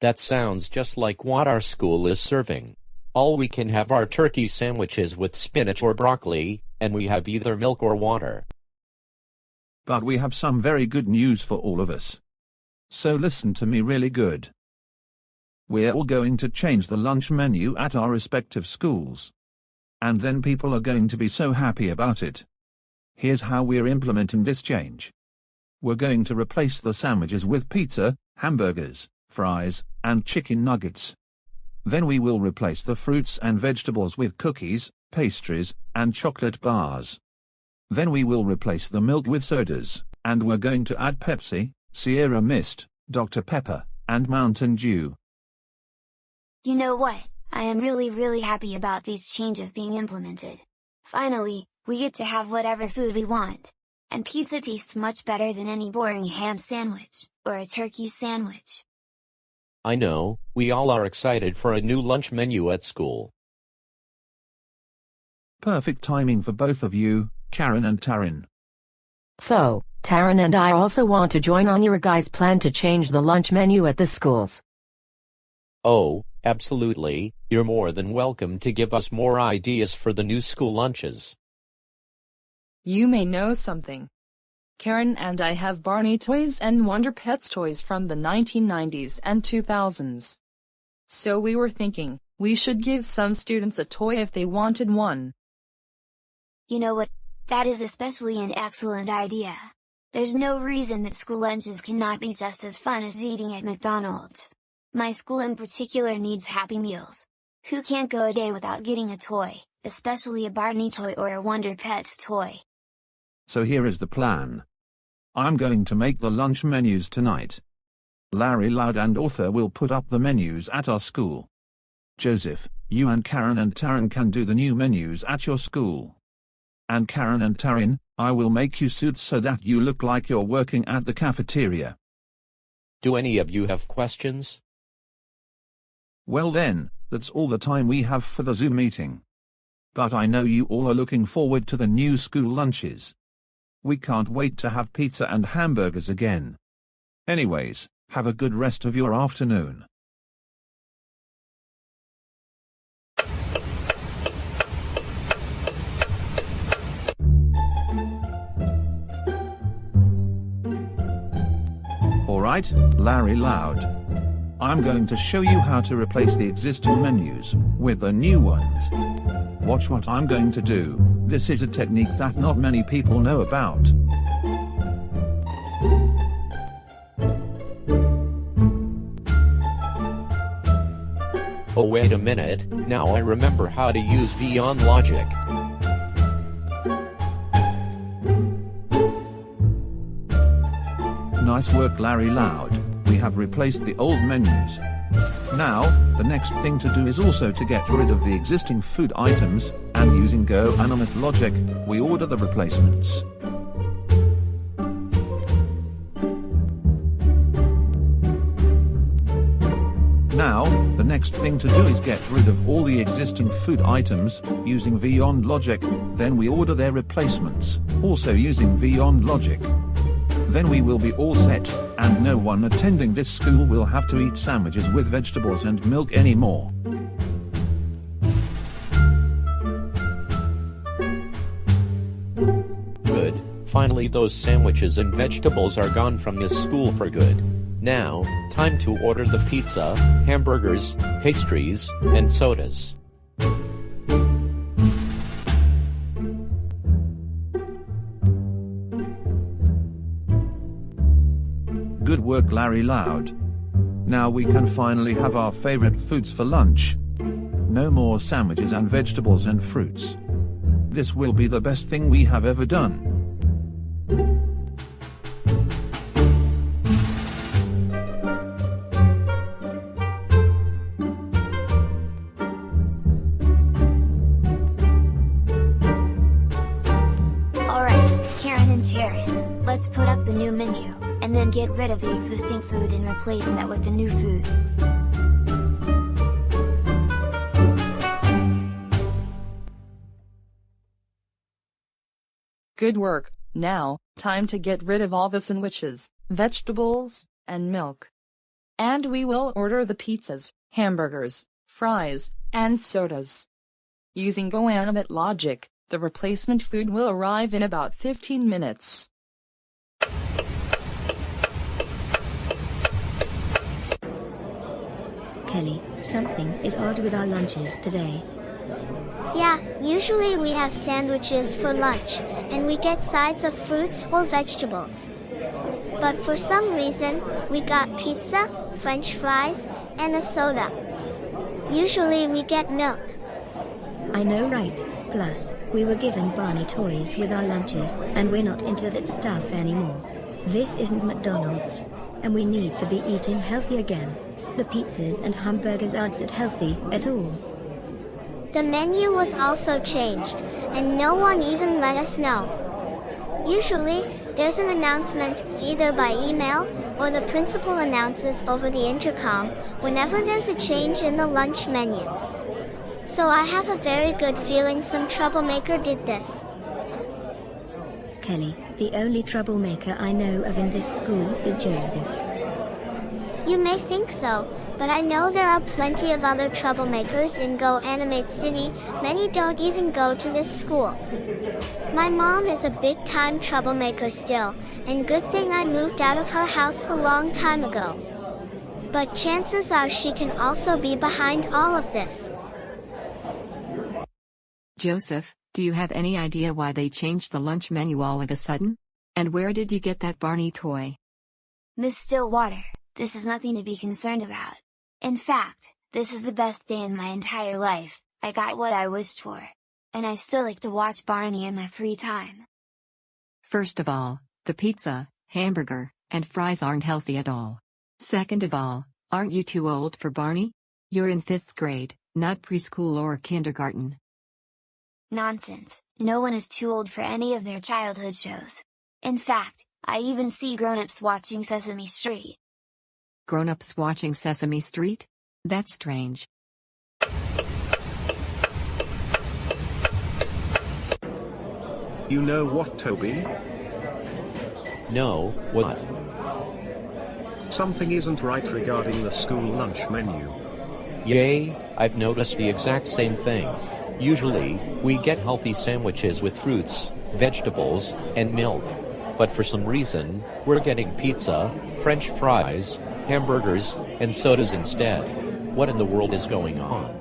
That sounds just like what our school is serving. All we can have are turkey sandwiches with spinach or broccoli, and we have either milk or water. But we have some very good news for all of us. So listen to me really good. We're all going to change the lunch menu at our respective schools. And then people are going to be so happy about it. Here's how we're implementing this change. We're going to replace the sandwiches with pizza, hamburgers, fries, and chicken nuggets. Then we will replace the fruits and vegetables with cookies, pastries, and chocolate bars. Then we will replace the milk with sodas, and we're going to add Pepsi, Sierra Mist, Dr. Pepper, and Mountain Dew. You know what? I am really happy about these changes being implemented. Finally, we get to have whatever food we want. And pizza tastes much better than any boring ham sandwich, or a turkey sandwich. I know, we all are excited for a new lunch menu at school. Perfect timing for both of you, Karen and Taryn. So, Taryn and I also want to join on your guys' plan to change the lunch menu at the schools. Oh, absolutely, you're more than welcome to give us more ideas for the new school lunches. You may know something. Karen and I have Barney toys and Wonder Pets toys from the 1990s and 2000s. So we were thinking, we should give some students a toy if they wanted one. You know what? That is especially an excellent idea. There's no reason that school lunches cannot be just as fun as eating at McDonald's. My school in particular needs Happy Meals. Who can't go a day without getting a toy, especially a Barney toy or a Wonder Pets toy? So here is the plan. I'm going to make the lunch menus tonight. Larry Loud and Arthur will put up the menus at our school. Joseph, you and Karen and Taryn can do the new menus at your school. And Karen and Taryn, I will make you suits so that you look like you're working at the cafeteria. Do any of you have questions? Well then, that's all the time we have for the Zoom meeting. But I know you all are looking forward to the new school lunches. We can't wait to have pizza and hamburgers again. Anyways, have a good rest of your afternoon. Alright, Larry Loud. I'm going to show you how to replace the existing menus with the new ones. Watch what I'm going to do. This is a technique that not many people know about. Oh wait a minute, now I remember how to use Beyond Logic. Nice work, Larry Loud. We have replaced the old menus. Now, the next thing to do is also to get rid of the existing food items, and using GoAnimator logic, we order the replacements. Now, the next thing to do is get rid of all the existing food items, using Beyond Logic, then we order their replacements, also using Beyond Logic. Then we will be all set, and no one attending this school will have to eat sandwiches with vegetables and milk anymore. Good, finally those sandwiches and vegetables are gone from this school for good. Now, time to order the pizza, hamburgers, pastries, and sodas. Good work, Larry Loud. Now we can finally have our favorite foods for lunch. No more sandwiches and vegetables and fruits. This will be the best thing we have ever done. Darren, let's put up the new menu, and then get rid of the existing food and replace that with the new food. Good work. Now, time to get rid of all the sandwiches, vegetables, and milk. And we will order the pizzas, hamburgers, fries, and sodas. Using GoAnimate logic, the replacement food will arrive in about 15 minutes. Kelly, something is odd with our lunches today. Yeah, usually we have sandwiches for lunch, and we get sides of fruits or vegetables. But for some reason, we got pizza, French fries, and a soda. Usually we get milk. I know, right? Plus, we were given Barney toys with our lunches, and we're not into that stuff anymore. This isn't McDonald's. And we need to be eating healthy again. The pizzas and hamburgers aren't that healthy at all. The menu was also changed, and no one even let us know. Usually, there's an announcement either by email or the principal announces over the intercom whenever there's a change in the lunch menu. So I have a very good feeling some troublemaker did this. Kelly, the only troublemaker I know of in this school is Joseph. You may think so, but I know there are plenty of other troublemakers in GoAnimate City. Many don't even go to this school. My mom is a big-time troublemaker still, and good thing I moved out of her house a long time ago. But chances are she can also be behind all of this. Joseph, do you have any idea why they changed the lunch menu all of a sudden? And where did you get that Barney toy? Miss Stillwater, this is nothing to be concerned about. In fact, this is the best day in my entire life. I got what I wished for. And I still like to watch Barney in my free time. First of all, the pizza, hamburger, and fries aren't healthy at all. Second of all, aren't you too old for Barney? You're in 5th grade, not preschool or kindergarten. Nonsense, no one is too old for any of their childhood shows. In fact, I even see grown-ups watching Sesame Street. Grown-ups watching Sesame Street? That's strange. You know what, Toby? No, what? Something isn't right regarding the school lunch menu. Yay, I've noticed the exact same thing. Usually, we get healthy sandwiches with fruits, vegetables, and milk. But for some reason, we're getting pizza, French fries, hamburgers, and sodas instead. What in the world is going on?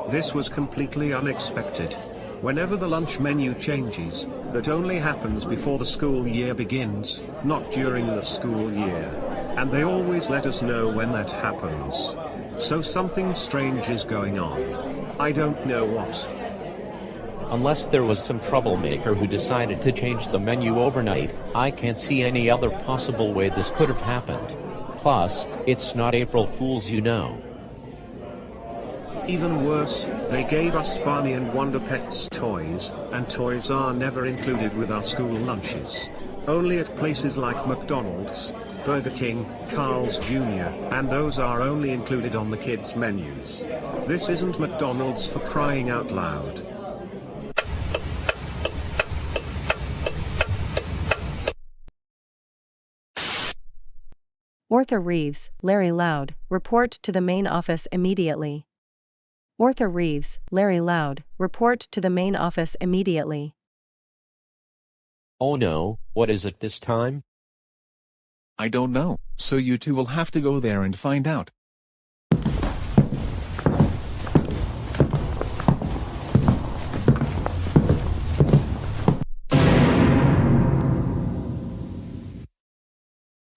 This was completely unexpected. Whenever the lunch menu changes, that only happens before the school year begins, not during the school year. And they always let us know when that happens. So something strange is going on. I don't know what. Unless there was some troublemaker who decided to change the menu overnight, I can't see any other possible way this could have happened. Plus, it's not April Fool's, you know. Even worse, they gave us Barney and Wonder Pets toys, and toys are never included with our school lunches. Only at places like McDonald's, Burger King, Carl's Jr., and those are only included on the kids' menus. This isn't McDonald's, for crying out loud. Arthur Reeves, Larry Loud, report to the main office immediately. Arthur Reeves, Larry Loud, report to the main office immediately. Oh no, what is it this time? I don't know, so you two will have to go there and find out.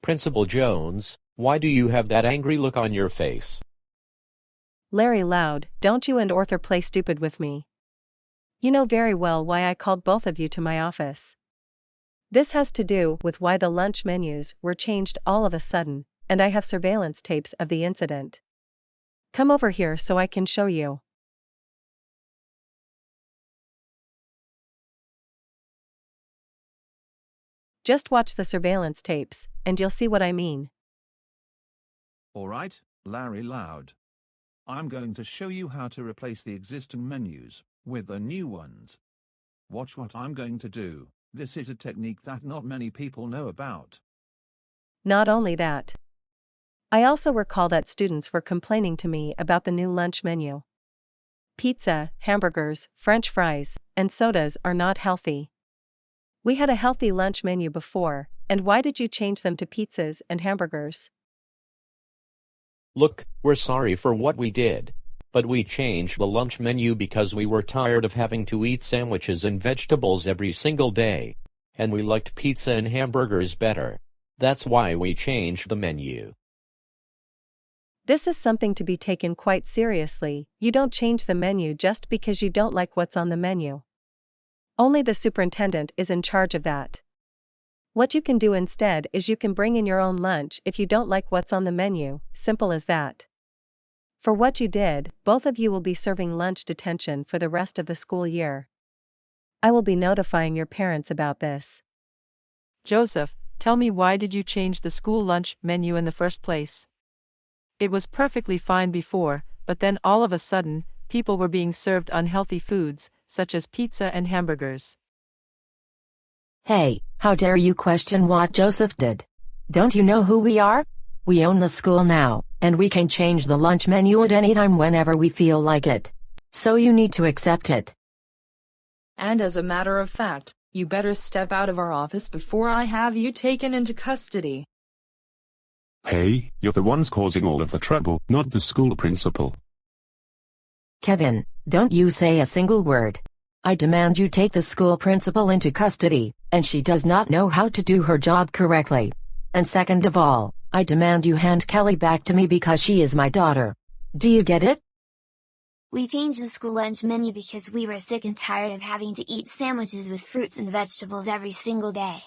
Principal Jones, why do you have that angry look on your face? Larry Loud, don't you and Arthur play stupid with me. You know very well why I called both of you to my office. This has to do with why the lunch menus were changed all of a sudden, and I have surveillance tapes of the incident. Come over here so I can show you. Just watch the surveillance tapes, and you'll see what I mean. Alright, Larry Loud. I'm going to show you how to replace the existing menus with the new ones. Watch what I'm going to do. This is a technique that not many people know about. Not only that, I also recall that students were complaining to me about the new lunch menu. Pizza, hamburgers, French fries, and sodas are not healthy. We had a healthy lunch menu before, and why did you change them to pizzas and hamburgers? Look, we're sorry for what we did. But we changed the lunch menu because we were tired of having to eat sandwiches and vegetables every single day. And we liked pizza and hamburgers better. That's why we changed the menu. This is something to be taken quite seriously. You don't change the menu just because you don't like what's on the menu. Only the superintendent is in charge of that. What you can do instead is you can bring in your own lunch if you don't like what's on the menu, simple as that. For what you did, both of you will be serving lunch detention for the rest of the school year. I will be notifying your parents about this. Joseph, tell me, why did you change the school lunch menu in the first place? It was perfectly fine before, but then all of a sudden, people were being served unhealthy foods, such as pizza and hamburgers. Hey, how dare you question what Joseph did? Don't you know who we are? We own the school now, and we can change the lunch menu at any time whenever we feel like it. So you need to accept it. And as a matter of fact, you better step out of our office before I have you taken into custody. Hey, you're the ones causing all of the trouble, not the school principal. Kevin, don't you say a single word. I demand you take the school principal into custody, and she does not know how to do her job correctly. And second of all, I demand you hand Kelly back to me because she is my daughter. Do you get it? We changed the school lunch menu because we were sick and tired of having to eat sandwiches with fruits and vegetables every single day.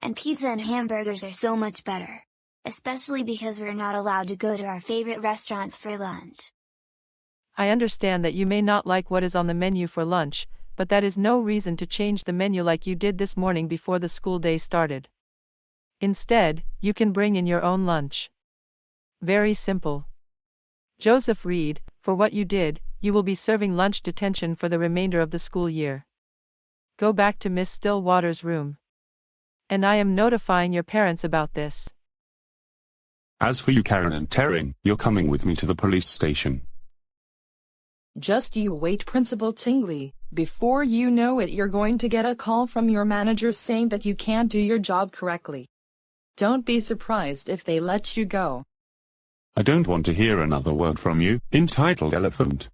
And pizza and hamburgers are so much better. Especially because we're not allowed to go to our favorite restaurants for lunch. I understand that you may not like what is on the menu for lunch, but that is no reason to change the menu like you did this morning before the school day started. Instead, you can bring in your own lunch. Very simple. Joseph Reed, for what you did, you will be serving lunch detention for the remainder of the school year. Go back to Miss Stillwater's room. And I am notifying your parents about this. As for you, Karen and Terring, you're coming with me to the police station. Just you wait, Principal Tingley. Before you know it, you're going to get a call from your manager saying that you can't do your job correctly. Don't be surprised if they let you go. I don't want to hear another word from you, entitled elephant.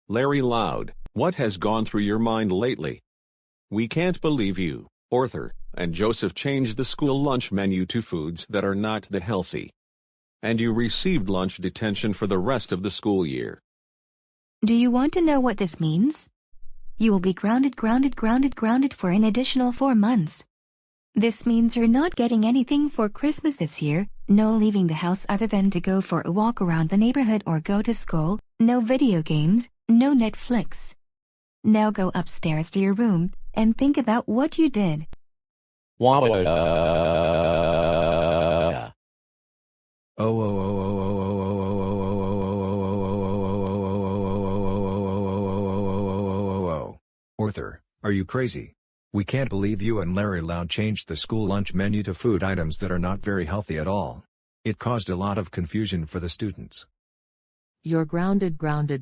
Larry Loud, what has gone through your mind lately? We can't believe you, Arthur, and Joseph changed the school lunch menu to foods that are not that healthy. And you received lunch detention for the rest of the school year. Do you want to know what this means? You will be grounded for an additional 4 months. This means you're not getting anything for Christmas this year, no leaving the house other than to go for a walk around the neighborhood or go to school, no video games, no Netflix. Now go upstairs to your room and think about what you did. Arthur, are you crazy? We can't believe you and Larry Loud changed the school lunch menu to food items that are not very healthy at all. It caused a lot of confusion for the students. You're grounded until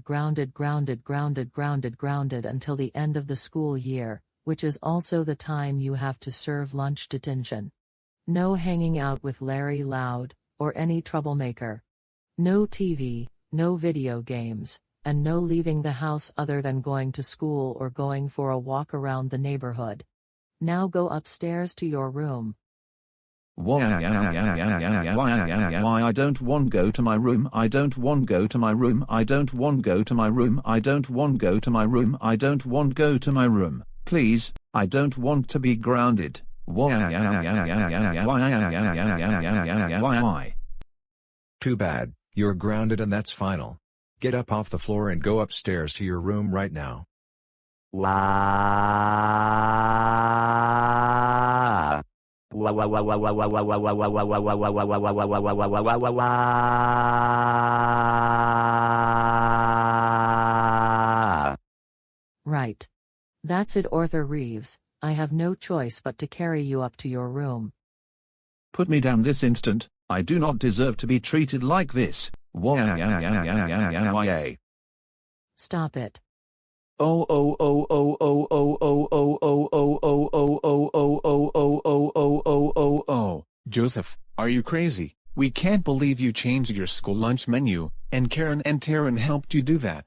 the end of the school year, which is also the time you have to serve lunch detention. No hanging out with Larry Loud, or any troublemaker. No TV, no video games, and no leaving the house other than going to school or going for a walk around the neighborhood. Now go upstairs to your room. Why I don't want go to my room, I don't want go to my room, I don't want go to my room, I don't want go to my room, I don't want go to my room, please, I don't want to be grounded. Why? Too bad, You're grounded and that's final. Get up off the floor and go upstairs to your room right now. Wow. Right. That's it, Arthur Reeves. I have no choice but to carry you up to your room. Put me down this instant. I do not deserve to be treated like this. Stop it. Joseph, are you crazy? We can't believe you changed your school lunch menu, and Karen and Taryn helped you do that.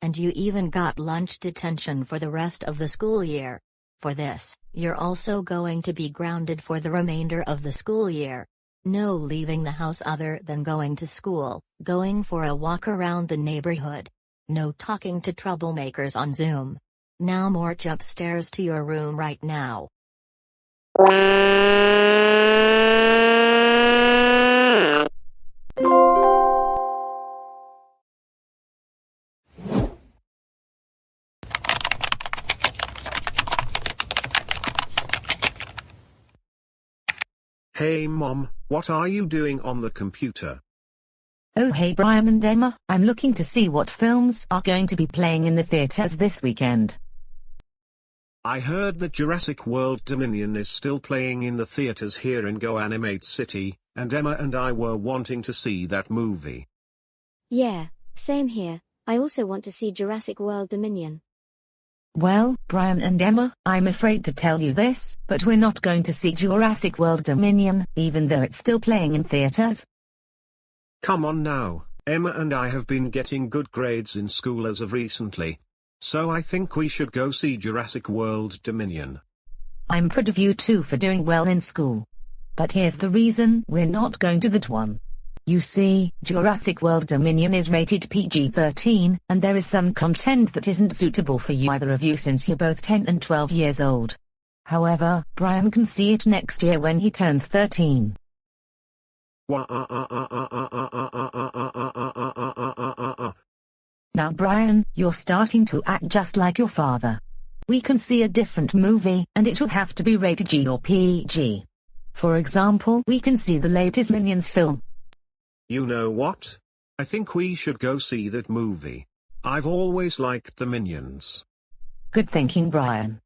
And you even got lunch detention for the rest of the school year. For this, you're also going to be grounded for the remainder of the school year. No leaving the house other than going to school, going for a walk around the neighborhood. No talking to troublemakers on Zoom. Now march upstairs to your room right now. Hey Mom, what are you doing on the computer? Oh hey Brian and Emma, I'm looking to see what films are going to be playing in the theaters this weekend. I heard that Jurassic World Dominion is still playing in the theaters here in GoAnimate City, and Emma and I were wanting to see that movie. Yeah, same here. I also want to see Jurassic World Dominion. Well, Brian and Emma, I'm afraid to tell you this, but we're not going to see Jurassic World Dominion, even though it's still playing in theaters. Come on now, Emma and I have been getting good grades in school as of recently. So I think we should go see Jurassic World Dominion. I'm proud of you two for doing well in school. But here's the reason we're not going to that one. You see, Jurassic World Dominion is rated PG-13, and there is some content that isn't suitable for you either of you since you're both 10 and 12 years old. However, Brian can see it next year when he turns 13. Now Brian, you're starting to act just like your father. We can see a different movie, and it will have to be rated G or PG. For example, we can see the latest Minions film. You know what? I think we should go see that movie. I've always liked the Minions. Good thinking, Brian.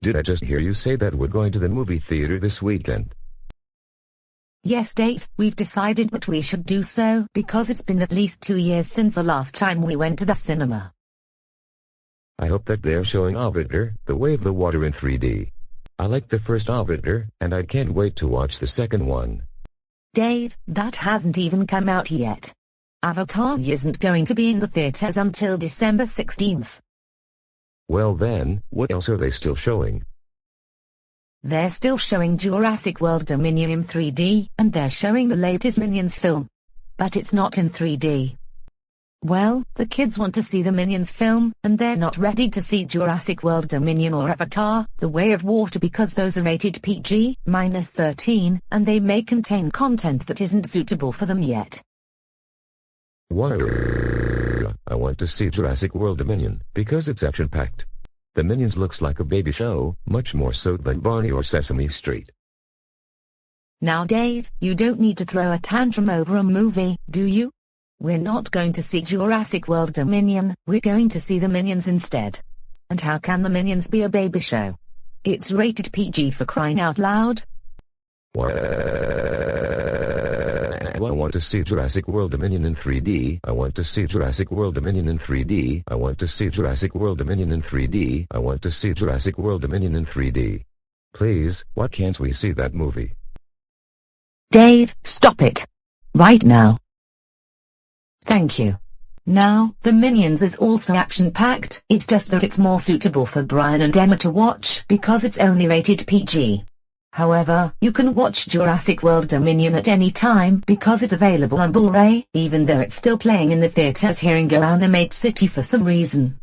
Did I just hear you say that we're going to the movie theater this weekend? Yes, Dave, we've decided that we should do so because it's been at least 2 years since the last time we went to the cinema. I hope that they're showing Avatar, The Way of the Water in 3D. I liked the first Avatar, and I can't wait to watch the second one. Dave, that hasn't even come out yet. Avatar isn't going to be in the theaters until December 16th. Well then, what else are they still showing? They're still showing Jurassic World Dominion in 3D, and they're showing the latest Minions film. But it's not in 3D. Well, the kids want to see the Minions film, and they're not ready to see Jurassic World Dominion or Avatar, The Way of Water because those are rated PG-13, and they may contain content that isn't suitable for them yet. What? I want to see Jurassic World Dominion, because it's action-packed. The Minions looks like a baby show, much more so than Barney or Sesame Street. Now Dave, you don't need to throw a tantrum over a movie, do you? We're not going to see Jurassic World Dominion, we're going to see the Minions instead. And how can the Minions be a baby show? It's rated PG for crying out loud. I want to see Jurassic World Dominion in 3D. I want to see Jurassic World Dominion in 3D. I want to see Jurassic World Dominion in 3D. I want to see Jurassic World Dominion in 3D. Please, why can't we see that movie? Dave, stop it. Right now. Thank you. Now, the Minions is also action-packed, it's just that it's more suitable for Brian and Emma to watch because it's only rated PG. However, you can watch Jurassic World Dominion at any time because it's available on Blu-ray, even though it's still playing in the theaters here in GoAnimate City for some reason.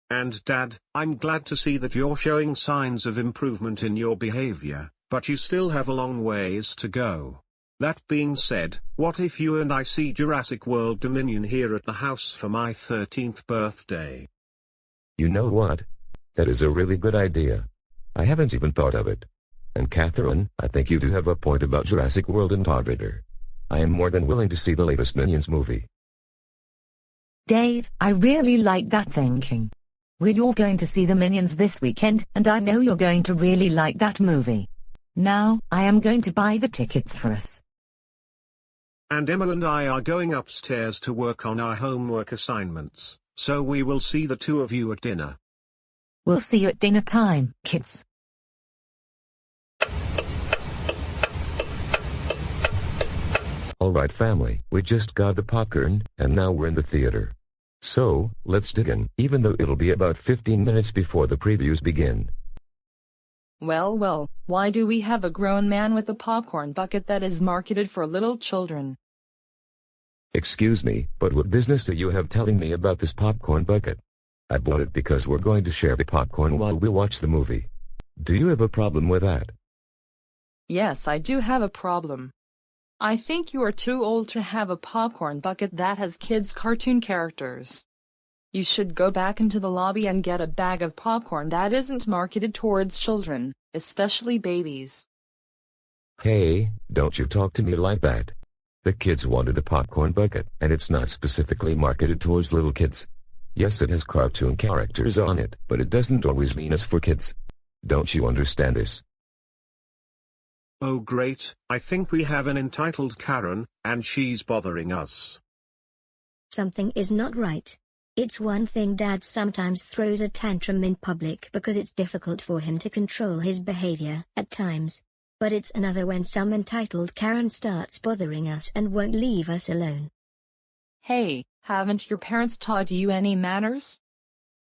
And Dad, I'm glad to see that you're showing signs of improvement in your behavior, but you still have a long ways to go. That being said, what if you and I see Jurassic World Dominion here at the house for my 13th birthday? You know what? That is a really good idea. I haven't even thought of it. And Catherine, I think you do have a point about Jurassic World and Tomb Raider. I am more than willing to see the latest Minions movie. Dave, I really like that thinking. We're all going to see the Minions this weekend, and I know you're going to really like that movie. Now, I am going to buy the tickets for us. And Emma and I are going upstairs to work on our homework assignments, so we will see the two of you at dinner. We'll see you at dinner time, kids. Alright family, we just got the popcorn, and now we're in the theater. So, let's dig in, even though it'll be about 15 minutes before the previews begin. Well, why do we have a grown man with a popcorn bucket that is marketed for little children? Excuse me, but what business do you have telling me about this popcorn bucket? I bought it because we're going to share the popcorn while we watch the movie. Do you have a problem with that? Yes, I do have a problem. I think you are too old to have a popcorn bucket that has kids' cartoon characters. You should go back into the lobby and get a bag of popcorn that isn't marketed towards children, especially babies. Hey, don't you talk to me like that. The kids wanted the popcorn bucket, and it's not specifically marketed towards little kids. Yes, it has cartoon characters on it, but it doesn't always mean it's for kids. Don't you understand this? Oh great, I think we have an entitled Karen, and she's bothering us. Something is not right. It's one thing Dad sometimes throws a tantrum in public because it's difficult for him to control his behavior at times. But it's another when some entitled Karen starts bothering us and won't leave us alone. Hey, haven't your parents taught you any manners?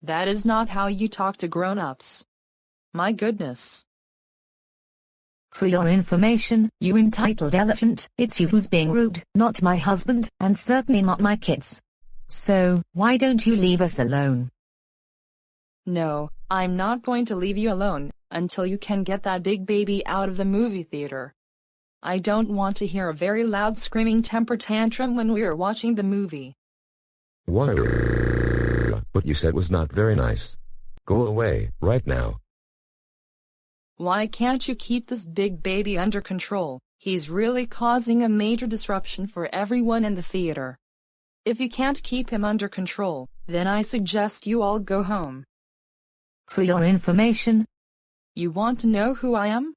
That is not how you talk to grown-ups. My goodness. For your information, you entitled elephant, it's you who's being rude, not my husband, and certainly not my kids. So, why don't you leave us alone? No, I'm not going to leave you alone until you can get that big baby out of the movie theater. I don't want to hear a very loud screaming temper tantrum when we are watching the movie. What you said was not very nice. Go away, right now. Why can't you keep this big baby under control? He's really causing a major disruption for everyone in the theater. If you can't keep him under control, then I suggest you all go home. For your information. You want to know who I am?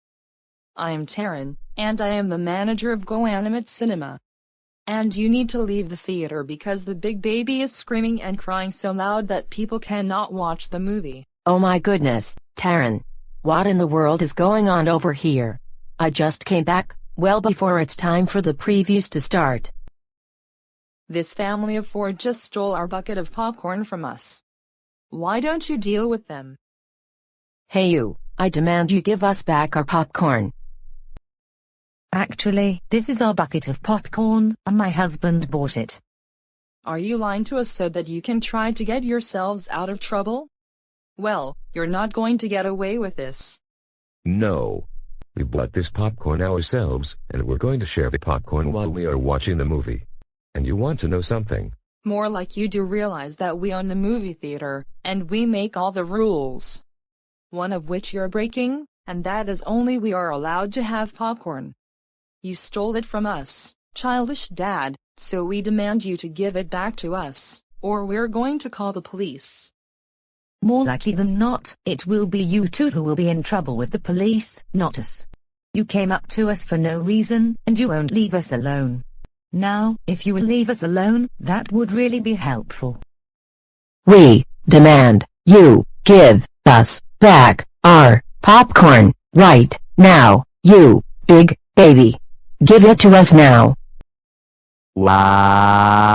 I am Taryn, and I am the manager of GoAnimate Cinema. And you need to leave the theater because the big baby is screaming and crying so loud that people cannot watch the movie. Oh my goodness, Taryn. What in the world is going on over here? I just came back, well before it's time for the previews to start. This family of four just stole our bucket of popcorn from us. Why don't you deal with them? Hey you, I demand you give us back our popcorn. Actually, this is our bucket of popcorn, and my husband bought it. Are you lying to us so that you can try to get yourselves out of trouble? Well, you're not going to get away with this. No. We bought this popcorn ourselves, and we're going to share the popcorn while we are watching the movie. And you want to know something? More like you do realize that we own the movie theater, and we make all the rules. One of which you're breaking, and that is only we are allowed to have popcorn. You stole it from us, childish dad, so we demand you to give it back to us, or we're going to call the police. More likely than not, it will be you two who will be in trouble with the police, not us. You came up to us for no reason, and you won't leave us alone. Now, if you will leave us alone, that would really be helpful. We demand you give us back our popcorn right now, you big baby. Give it to us now. Wow.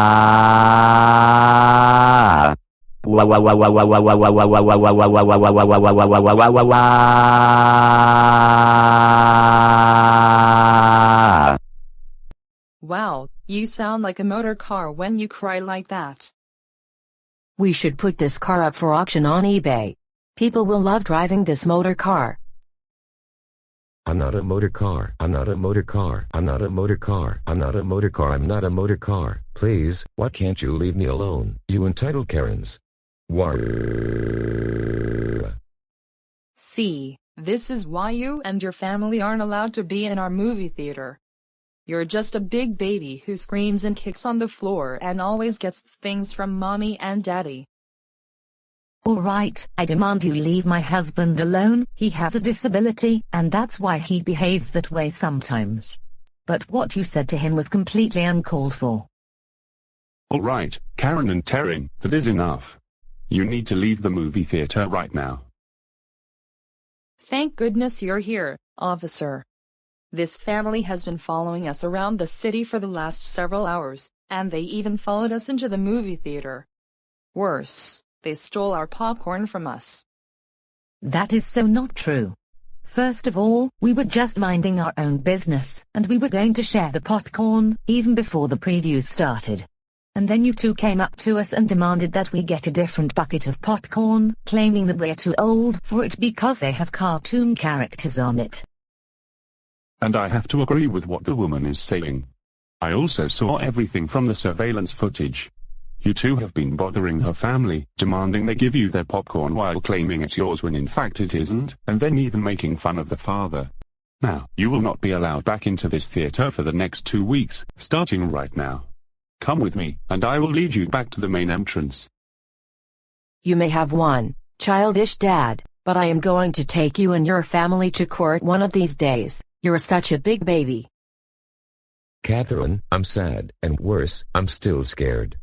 Wow, you sound like a motor car when you cry like that. We should put this car up for auction on eBay. People will love driving this motor car. I'm not a motor car. I'm not a motor car. I'm not a motor car. I'm not a motor car. I'm not a motor car. Please, why can't you leave me alone, you entitled Karens? War. See, this is why you and your family aren't allowed to be in our movie theater. You're just a big baby who screams and kicks on the floor and always gets things from mommy and daddy. All right, I demand you leave my husband alone. He has a disability, and that's why he behaves that way sometimes. But what you said to him was completely uncalled for. All right, Karen and Terry, that is enough. You need to leave the movie theater right now. Thank goodness you're here, officer. This family has been following us around the city for the last several hours, and they even followed us into the movie theater. Worse, they stole our popcorn from us. That is so not true. First of all, we were just minding our own business, and we were going to share the popcorn, even before the previews started. And then you two came up to us and demanded that we get a different bucket of popcorn, claiming that we're too old for it because they have cartoon characters on it. And I have to agree with what the woman is saying. I also saw everything from the surveillance footage. You two have been bothering her family, demanding they give you their popcorn while claiming it's yours when in fact it isn't, and then even making fun of the father. Now, you will not be allowed back into this theater for the next 2 weeks, starting right now. Come with me, and I will lead you back to the main entrance. You may have one, childish dad, but I am going to take you and your family to court one of these days. You're such a big baby. Catherine, I'm sad, and worse, I'm still scared.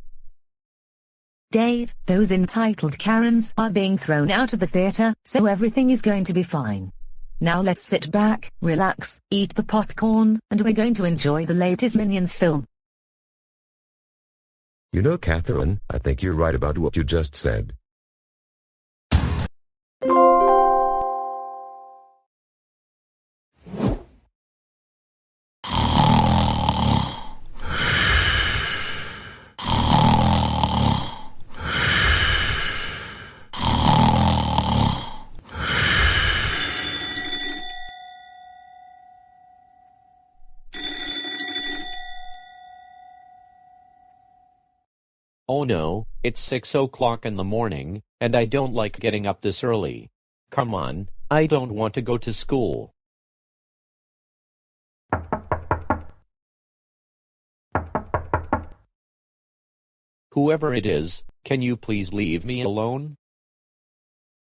Dave, those entitled Karens are being thrown out of the theater, so everything is going to be fine. Now let's sit back, relax, eat the popcorn, and we're going to enjoy the latest Minions film. You know, Catherine, I think you're right about what you just said. Oh no, it's 6 o'clock in the morning, and I don't like getting up this early. Come on, I don't want to go to school. Whoever it is, can you please leave me alone?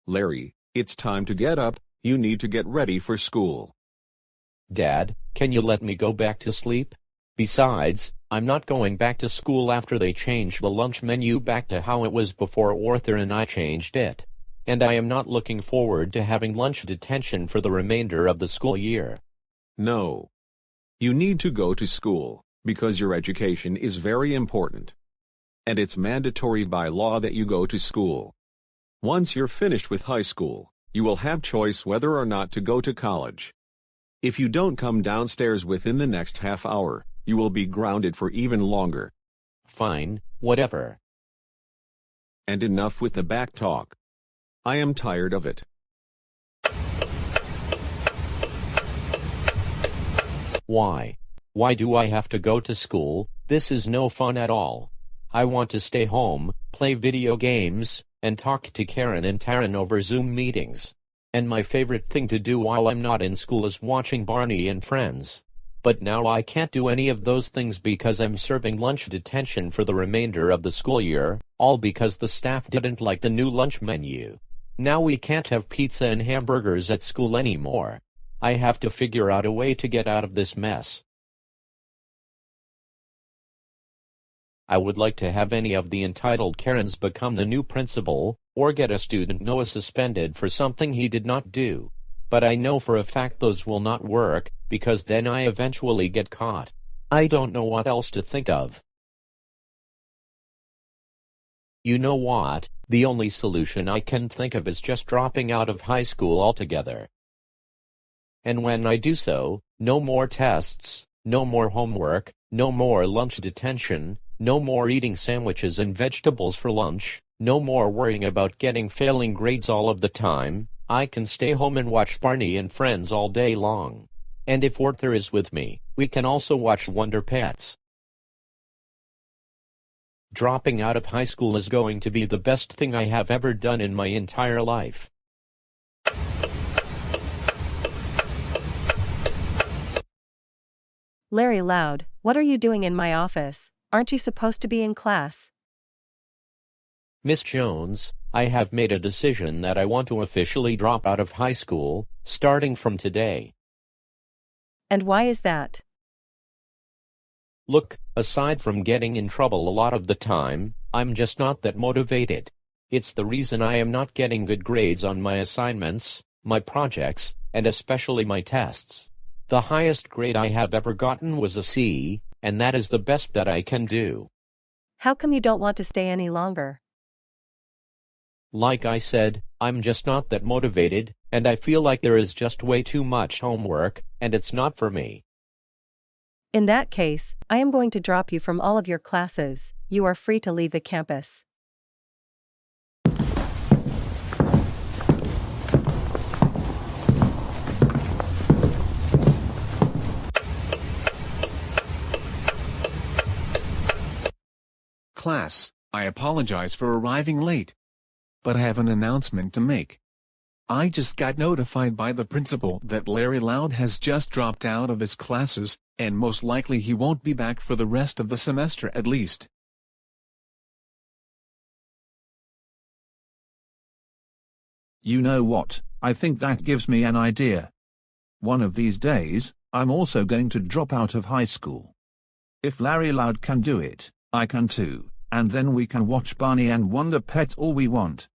Larry, it's time to get up, you need to get ready for school. Dad, can you let me go back to sleep? Besides, I'm not going back to school after they changed the lunch menu back to how it was before Arthur and I changed it. And I am not looking forward to having lunch detention for the remainder of the school year. No. You need to go to school, because your education is very important. And it's mandatory by law that you go to school. Once you're finished with high school, you will have choice whether or not to go to college. If you don't come downstairs within the next half hour, you will be grounded for even longer. Fine, whatever. And enough with the back talk. I am tired of it. Why? Why do I have to go to school? This is no fun at all. I want to stay home, play video games, and talk to Karen and Taryn over Zoom meetings. And my favorite thing to do while I'm not in school is watching Barney and Friends. But now I can't do any of those things because I'm serving lunch detention for the remainder of the school year, all because the staff didn't like the new lunch menu. Now we can't have pizza and hamburgers at school anymore. I have to figure out a way to get out of this mess. I would like to have any of the entitled Karens become the new principal, or get a student Noah suspended for something he did not do. But I know for a fact those will not work, because then I eventually get caught. I don't know what else to think of. You know what? The only solution I can think of is just dropping out of high school altogether. And when I do so, no more tests, no more homework, no more lunch detention, no more eating sandwiches and vegetables for lunch, no more worrying about getting failing grades all of the time, I can stay home and watch Barney and Friends all day long. And if Arthur is with me, we can also watch Wonder Pets. Dropping out of high school is going to be the best thing I have ever done in my entire life. Larry Loud, what are you doing in my office? Aren't you supposed to be in class? Miss Jones, I have made a decision that I want to officially drop out of high school, starting from today. And why is that? Look, aside from getting in trouble a lot of the time, I'm just not that motivated. It's the reason I am not getting good grades on my assignments, my projects, and especially my tests. The highest grade I have ever gotten was a C, and that is the best that I can do. How come you don't want to stay any longer? Like I said, I'm just not that motivated, and I feel like there is just way too much homework, and it's not for me. In that case, I am going to drop you from all of your classes. You are free to leave the campus. Class, I apologize for arriving late. But I have an announcement to make. I just got notified by the principal that Larry Loud has just dropped out of his classes, and most likely he won't be back for the rest of the semester at least. You know what, I think that gives me an idea. One of these days, I'm also going to drop out of high school. If Larry Loud can do it, I can too, and then we can watch Barney and Wonder Pet all we want.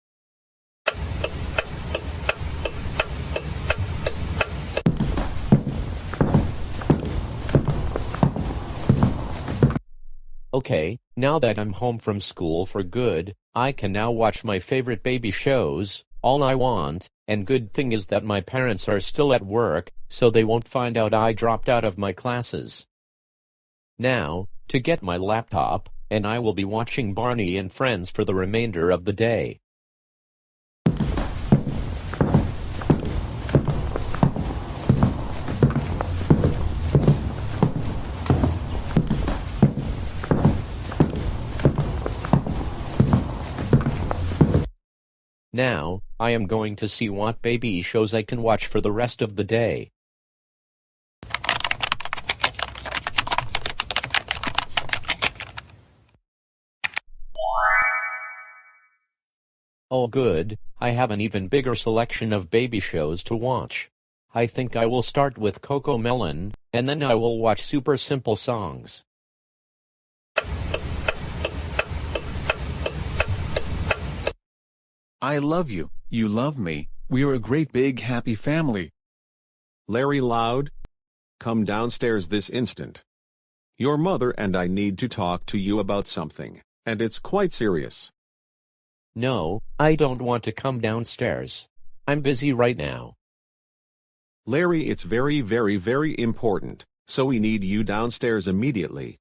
Okay, now that I'm home from school for good, I can now watch my favorite baby shows, all I want, and good thing is that my parents are still at work, so they won't find out I dropped out of my classes. Now, to get my laptop, and I will be watching Barney and Friends for the remainder of the day. Now, I am going to see what baby shows I can watch for the rest of the day. Oh good, I have an even bigger selection of baby shows to watch. I think I will start with Coco Melon, and then I will watch Super Simple Songs. I love you, you love me, we're a great big happy family. Larry Loud, come downstairs this instant. Your mother and I need to talk to you about something, and it's quite serious. No, I don't want to come downstairs. I'm busy right now. Larry, it's very, very, very important, so we need you downstairs immediately.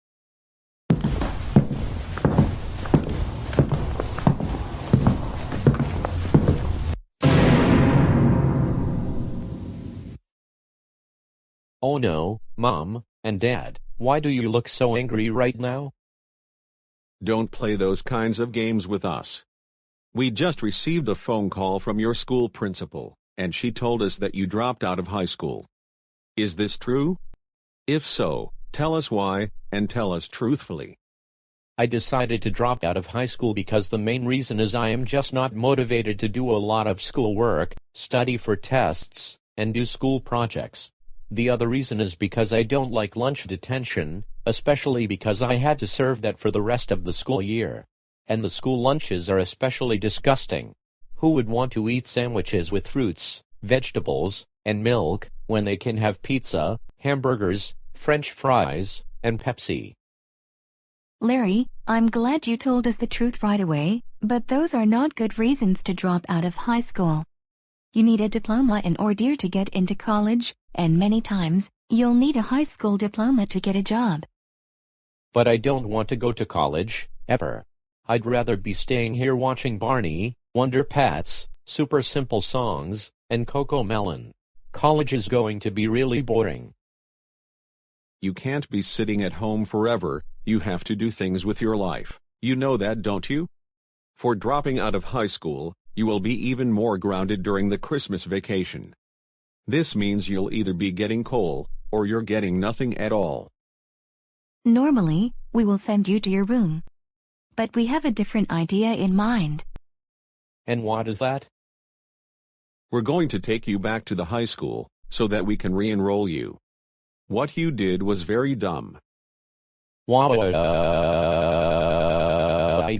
Oh no, Mom and Dad, why do you look so angry right now? Don't play those kinds of games with us. We just received a phone call from your school principal, and she told us that you dropped out of high school. Is this true? If so, tell us why, and tell us truthfully. I decided to drop out of high school because the main reason is I am just not motivated to do a lot of schoolwork, study for tests, and do school projects. The other reason is because I don't like lunch detention, especially because I had to serve that for the rest of the school year. And the school lunches are especially disgusting. Who would want to eat sandwiches with fruits, vegetables, and milk, when they can have pizza, hamburgers, French fries, and Pepsi? Larry, I'm glad you told us the truth right away, but those are not good reasons to drop out of high school. You need a diploma in order to get into college, and many times, you'll need a high school diploma to get a job. But I don't want to go to college, ever. I'd rather be staying here watching Barney, Wonder Pets, super simple songs, and Coco Melon. College is going to be really boring. You can't be sitting at home forever, you have to do things with your life. You know that, don't you? For dropping out of high school, you will be even more grounded during the Christmas vacation. This means you'll either be getting coal, or you're getting nothing at all. Normally, we will send you to your room. But we have a different idea in mind. And what is that? We're going to take you back to the high school, so that we can re-enroll you. What you did was very dumb. I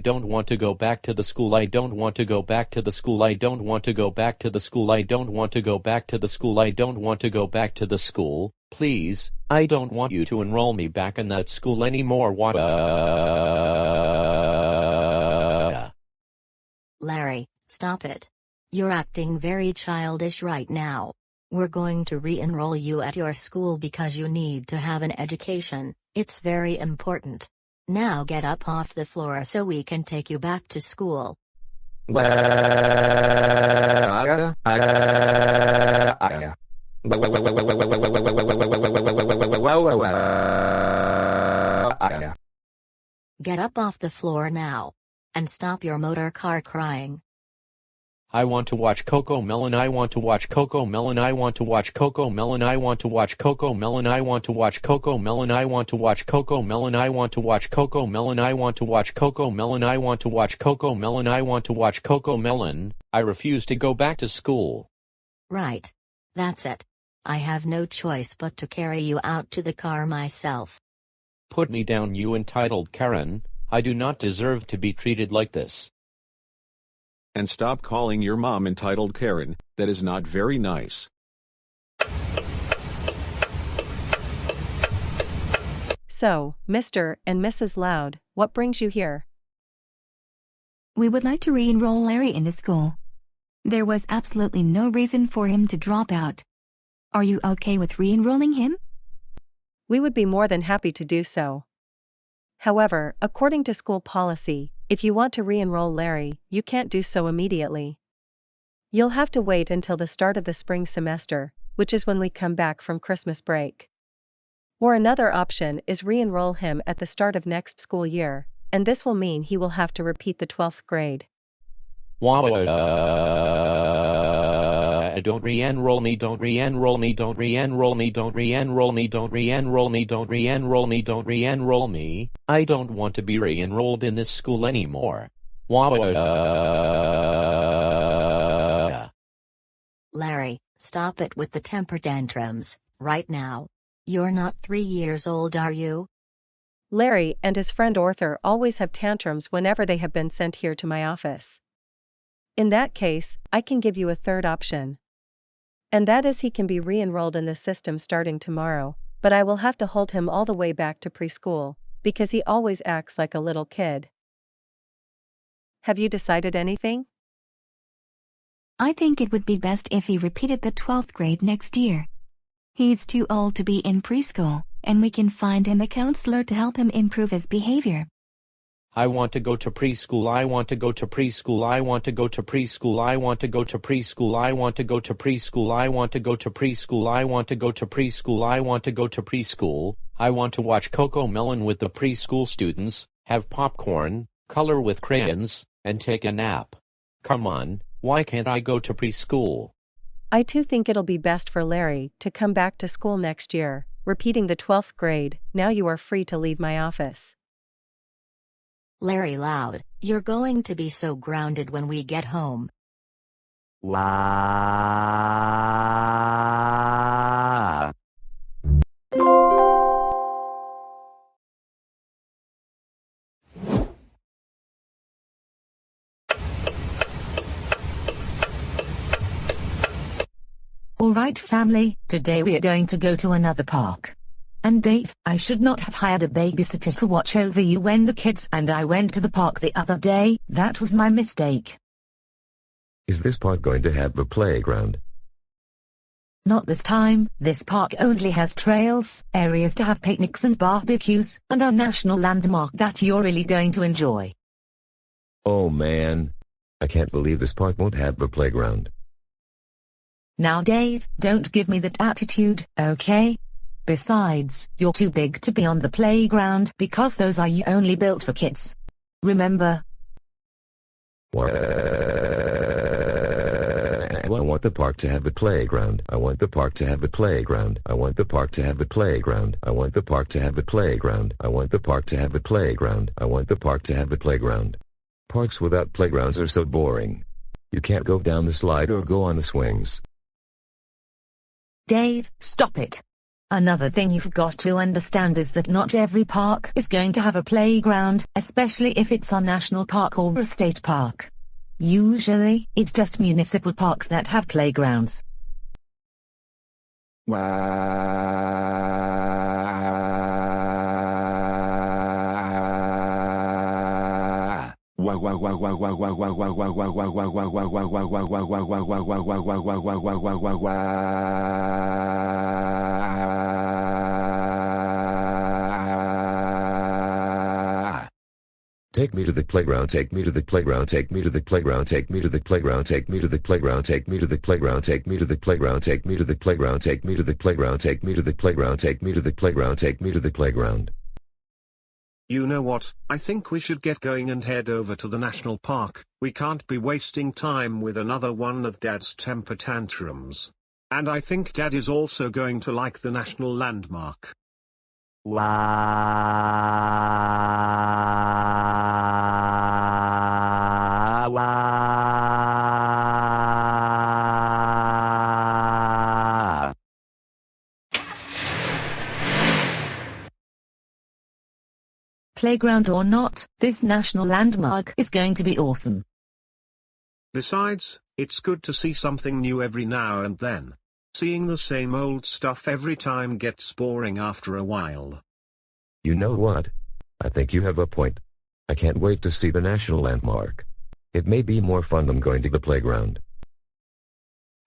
don't want to go back to the school. I don't want to go back to the school. I don't want to go back to the school. I don't want to go back to the school. I don't want to go back to the school. Please, I don't want you to enroll me back in that school anymore. Larry, stop it. You're acting very childish right now. We're going to re-enroll you at your school because you need to have an education. It's very important. Now get up off the floor so we can take you back to school. Get up off the floor now. And stop your motor car crying. I want to watch Coco Melon. I want to watch Coco Melon. I want to watch Coco Melon. I want to watch Coco Melon. I want to watch Coco Melon. I want to watch Coco Melon. I want to watch Coco Melon. I want to watch Coco Melon. I want to watch Coco Melon. I want to watch Coco Melon. I refuse to go back to school. Right. That's it. I have no choice but to carry you out to the car myself. Put me down, you entitled Karen. I do not deserve to be treated like this. And stop calling your mom entitled Karen, that is not very nice. So, Mr. and Mrs. Loud, what brings you here? We would like to re-enroll Larry in the school. There was absolutely no reason for him to drop out. Are you okay with re-enrolling him? We would be more than happy to do so. However, according to school policy, if you want to re-enroll Larry, you can't do so immediately. You'll have to wait until the start of the spring semester, which is when we come back from Christmas break. Or another option is re-enroll him at the start of next school year, and this will mean he will have to repeat the 12th grade. Don't re-enroll me, don't re-enroll me, don't re-enroll me, don't re-enroll me, don't re-enroll me, don't re-enroll me, don't re-enroll me. I don't want to be re-enrolled in this school anymore. Larry, stop it with the temper tantrums, right now. You're not 3 years old, are you? Larry and his friend Arthur always have tantrums whenever they have been sent here to my office. In that case, I can give you a third option. And that is he can be re-enrolled in the system starting tomorrow, but I will have to hold him all the way back to preschool, because he always acts like a little kid. Have you decided anything? I think it would be best if he repeated the 12th grade next year. He's too old to be in preschool, and we can find him a counselor to help him improve his behavior. I want to go to preschool. I want to go to preschool. I want to go to preschool. I want to go to preschool. I want to go to preschool. I want to go to preschool. I want to go to preschool. I want to go to preschool. I want to watch Coco Melon with the preschool students, have popcorn, color with crayons, and take a nap. Come on, why can't I go to preschool? I too think it'll be best for Larry to come back to school next year, repeating the 12th grade. Now you are free to leave my office. Larry Loud, you're going to be so grounded when we get home. Alright family, today we are going to go to another park. And Dave, I should not have hired a babysitter to watch over you when the kids and I went to the park the other day. That was my mistake. Is this park going to have a playground? Not this time. This park only has trails, areas to have picnics and barbecues, and a national landmark that you're really going to enjoy. Oh man. I can't believe this park won't have a playground. Now Dave, don't give me that attitude, okay? Besides, you're too big to be on the playground because those are you only built for kids. Remember? I want the park to have a playground. I want the park to have a playground. I want the park to have a playground. I want the park to have a playground. I want the park to have a playground. I want the park to have a playground. Parks without playgrounds are so boring. You can't go down the slide or go on the swings. Dave, stop it. Another thing you've got to understand is that not every park is going to have a playground, especially if it's a national park or a state park. Usually, it's just municipal parks that have playgrounds. Take me to the playground, take me to the playground, take me to the playground, take me to the playground, take me to the playground, take me to the playground, take me to the playground, take me to the playground, take me to the playground, take me to the playground, take me to the playground, take me to the playground. You know what, I think we should get going and head over to the national park. We can't be wasting time with another one of Dad's temper tantrums. And I think Dad is also going to like the national landmark. Playground or not, this national landmark is going to be awesome. Besides, it's good to see something new every now and then. Seeing the same old stuff every time gets boring after a while. You know what? I think you have a point. I can't wait to see the national landmark. It may be more fun than going to the playground.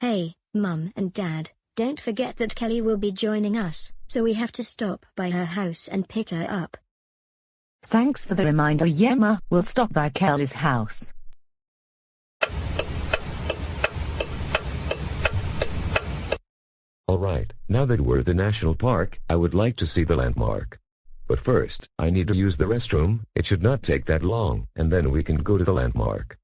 Hey, Mum and Dad, don't forget that Kelly will be joining us, so we have to stop by her house and pick her up. Thanks for the reminder, Yema. We'll stop by Kelly's house. Alright, now that we're at the national park, I would like to see the landmark. But first, I need to use the restroom. It should not take that long, and then we can go to the landmark.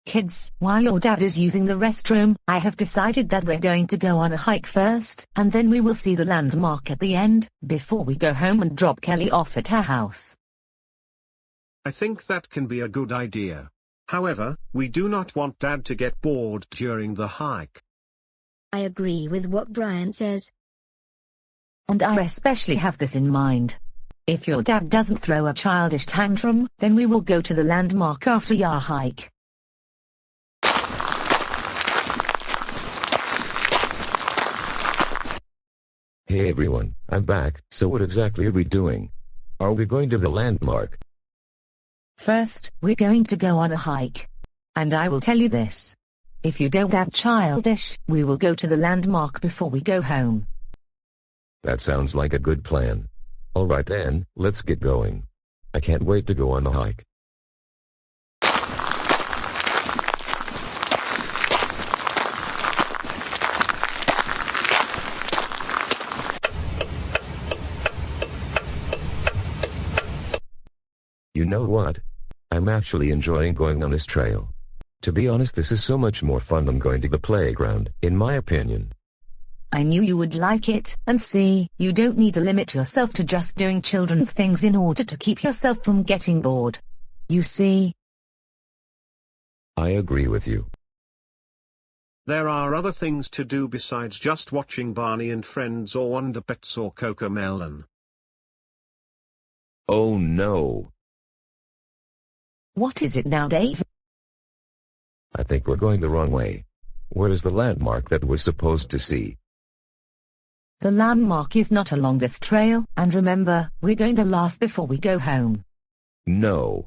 Kids, while your dad is using the restroom, I have decided that we're going to go on a hike first, and then we will see the landmark at the end, before we go home and drop Kelly off at her house. I think that can be a good idea. However, we do not want Dad to get bored during the hike. I agree with what Brian says. And I especially have this in mind. If your dad doesn't throw a childish tantrum, then we will go to the landmark after your hike. Hey everyone, I'm back. So what exactly are we doing? Are we going to the landmark? First, we're going to go on a hike. And I will tell you this. If you don't act childish, we will go to the landmark before we go home. That sounds like a good plan. Alright then, let's get going. I can't wait to go on the hike. You know what? I'm actually enjoying going on this trail. To be honest, this is so much more fun than going to the playground, in my opinion. I knew you would like it, and see, you don't need to limit yourself to just doing children's things in order to keep yourself from getting bored. You see? I agree with you. There are other things to do besides just watching Barney and Friends or Wonder Pets or Cocomelon. Oh no. What is it now, Dave? I think we're going the wrong way. What is the landmark that we're supposed to see? The landmark is not along this trail, and remember, we're going the last before we go home. No.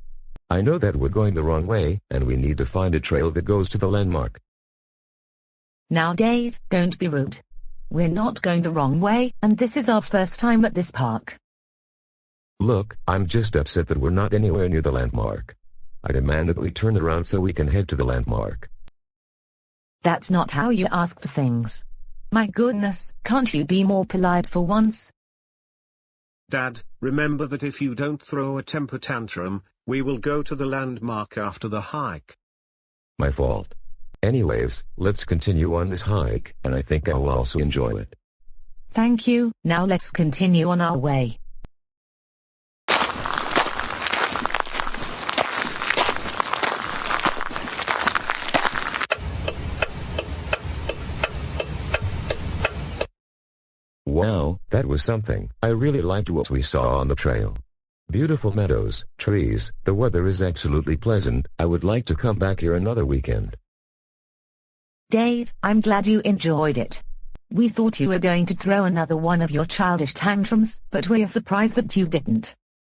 I know that we're going the wrong way, and we need to find a trail that goes to the landmark. Now Dave, don't be rude. We're not going the wrong way, and this is our first time at this park. Look, I'm just upset that we're not anywhere near the landmark. I demand that we turn around so we can head to the landmark. That's not how you ask for things. My goodness, can't you be more polite for once? Dad, remember that if you don't throw a temper tantrum, we will go to the landmark after the hike. My fault. Anyways, let's continue on this hike, and I think I will also enjoy it. Thank you, now let's continue on our way. Wow, that was something. I really liked what we saw on the trail. Beautiful meadows, trees, the weather is absolutely pleasant. I would like to come back here another weekend. Dave, I'm glad you enjoyed it. We thought you were going to throw another one of your childish tantrums, but we're surprised that you didn't.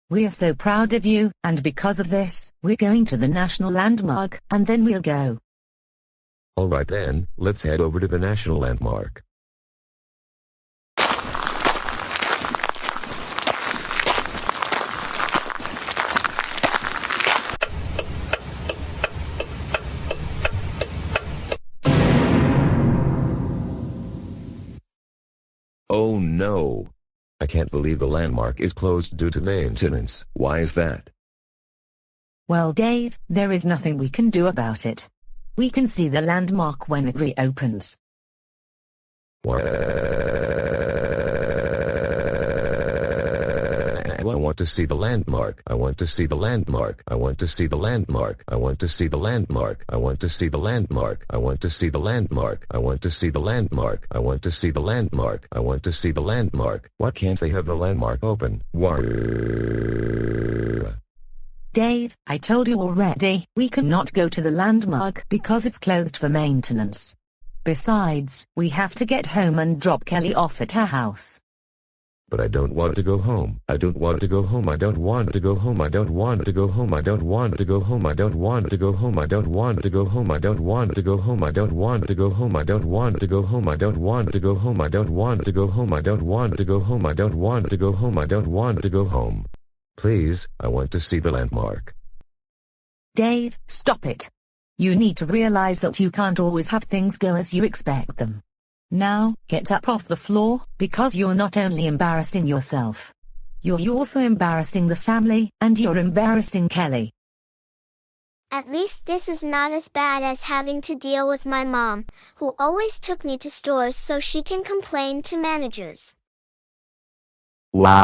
We're so proud of you, and because of this, we're going to the national landmark, and then we'll go. Alright then, let's head over to the national landmark. Oh no! I can't believe the landmark is closed due to maintenance. Why is that? Well, Dave, there is nothing we can do about it. We can see the landmark when it reopens. I want to see the landmark. I want to see the landmark. I want to see the landmark. I want to see the landmark. I want to see the landmark. I want to see the landmark. I want to see the landmark. I want to see the landmark. I want to see the landmark. Why can't they have the landmark open? Dave, I told you already, we cannot go to the landmark because it's closed for maintenance. Besides, we have to get home and drop Kelly off at her house. But I don't want to go home. I don't want to go home. I don't want to go home. I don't want to go home. I don't want to go home. I don't want to go home. I don't want to go home. I don't want to go home. I don't want to go home. I don't want to go home. I don't want to go home. I don't want to go home. I don't want to go home. I don't want to go home. I don't want to go home. Please, I want to see the landmark. Dave, stop it. You need to realize that you can't always have things go as you expect them. Now, get up off the floor, because you're not only embarrassing yourself. You're also embarrassing the family, and you're embarrassing Kelly. At least this is not as bad as having to deal with my mom, who always took me to stores so she can complain to managers. Wow.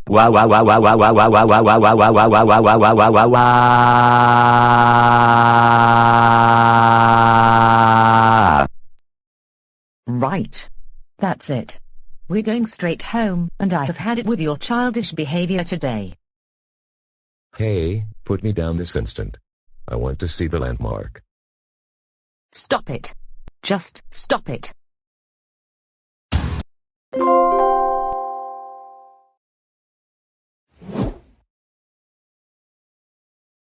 Wow wow wow wow wow wow wow wow wow wow wow wow wow wow wow wow wow wow. Right. That's it. We're going straight home, and I have had it with your childish behavior today. Hey, put me down this instant. I want to see the landmark. Stop it. Just stop it.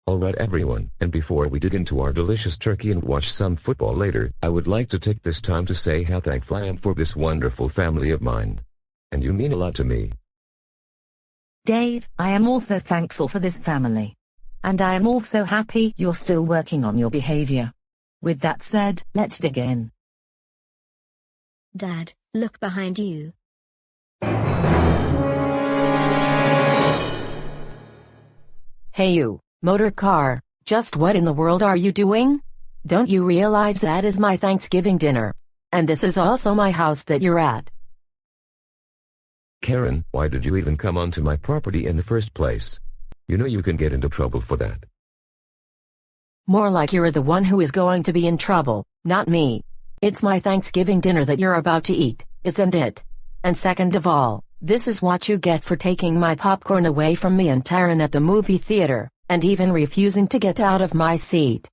Alright everyone, and before we dig into our delicious turkey and watch some football later, I would like to take this time to say how thankful I am for this wonderful family of mine. And you mean a lot to me. Dave, I am also thankful for this family. And I am also happy you're still working on your behavior. With that said, let's dig in. Dad, look behind you. Hey you, motor car, just what in the world are you doing? Don't you realize that is my Thanksgiving dinner? And this is also my house that you're at. Karen, why did you even come onto my property in the first place? You know you can get into trouble for that. More like you're the one who is going to be in trouble, not me. It's my Thanksgiving dinner that you're about to eat, isn't it? And second of all, this is what you get for taking my popcorn away from me and Taryn at the movie theater, and even refusing to get out of my seat.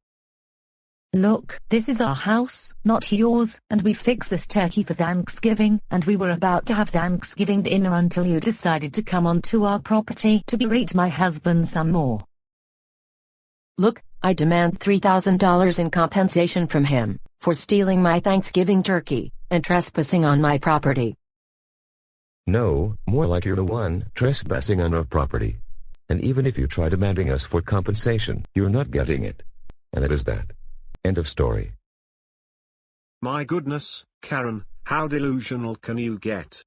Look, this is our house, not yours, and we fixed this turkey for Thanksgiving, and we were about to have Thanksgiving dinner until you decided to come onto our property to berate my husband some more. Look, I demand $3,000 in compensation from him for stealing my Thanksgiving turkey and trespassing on my property. No, more like you're the one trespassing on our property. And even if you try demanding us for compensation, you're not getting it. And that is that. End of story. My goodness, Karen, how delusional can you get?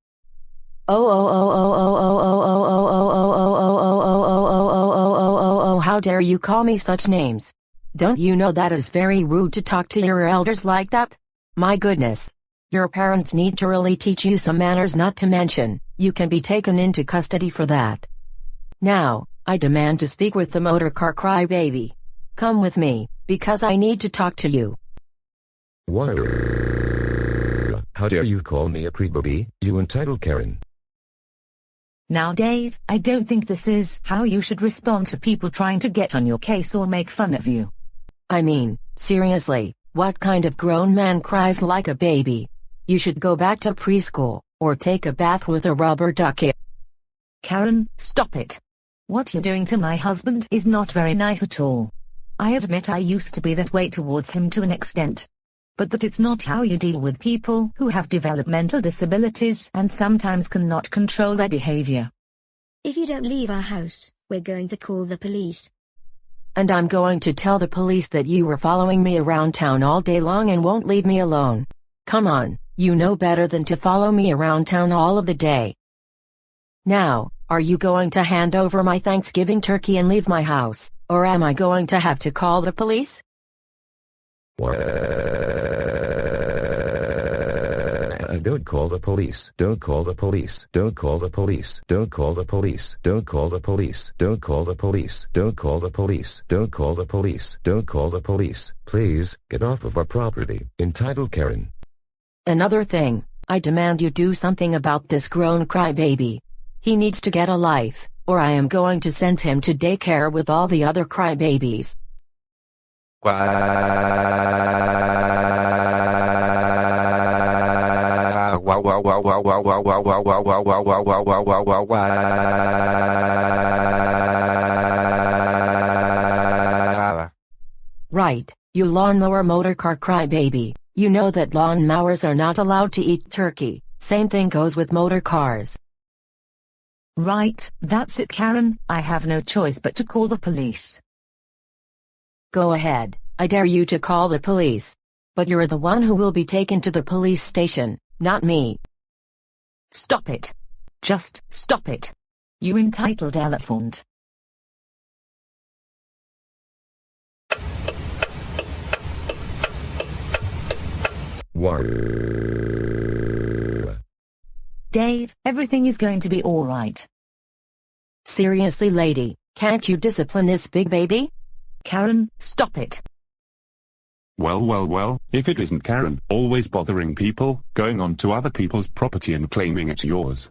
How dare you call me such names? Don't you know that is very rude to talk to your elders like that? My goodness. Your parents need to really teach you some manners, not to mention, you can be taken into custody for that. Now, I demand to speak with the motorcar crybaby. Come with me, because I need to talk to you. What? How dare you call me a crybaby, you entitled Karen? Now Dave, I don't think this is how you should respond to people trying to get on your case or make fun of you. I mean, seriously, what kind of grown man cries like a baby? You should go back to preschool, or take a bath with a rubber ducky. Karen, stop it. What you're doing to my husband is not very nice at all. I admit I used to be that way towards him to an extent. But that it's not how you deal with people who have developmental disabilities and sometimes cannot control their behavior. If you don't leave our house, we're going to call the police. And I'm going to tell the police that you were following me around town all day long and won't leave me alone. Come on, you know better than to follow me around town all of the day. Now, are you going to hand over my Thanksgiving turkey and leave my house, or am I going to have to call the police? Don't call the police. Don't call the police. Don't call the police. Don't call the police. Don't call the police. Don't call the police. Don't call the police. Don't call the police. Don't call the police. Please, get off of our property, entitled Karen. Another thing, I demand you do something about this grown crybaby. He needs to get a life, or I am going to send him to daycare with all the other crybabies. Right, you lawnmower motorcar crybaby. You know that lawnmowers are not allowed to eat turkey. Same thing goes with motor cars. Right, that's it, Karen. I have no choice but to call the police. Go ahead, I dare you to call the police. But you're the one who will be taken to the police station, not me. Stop it. Just stop it. You entitled elephant. Dave, everything is going to be all right. Seriously, lady, can't you discipline this big baby? Karen, stop it. Well, if it isn't Karen, always bothering people, going on to other people's property and claiming it's yours.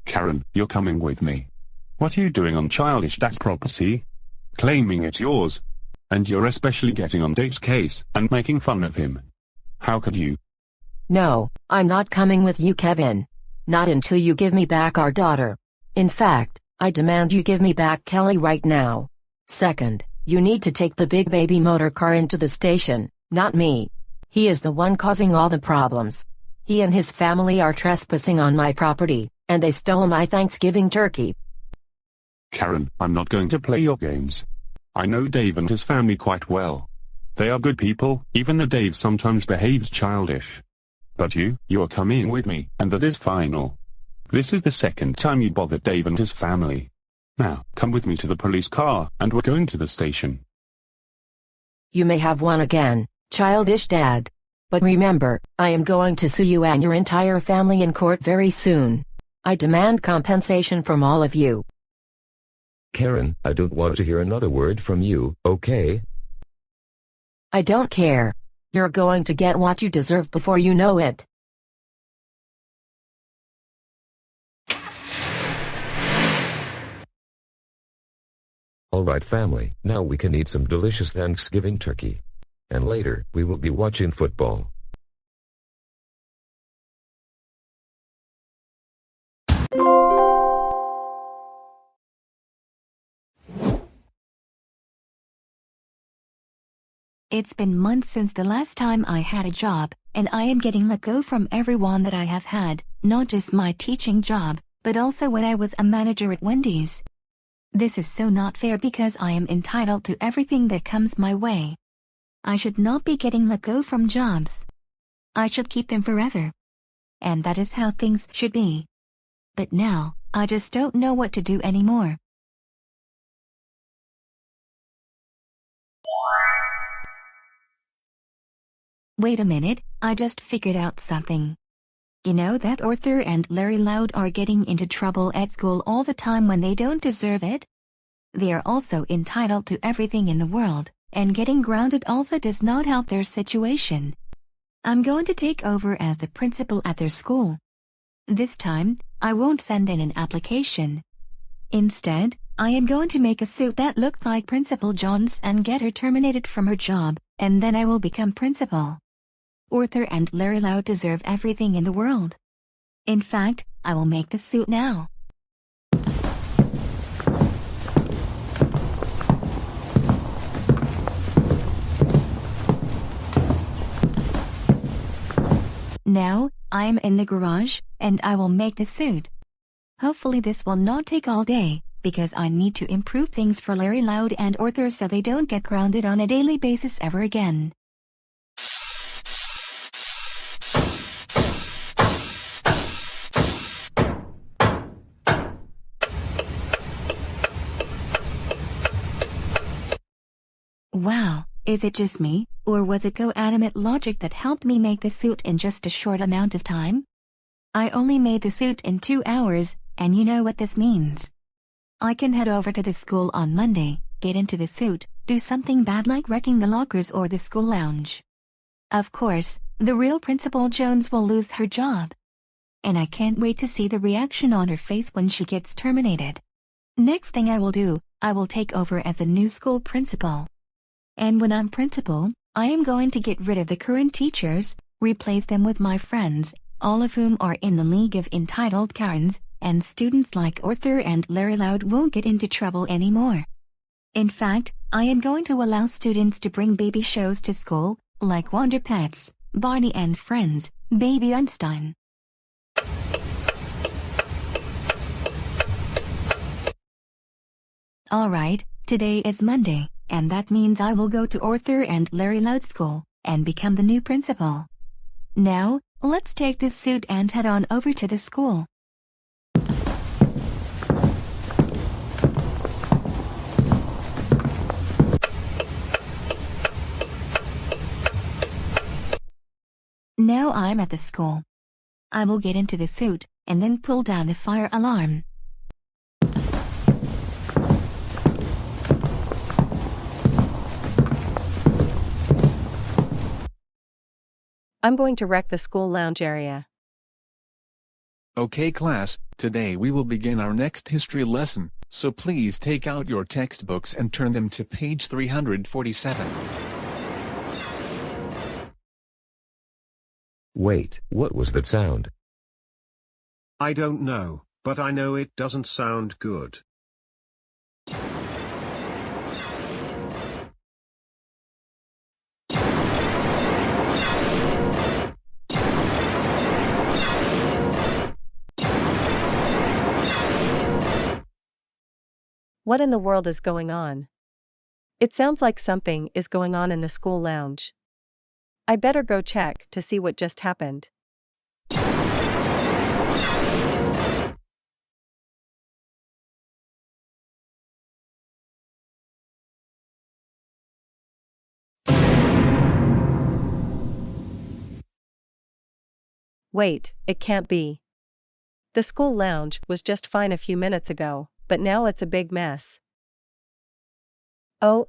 Karen, you're coming with me. What are you doing on childish dad's property? Claiming it's yours. And you're especially getting on Dave's case and making fun of him. How could you? No, I'm not coming with you, Kevin. Not until you give me back our daughter. In fact, I demand you give me back Kelly right now. Second, you need to take the big baby motor car into the station, not me. He is the one causing all the problems. He and his family are trespassing on my property, and they stole my Thanksgiving turkey. Karen, I'm not going to play your games. I know Dave and his family quite well. They are good people, even though Dave sometimes behaves childish. But you're coming with me, and that is final. This is the second time you bothered Dave and his family. Now, come with me to the police car, and we're going to the station. You may have one again, childish dad. But remember, I am going to sue you and your entire family in court very soon. I demand compensation from all of you. Karen, I don't want to hear another word from you, okay? I don't care. You're going to get what you deserve before you know it. Alright family, now we can eat some delicious Thanksgiving turkey. And later, we will be watching football. It's been months since the last time I had a job, and I am getting let go from everyone that I have had, not just my teaching job, but also when I was a manager at Wendy's. This is so not fair because I am entitled to everything that comes my way. I should not be getting let go from jobs. I should keep them forever. And that is how things should be. But now, I just don't know what to do anymore. Wait a minute, I just figured out something. You know that Arthur and Larry Loud are getting into trouble at school all the time when they don't deserve it? They are also entitled to everything in the world, and getting grounded also does not help their situation. I'm going to take over as the principal at their school. This time, I won't send in an application. Instead, I am going to make a suit that looks like Principal John's and get her terminated from her job, and then I will become principal. Arthur and Larry Loud deserve everything in the world. In fact, I will make the suit now. Now, I am in the garage, and I will make the suit. Hopefully this will not take all day, because I need to improve things for Larry Loud and Arthur so they don't get grounded on a daily basis ever again. Wow, is it just me, or was it GoAnimate logic that helped me make the suit in just a short amount of time? I only made the suit in 2 hours, and you know what this means. I can head over to the school on Monday, get into the suit, do something bad like wrecking the lockers or the school lounge. Of course, the real Principal Jones will lose her job. And I can't wait to see the reaction on her face when she gets terminated. Next thing I will do, I will take over as a new school principal. And when I'm principal, I am going to get rid of the current teachers, replace them with my friends, all of whom are in the league of entitled Karens, and students like Arthur and Larry Loud won't get into trouble anymore. In fact, I am going to allow students to bring baby shows to school, like Wonder Pets, Barney and Friends, Baby Einstein. Alright, today is Monday, and that means I will go to Arthur and Larry Loud's school, and become the new principal. Now, let's take this suit and head on over to the school. Now I'm at the school. I will get into the suit, and then pull down the fire alarm. I'm going to wreck the school lounge area. Okay class, today we will begin our next history lesson, so please take out your textbooks and turn them to page 347. Wait, what was that sound? I don't know, but I know it doesn't sound good. What in the world is going on? It sounds like something is going on in the school lounge. I better go check to see what just happened. Wait, it can't be. The school lounge was just fine a few minutes ago, but now it's a big mess. Oh,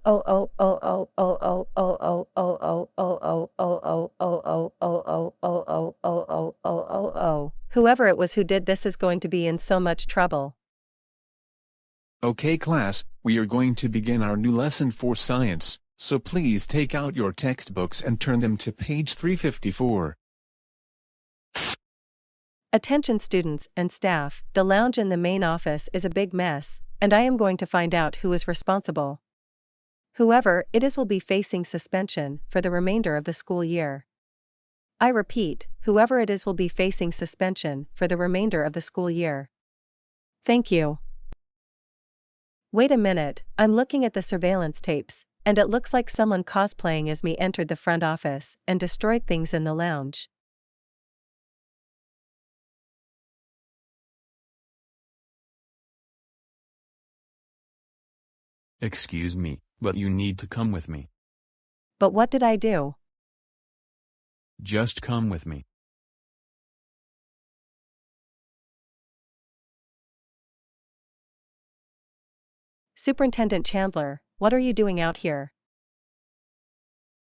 whoever it was who did this is going to be in so much trouble. Okay class, we are going to begin our new lesson for science, so please take out your textbooks and turn them to page 354. Attention students and staff, the lounge in the main office is a big mess, and I am going to find out who is responsible. Whoever it is will be facing suspension for the remainder of the school year. I repeat, whoever it is will be facing suspension for the remainder of the school year. Thank you. Wait a minute, I'm looking at the surveillance tapes, and it looks like someone cosplaying as me entered the front office and destroyed things in the lounge. Excuse me, but you need to come with me. But what did I do? Just come with me. Superintendent Chandler, what are you doing out here?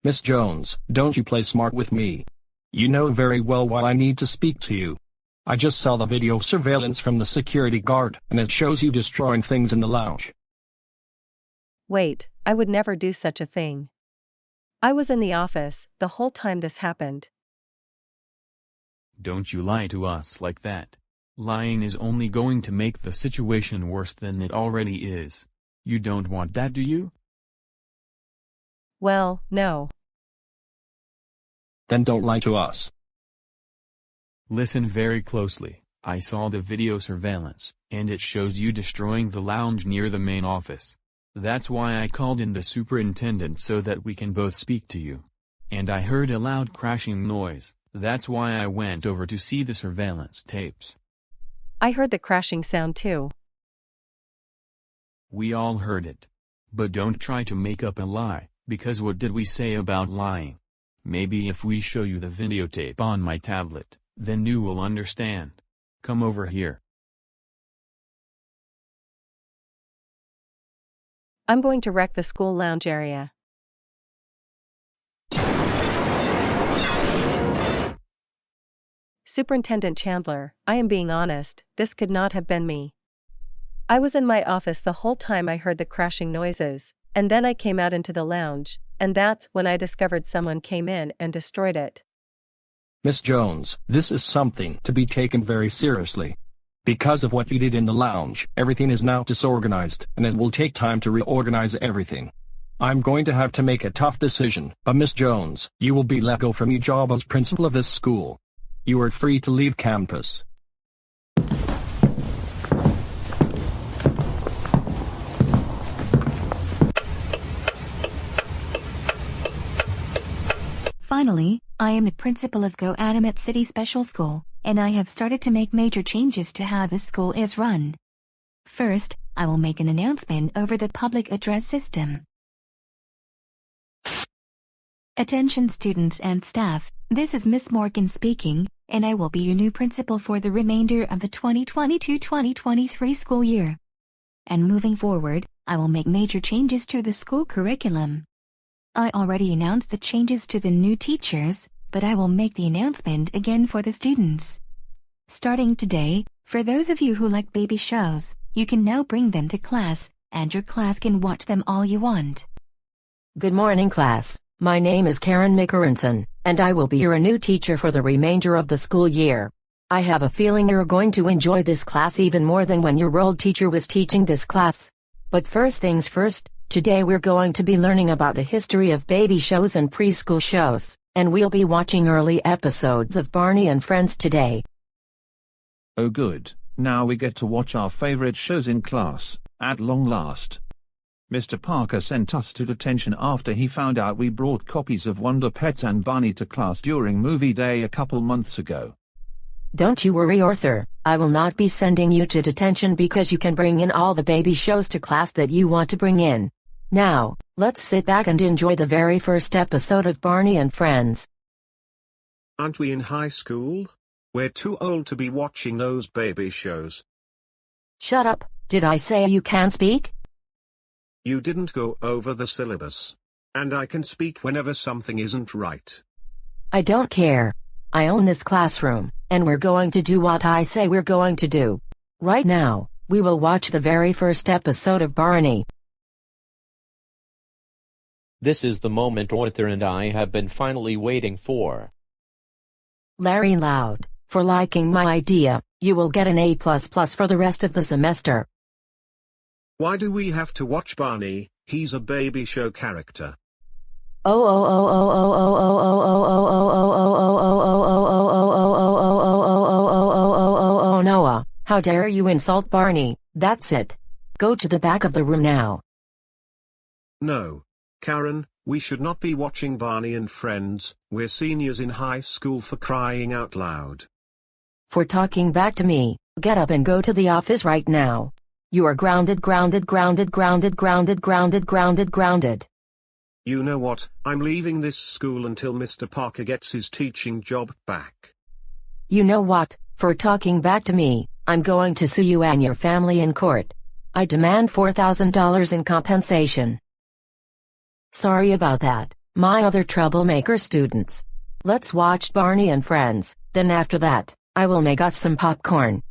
Miss Jones, don't you play smart with me. You know very well why I need to speak to you. I just saw the video surveillance from the security guard, and it shows you destroying things in the lounge. Wait, I would never do such a thing. I was in the office the whole time this happened. Don't you lie to us like that. Lying is only going to make the situation worse than it already is. You don't want that, do you? Well, no. Then don't lie to us. Listen very closely. I saw the video surveillance, and it shows you destroying the lounge near the main office. That's why I called in the superintendent so that we can both speak to you. And I heard a loud crashing noise, that's why I went over to see the surveillance tapes. I heard the crashing sound too. We all heard it. But don't try to make up a lie, because what did we say about lying? Maybe if we show you the videotape on my tablet, then you will understand. Come over here. I'm going to wreck the school lounge area. Superintendent Chandler, I am being honest, this could not have been me. I was in my office the whole time I heard the crashing noises, and then I came out into the lounge, and that's when I discovered someone came in and destroyed it. Miss Jones, this is something to be taken very seriously. Because of what you did in the lounge, everything is now disorganized, and it will take time to reorganize everything. I'm going to have to make a tough decision, but Miss Jones, you will be let go from your job as principal of this school. You are free to leave campus. Finally, I am the principal of TheGoanimator City Special School, and I have started to make major changes to how the school is run. First, I will make an announcement over the public address system. Attention students and staff, this is Miss Morgan speaking, and I will be your new principal for the remainder of the 2022-2023 school year. And moving forward, I will make major changes to the school curriculum. I already announced the changes to the new teachers, but I will make the announcement again for the students. Starting today, for those of you who like baby shows, you can now bring them to class, and your class can watch them all you want. Good morning, class. My name is Karen Mikarinson, and I will be your new teacher for the remainder of the school year. I have a feeling you're going to enjoy this class even more than when your old teacher was teaching this class. But first things first, today we're going to be learning about the history of baby shows and preschool shows, and we'll be watching early episodes of Barney and Friends today. Oh good, now we get to watch our favorite shows in class, at long last. Mr. Parker sent us to detention after he found out we brought copies of Wonder Pets and Barney to class during movie day a couple months ago. Don't you worry, Arthur, I will not be sending you to detention because you can bring in all the baby shows to class that you want to bring in. Now, let's sit back and enjoy the very first episode of Barney and Friends. Aren't we in high school? We're too old to be watching those baby shows. Shut up, did I say you can't speak? You didn't go over the syllabus. And I can speak whenever something isn't right. I don't care. I own this classroom, and we're going to do what I say we're going to do. Right now, we will watch the very first episode of Barney. This is the moment Arthur and I have been finally waiting for. Larry Loud, for liking my idea, you will get an A++ for the rest of the semester. Why do we have to watch Barney? He's a baby show character. Oh Noah, how dare you insult Barney? That's it. Go to the back of the room now. No, Karen, we should not be watching Barney and Friends. We're seniors in high school, for crying out loud. For talking back to me, get up and go to the office right now. You are grounded. You know what, I'm leaving this school until Mr. Parker gets his teaching job back. You know what, for talking back to me, I'm going to sue you and your family in court. I demand $4,000 in compensation. Sorry about that, my other troublemaker students. Let's watch Barney and Friends, then after that, I will make us some popcorn.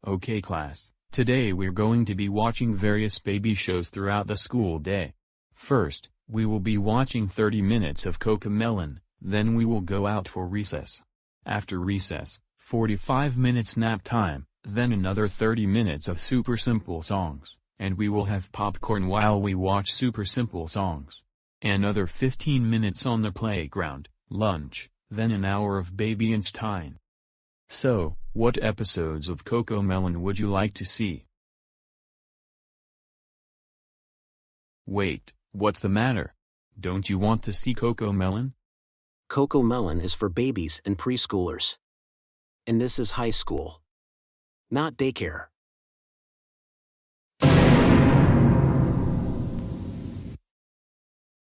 Okay class, today we're going to be watching various baby shows throughout the school day. First, we will be watching 30 minutes of CoComelon, then we will go out for recess. After recess, 45 minutes nap time, then another 30 minutes of super simple songs, and we will have popcorn while we watch super simple songs. Another 15 minutes on the playground, lunch, then an hour of baby time. So, what episodes of CoComelon would you like to see? Wait, what's the matter? Don't you want to see CoComelon? CoComelon is for babies and preschoolers. And this is high school. Not daycare.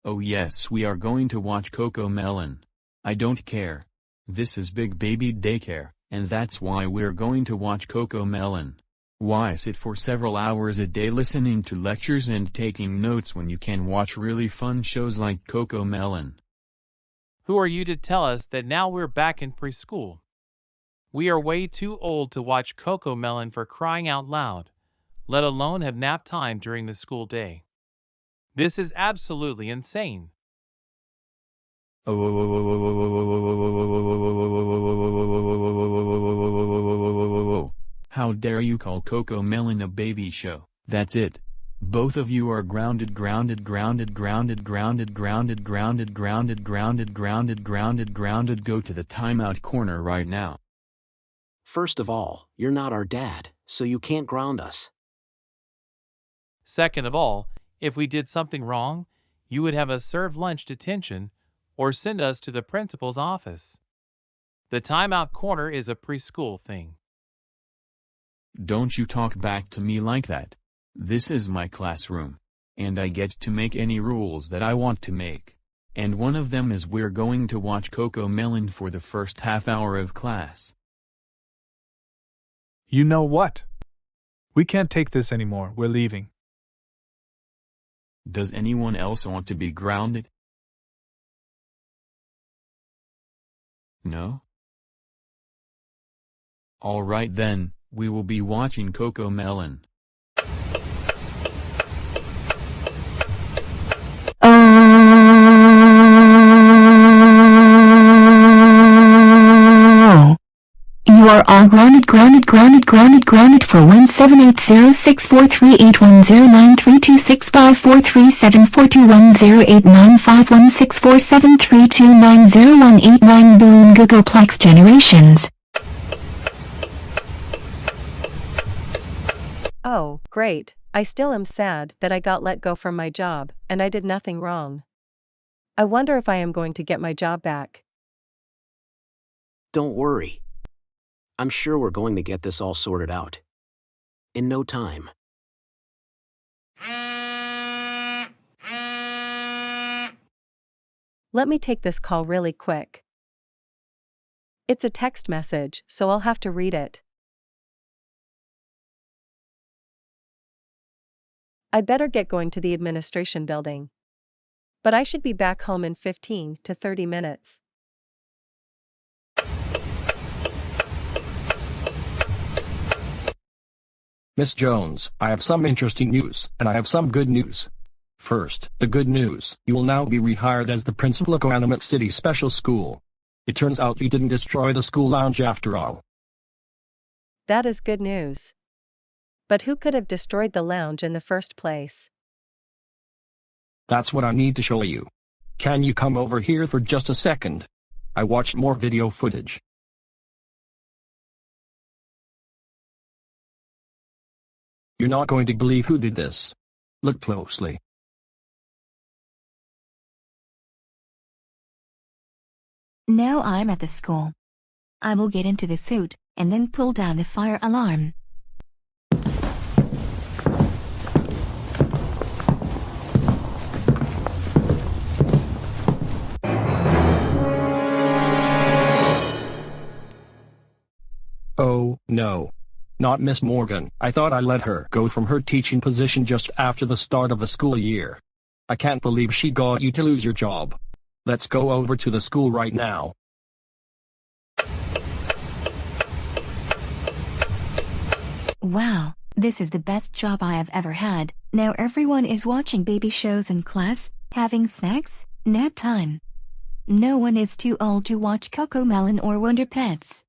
Oh yes, we are going to watch CoComelon. I don't care. This is Big Baby Daycare, and that's why we're going to watch CoComelon. Why sit for several hours a day listening to lectures and taking notes when you can watch really fun shows like CoComelon? Who are you to tell us that now we're back in preschool? We are way too old to watch CoComelon, for crying out loud, let alone have nap time during the school day. This is absolutely insane. How dare you call CoComelon a baby show? That's it. Both of you are grounded. Go to the timeout corner right now. First of all, you're not our dad, so you can't ground us. Second of all, if we did something wrong, you would have us serve lunch detention or send us to the principal's office. The timeout corner is a preschool thing. Don't you talk back to me like that. This is my classroom, and I get to make any rules that I want to make. And one of them is we're going to watch CoComelon for the first half hour of class. You know what? We can't take this anymore, we're leaving. Does anyone else want to be grounded? No? Alright then, we will be watching CoComelon. You are all grounded for 1780643810932654374210895164732901891 Boom Googleplex Generations. Oh, great. I still am sad that I got let go from my job, and I did nothing wrong. I wonder if I am going to get my job back. Don't worry. I'm sure we're going to get this all sorted out. In no time. Let me take this call really quick. It's a text message, so I'll have to read it. I'd better get going to the administration building. But I should be back home in 15 to 30 minutes. Miss Jones, I have some interesting news, and I have some good news. First, the good news, you will now be rehired as the principal of Goanimate City Special School. It turns out you didn't destroy the school lounge after all. That is good news. But who could have destroyed the lounge in the first place? That's what I need to show you. Can you come over here for just a second? I watched more video footage. You're not going to believe who did this. Look closely. Now I'm at the school. I will get into the suit, and then pull down the fire alarm. Oh, no. Not Miss Morgan. I thought I let her go from her teaching position just after the start of the school year. I can't believe she got you to lose your job. Let's go over to the school right now. Wow, this is the best job I have ever had. Now everyone is watching baby shows in class, having snacks, nap time. No one is too old to watch CoComelon or Wonder Pets.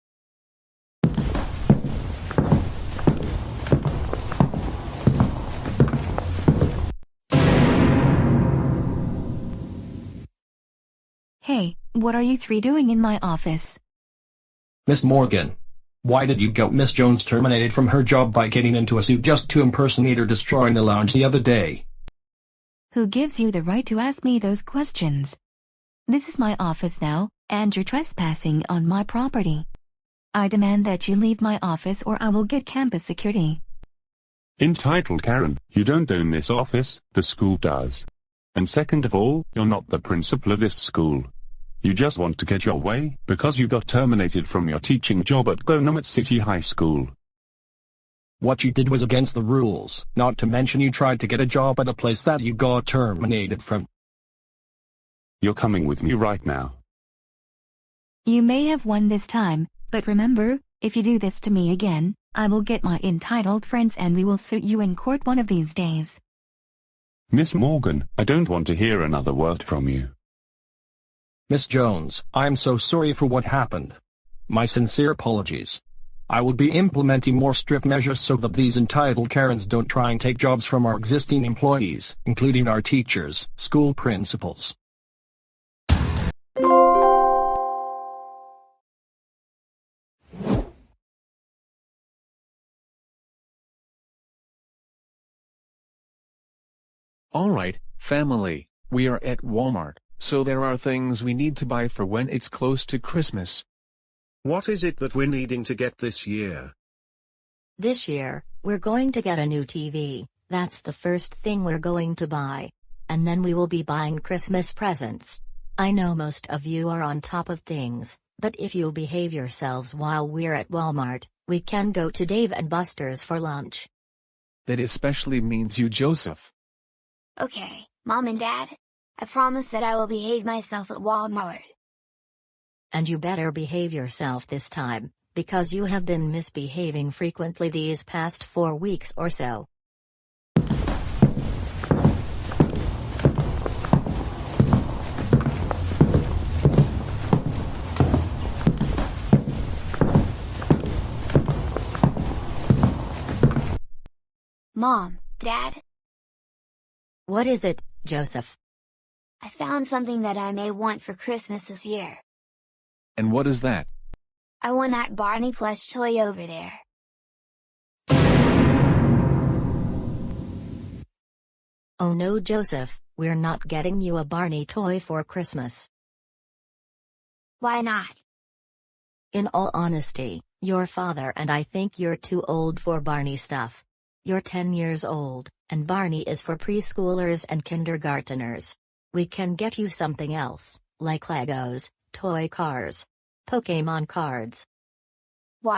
Hey, what are you three doing in my office? Miss Morgan. Why did you get Miss Jones terminated from her job by getting into a suit just to impersonate her destroying the lounge the other day? Who gives you the right to ask me those questions? This is my office now, and you're trespassing on my property. I demand that you leave my office or I will get campus security. Entitled Karen, you don't own this office, the school does. And second of all, you're not the principal of this school. You just want to get your way, because you got terminated from your teaching job at GoAnimator City High School. What you did was against the rules, not to mention you tried to get a job at a place that you got terminated from. You're coming with me right now. You may have won this time, but remember, if you do this to me again, I will get my entitled friends and we will sue you in court one of these days. Miss Morgan, I don't want to hear another word from you. Miss Jones, I'm so sorry for what happened. My sincere apologies. I will be implementing more strict measures so that these entitled Karens don't try and take jobs from our existing employees, including our teachers, school principals. Alright, family, we are at Walmart, so there are things we need to buy for when it's close to Christmas. What is it that we're needing to get this year? This year, we're going to get a new TV, that's the first thing we're going to buy. And then we will be buying Christmas presents. I know most of you are on top of things, but if you behave yourselves while we're at Walmart, we can go to Dave and Buster's for lunch. That especially means you, Joseph. Okay, Mom and Dad. I promise that I will behave myself at Walmart. And you better behave yourself this time, because you have been misbehaving frequently these past 4 weeks or so. Mom, Dad? What is it, Joseph? I found something that I may want for Christmas this year. And what is that? I want that Barney plush toy over there. Oh no, Joseph, we're not getting you a Barney toy for Christmas. Why not? In all honesty, your father and I think you're too old for Barney stuff. You're 10 years old, and Barney is for preschoolers and kindergarteners. We can get you something else, like Legos, toy cars, Pokemon cards. I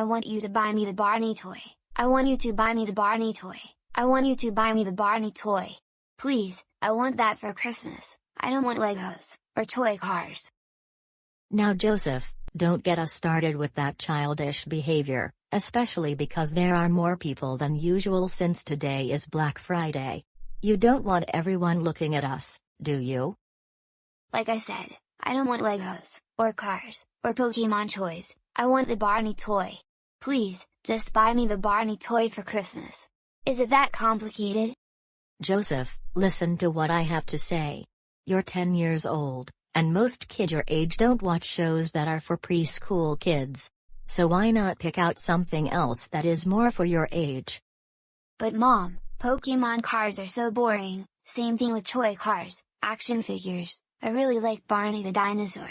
want you to buy me the Barney toy. I want you to buy me the Barney toy. I want you to buy me the Barney toy. Please, I want that for Christmas. I don't want Legos, or toy cars. Now Joseph, don't get us started with that childish behavior, especially because there are more people than usual since today is Black Friday. You don't want everyone looking at us, do you? Like I said, I don't want Legos, or cars, or Pokemon toys, I want the Barney toy. Please, just buy me the Barney toy for Christmas. Is it that complicated? Joseph, listen to what I have to say. You're 10 years old, and most kids your age don't watch shows that are for preschool kids. So why not pick out something else that is more for your age? But Mom, Pokemon cars are so boring, same thing with toy cars, action figures, I really like Barney the dinosaur.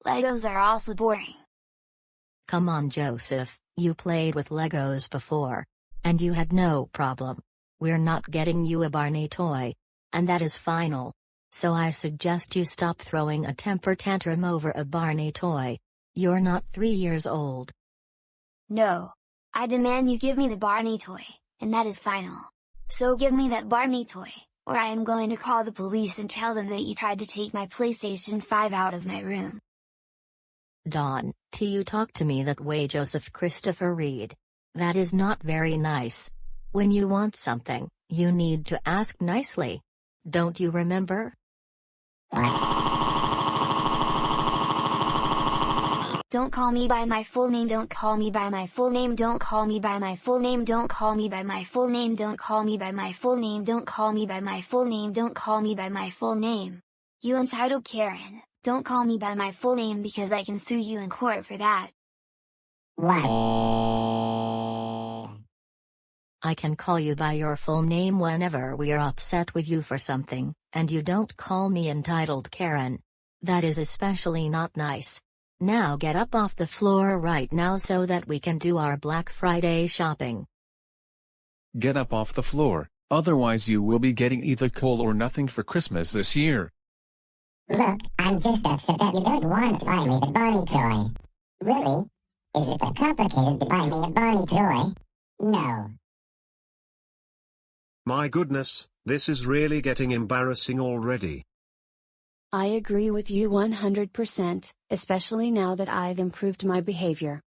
Legos are also boring. Come on Joseph, you played with Legos before. And you had no problem. We're not getting you a Barney toy. And that is final. So I suggest you stop throwing a temper tantrum over a Barney toy. You're not 3 years old. No. I demand you give me the Barney toy, and that is final. So give me that Barney toy, or I am going to call the police and tell them that you tried to take my PlayStation 5 out of my room. Don, do you talk to me that way, Joseph Christopher Reed? That is not very nice. When you want something, you need to ask nicely. Don't you remember? Don't call me by my full name, don't call me by my full name, don't call me by my full name, don't call me by my full name, don't call me by my full name, don't call me by my full name, don't call me by my full name. You entitled Karen, don't call me by my full name because I can sue you in court for that. I can call you by your full name whenever we are upset with you for something, and you don't call me entitled Karen. That is especially not nice. Now get up off the floor right now so that we can do our Black Friday shopping. Get up off the floor, otherwise you will be getting either coal or nothing for Christmas this year. Look, I'm just upset that you don't want to buy me the Barney toy. Really? Is it that complicated to buy me a Barney toy? No. My goodness, this is really getting embarrassing already. I agree with you 100%, especially now that I've improved my behavior.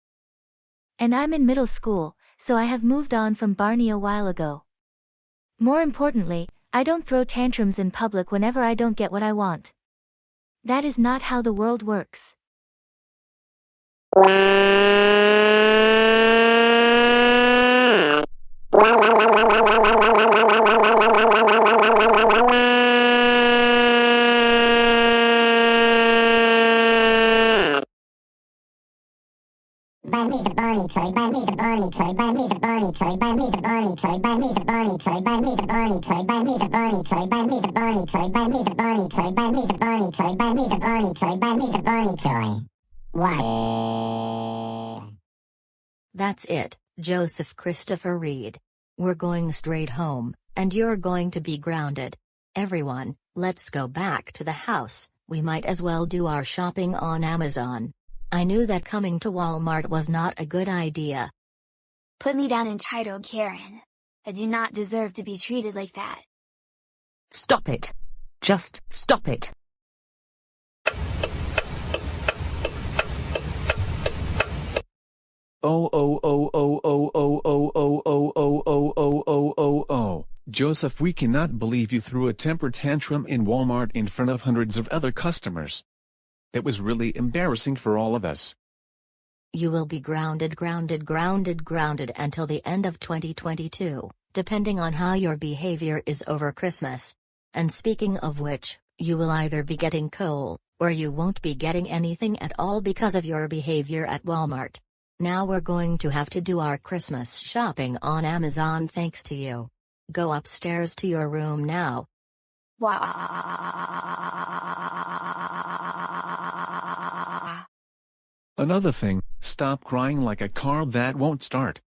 And I'm in middle school, so I have moved on from Barney a while ago. More importantly, I don't throw tantrums in public whenever I don't get what I want. That is not how the world works. Buy me the Barney toy, buy me the Barney toy, buy me the Barney toy, buy me the Barney toy, buy me the Barney toy, buy me the Barney toy, buy me the Barney toy, buy me the Barney toy, buy me the Barney toy, buy me the Barney toy, buy me the Barney toy, buy me the Barney toy. What? That's it, Joseph Christopher Reed. We're going straight home, and you're going to be grounded. Everyone, let's go back to the house. We might as well do our shopping on Amazon. I knew that coming to Walmart was not a good idea. Put me down, entitled Karen. I do not deserve to be treated like that. Stop it. Just stop it. Joseph, we cannot believe you threw a temper tantrum in Walmart in front of hundreds of other customers. It was really embarrassing for all of us. You will be grounded until the end of 2022, depending on how your behavior is over Christmas. And speaking of which, you will either be getting coal, or you won't be getting anything at all because of your behavior at Walmart. Now we're going to have to do our Christmas shopping on Amazon thanks to you. Go upstairs to your room now. Another thing, stop crying like a car that won't start.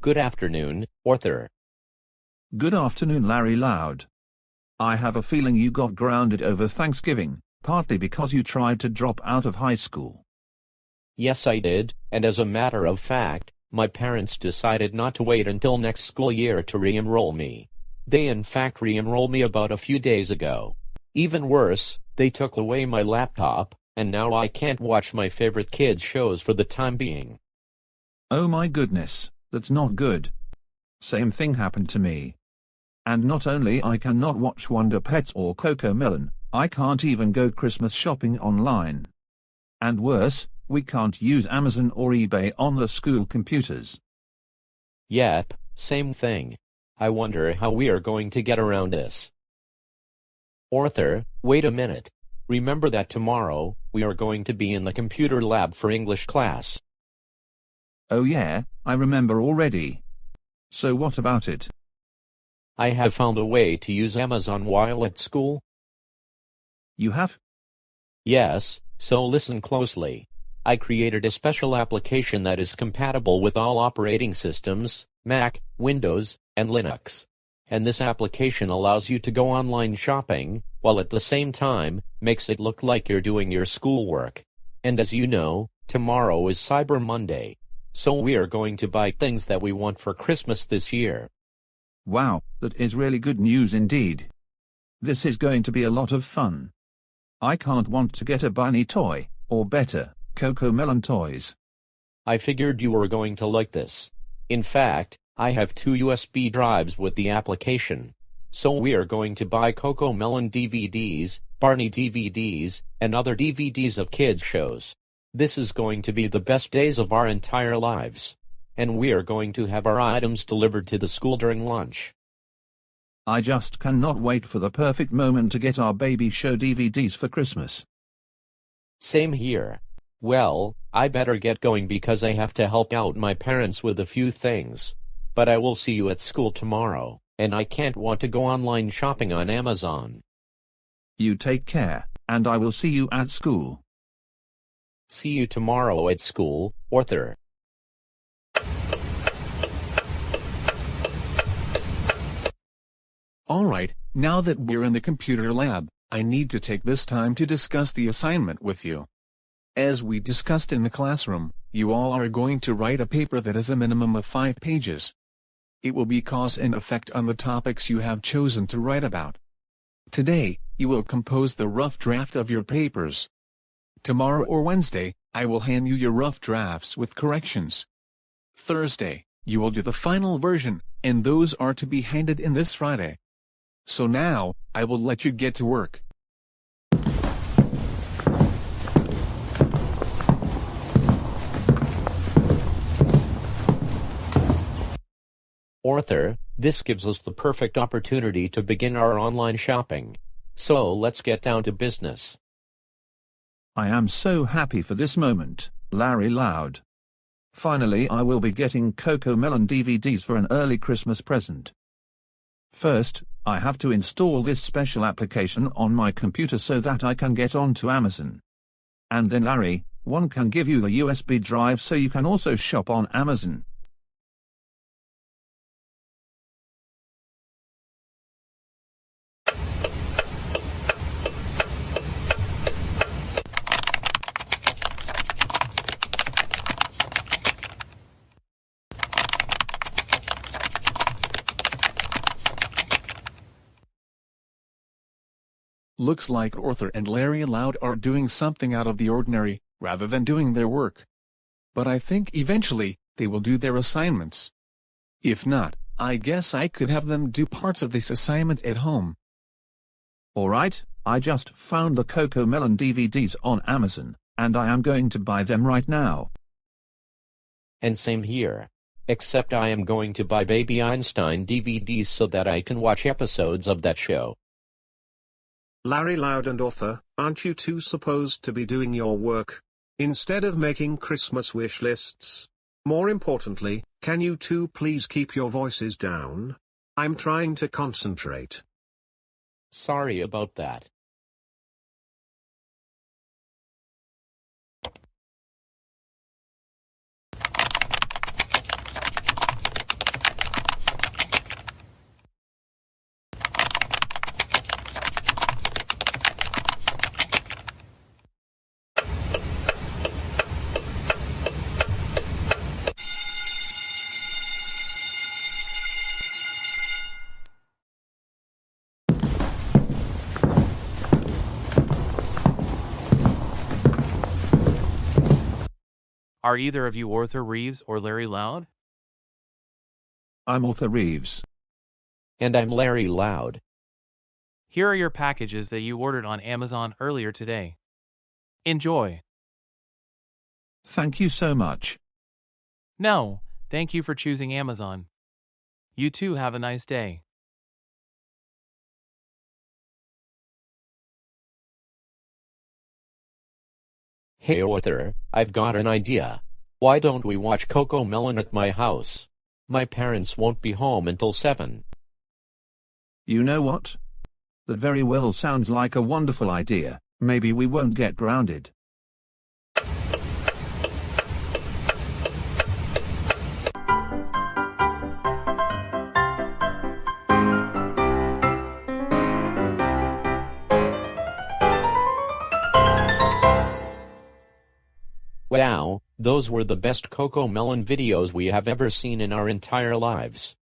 Good afternoon, Arthur. Good afternoon, Larry Loud. I have a feeling you got grounded over Thanksgiving, partly because you tried to drop out of high school. Yes, I did, and as a matter of fact, my parents decided not to wait until next school year to re-enroll me. They in fact re-enrolled me about a few days ago. Even worse, they took away my laptop, and now I can't watch my favorite kids' shows for the time being. Oh my goodness, that's not good. Same thing happened to me. And not only I cannot watch Wonder Pets or CoComelon, I can't even go Christmas shopping online. And worse, we can't use Amazon or eBay on the school computers. Yep, same thing. I wonder how we are going to get around this. Arthur, wait a minute. Remember that tomorrow, we are going to be in the computer lab for English class. Oh yeah, I remember already. So what about it? I have found a way to use Amazon while at school. You have? Yes, so listen closely. I created a special application that is compatible with all operating systems, Mac, Windows, and Linux. And this application allows you to go online shopping, while at the same time, makes it look like you're doing your schoolwork. And as you know, tomorrow is Cyber Monday. So we are going to buy things that we want for Christmas this year. Wow, that is really good news indeed. This is going to be a lot of fun. I can't want to get a bunny toy, or better, CoComelon toys. I figured you were going to like this. In fact, I have 2 USB drives with the application. So we are going to buy CoComelon DVDs, Barney DVDs, and other DVDs of kids shows. This is going to be the best days of our entire lives. And we are going to have our items delivered to the school during lunch. I just cannot wait for the perfect moment to get our baby show DVDs for Christmas. Same here. Well, I better get going because I have to help out my parents with a few things. But I will see you at school tomorrow, and I can't want to go online shopping on Amazon. You take care, and I will see you at school. See you tomorrow at school, Arthur. Alright, now that we're in the computer lab, I need to take this time to discuss the assignment with you. As we discussed in the classroom, you all are going to write a paper that is a minimum of 5 pages. It will be cause and effect on the topics you have chosen to write about. Today, you will compose the rough draft of your papers. Tomorrow or Wednesday, I will hand you your rough drafts with corrections. Thursday, you will do the final version, and those are to be handed in this Friday. So now, I will let you get to work. Arthur, this gives us the perfect opportunity to begin our online shopping. So let's get down to business. I am so happy for this moment, Larry Loud. Finally, I will be getting CoComelon DVDs for an early Christmas present. First, I have to install this special application on my computer so that I can get onto Amazon. And then Larry, one can give you the USB drive so you can also shop on Amazon. Looks like Arthur and Larry Loud are doing something out of the ordinary, rather than doing their work. But I think eventually, they will do their assignments. If not, I guess I could have them do parts of this assignment at home. Alright, I just found the CoComelon DVDs on Amazon, and I am going to buy them right now. And same here. Except I am going to buy Baby Einstein DVDs so that I can watch episodes of that show. Larry Loud and Arthur, aren't you two supposed to be doing your work, instead of making Christmas wish lists? More importantly, can you two please keep your voices down? I'm trying to concentrate. Sorry about that. Are either of you Arthur Reeves or Larry Loud? I'm Arthur Reeves. And I'm Larry Loud. Here are your packages that you ordered on Amazon earlier today. Enjoy. Thank you so much. No, thank you for choosing Amazon. You too have a nice day. Hey Arthur, I've got an idea. Why don't we watch CoComelon at my house? My parents won't be home until 7. You know what? That very well sounds like a wonderful idea. Maybe we won't get grounded. Wow, those were the best CoComelon videos we have ever seen in our entire lives.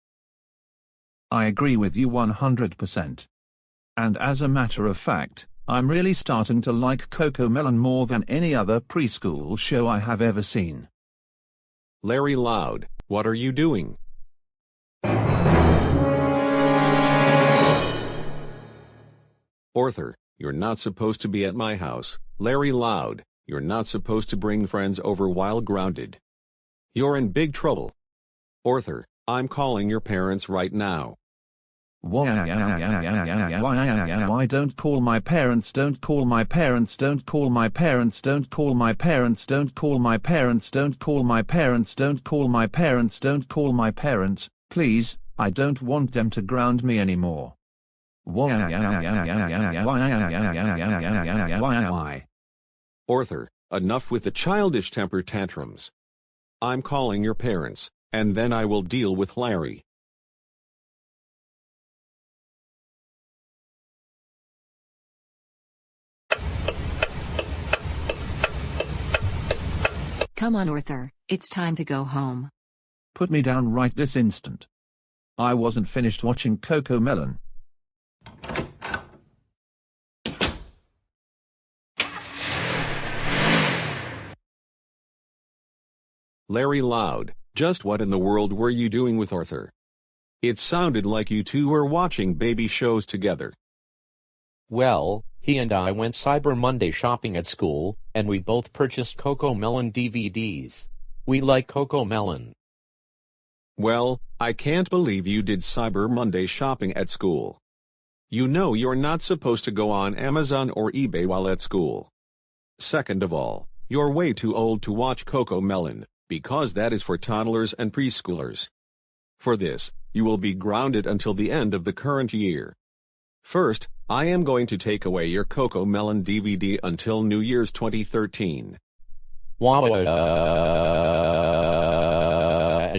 I agree with you 100%. And as a matter of fact, I'm really starting to like CoComelon more than any other preschool show I have ever seen. Larry Loud, what are you doing? Arthur, you're not supposed to be at my house. Larry Loud, you're not supposed to bring friends over while grounded. You're in big trouble. Arthur, I'm calling your parents right now. Why don't call my parents, don't call my parents, don't call my parents, don't call my parents, don't call my parents, don't call my parents, don't call my parents, don't call my parents, please, I don't want them to ground me anymore. Why? Arthur, enough with the childish temper tantrums. I'm calling your parents, and then I will deal with Larry. Come on, Arthur, it's time to go home. Put me down right this instant. I wasn't finished watching CoComelon. Larry Loud, just what in the world were you doing with Arthur? It sounded like you two were watching baby shows together. Well, he and I went Cyber Monday shopping at school, and we both purchased CoComelon DVDs. We like CoComelon. Well, I can't believe you did Cyber Monday shopping at school. You know you're not supposed to go on Amazon or eBay while at school. Second of all, you're way too old to watch CoComelon, because that is for toddlers and preschoolers. For this, you will be grounded until the end of the current year. First, I am going to take away your CoComelon DVD until New Year's 2013.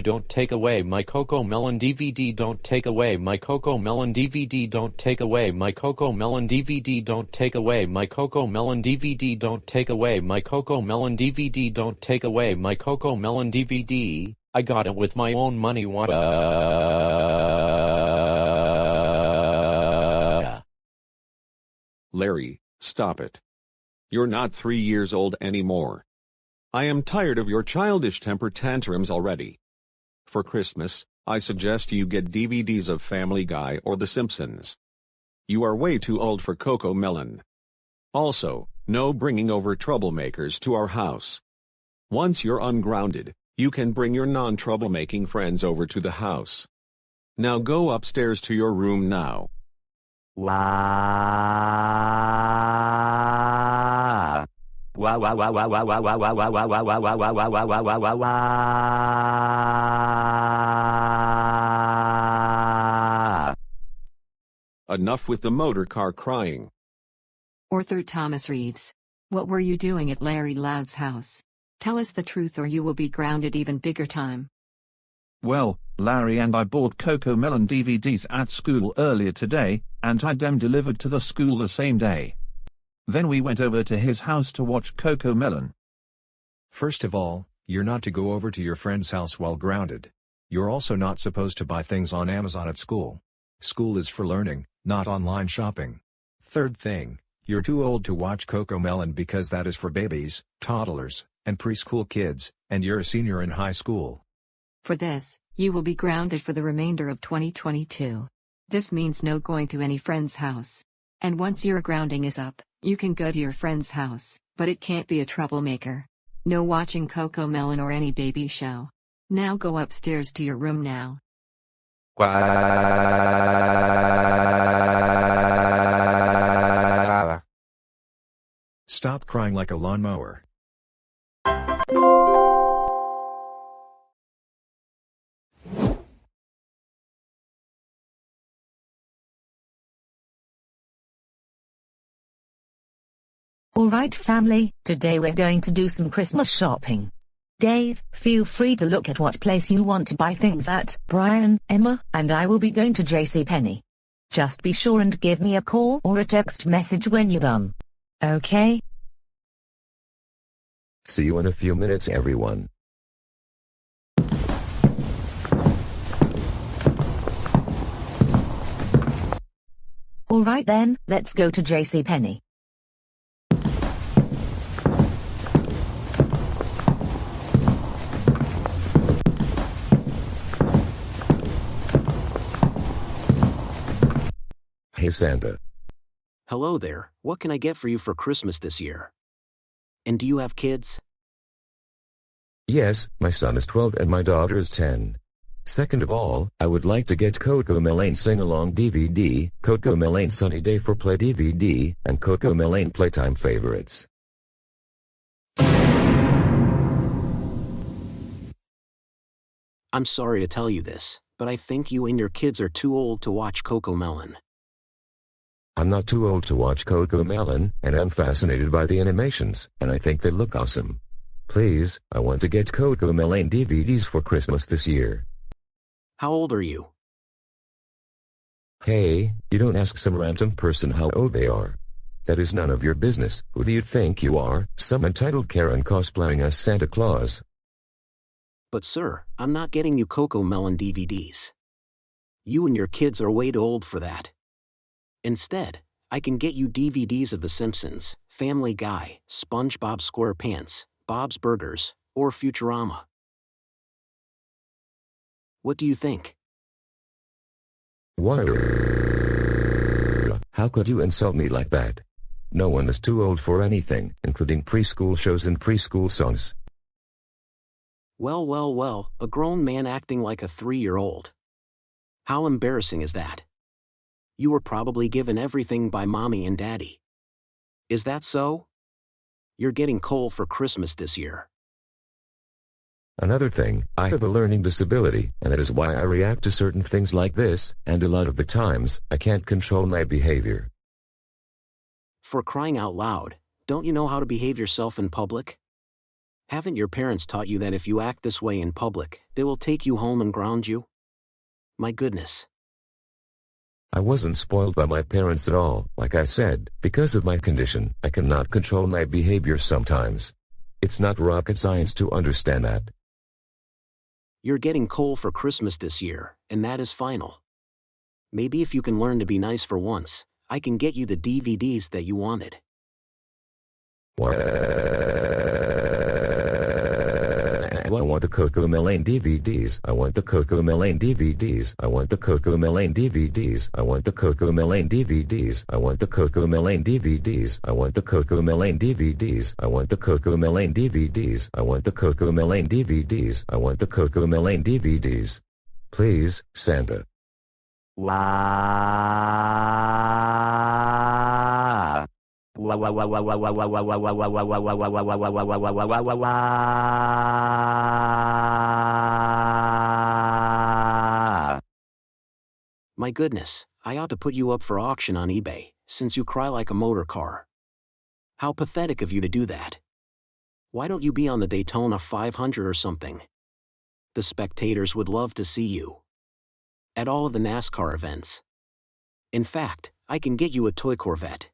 Don't take away my CoComelon DVD. Don't take away my CoComelon DVD. Don't take away my CoComelon DVD. Don't take away my CoComelon DVD. Don't take away my CoComelon DVD. Don't take away my CoComelon DVD. I got it with my own money. Larry, stop it. You're not 3 years old anymore. I am tired of your childish temper tantrums already. For Christmas, I suggest you get DVDs of Family Guy or The Simpsons. You are way too old for CoComelon. Also, no bringing over troublemakers to our house. Once you're ungrounded, you can bring your non-troublemaking friends over to the house. Now go upstairs to your room now. Enough with the motor car crying. Arthur Thomas Reeves. What were you doing at Larry Loud's house? Tell us the truth or you will be grounded even bigger time. Well, Larry and I bought CoComelon DVDs at school earlier today, and had them delivered to the school the same day. Then we went over to his house to watch CoComelon. First of all, you're not to go over to your friend's house while grounded. You're also not supposed to buy things on Amazon at school. School is for learning, not online shopping. Third thing, you're too old to watch CoComelon because that is for babies, toddlers, and preschool kids, and you're a senior in high school. For this, you will be grounded for the remainder of 2022. This means no going to any friend's house. And once your grounding is up, you can go to your friend's house, but it can't be a troublemaker. No watching Coco Melon or any baby show. Now go upstairs to your room now. Stop crying like a lawnmower. Alright family, today we're going to do some Christmas shopping. Dave, feel free to look at what place you want to buy things at. Brian, Emma, and I will be going to JCPenney. Just be sure and give me a call or a text message when you're done. Okay? See you in a few minutes, everyone. Alright then, let's go to JCPenney. Hey Santa. Hello there, what can I get for you for Christmas this year? And do you have kids? Yes, my son is 12 and my daughter is 10. Second of all, I would like to get Coco Melon Sing-Along DVD, Coco Melon Sunny Day for Play DVD, and Coco Melon Playtime Favorites. I'm sorry to tell you this, but I think you and your kids are too old to watch Coco Melon. I'm not too old to watch Coco Melon, and I'm fascinated by the animations, and I think they look awesome. Please, I want to get Coco Melon DVDs for Christmas this year. How old are you? Hey, you don't ask some random person how old they are. That is none of your business. Who do you think you are, some entitled Karen cosplaying as Santa Claus? But sir, I'm not getting you Coco Melon DVDs. You and your kids are way too old for that. Instead, I can get you DVDs of The Simpsons, Family Guy, SpongeBob SquarePants, Bob's Burgers, or Futurama. What do you think? What? How could you insult me like that? No one is too old for anything, including preschool shows and preschool songs. Well, a grown man acting like a 3-year-old. How embarrassing is that? You were probably given everything by mommy and daddy. Is that so? You're getting coal for Christmas this year. Another thing, I have a learning disability, and that is why I react to certain things like this, and a lot of the times, I can't control my behavior. For crying out loud, don't you know how to behave yourself in public? Haven't your parents taught you that if you act this way in public, they will take you home and ground you? My goodness. I wasn't spoiled by my parents at all. Like I said, because of my condition, I cannot control my behavior sometimes. It's not rocket science to understand that. You're getting coal for Christmas this year, and that is final. Maybe if you can learn to be nice for once, I can get you the DVDs that you wanted. I want the Coco Melon DVDs. I want the Coco Melon DVDs. I want the Coco Melon DVDs. I want the Coco Melon DVDs. I want the Coco Melon DVDs. I want the Coco Melon DVDs. I want the Coco Melon DVDs. I want the Coco Melon DVDs. I want the Coco Melon DVDs. Please, Santa. My goodness, I ought to put you up for auction on eBay, since you cry like a motor car. How pathetic of you to do that. Why don't you be on the Daytona 500 or something? The spectators would love to see you. At all of the NASCAR events. In fact, I can get you a toy Corvette.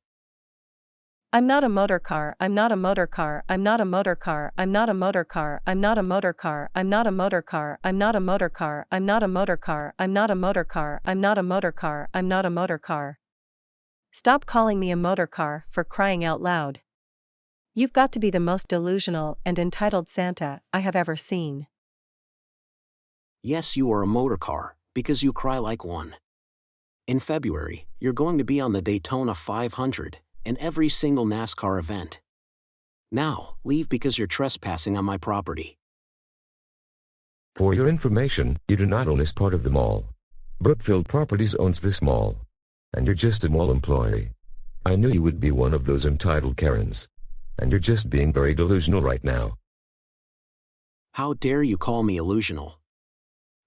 I'm not a motor car, I'm not a motor car, I'm not a motor car, I'm not a motor car, I'm not a motor car, I'm not a motor car, I'm not a motor car, I'm not a motor car, I'm not a motor car, I'm not a motor car, I'm not a motor car. Stop calling me a motor car, for crying out loud. You've got to be the most delusional and entitled Santa I have ever seen. Yes, you are a motor car, because you cry like one. In February, you're going to be on the Daytona 500, and every single NASCAR event. Now, leave because you're trespassing on my property. For your information, you do not own this part of the mall. Brookfield Properties owns this mall. And you're just a mall employee. I knew you would be one of those entitled Karens. And you're just being very delusional right now. How dare you call me illusional?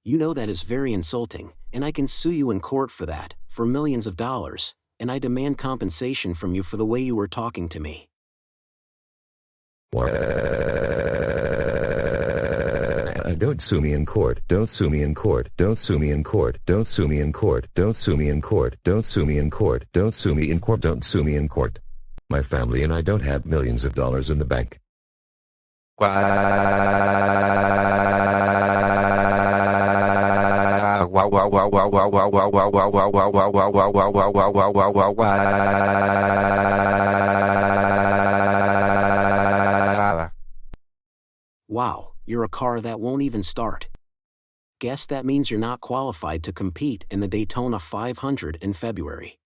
You know that is very insulting, and I can sue you in court for that, for millions of dollars, and I demand compensation from you for the way you were talking to me. Don't sue me in court. Don't sue me in court. Don't sue me in court. Don't sue me in court. Don't sue me in court. Don't sue me in court. Don't sue me in court. Don't sue me in court. My family and I don't have millions of dollars in the bank. Wow, you're a car that won't even start. Guess that means you're not qualified to compete in the Daytona 500 in February.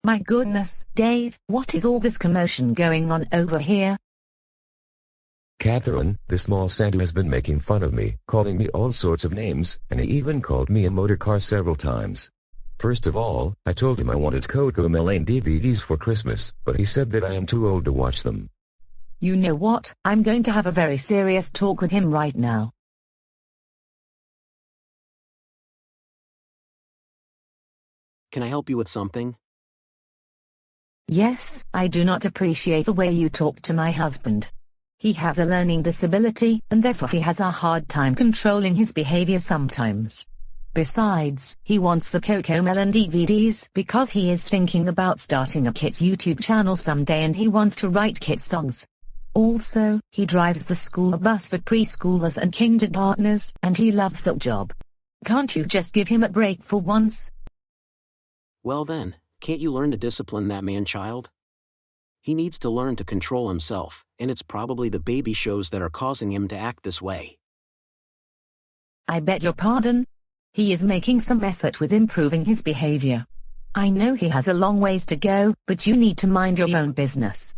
My goodness, Dave, what is all this commotion going on over here? Catherine, the small Santa has been making fun of me, calling me all sorts of names, and he even called me a motor car several times. First of all, I told him I wanted CoComelon DVDs for Christmas, but he said that I am too old to watch them. You know what, I'm going to have a very serious talk with him right now. Can I help you with something? Yes, I do not appreciate the way you talk to my husband. He has a learning disability, and therefore he has a hard time controlling his behavior sometimes. Besides, he wants the CoComelon DVDs because he is thinking about starting a Kit YouTube channel someday and he wants to write Kit songs. Also, he drives the school bus for preschoolers and kindergartners, and he loves that job. Can't you just give him a break for once? Well then, can't you learn to discipline that man-child? He needs to learn to control himself, and it's probably the baby shows that are causing him to act this way. I beg your pardon? He is making some effort with improving his behavior. I know he has a long ways to go, but you need to mind your own business.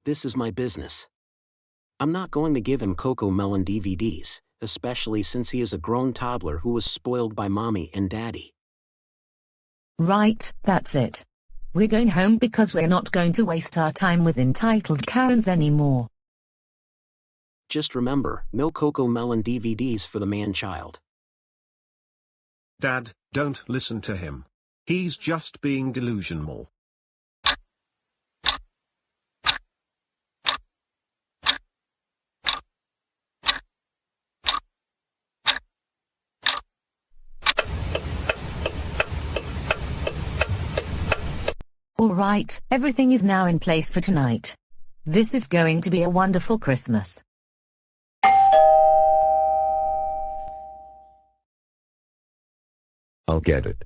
This is my business. I'm not going to give him CoComelon DVDs, especially since he is a grown toddler who was spoiled by mommy and daddy. Right, that's it. We're going home because we're not going to waste our time with entitled Karens anymore. Just remember, no CoComelon DVDs for the man-child. Dad, don't listen to him. He's just being delusional. Alright, everything is now in place for tonight. This is going to be a wonderful Christmas. I'll get it.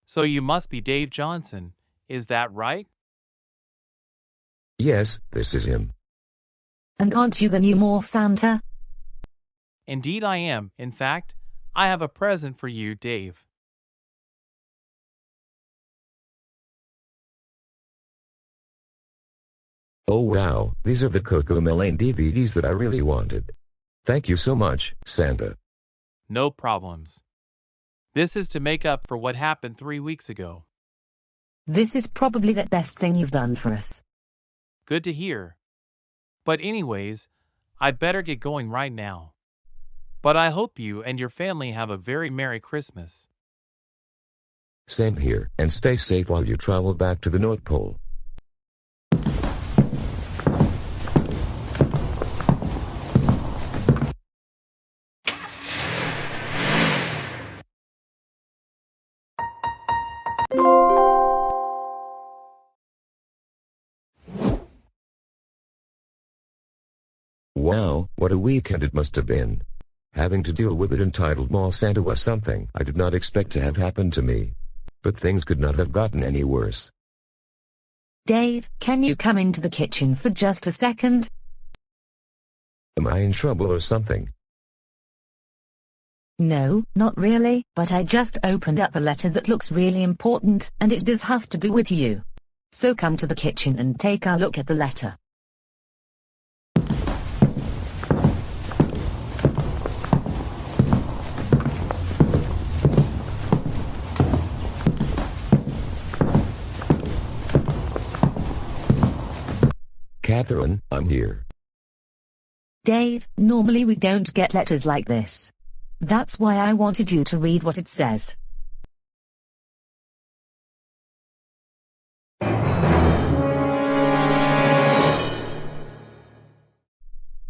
So you must be Dave Johnson, is that right? Yes, this is him. And aren't you the new Morph Santa? Indeed I am. In fact, I have a present for you, Dave. Oh wow, these are the CoComelon DVDs that I really wanted. Thank you so much, Santa. No problems. This is to make up for what happened 3 weeks ago. This is probably the best thing you've done for us. Good to hear. But anyways, I'd better get going right now. But I hope you and your family have a very Merry Christmas. Same here, and stay safe while you travel back to the North Pole. Wow, what a weekend it must have been. Having to deal with an entitled mall Santa was something I did not expect to have happened to me. But things could not have gotten any worse. Dave, can you come into the kitchen for just a second? Am I in trouble or something? No, not really, but I just opened up a letter that looks really important, and it does have to do with you. So come to the kitchen and take a look at the letter. Catherine, I'm here. Dave, normally we don't get letters like this. That's why I wanted you to read what it says.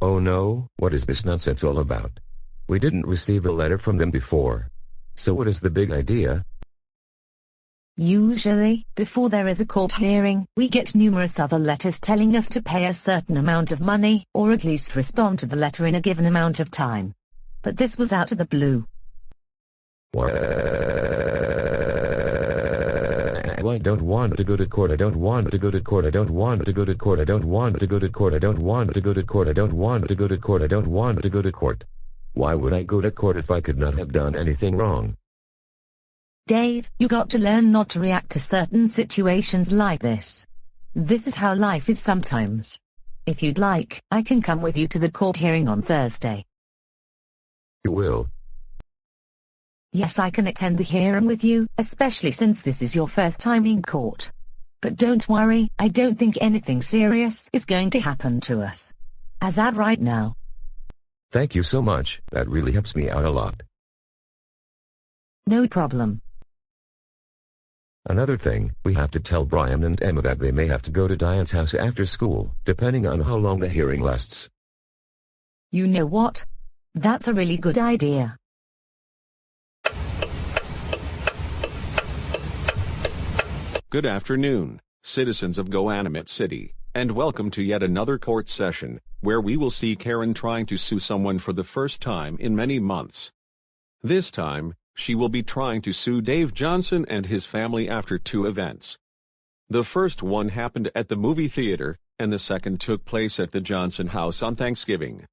Oh no, what is this nonsense all about? We didn't receive a letter from them before. So what is the big idea? Usually, before there is a court hearing, we get numerous other letters telling us to pay a certain amount of money, or at least respond to the letter in a given amount of time. But this was out of the blue. I don't want to go to court. I don't want to go to court. I don't want to go to court. I don't want to go to court. I don't want to go to court. I don't want to go to court. I don't want to go to court. Why would I go to court if I could not have done anything wrong? Dave, you got to learn not to react to certain situations like this. This is how life is sometimes. If you'd like, I can come with you to the court hearing on Thursday. You will? Yes, I can attend the hearing with you, especially since this is your first time in court. But don't worry, I don't think anything serious is going to happen to us. As at right now. Thank you so much, that really helps me out a lot. No problem. Another thing, we have to tell Brian and Emma that they may have to go to Diane's house after school, depending on how long the hearing lasts. You know what? That's a really good idea. Good afternoon, citizens of Goanimate City, and welcome to yet another court session, where we will see Karen trying to sue someone for the first time in many months. This time, she will be trying to sue Dave Johnson and his family after two events. The first one happened at the movie theater, and the second took place at the Johnson house on Thanksgiving.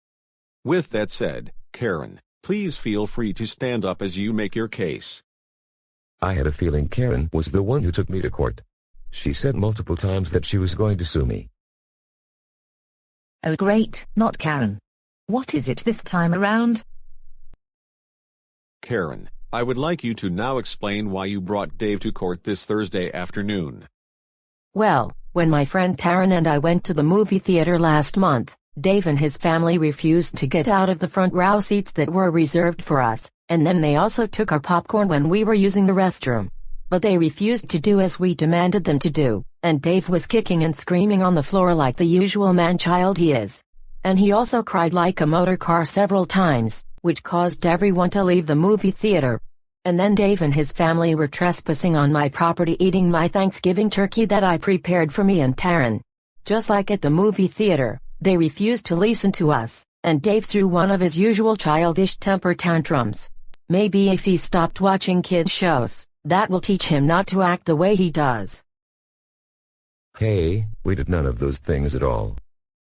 With that said, Karen, please feel free to stand up as you make your case. I had a feeling Karen was the one who took me to court. She said multiple times that she was going to sue me. Oh great, not Karen. What is it this time around? Karen, I would like you to now explain why you brought Dave to court this Thursday afternoon. Well, when my friend Taryn and I went to the movie theater last month, Dave and his family refused to get out of the front row seats that were reserved for us, and then they also took our popcorn when we were using the restroom. But they refused to do as we demanded them to do, and Dave was kicking and screaming on the floor like the usual man-child he is. And he also cried like a motor car several times, which caused everyone to leave the movie theater. And then Dave and his family were trespassing on my property, eating my Thanksgiving turkey that I prepared for me and Taryn. Just like at the movie theater, they refused to listen to us, and Dave threw one of his usual childish temper tantrums. Maybe if he stopped watching kids shows, that will teach him not to act the way he does. Hey, we did none of those things at all.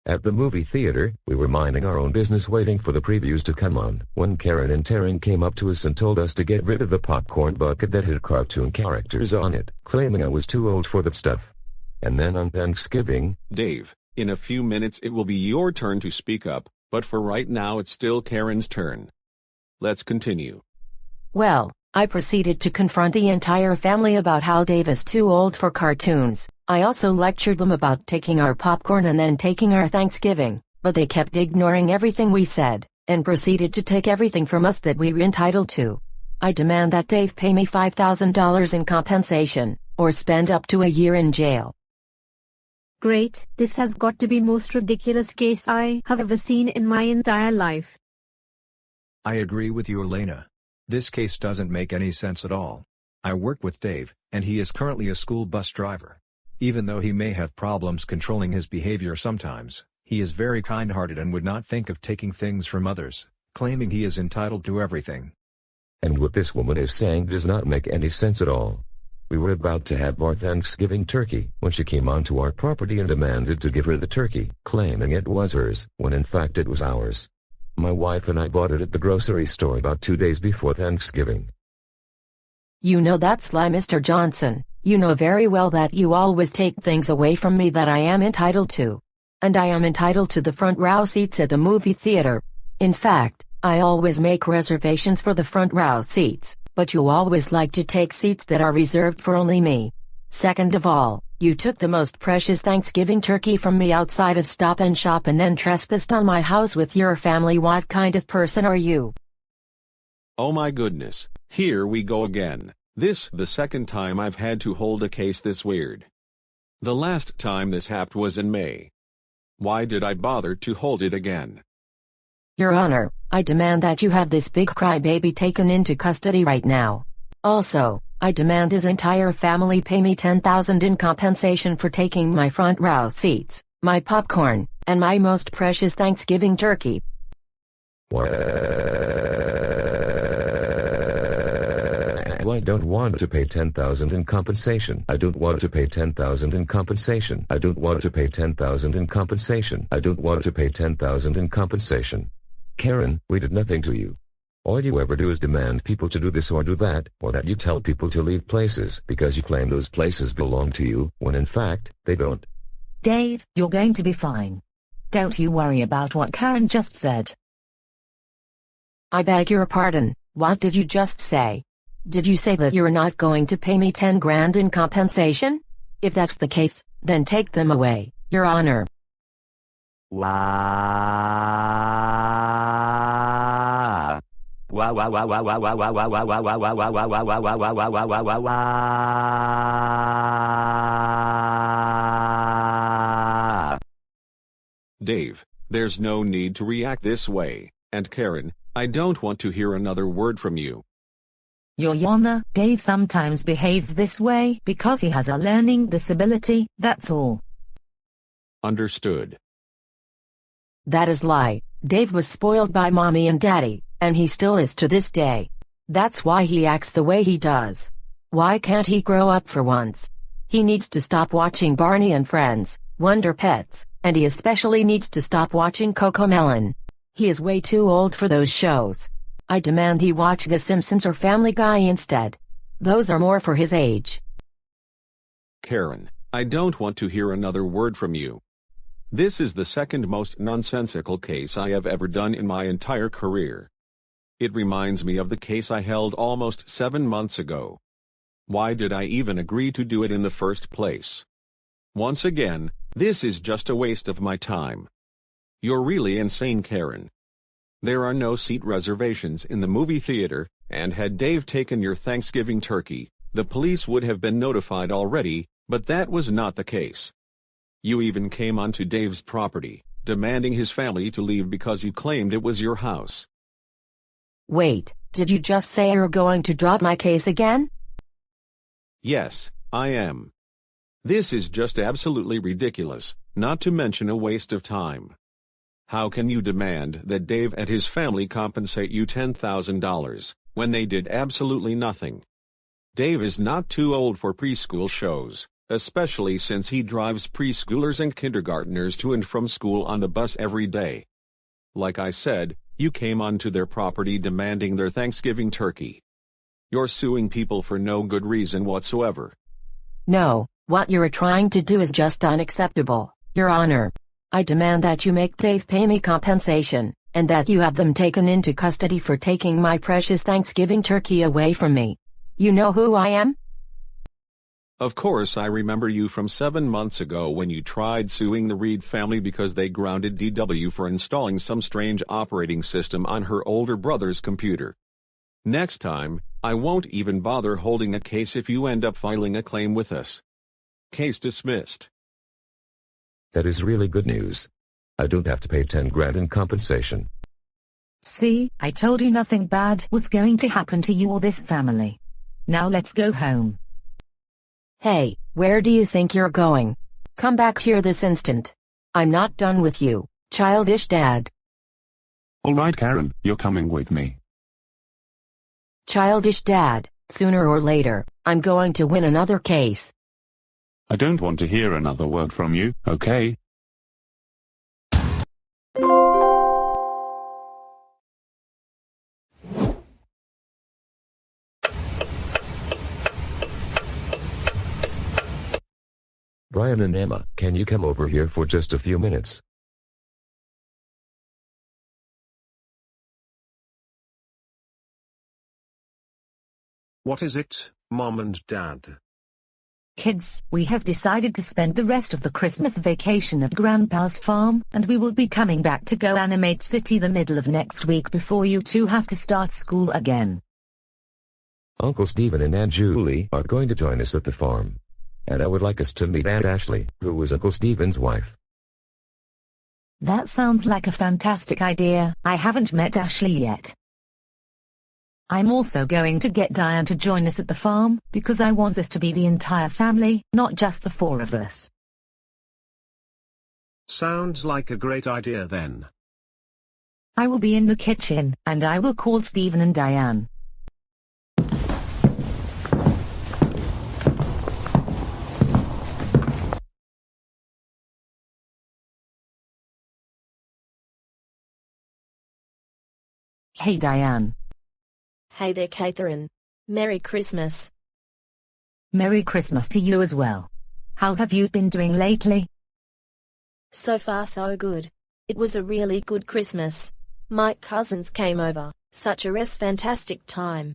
At the movie theater, we were minding our own business waiting for the previews to come on, when Karen and Taryn came up to us and told us to get rid of the popcorn bucket that had cartoon characters on it, claiming I was too old for that stuff. And then on Thanksgiving... Dave, in a few minutes it will be your turn to speak up, but for right now it's still Karen's turn. Let's continue. Well, I proceeded to confront the entire family about how Dave is too old for cartoons. I also lectured them about taking our popcorn and then taking our Thanksgiving, but they kept ignoring everything we said, and proceeded to take everything from us that we were entitled to. I demand that Dave pay me $5,000 in compensation, or spend up to a year in jail. Great, this has got to be most ridiculous case I have ever seen in my entire life. I agree with you, Elena. This case doesn't make any sense at all. I work with Dave, and he is currently a school bus driver. Even though he may have problems controlling his behavior sometimes, he is very kind-hearted and would not think of taking things from others, claiming he is entitled to everything. And what this woman is saying does not make any sense at all. We were about to have our Thanksgiving turkey when she came onto our property and demanded to give her the turkey, claiming it was hers, when in fact it was ours. My wife and I bought it at the grocery store about 2 days before Thanksgiving. You know that's lie, Mr. Johnson. You know very well that you always take things away from me that I am entitled to. And I am entitled to the front row seats at the movie theater. In fact, I always make reservations for the front row seats, but you always like to take seats that are reserved for only me. Second of all, you took the most precious Thanksgiving turkey from me outside of Stop and Shop and then trespassed on my house with your family. What kind of person are you? Oh my goodness, here we go again. This the second time I've had to hold a case this weird. The last time this happened was in May. Why did I bother to hold it again? Your Honor, I demand that you have this big crybaby taken into custody right now. Also, I demand his entire family pay me $10,000 in compensation for taking my front row seats, my popcorn, and my most precious Thanksgiving turkey. I don't want to pay $10,000 in compensation. I don't want to pay $10,000 in compensation. I don't want to pay $10,000 in compensation. I don't want to pay $10,000 in compensation. Karen, we did nothing to you. All you ever do is demand people to do this or do that, or that you tell people to leave places because you claim those places belong to you, when in fact, they don't. Dave, you're going to be fine. Don't you worry about what Karen just said. I beg your pardon, what did you just say? Did you say that you're not going to pay me 10 grand in compensation? If that's the case, then take them away, Your Honor. Dave, there's no need to react this way, and Karen, I don't want to hear another word from you. Your Honor, Dave sometimes behaves this way because he has a learning disability, that's all. Understood. That is lie. Dave was spoiled by mommy and daddy, and he still is to this day. That's why he acts the way he does. Why can't he grow up for once? He needs to stop watching Barney and Friends, Wonder Pets, and he especially needs to stop watching CoComelon. He is way too old for those shows. I demand he watch The Simpsons or Family Guy instead. Those are more for his age. Karen, I don't want to hear another word from you. This is the second most nonsensical case I have ever done in my entire career. It reminds me of the case I held almost 7 months ago. Why did I even agree to do it in the first place? Once again, this is just a waste of my time. You're really insane, Karen. There are no seat reservations in the movie theater, and had Dave taken your Thanksgiving turkey, the police would have been notified already, but that was not the case. You even came onto Dave's property, demanding his family to leave because you claimed it was your house. Wait, did you just say you're going to drop my case again? Yes, I am. This is just absolutely ridiculous, not to mention a waste of time. How can you demand that Dave and his family compensate you $10,000, when they did absolutely nothing? Dave is not too old for preschool shows, especially since he drives preschoolers and kindergartners to and from school on the bus every day. Like I said, you came onto their property demanding their Thanksgiving turkey. You're suing people for no good reason whatsoever. No, what you're trying to do is just unacceptable, Your Honor. I demand that you make Dave pay me compensation, and that you have them taken into custody for taking my precious Thanksgiving turkey away from me. You know who I am? Of course I remember you from 7 months ago when you tried suing the Reed family because they grounded DW for installing some strange operating system on her older brother's computer. Next time, I won't even bother holding a case if you end up filing a claim with us. Case dismissed. That is really good news. I don't have to pay 10 grand in compensation. See, I told you nothing bad was going to happen to you or this family. Now let's go home. Hey, where do you think you're going? Come back here this instant. I'm not done with you, childish dad. Alright Karen, you're coming with me. Childish dad, sooner or later, I'm going to win another case. I don't want to hear another word from you, okay? Brian and Emma, can you come over here for just a few minutes? What is it, Mom and Dad? Kids, we have decided to spend the rest of the Christmas vacation at Grandpa's farm, and we will be coming back to GoAnimate City the middle of next week before you two have to start school again. Uncle Stephen and Aunt Julie are going to join us at the farm. And I would like us to meet Aunt Ashley, who was Uncle Stephen's wife. That sounds like a fantastic idea. I haven't met Ashley yet. I'm also going to get Diane to join us at the farm, because I want this to be the entire family, not just the four of us. Sounds like a great idea then. I will be in the kitchen, and I will call Stephen and Diane. Hey Diane. Hey there Catherine. Merry Christmas. Merry Christmas to you as well. How have you been doing lately? So far so good. It was a really good Christmas. My cousins came over, such a fantastic time.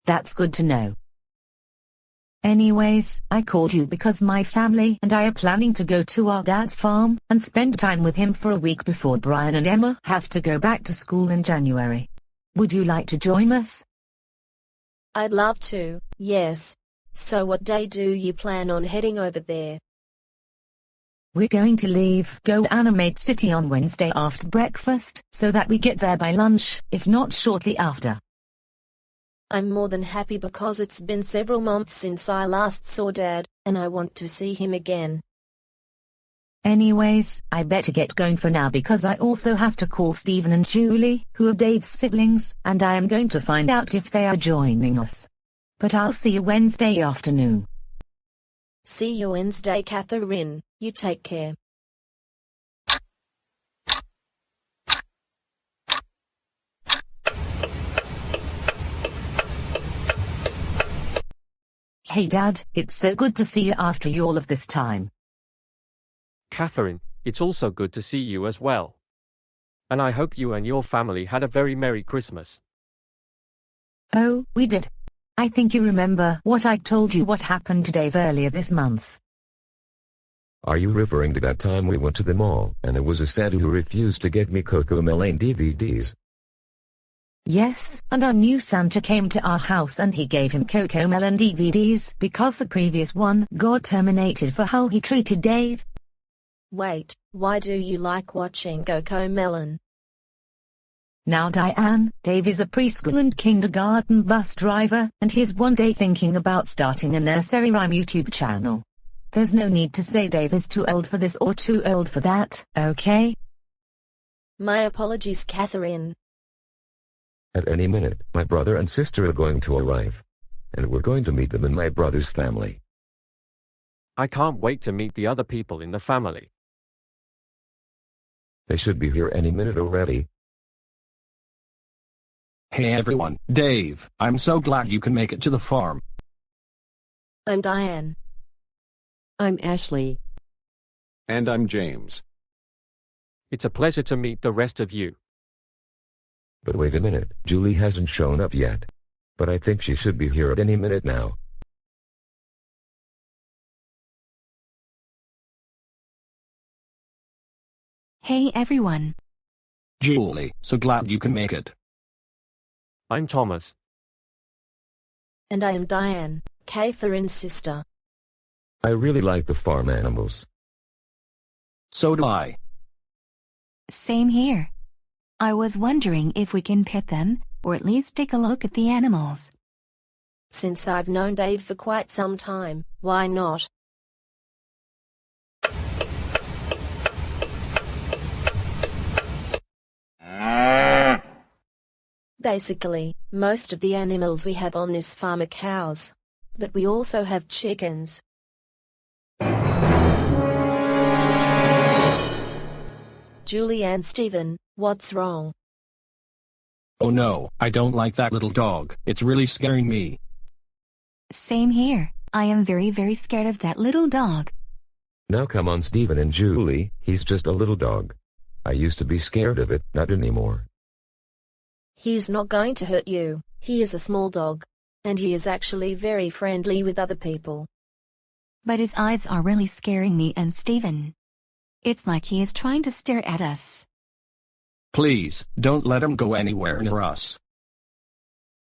That's good to know. Anyways, I called you because my family and I are planning to go to our dad's farm and spend time with him for a week before Brian and Emma have to go back to school in January. Would you like to join us? I'd love to, yes. So what day do you plan on heading over there? We're going to leave GoAnimate City on Wednesday after breakfast, so that we get there by lunch, if not shortly after. I'm more than happy because it's been several months since I last saw Dad, and I want to see him again. Anyways, I better get going for now because I also have to call Stephen and Julie, who are Dave's siblings, and I am going to find out if they are joining us. But I'll see you Wednesday afternoon. See you Wednesday, Catherine. You take care. Hey Dad, it's so good to see you after all of this time. Catherine, it's also good to see you as well. And I hope you and your family had a very Merry Christmas. Oh, we did. I think you remember what I told you what happened to Dave earlier this month. Are you referring to that time we went to the mall, and there was a Santa who refused to get me CoComelon DVDs? Yes, and our new Santa came to our house and he gave him CoComelon DVDs because the previous one got terminated for how he treated Dave. Wait, why do you like watching CoComelon? Now Diane, Dave is a preschool and kindergarten bus driver, and he's one day thinking about starting a nursery rhyme YouTube channel. There's no need to say Dave is too old for this or too old for that, okay? My apologies, Catherine. At any minute, my brother and sister are going to arrive. And we're going to meet them in my brother's family. I can't wait to meet the other people in the family. They should be here any minute already. Hey everyone, Dave, I'm so glad you can make it to the farm. I'm Diane. I'm Ashley. And I'm James. It's a pleasure to meet the rest of you. But wait a minute, Julie hasn't shown up yet. But I think she should be here at any minute now. Hey everyone. Julie, so glad you can make it. I'm Thomas. And I am Diane, Catherine's sister. I really like the farm animals. So do I. Same here. I was wondering if we can pet them, or at least take a look at the animals. Since I've known Dave for quite some time, why not? Basically, most of the animals we have on this farm are cows. But we also have chickens. Julie and Stephen, what's wrong? Oh no, I don't like that little dog. It's really scaring me. Same here. I am very, very scared of that little dog. Now come on, Stephen and Julie, he's just a little dog. I used to be scared of it, not anymore. He's not going to hurt you. He is a small dog. And he is actually very friendly with other people. But his eyes are really scaring me and Stephen. It's like he is trying to stare at us. Please, don't let him go anywhere near us.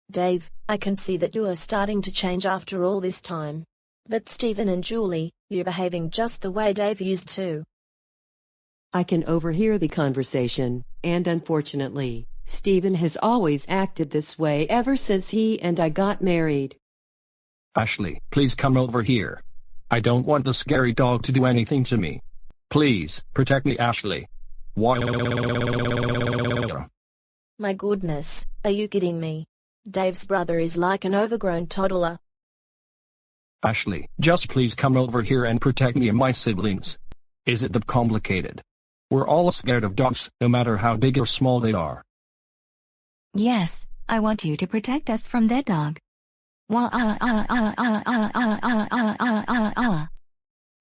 Dave, I can see that you are starting to change after all this time. But Stephen and Julie, you're behaving just the way Dave used to. I can overhear the conversation, and unfortunately, Stephen has always acted this way ever since he and I got married. Ashley, please come over here. I don't want the scary dog to do anything to me. Please, protect me, Ashley. Why? My goodness, are you kidding me? Dave's brother is like an overgrown toddler. Ashley, just please come over here and protect me and my siblings. Is it that complicated? We're all scared of dogs, no matter how big or small they are. Yes, I want you to protect us from that dog.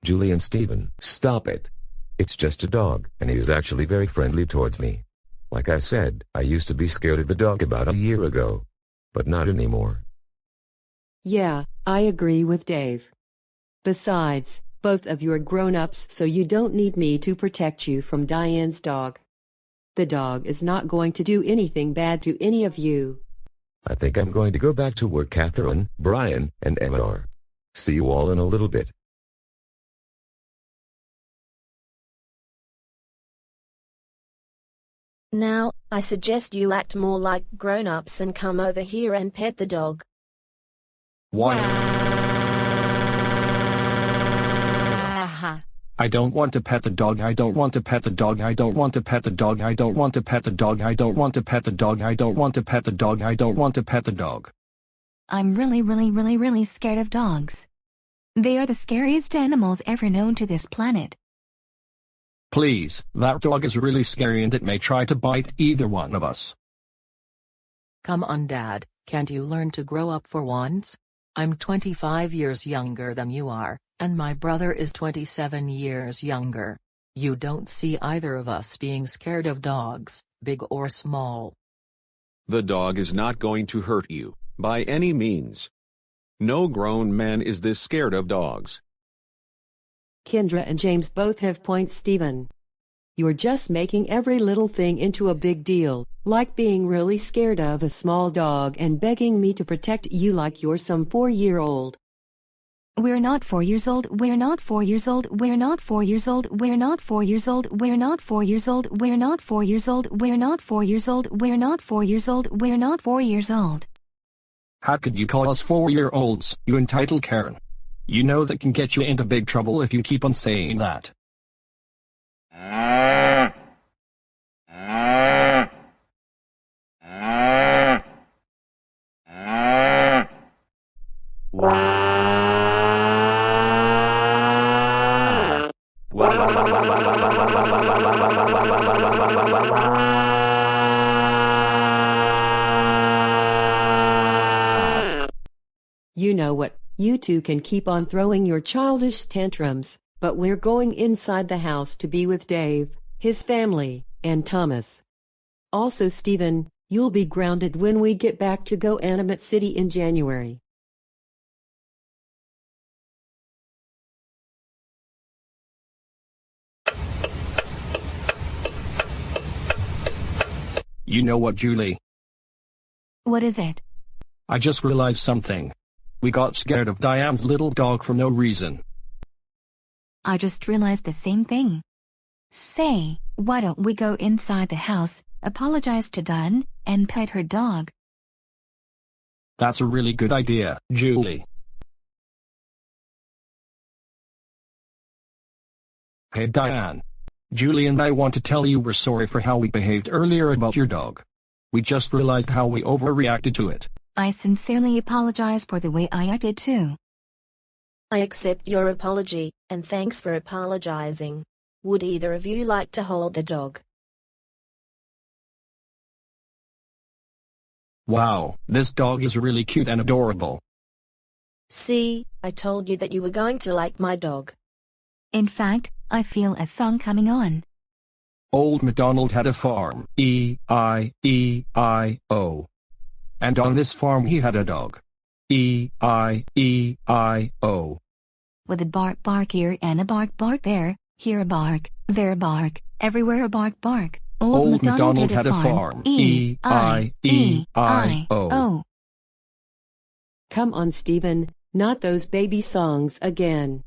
Julie and Stephen, stop it. It's just a dog, and he is actually very friendly towards me. Like I said, I used to be scared of the dog about a year ago. But not anymore. Yeah, I agree with Dave. Besides, both of you are grown-ups, so you don't need me to protect you from Diane's dog. The dog is not going to do anything bad to any of you. I think I'm going to go back to where Catherine, Brian, and Emma are. See you all in a little bit. Now, I suggest you act more like grown-ups and come over here and pet the dog. Why? I don't want to pet the dog. I don't want to pet the dog. I don't want to pet the dog. I don't want to pet the dog. I don't want to pet the dog. I don't want to pet the dog. I don't want to pet the dog. I'm really scared of dogs. They are the scariest animals ever known to this planet. Please, that dog is really scary and it may try to bite either one of us. Come on, Dad, can't you learn to grow up for once? I'm 25 years younger than you are, and my brother is 27 years younger. You don't see either of us being scared of dogs, big or small. The dog is not going to hurt you, by any means. No grown man is this scared of dogs. Kendra and James both have points, Stephen. You're just making every little thing into a big deal, like being really scared of a small dog and begging me to protect you like you're some 4-year-old. We're not 4 years old. We're not 4 years old. We're not 4 years old. We're not 4 years old. We're not 4 years old. We're not 4 years old. We're not 4 years old. We're not 4 years old. We're not 4 years old. How could you call us 4-year-olds, you entitled Karen? You know that can get you into big trouble if you keep on saying that. You know what, you two can keep on throwing your childish tantrums, but we're going inside the house to be with Dave, his family, and Thomas. Also, Stephen, you'll be grounded when we get back to Goanimate City in January. You know what, Julie? What is it? I just realized something. We got scared of Diane's little dog for no reason. I just realized the same thing. Say, why don't we go inside the house, apologize to Diane, and pet her dog? That's a really good idea, Julie. Hey Diane. Julie and I want to tell you we're sorry for how we behaved earlier about your dog. We just realized how we overreacted to it. I sincerely apologize for the way I acted too. I accept your apology, and thanks for apologizing. Would either of you like to hold the dog? Wow, this dog is really cute and adorable. See, I told you that you were going to like my dog. In fact, I feel a song coming on. Old MacDonald had a farm, E-I-E-I-O. And on this farm he had a dog. E-I-E-I-O. With a bark bark here and a bark bark there, here a bark, there a bark, everywhere a bark bark. Old MacDonald had a farm, E-I-E-I-O. Come on, Stephen, not those baby songs again.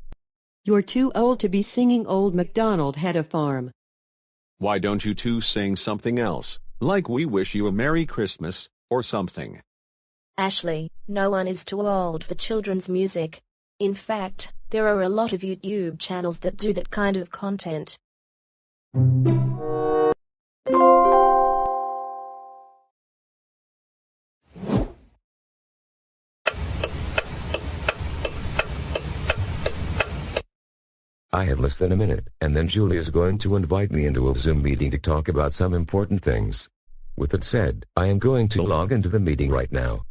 You're too old to be singing Old MacDonald had a farm. Why don't you two sing something else, like We Wish You a Merry Christmas, or something? Ashley, no one is too old for children's music. In fact, there are a lot of YouTube channels that do that kind of content. I have less than a minute, and then Julie is going to invite me into a Zoom meeting to talk about some important things. With that said, I am going to log into the meeting right now.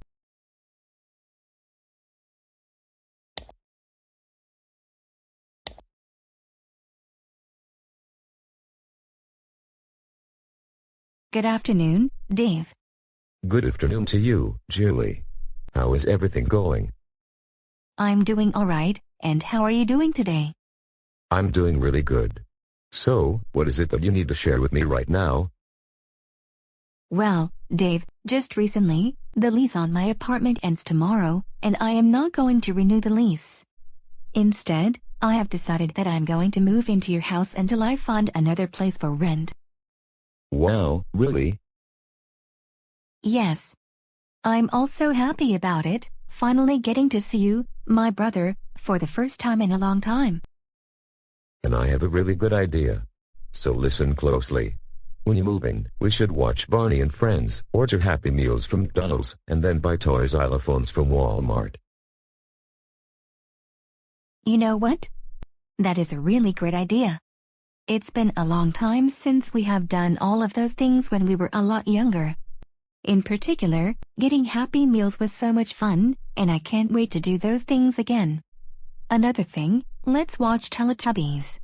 Good afternoon, Dave. Good afternoon to you, Julie. How is everything going? I'm doing alright, and how are you doing today? I'm doing really good. So, what is it that you need to share with me right now? Well, Dave, just recently, the lease on my apartment ends tomorrow, and I am not going to renew the lease. Instead, I have decided that I'm going to move into your house until I find another place for rent. Wow, really? Yes. I'm also happy about it, finally getting to see you, my brother, for the first time in a long time. And I have a really good idea. So listen closely. When you move in, we should watch Barney and Friends, order Happy Meals from McDonald's, and then buy toy xylophones from Walmart. You know what? That is a really great idea. It's been a long time since we have done all of those things when we were a lot younger. In particular, getting Happy Meals was so much fun, and I can't wait to do those things again. Another thing, let's watch Teletubbies.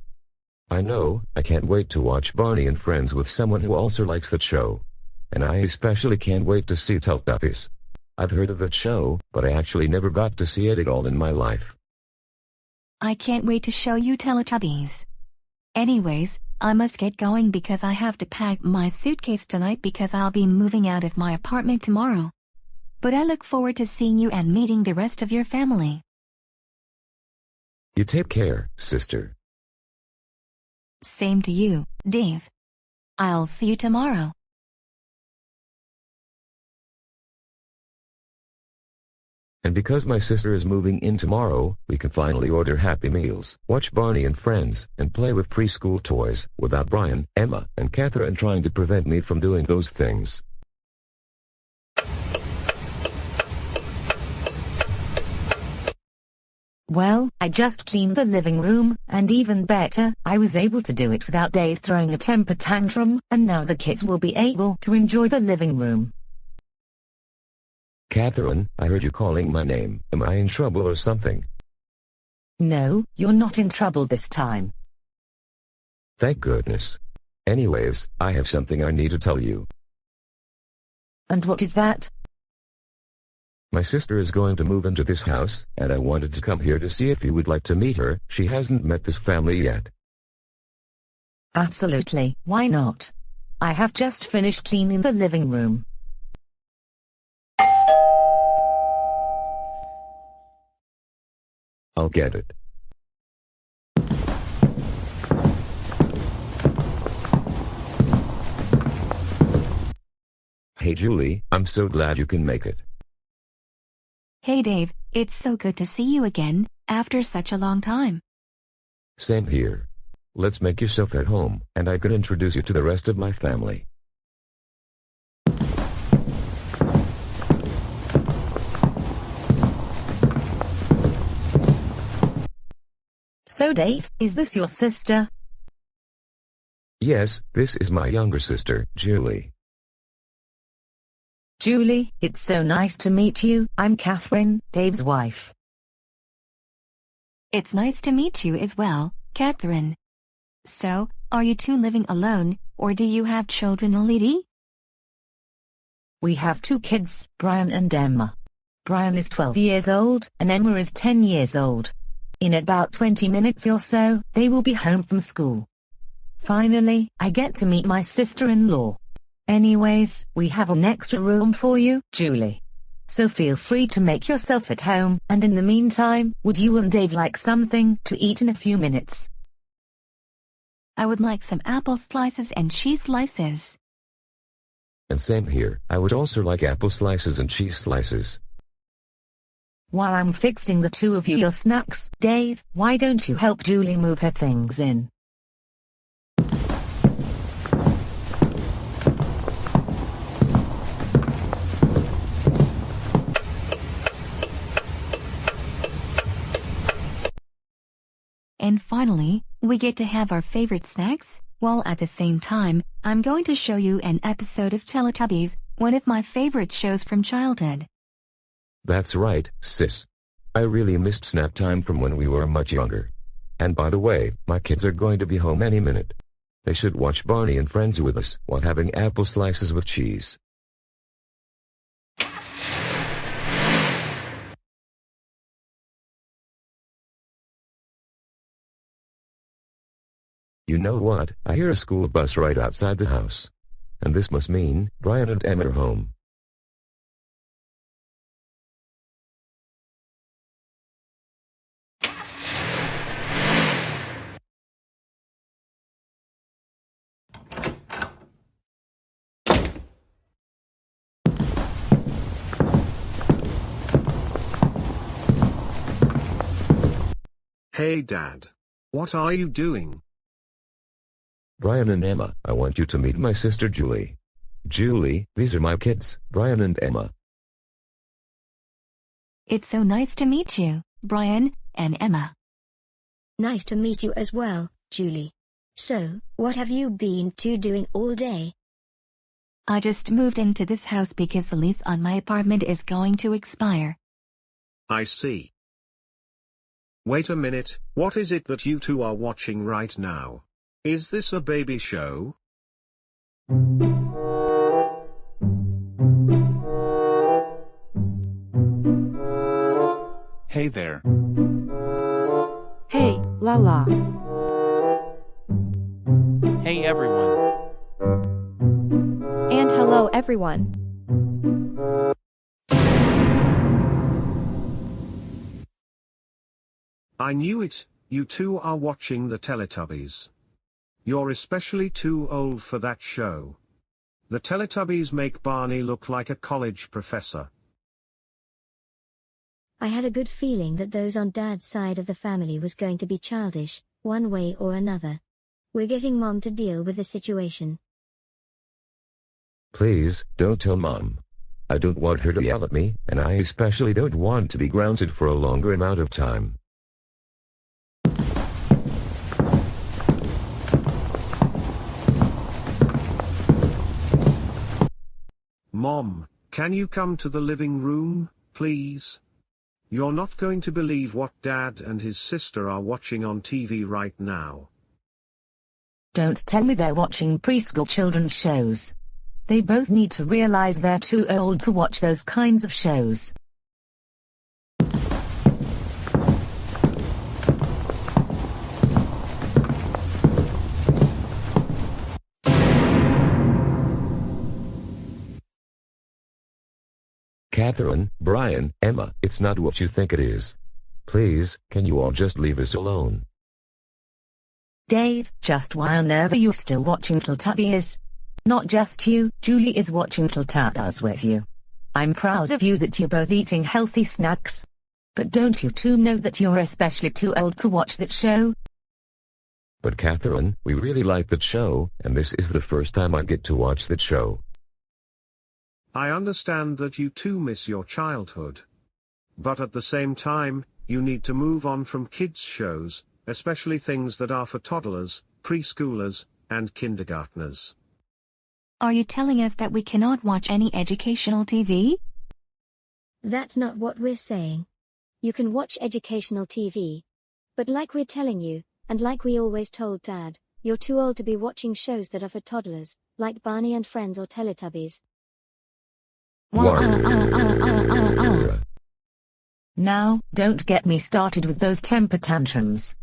I know, I can't wait to watch Barney and Friends with someone who also likes that show. And I especially can't wait to see Teletubbies. I've heard of that show, but I actually never got to see it at all in my life. I can't wait to show you Teletubbies. Anyways, I must get going because I have to pack my suitcase tonight because I'll be moving out of my apartment tomorrow. But I look forward to seeing you and meeting the rest of your family. You take care, sister. Same to you, Dave. I'll see you tomorrow. And because my sister is moving in tomorrow, we can finally order Happy Meals, watch Barney and Friends, and play with preschool toys, without Brian, Emma, and Catherine trying to prevent me from doing those things. Well, I just cleaned the living room, and even better, I was able to do it without Dave throwing a temper tantrum, and now the kids will be able to enjoy the living room. Catherine, I heard you calling my name. Am I in trouble or something? No, you're not in trouble this time. Thank goodness. Anyways, I have something I need to tell you. And what is that? My sister is going to move into this house, and I wanted to come here to see if you would like to meet her. She hasn't met this family yet. Absolutely, why not? I have just finished cleaning the living room. I'll get it. Hey Julie, I'm so glad you can make it. Hey Dave, it's so good to see you again, after such a long time. Same here. Let's make yourself at home, and I can introduce you to the rest of my family. So Dave, is this your sister? Yes, this is my younger sister, Julie. Julie, it's so nice to meet you. I'm Catherine, Dave's wife. It's nice to meet you as well, Catherine. So, are you two living alone, or do you have children already? We have two kids, Brian and Emma. Brian is 12 years old, and Emma is 10 years old. In about 20 minutes or so, they will be home from school. Finally, I get to meet my sister-in-law. Anyways, we have an extra room for you, Julie. So feel free to make yourself at home, and in the meantime, would you and Dave like something to eat in a few minutes? I would like some apple slices and cheese slices. And same here, I would also like apple slices and cheese slices. While I'm fixing the two of you your snacks, Dave, why don't you help Julie move her things in? And finally, we get to have our favorite snacks, while at the same time, I'm going to show you an episode of Teletubbies, one of my favorite shows from childhood. That's right, sis. I really missed snap time from when we were much younger. And by the way, my kids are going to be home any minute. They should watch Barney and Friends with us while having apple slices with cheese. You know what? I hear a school bus right outside the house. And this must mean Brian and Emma are home. Hey Dad. What are you doing? Brian and Emma, I want you to meet my sister Julie. Julie, these are my kids, Brian and Emma. It's so nice to meet you, Brian and Emma. Nice to meet you as well, Julie. So, what have you been doing all day? I just moved into this house because the lease on my apartment is going to expire. I see. Wait a minute, what is it that you two are watching right now? Is this a baby show? Hey there. Hey, Lala. Hey everyone. And hello everyone. I knew it, you two are watching the Teletubbies. You're especially too old for that show. The Teletubbies make Barney look like a college professor. I had a good feeling that those on Dad's side of the family was going to be childish, one way or another. We're getting Mom to deal with the situation. Please, don't tell Mom. I don't want her to yell at me, and I especially don't want to be grounded for a longer amount of time. Mom, can you come to the living room, please? You're not going to believe what Dad and his sister are watching on TV right now. Don't tell me they're watching preschool children's shows. They both need to realize they're too old to watch those kinds of shows. Catherine, Brian, Emma, it's not what you think it is. Please, can you all just leave us alone? Dave, just why on earth are you still watching Teletubbies? Not just you, Julie is watching Teletubbies with you. I'm proud of you that you're both eating healthy snacks. But don't you two know that you're especially too old to watch that show? But Catherine, we really like that show, and this is the first time I get to watch that show. I understand that you too miss your childhood. But at the same time, you need to move on from kids' shows, especially things that are for toddlers, preschoolers, and kindergartners. Are you telling us that we cannot watch any educational TV? That's not what we're saying. You can watch educational TV. But like we're telling you, and like we always told Dad, you're too old to be watching shows that are for toddlers, like Barney and Friends or Teletubbies. Now, don't get me started with those temper tantrums.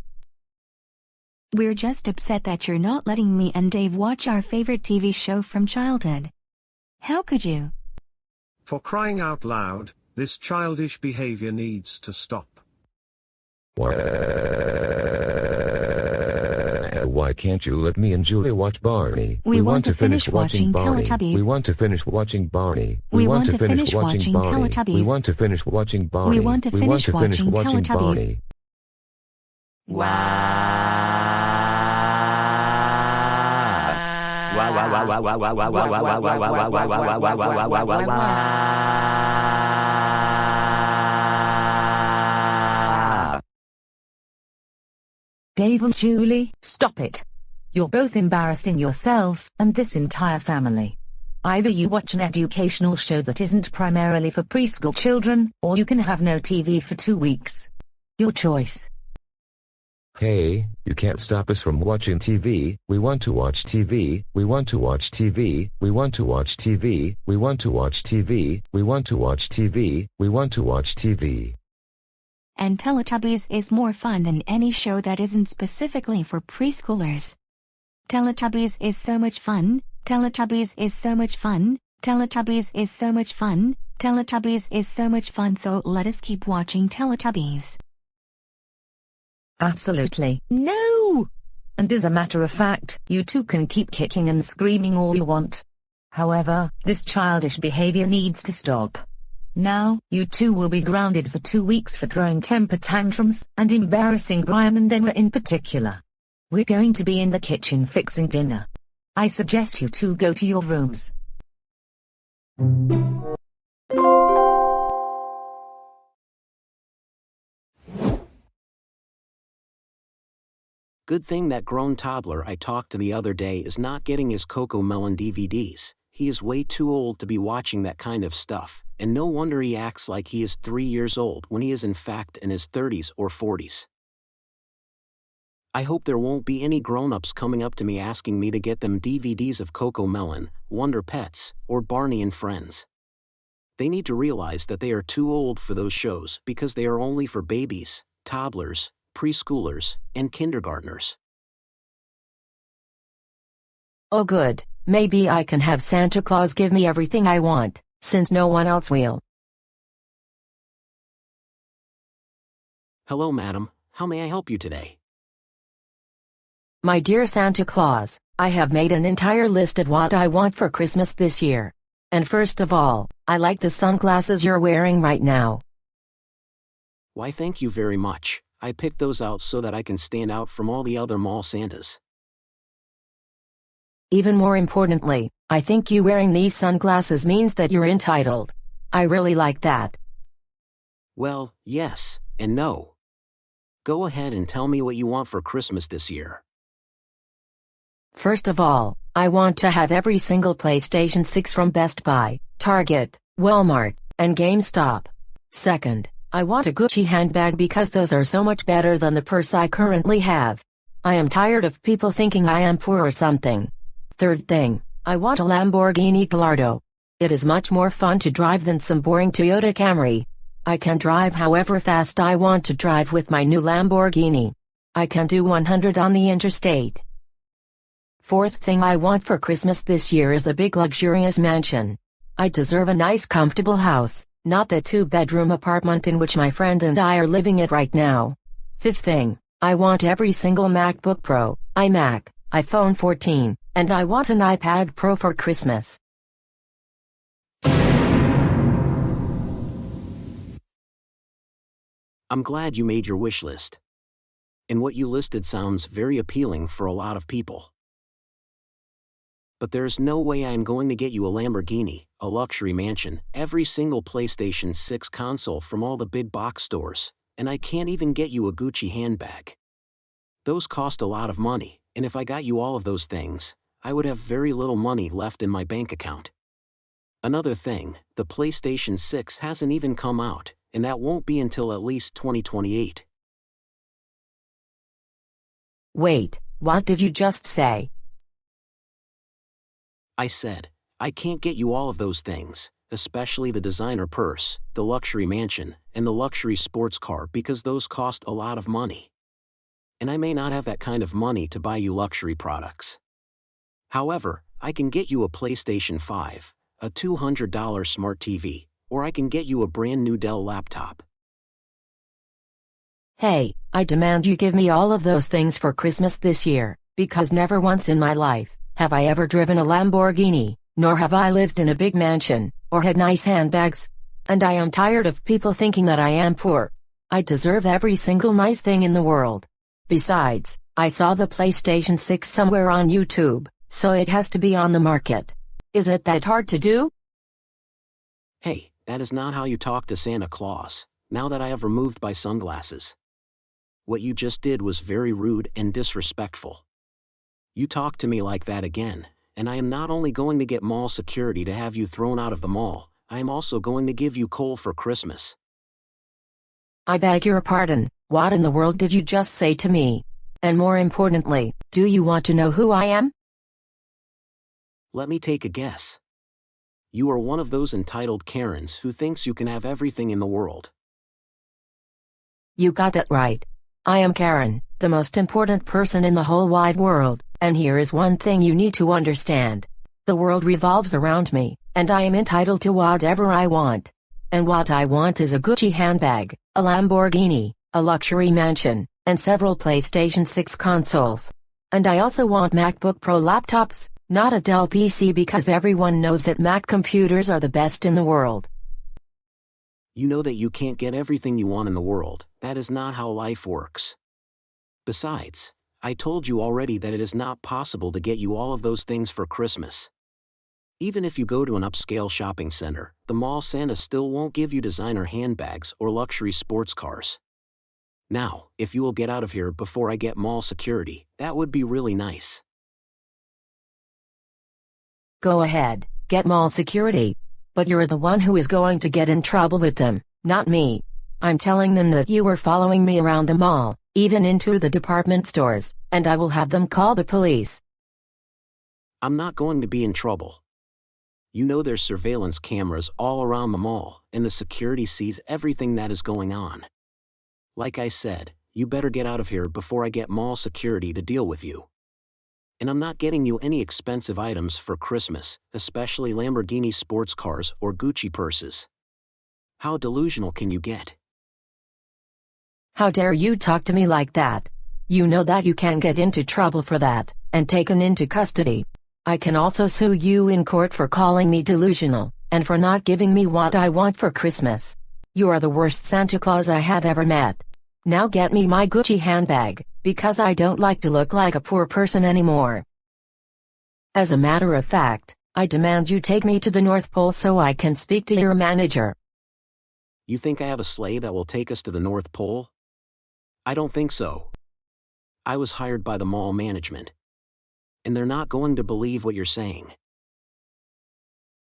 We're just upset that you're not letting me and Dave watch our favorite TV show from childhood. How could you? For crying out loud, this childish behavior needs to stop. Why can't you let me and Julie watch Barney? We want to finish watching Barney. Teletubbies. We want to finish watching Barney. We want to finish watching Barney. Teletubbies. We want to finish watching Barney. We want to finish watching Barney. Dave and Julie, stop it. You're both embarrassing yourselves and this entire family. Either you watch an educational show that isn't primarily for preschool children, or you can have no TV for 2 weeks. Your choice. Hey, you can't stop us from watching TV. We want to watch TV. We want to watch TV. We want to watch TV. We want to watch TV. We want to watch TV. We want to watch TV. And Teletubbies is more fun than any show that isn't specifically for preschoolers. Teletubbies is so much fun. Teletubbies is so much fun. Teletubbies is so much fun. Teletubbies is so much fun, so let us keep watching Teletubbies. Absolutely. No! And as a matter of fact, you two can keep kicking and screaming all you want. However, this childish behavior needs to stop. Now, you two will be grounded for 2 weeks for throwing temper tantrums and embarrassing Brian and Emma in particular. We're going to be in the kitchen fixing dinner. I suggest you two go to your rooms. Good thing that grown toddler I talked to the other day is not getting his CoComelon DVDs. He is way too old to be watching that kind of stuff, and no wonder he acts like he is 3 years old when he is in fact in his 30s or 40s. I hope there won't be any grown-ups coming up to me asking me to get them DVDs of CoComelon, Wonder Pets, or Barney and Friends. They need to realize that they are too old for those shows because they are only for babies, toddlers, preschoolers, and kindergartners. Oh good, maybe I can have Santa Claus give me everything I want, since no one else will. Hello madam, how may I help you today? My dear Santa Claus, I have made an entire list of what I want for Christmas this year. And first of all, I like the sunglasses you're wearing right now. Why thank you very much. I picked those out so that I can stand out from all the other mall Santas. Even more importantly, I think you wearing these sunglasses means that you're entitled. I really like that. Well, yes, and no. Go ahead and tell me what you want for Christmas this year. First of all, I want to have every single PlayStation 6 from Best Buy, Target, Walmart, and GameStop. Second, I want a Gucci handbag because those are so much better than the purse I currently have. I am tired of people thinking I am poor or something. Third thing, I want a Lamborghini Gallardo. It is much more fun to drive than some boring Toyota Camry. I can drive however fast I want to drive with my new Lamborghini. I can do 100 on the interstate. Fourth thing I want for Christmas this year is a big luxurious mansion. I deserve a nice comfortable house, not the 2-bedroom apartment in which my friend and I are living it right now. Fifth thing, I want every single MacBook Pro, iMac, iPhone 14, and I want an iPad Pro for Christmas. I'm glad you made your wish list. And what you listed sounds very appealing for a lot of people. But there's no way I'm going to get you a Lamborghini, a luxury mansion, every single PlayStation 6 console from all the big box stores, and I can't even get you a Gucci handbag. Those cost a lot of money, and if I got you all of those things, I would have very little money left in my bank account. Another thing, the PlayStation 6 hasn't even come out, and that won't be until at least 2028. Wait, what did you just say? I said, I can't get you all of those things, especially the designer purse, the luxury mansion, and the luxury sports car because those cost a lot of money. And I may not have that kind of money to buy you luxury products. However, I can get you a PlayStation 5, a $200 smart TV, or I can get you a brand new Dell laptop. Hey, I demand you give me all of those things for Christmas this year, because never once in my life have I ever driven a Lamborghini, nor have I lived in a big mansion, or had nice handbags. And I am tired of people thinking that I am poor. I deserve every single nice thing in the world. Besides, I saw the PlayStation 6 somewhere on YouTube, so it has to be on the market. Is it that hard to do? Hey, that is not how you talk to Santa Claus, now that I have removed my sunglasses. What you just did was very rude and disrespectful. You talk to me like that again, and I am not only going to get mall security to have you thrown out of the mall, I am also going to give you coal for Christmas. I beg your pardon, what in the world did you just say to me? And more importantly, do you want to know who I am? Let me take a guess. You are one of those entitled Karens who thinks you can have everything in the world. You got that right. I am Karen, the most important person in the whole wide world, and here is one thing you need to understand. The world revolves around me, and I am entitled to whatever I want. And what I want is a Gucci handbag, a Lamborghini, a luxury mansion, and several PlayStation 6 consoles. And I also want MacBook Pro laptops, not a Dell PC because everyone knows that Mac computers are the best in the world. You know that you can't get everything you want in the world. That is not how life works. Besides, I told you already that it is not possible to get you all of those things for Christmas. Even if you go to an upscale shopping center, the mall Santa still won't give you designer handbags or luxury sports cars. Now, if you will get out of here before I get mall security, that would be really nice. Go ahead, get mall security. But you're the one who is going to get in trouble with them, not me. I'm telling them that you were following me around the mall, even into the department stores, and I will have them call the police. I'm not going to be in trouble. You know there's surveillance cameras all around the mall, and the security sees everything that is going on. Like I said, you better get out of here before I get mall security to deal with you. And I'm not getting you any expensive items for Christmas, especially Lamborghini sports cars or Gucci purses. How delusional can you get? How dare you talk to me like that? You know that you can get into trouble for that, and taken into custody. I can also sue you in court for calling me delusional, and for not giving me what I want for Christmas. You are the worst Santa Claus I have ever met. Now get me my Gucci handbag, because I don't like to look like a poor person anymore. As a matter of fact, I demand you take me to the North Pole so I can speak to your manager. You think I have a sleigh that will take us to the North Pole? I don't think so. I was hired by the mall management. And they're not going to believe what you're saying.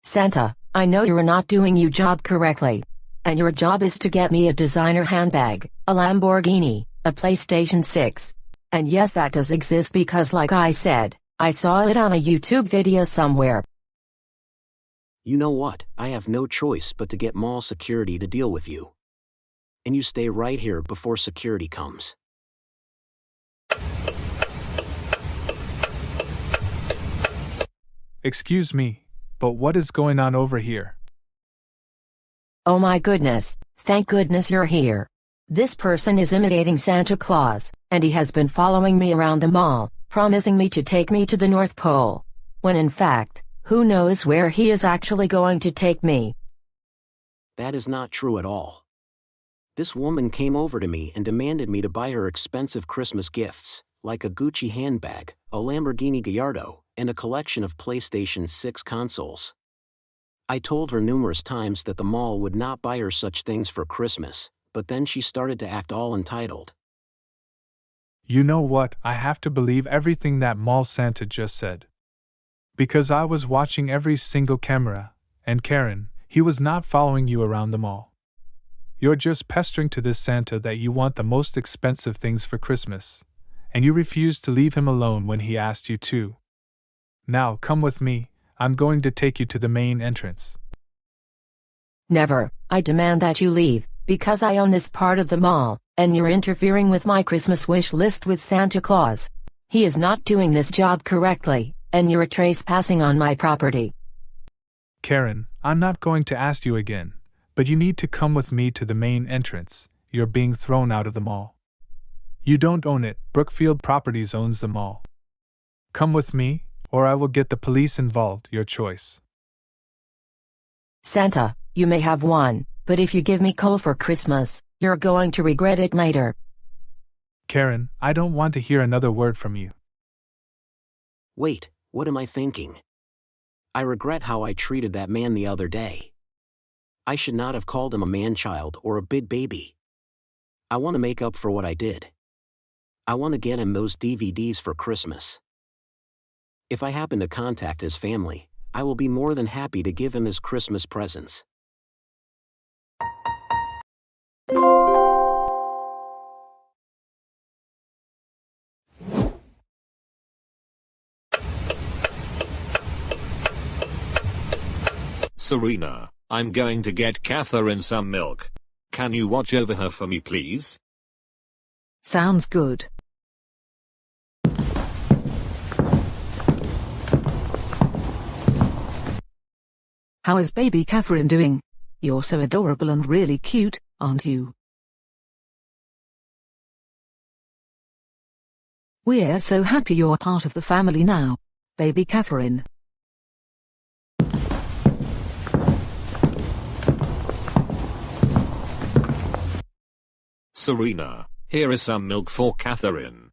Santa, I know you're not doing your job correctly. And your job is to get me a designer handbag, a Lamborghini, a PlayStation 6. And yes, that does exist because like I said, I saw it on a YouTube video somewhere. You know what? I have no choice but to get mall security to deal with you. And you stay right here before security comes. Excuse me, but what is going on over here? Oh my goodness, thank goodness you're here. This person is imitating Santa Claus, and he has been following me around the mall, promising me to take me to the North Pole. When in fact, who knows where he is actually going to take me? That is not true at all. This woman came over to me and demanded me to buy her expensive Christmas gifts, like a Gucci handbag, a Lamborghini Gallardo, and a collection of PlayStation 6 consoles. I told her numerous times that the mall would not buy her such things for Christmas, but then she started to act all entitled. You know what, I have to believe everything that mall Santa just said. Because I was watching every single camera, and Karen, he was not following you around the mall. You're just pestering to this Santa that you want the most expensive things for Christmas, and you refused to leave him alone when he asked you to. Now come with me, I'm going to take you to the main entrance. Never, I demand that you leave, because I own this part of the mall, and you're interfering with my Christmas wish list with Santa Claus. He is not doing this job correctly, and you're trespassing on my property. Karen, I'm not going to ask you again, but you need to come with me to the main entrance. You're being thrown out of the mall. You don't own it, Brookfield Properties owns the mall. Come with me, or I will get the police involved, your choice. Santa, you may have one, but if you give me coal for Christmas, you're going to regret it later. Karen, I don't want to hear another word from you. Wait, what am I thinking? I regret how I treated that man the other day. I should not have called him a man-child or a big baby. I want to make up for what I did. I want to get him those DVDs for Christmas. If I happen to contact his family, I will be more than happy to give him his Christmas presents. Serena, I'm going to get Catherine some milk. Can you watch over her for me, please? Sounds good. How is baby Catherine doing? You're so adorable and really cute, aren't you? We're so happy you're part of the family now, baby Catherine. Serena, here is some milk for Catherine.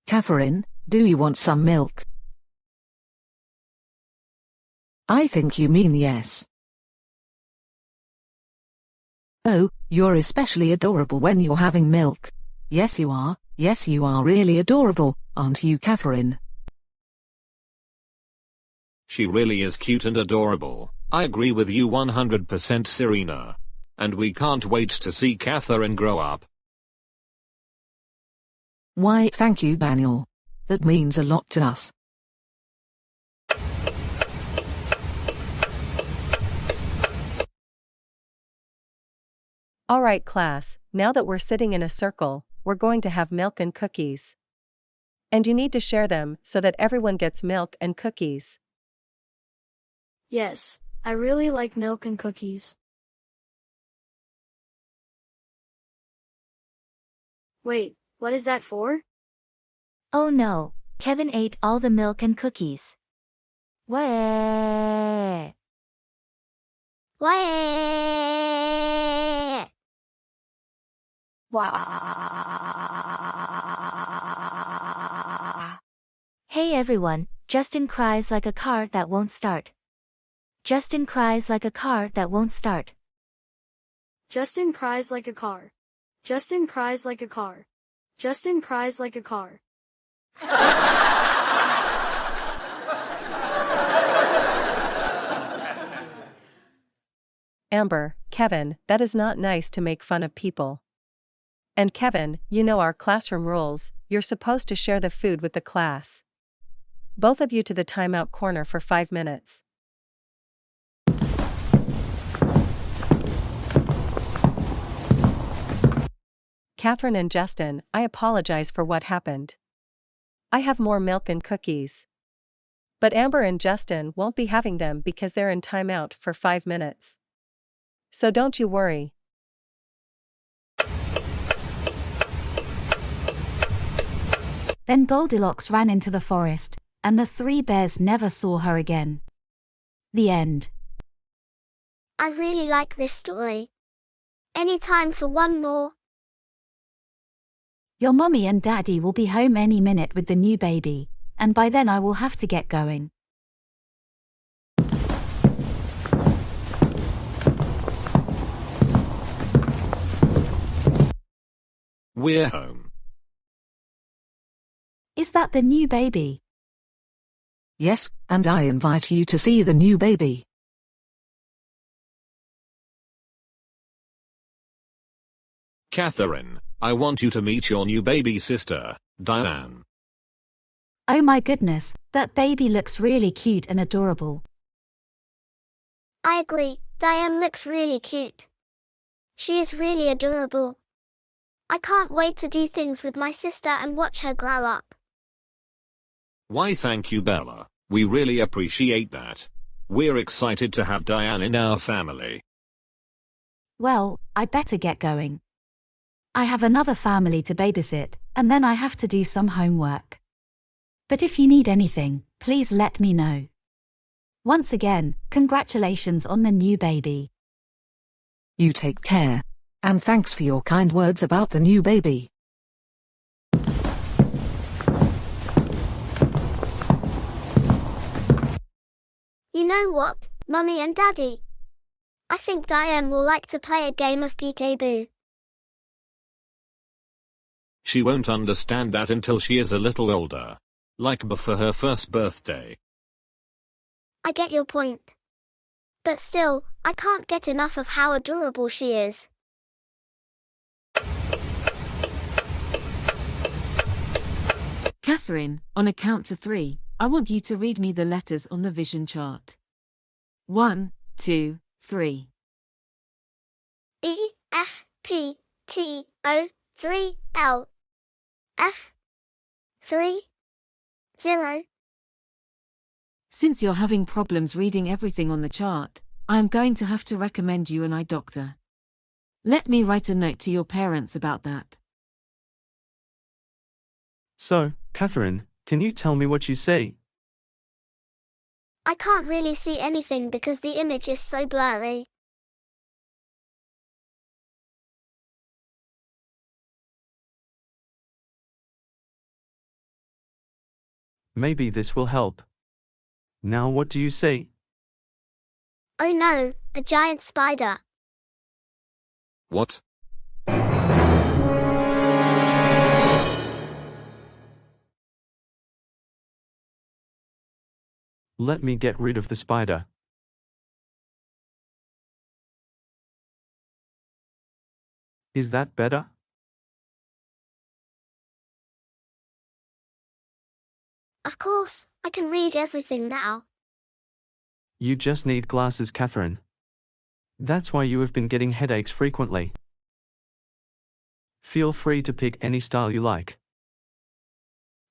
Catherine, do you want some milk? I think you mean yes. Oh, you're especially adorable when you're having milk. Yes you are really adorable, aren't you, Catherine? She really is cute and adorable. I agree with you 100%, Serena. And we can't wait to see Catherine grow up. Why, thank you, Daniel. That means a lot to us. All right, class, now that we're sitting in a circle, we're going to have milk and cookies. And you need to share them so that everyone gets milk and cookies. Yes, I really like milk and cookies. Wait, what is that for? Oh no, Kevin ate all the milk and cookies. Wah! Wah! Wah! Hey everyone, Justin cries like a car that won't start. Justin cries like a car that won't start. Justin cries like a car. Justin cries like a car. Justin cries like a car. Amber, Kevin, that is not nice to make fun of people. And Kevin, you know our classroom rules, you're supposed to share the food with the class. Both of you to the timeout corner for 5 minutes. Catherine and Justin, I apologize for what happened. I have more milk and cookies. But Amber and Justin won't be having them because they're in timeout for 5 minutes. So don't you worry. Then Goldilocks ran into the forest, and the 3 bears never saw her again. The end. I really like this story. Any time for one more? Your mommy and daddy will be home any minute with the new baby, and by then I will have to get going. We're home. Is that the new baby? Yes, and I invite you to see the new baby. Catherine, I want you to meet your new baby sister, Diane. Oh my goodness, that baby looks really cute and adorable. I agree, Diane looks really cute. She is really adorable. I can't wait to do things with my sister and watch her grow up. Why thank you, Bella. We really appreciate that. We're excited to have Diane in our family. Well, I better get going. I have another family to babysit, and then I have to do some homework. But if you need anything, please let me know. Once again, congratulations on the new baby. You take care. And thanks for your kind words about the new baby. You know what, Mummy and Daddy? I think Diane will like to play a game of peekaboo. She won't understand that until she is a little older. Like before her first birthday. I get your point. But still, I can't get enough of how adorable she is. Catherine, on a count to 3, I want you to read me the letters on the vision chart. 1, 2, 3. E, F, P, T, O, 3, L, F, 3, 0. Since you're having problems reading everything on the chart, I am going to have to recommend you an eye doctor. Let me write a note to your parents about that. So, Catherine, can you tell me what you see? I can't really see anything because the image is so blurry. Maybe this will help. Now what do you see? Oh no, a giant spider. What? Let me get rid of the spider. Is that better? Of course, I can read everything now. You just need glasses, Catherine. That's why you have been getting headaches frequently. Feel free to pick any style you like.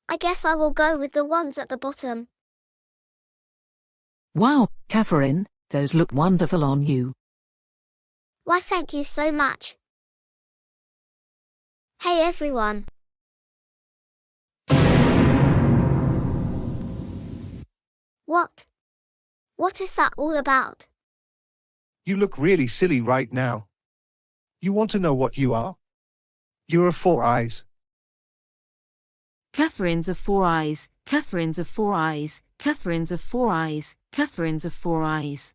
I guess I will go with the ones at the bottom. Wow, Catherine, those look wonderful on you. Why, thank you so much. Hey everyone. What? What is that all about? You look really silly right now. You want to know what you are? You're a 4 eyes. Catherine's of 4 eyes, Catherine's of 4 eyes, Catherine's of 4 eyes, Catherine's of 4 eyes.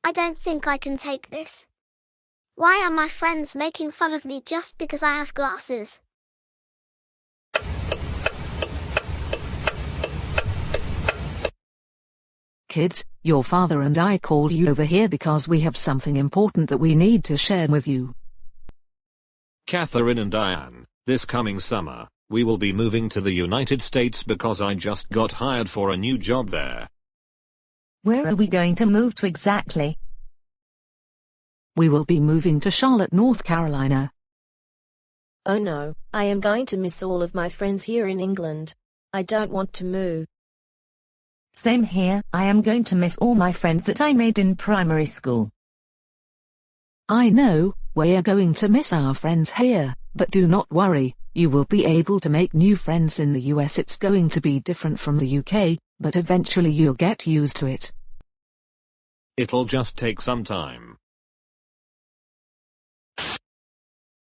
I don't think I can take this. Why are my friends making fun of me just because I have glasses? Kids, your father and I called you over here because we have something important that we need to share with you. Catherine and Diane, this coming summer, we will be moving to the United States because I just got hired for a new job there. Where are we going to move to exactly? We will be moving to Charlotte, North Carolina. Oh no, I am going to miss all of my friends here in England. I don't want to move. Same here, I am going to miss all my friends that I made in primary school. I know, we are going to miss our friends here, but do not worry, you will be able to make new friends in the US. It's going to be different from the UK, but eventually you'll get used to it. It'll just take some time.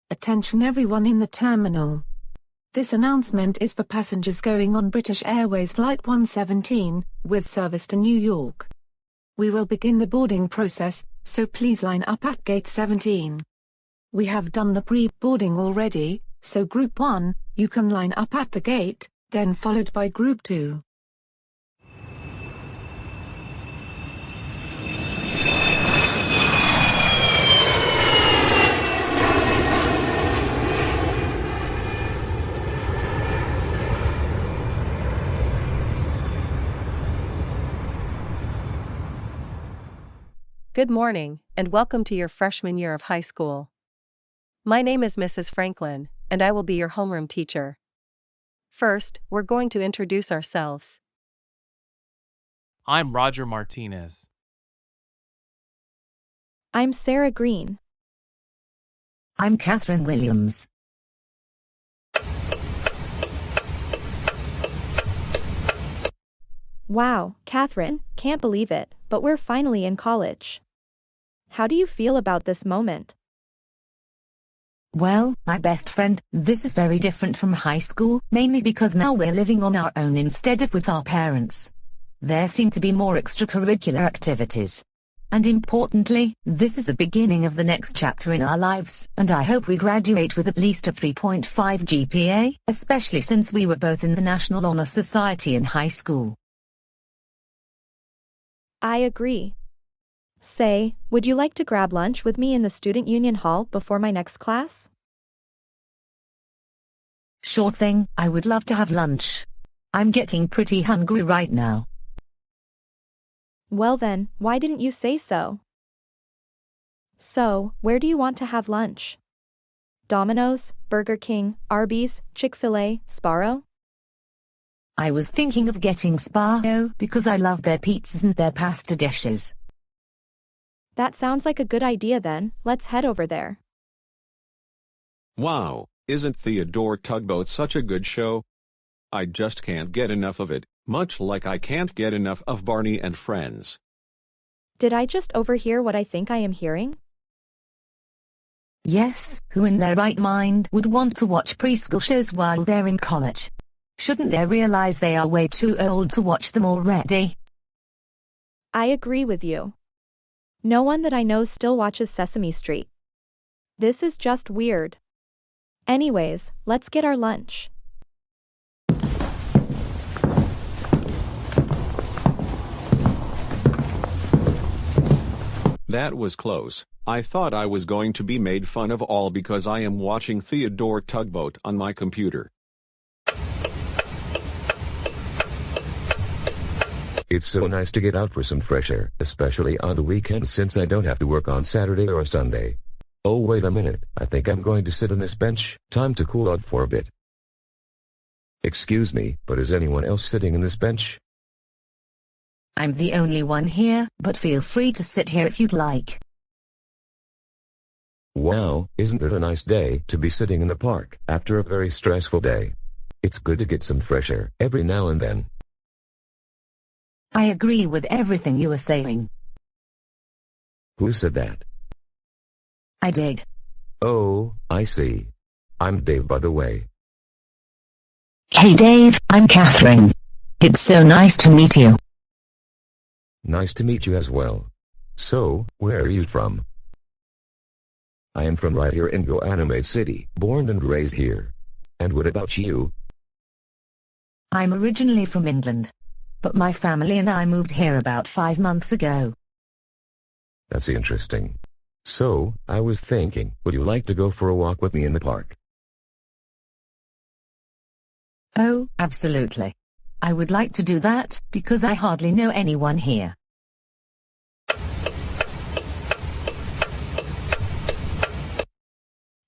Attention everyone in the terminal. This announcement is for passengers going on British Airways Flight 117, with service to New York. We will begin the boarding process, so please line up at gate 17. We have done the pre-boarding already, so Group 1, you can line up at the gate, then followed by Group 2. Good morning, and welcome to your freshman year of high school. My name is Mrs. Franklin, and I will be your homeroom teacher. First, we're going to introduce ourselves. I'm Roger Martinez. I'm Sarah Green. I'm Catherine Williams. Wow, Catherine, can't believe it, but we're finally in college. How do you feel about this moment? Well, my best friend, this is very different from high school, mainly because now we're living on our own instead of with our parents. There seem to be more extracurricular activities. And importantly, this is the beginning of the next chapter in our lives, and I hope we graduate with at least a 3.5 GPA, especially since we were both in the National Honor Society in high school. I agree. Say, would you like to grab lunch with me in the Student Union Hall before my next class? Sure thing, I would love to have lunch. I'm getting pretty hungry right now. Well then, why didn't you say so? So, where do you want to have lunch? Domino's, Burger King, Arby's, Chick-fil-A, Sparrow? I was thinking of getting Sparrow because I love their pizzas and their pasta dishes. That sounds like a good idea then, let's head over there. Wow, isn't Theodore Tugboat such a good show? I just can't get enough of it, much like I can't get enough of Barney and Friends. Did I just overhear what I think I am hearing? Yes, who in their right mind would want to watch preschool shows while they're in college? Shouldn't they realize they are way too old to watch them already? I agree with you. No one that I know still watches Sesame Street. This is just weird. Anyways, let's get our lunch. That was close. I thought I was going to be made fun of all because I am watching Theodore Tugboat on my computer. It's so nice to get out for some fresh air, especially on the weekends since I don't have to work on Saturday or Sunday. Oh wait a minute, I think I'm going to sit on this bench, time to cool out for a bit. Excuse me, but is anyone else sitting in this bench? I'm the only one here, but feel free to sit here if you'd like. Wow, isn't it a nice day to be sitting in the park after a very stressful day? It's good to get some fresh air every now and then. I agree with everything you were saying. Who said that? I did. Oh, I see. I'm Dave, by the way. Hey Dave, I'm Catherine. It's so nice to meet you. Nice to meet you as well. So, where are you from? I am from right here in TheGoanimator City, born and raised here. And what about you? I'm originally from England. But my family and I moved here about 5 months ago. That's interesting. So, I was thinking, would you like to go for a walk with me in the park? Oh, absolutely. I would like to do that, because I hardly know anyone here.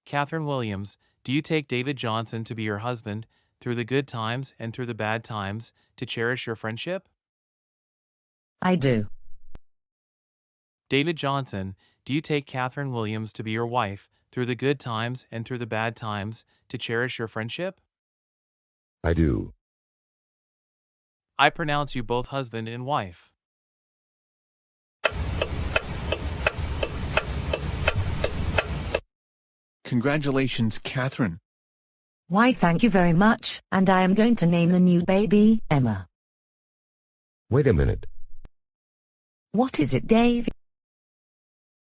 Catherine Williams, do you take David Johnson to be your husband, through the good times and through the bad times, to cherish your friendship? I do. David Johnson, do you take Catherine Williams to be your wife, through the good times and through the bad times, to cherish your friendship? I do. I pronounce you both husband and wife. Congratulations, Catherine. Why, thank you very much, and I am going to name the new baby, Emma. Wait a minute. What is it, Dave?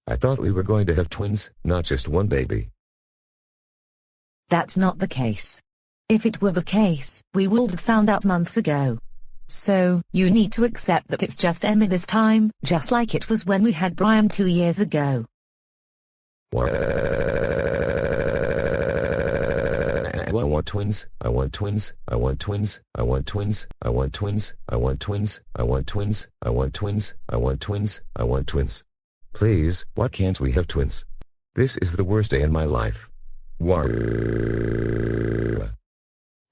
I thought we were going to have twins, not just one baby. That's not the case. If it were the case, we would have found out months ago. So, you need to accept that it's just Emmy this time, just like it was when we had Brian 2 years ago. I want twins, I want twins, I want twins, I want twins, I want twins, I want twins, I want twins, I want twins, I want twins, I want twins. Please, why can't we have twins? This is the worst day in my life.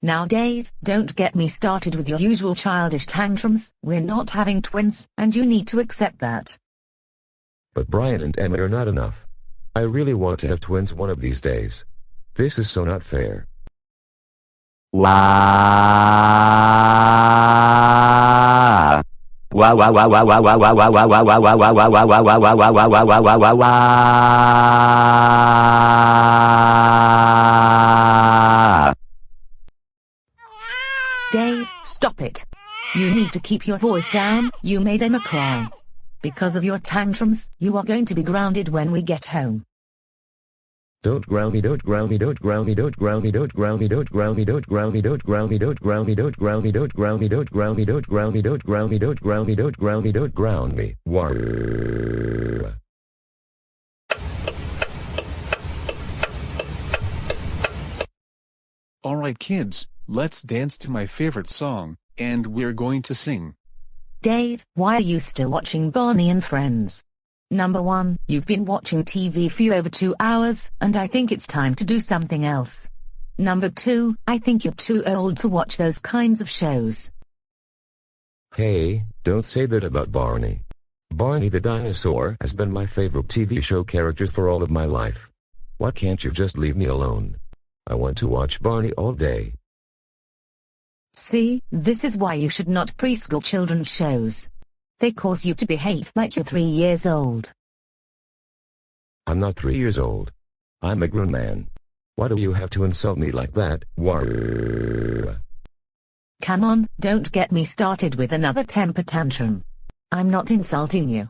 Now Dave, don't get me started with your usual childish tantrums. We're not having twins, and you need to accept that. But Brian and Emma are not enough. I really want to have twins one of these days. This is so not fair. Dave, stop it. You need to keep your voice down. You made Emma cry. Because of your tantrums, you are going to be grounded when we get home. Don't ground me, don't ground me, don't ground me, don't ground me, don't ground me, don't ground me, don't ground me, don't ground me, don't ground me, don't ground me, don't ground me, don't ground me, don't ground me, don't ground me, don't ground me, don't ground me, don't ground me. All right, kids, let's dance to my favorite song, and we're going to sing. Dave, why are you still watching Barney and Friends? Number 1, you've been watching TV for over 2 hours, and I think it's time to do something else. Number 2, I think you're too old to watch those kinds of shows. Hey, don't say that about Barney. Barney the dinosaur has been my favorite TV show character for all of my life. Why can't you just leave me alone? I want to watch Barney all day. See, this is why you should not preschool children's shows. They cause you to behave like you're 3 years old. I'm not 3 years old. I'm a grown man. Why do you have to insult me like that? Come on, don't get me started with another temper tantrum. I'm not insulting you.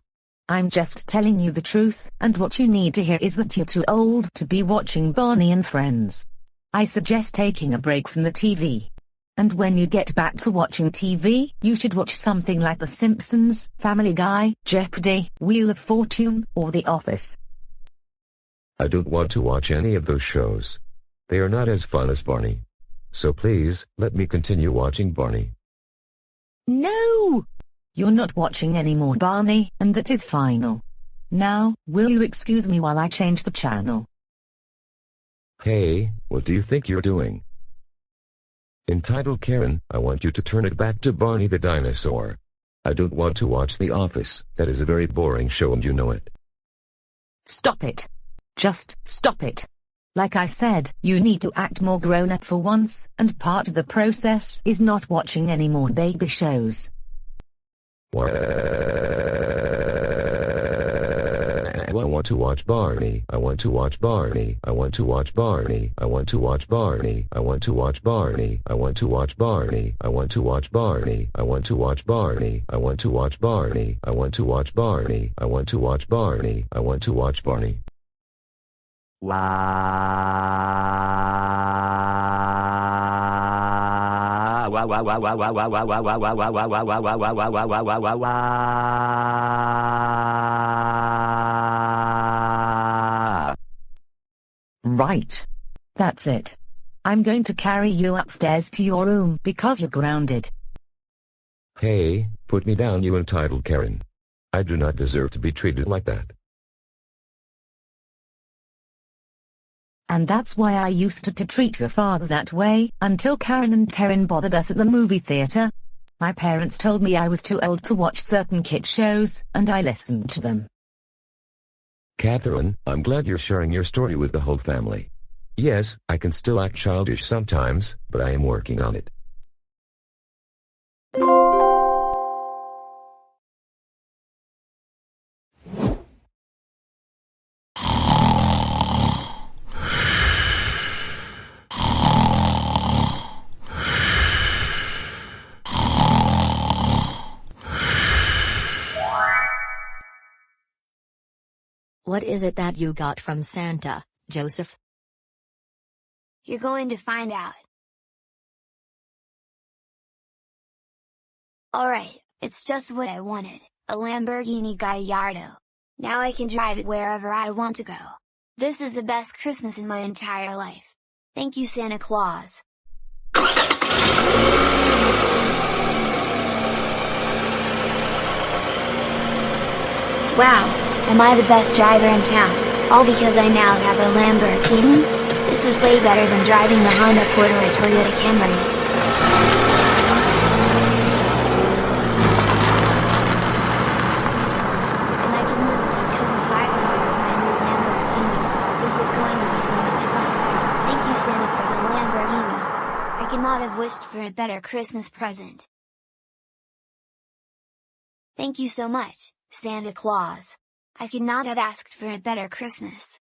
I'm just telling you the truth, and what you need to hear is that you're too old to be watching Barney and Friends. I suggest taking a break from the TV. And when you get back to watching TV, you should watch something like The Simpsons, Family Guy, Jeopardy, Wheel of Fortune, or The Office. I don't want to watch any of those shows. They are not as fun as Barney. So please, let me continue watching Barney. No! You're not watching any more Barney, and that is final. Now, will you excuse me while I change the channel? Hey, what do you think you're doing? Entitled Karen, I want you to turn it back to Barney the dinosaur. I don't want to watch The Office. That is a very boring show and you know it. Stop it. Just stop it. Like I said, you need to act more grown up for once, and part of the process is not watching any more baby shows. I want to watch Barney. I want to watch Barney. I want to watch Barney. I want to watch Barney. I want to watch Barney. I want to watch Barney. I want to watch Barney. I want to watch Barney. I want to watch Barney. I want to watch Barney. I want to watch Barney. I want to watch Barney. Right. That's it. I'm going to carry you upstairs to your room because you're grounded. Hey, put me down, you entitled Karen. I do not deserve to be treated like that. And that's why I used to treat your father that way, until Karen and Taryn bothered us at the movie theater. My parents told me I was too old to watch certain kid shows, and I listened to them. Catherine, I'm glad you're sharing your story with the whole family. Yes, I can still act childish sometimes, but I am working on it. What is it that you got from Santa, Joseph? You're going to find out. Alright, it's just what I wanted, a Lamborghini Gallardo. Now I can drive it wherever I want to go. This is the best Christmas in my entire life. Thank you, Santa Claus. Wow, am I the best driver in town, all because I now have a Lamborghini? This is way better than driving the Honda Accord or a Toyota Camry. I could not have wished for a better Christmas present. Thank you so much, Santa Claus. I could not have asked for a better Christmas.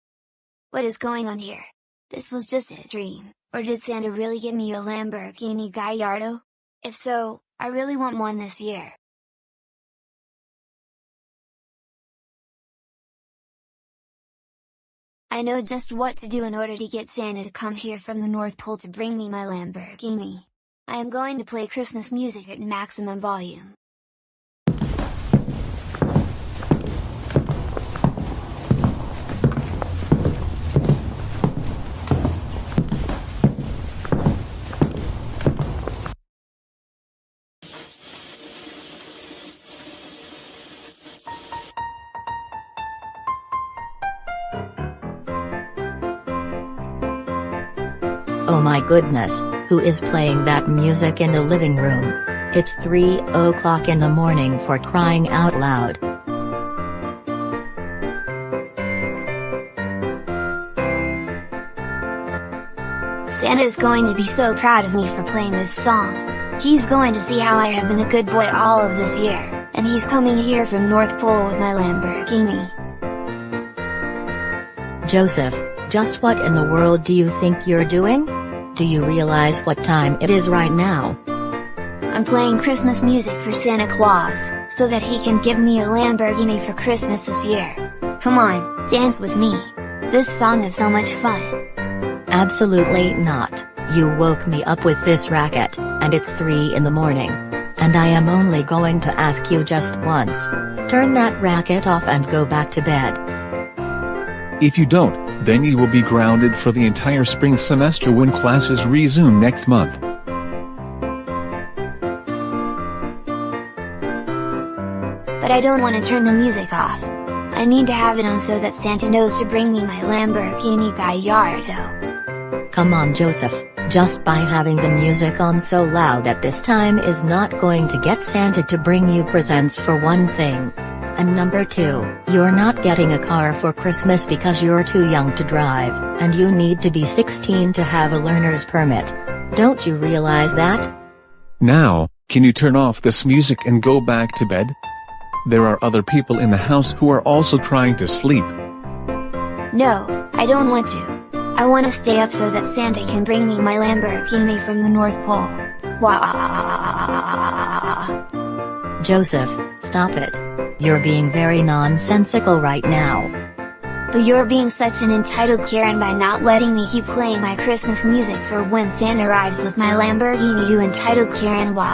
What is going on here? This was just a dream, or did Santa really give me a Lamborghini Gallardo? If so, I really want one this year. I know just what to do in order to get Santa to come here from the North Pole to bring me my Lamborghini. I am going to play Christmas music at maximum volume. Oh my goodness, who is playing that music in the living room? It's 3 o'clock in the morning, for crying out loud. Santa is going to be so proud of me for playing this song. He's going to see how I have been a good boy all of this year, and he's coming here from North Pole with my Lamborghini. Joseph, just what in the world do you think you're doing? Do you realize what time it is right now? I'm playing Christmas music for Santa Claus, so that he can give me a Lamborghini for Christmas this year. Come on, dance with me. This song is so much fun. Absolutely not. You woke me up with this racket, and it's 3 in the morning. And I am only going to ask you just once. Turn that racket off and go back to bed. If you don't, then you will be grounded for the entire spring semester when classes resume next month. But I don't want to turn the music off. I need to have it on so that Santa knows to bring me my Lamborghini Gallardo. Come on, Joseph, just by having the music on so loud at this time is not going to get Santa to bring you presents, for one thing. And number 2, you're not getting a car for Christmas because you're too young to drive, and you need to be 16 to have a learner's permit. Don't you realize that? Now, can you turn off this music and go back to bed? There are other people in the house who are also trying to sleep. No, I don't want to. I want to stay up so that Santa can bring me my Lamborghini from the North Pole. Wah! Joseph, stop it. You're being very nonsensical right now. But you're being such an entitled Karen by not letting me keep playing my Christmas music for when Santa arrives with my Lamborghini, you entitled Karen. Why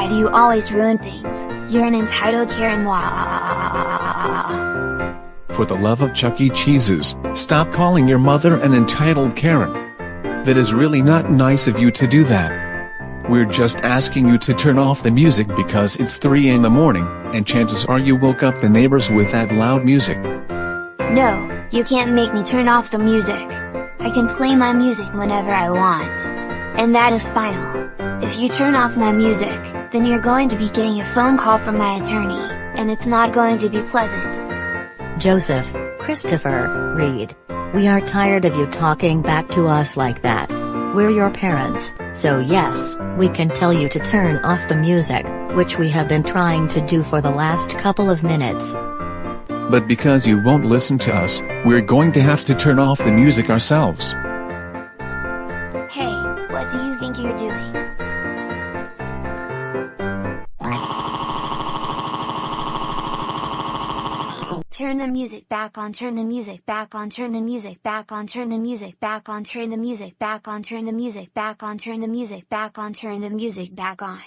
do you always ruin things? You're an entitled Karen. For the love of Chuck E. Cheese's, stop calling your mother an entitled Karen. That is really not nice of you to do that. We're just asking you to turn off the music because it's 3 in the morning, and chances are you woke up the neighbors with that loud music. No, you can't make me turn off the music. I can play my music whenever I want. And that is final. If you turn off my music, then you're going to be getting a phone call from my attorney, and it's not going to be pleasant. Joseph, Christopher, Reed. We are tired of you talking back to us like that. We're your parents, so yes, we can tell you to turn off the music, which we have been trying to do for the last couple of minutes. But because you won't listen to us, we're going to have to turn off the music ourselves. Hey, what do you think you're doing? Turn the music back on, turn the music back on, turn the music back on, turn the music back on, turn the music back on, turn the music back on, turn the music back on, turn the music back on.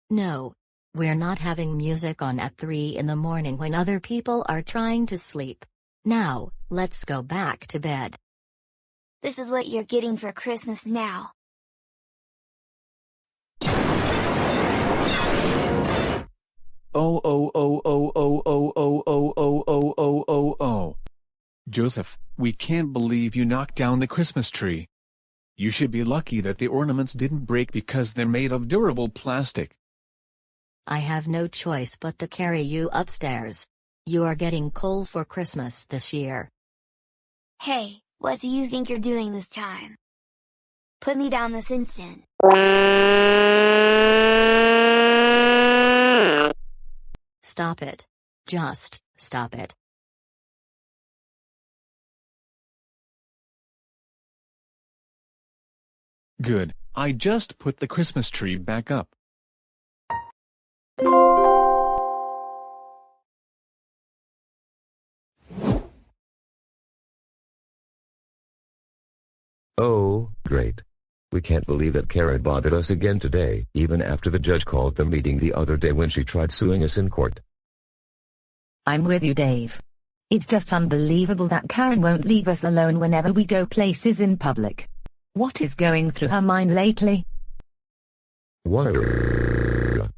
No. We're not having music on at 3 in the morning when other people are trying to sleep. Now, let's go back to bed. This is what you're getting for Christmas now. Oh. Joseph, we can't believe you knocked down the Christmas tree. You should be lucky that the ornaments didn't break because they're made of durable plastic. I have no choice but to carry you upstairs. You are getting coal for Christmas this year. Hey, what do you think you're doing this time? Put me down this instant. Stop it. Just stop it. Good, I just put the Christmas tree back up. Oh, great. We can't believe that Karen bothered us again today, even after the judge called the meeting the other day when she tried suing us in court. I'm with you, Dave. It's just unbelievable that Karen won't leave us alone whenever we go places in public. What is going through her mind lately? What?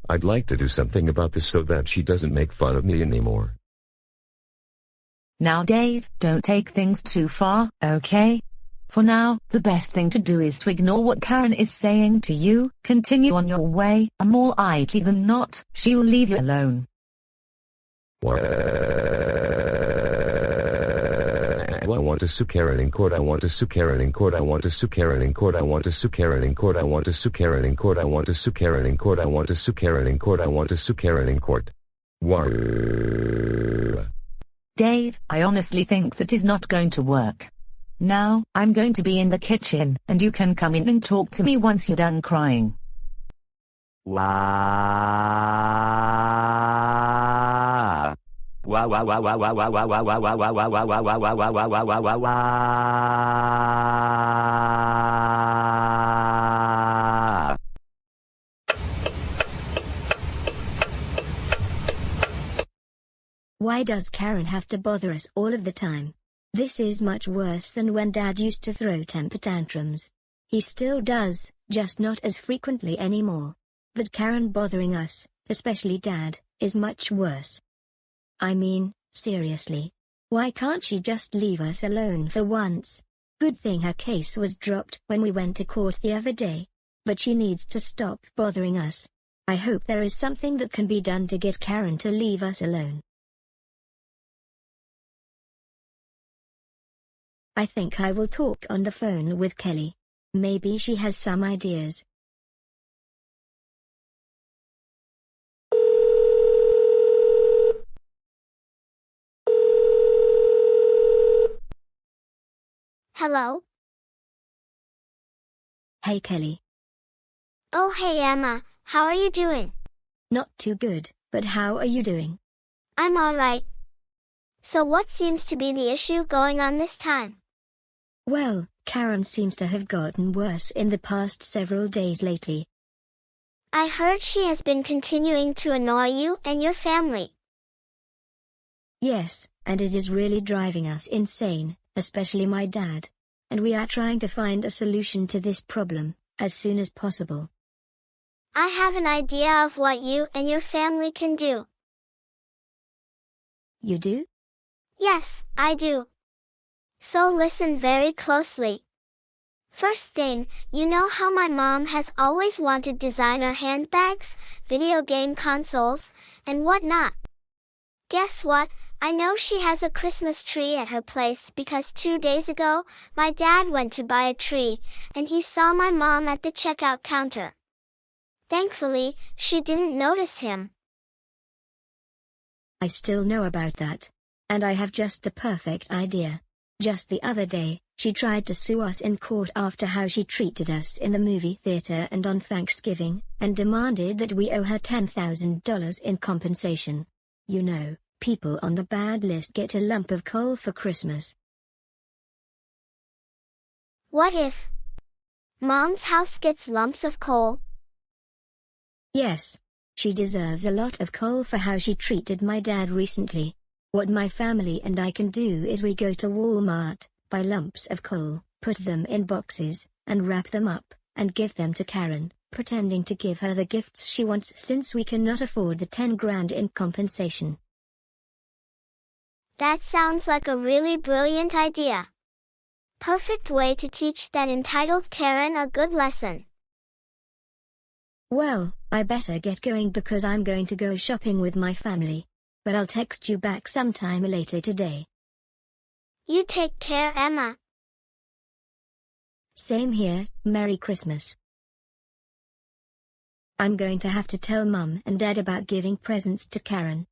I'd like to do something about this so that she doesn't make fun of me anymore. Now, Dave, don't take things too far, okay? For now, the best thing to do is to ignore what Karen is saying to you, continue on your way, and more likely than not, she'll leave you alone. I want to sue Karen in court. I want to sue Karen in court. I want to sue Karen in court. I want to sue Karen in court. I want to sue Karen in court. I want to sue Karen in court. I want to sue Karen in court. I want to sue Karen in court. Dave, I honestly think that is not going to work. Now, I'm going to be in the kitchen, and you can come in and talk to me once you're done crying. Why does Karen have to bother us all of the time? This is much worse than when Dad used to throw temper tantrums. He still does, just not as frequently anymore. But Karen bothering us, especially Dad, is much worse. I mean, seriously. Why can't she just leave us alone for once? Good thing her case was dropped when we went to court the other day. But she needs to stop bothering us. I hope there is something that can be done to get Karen to leave us alone. I think I will talk on the phone with Kelly. Maybe she has some ideas. Hello? Hey Kelly. Oh hey Emma, how are you doing? Not too good, but how are you doing? I'm alright. So what seems to be the issue going on this time? Well, Karen seems to have gotten worse in the past several days lately. I heard she has been continuing to annoy you and your family. Yes, and it is really driving us insane, especially my dad. And we are trying to find a solution to this problem, as soon as possible. I have an idea of what you and your family can do. You do? Yes, I do. So listen very closely. First thing, you know how my mom has always wanted designer handbags, video game consoles, and whatnot. Guess what? I know she has a Christmas tree at her place because 2 days ago, my dad went to buy a tree, and he saw my mom at the checkout counter. Thankfully, she didn't notice him. I still know about that. And I have just the perfect idea. Just the other day, she tried to sue us in court after how she treated us in the movie theater and on Thanksgiving, and demanded that we owe her $10,000 in compensation. You know, people on the bad list get a lump of coal for Christmas. What if Mom's house gets lumps of coal? Yes. She deserves a lot of coal for how she treated my dad recently. What my family and I can do is we go to Walmart, buy lumps of coal, put them in boxes, and wrap them up, and give them to Karen, pretending to give her the gifts she wants since we cannot afford the 10 grand in compensation. That sounds like a really brilliant idea. Perfect way to teach that entitled Karen a good lesson. Well, I better get going because I'm going to go shopping with my family. But I'll text you back sometime later today. You take care, Emma. Same here, Merry Christmas. I'm going to have to tell Mum and Dad about giving presents to Karen.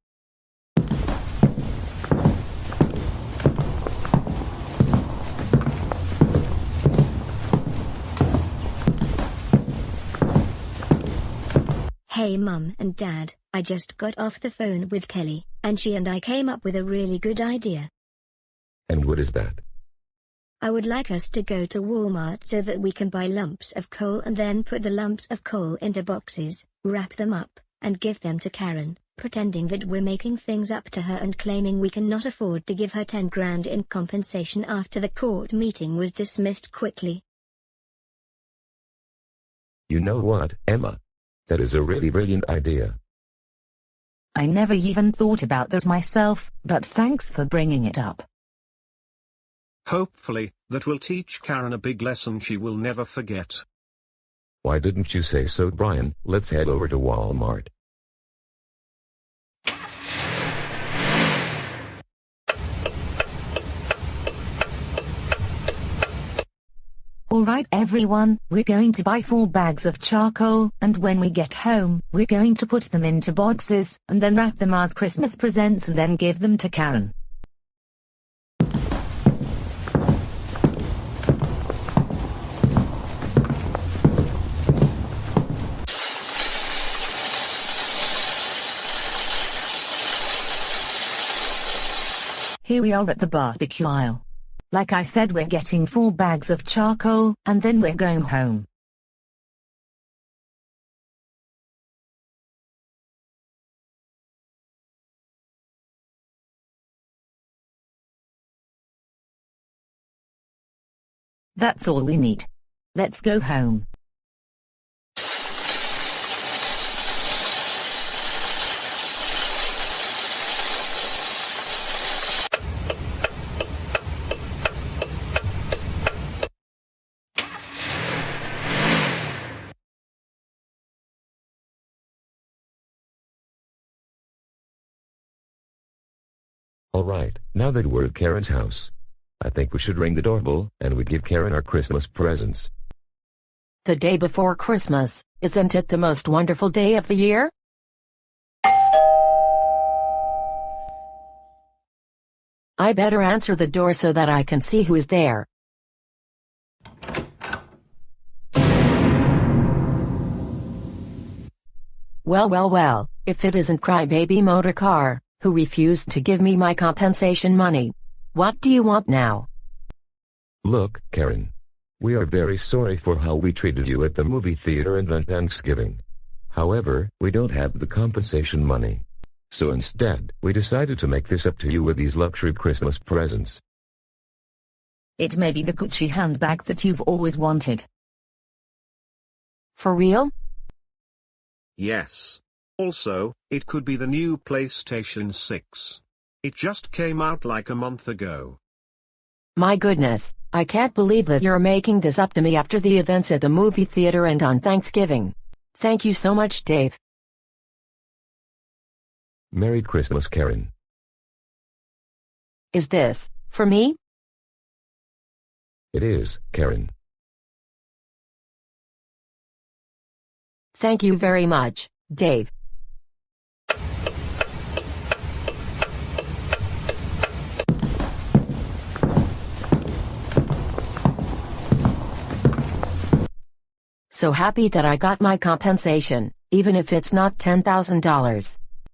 Hey Mum and Dad, I just got off the phone with Kelly, and she and I came up with a really good idea. And what is that? I would like us to go to Walmart so that we can buy lumps of coal and then put the lumps of coal into boxes, wrap them up, and give them to Karen, pretending that we're making things up to her and claiming we cannot afford to give her 10 grand in compensation after the court meeting was dismissed quickly. You know what, Emma? That is a really brilliant idea. I never even thought about this myself, but thanks for bringing it up. Hopefully, that will teach Karen a big lesson she will never forget. Why didn't you say so, Brian? Let's head over to Walmart. Alright everyone, we're going to buy 4 bags of charcoal, and when we get home, we're going to put them into boxes, and then wrap them as Christmas presents and then give them to Karen. Here we are at the barbecue aisle. Like I said, we're getting 4 bags of charcoal, and then we're going home. That's all we need. Let's go home. Alright, now that we're at Karen's house, I think we should ring the doorbell, and we give Karen our Christmas presents. The day before Christmas, isn't it the most wonderful day of the year? I better answer the door so that I can see who is there. Well, if it isn't Crybaby Motor Car, who refused to give me my compensation money. What do you want now? Look, Karen. We are very sorry for how we treated you at the movie theater and on Thanksgiving. However, we don't have the compensation money. So instead, we decided to make this up to you with these luxury Christmas presents. It may be the Gucci handbag that you've always wanted. For real? Yes. Also, it could be the new PlayStation 6. It just came out like a month ago. My goodness, I can't believe that you're making this up to me after the events at the movie theater and on Thanksgiving. Thank you so much, Dave. Merry Christmas, Karen. Is this for me? It is, Karen. Thank you very much, Dave. So happy that I got my compensation, even if it's not $10,000.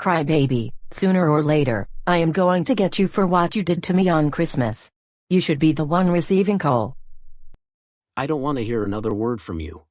Crybaby, sooner or later, I am going to get you for what you did to me on Christmas. You should be the one receiving coal. I don't want to hear another word from you.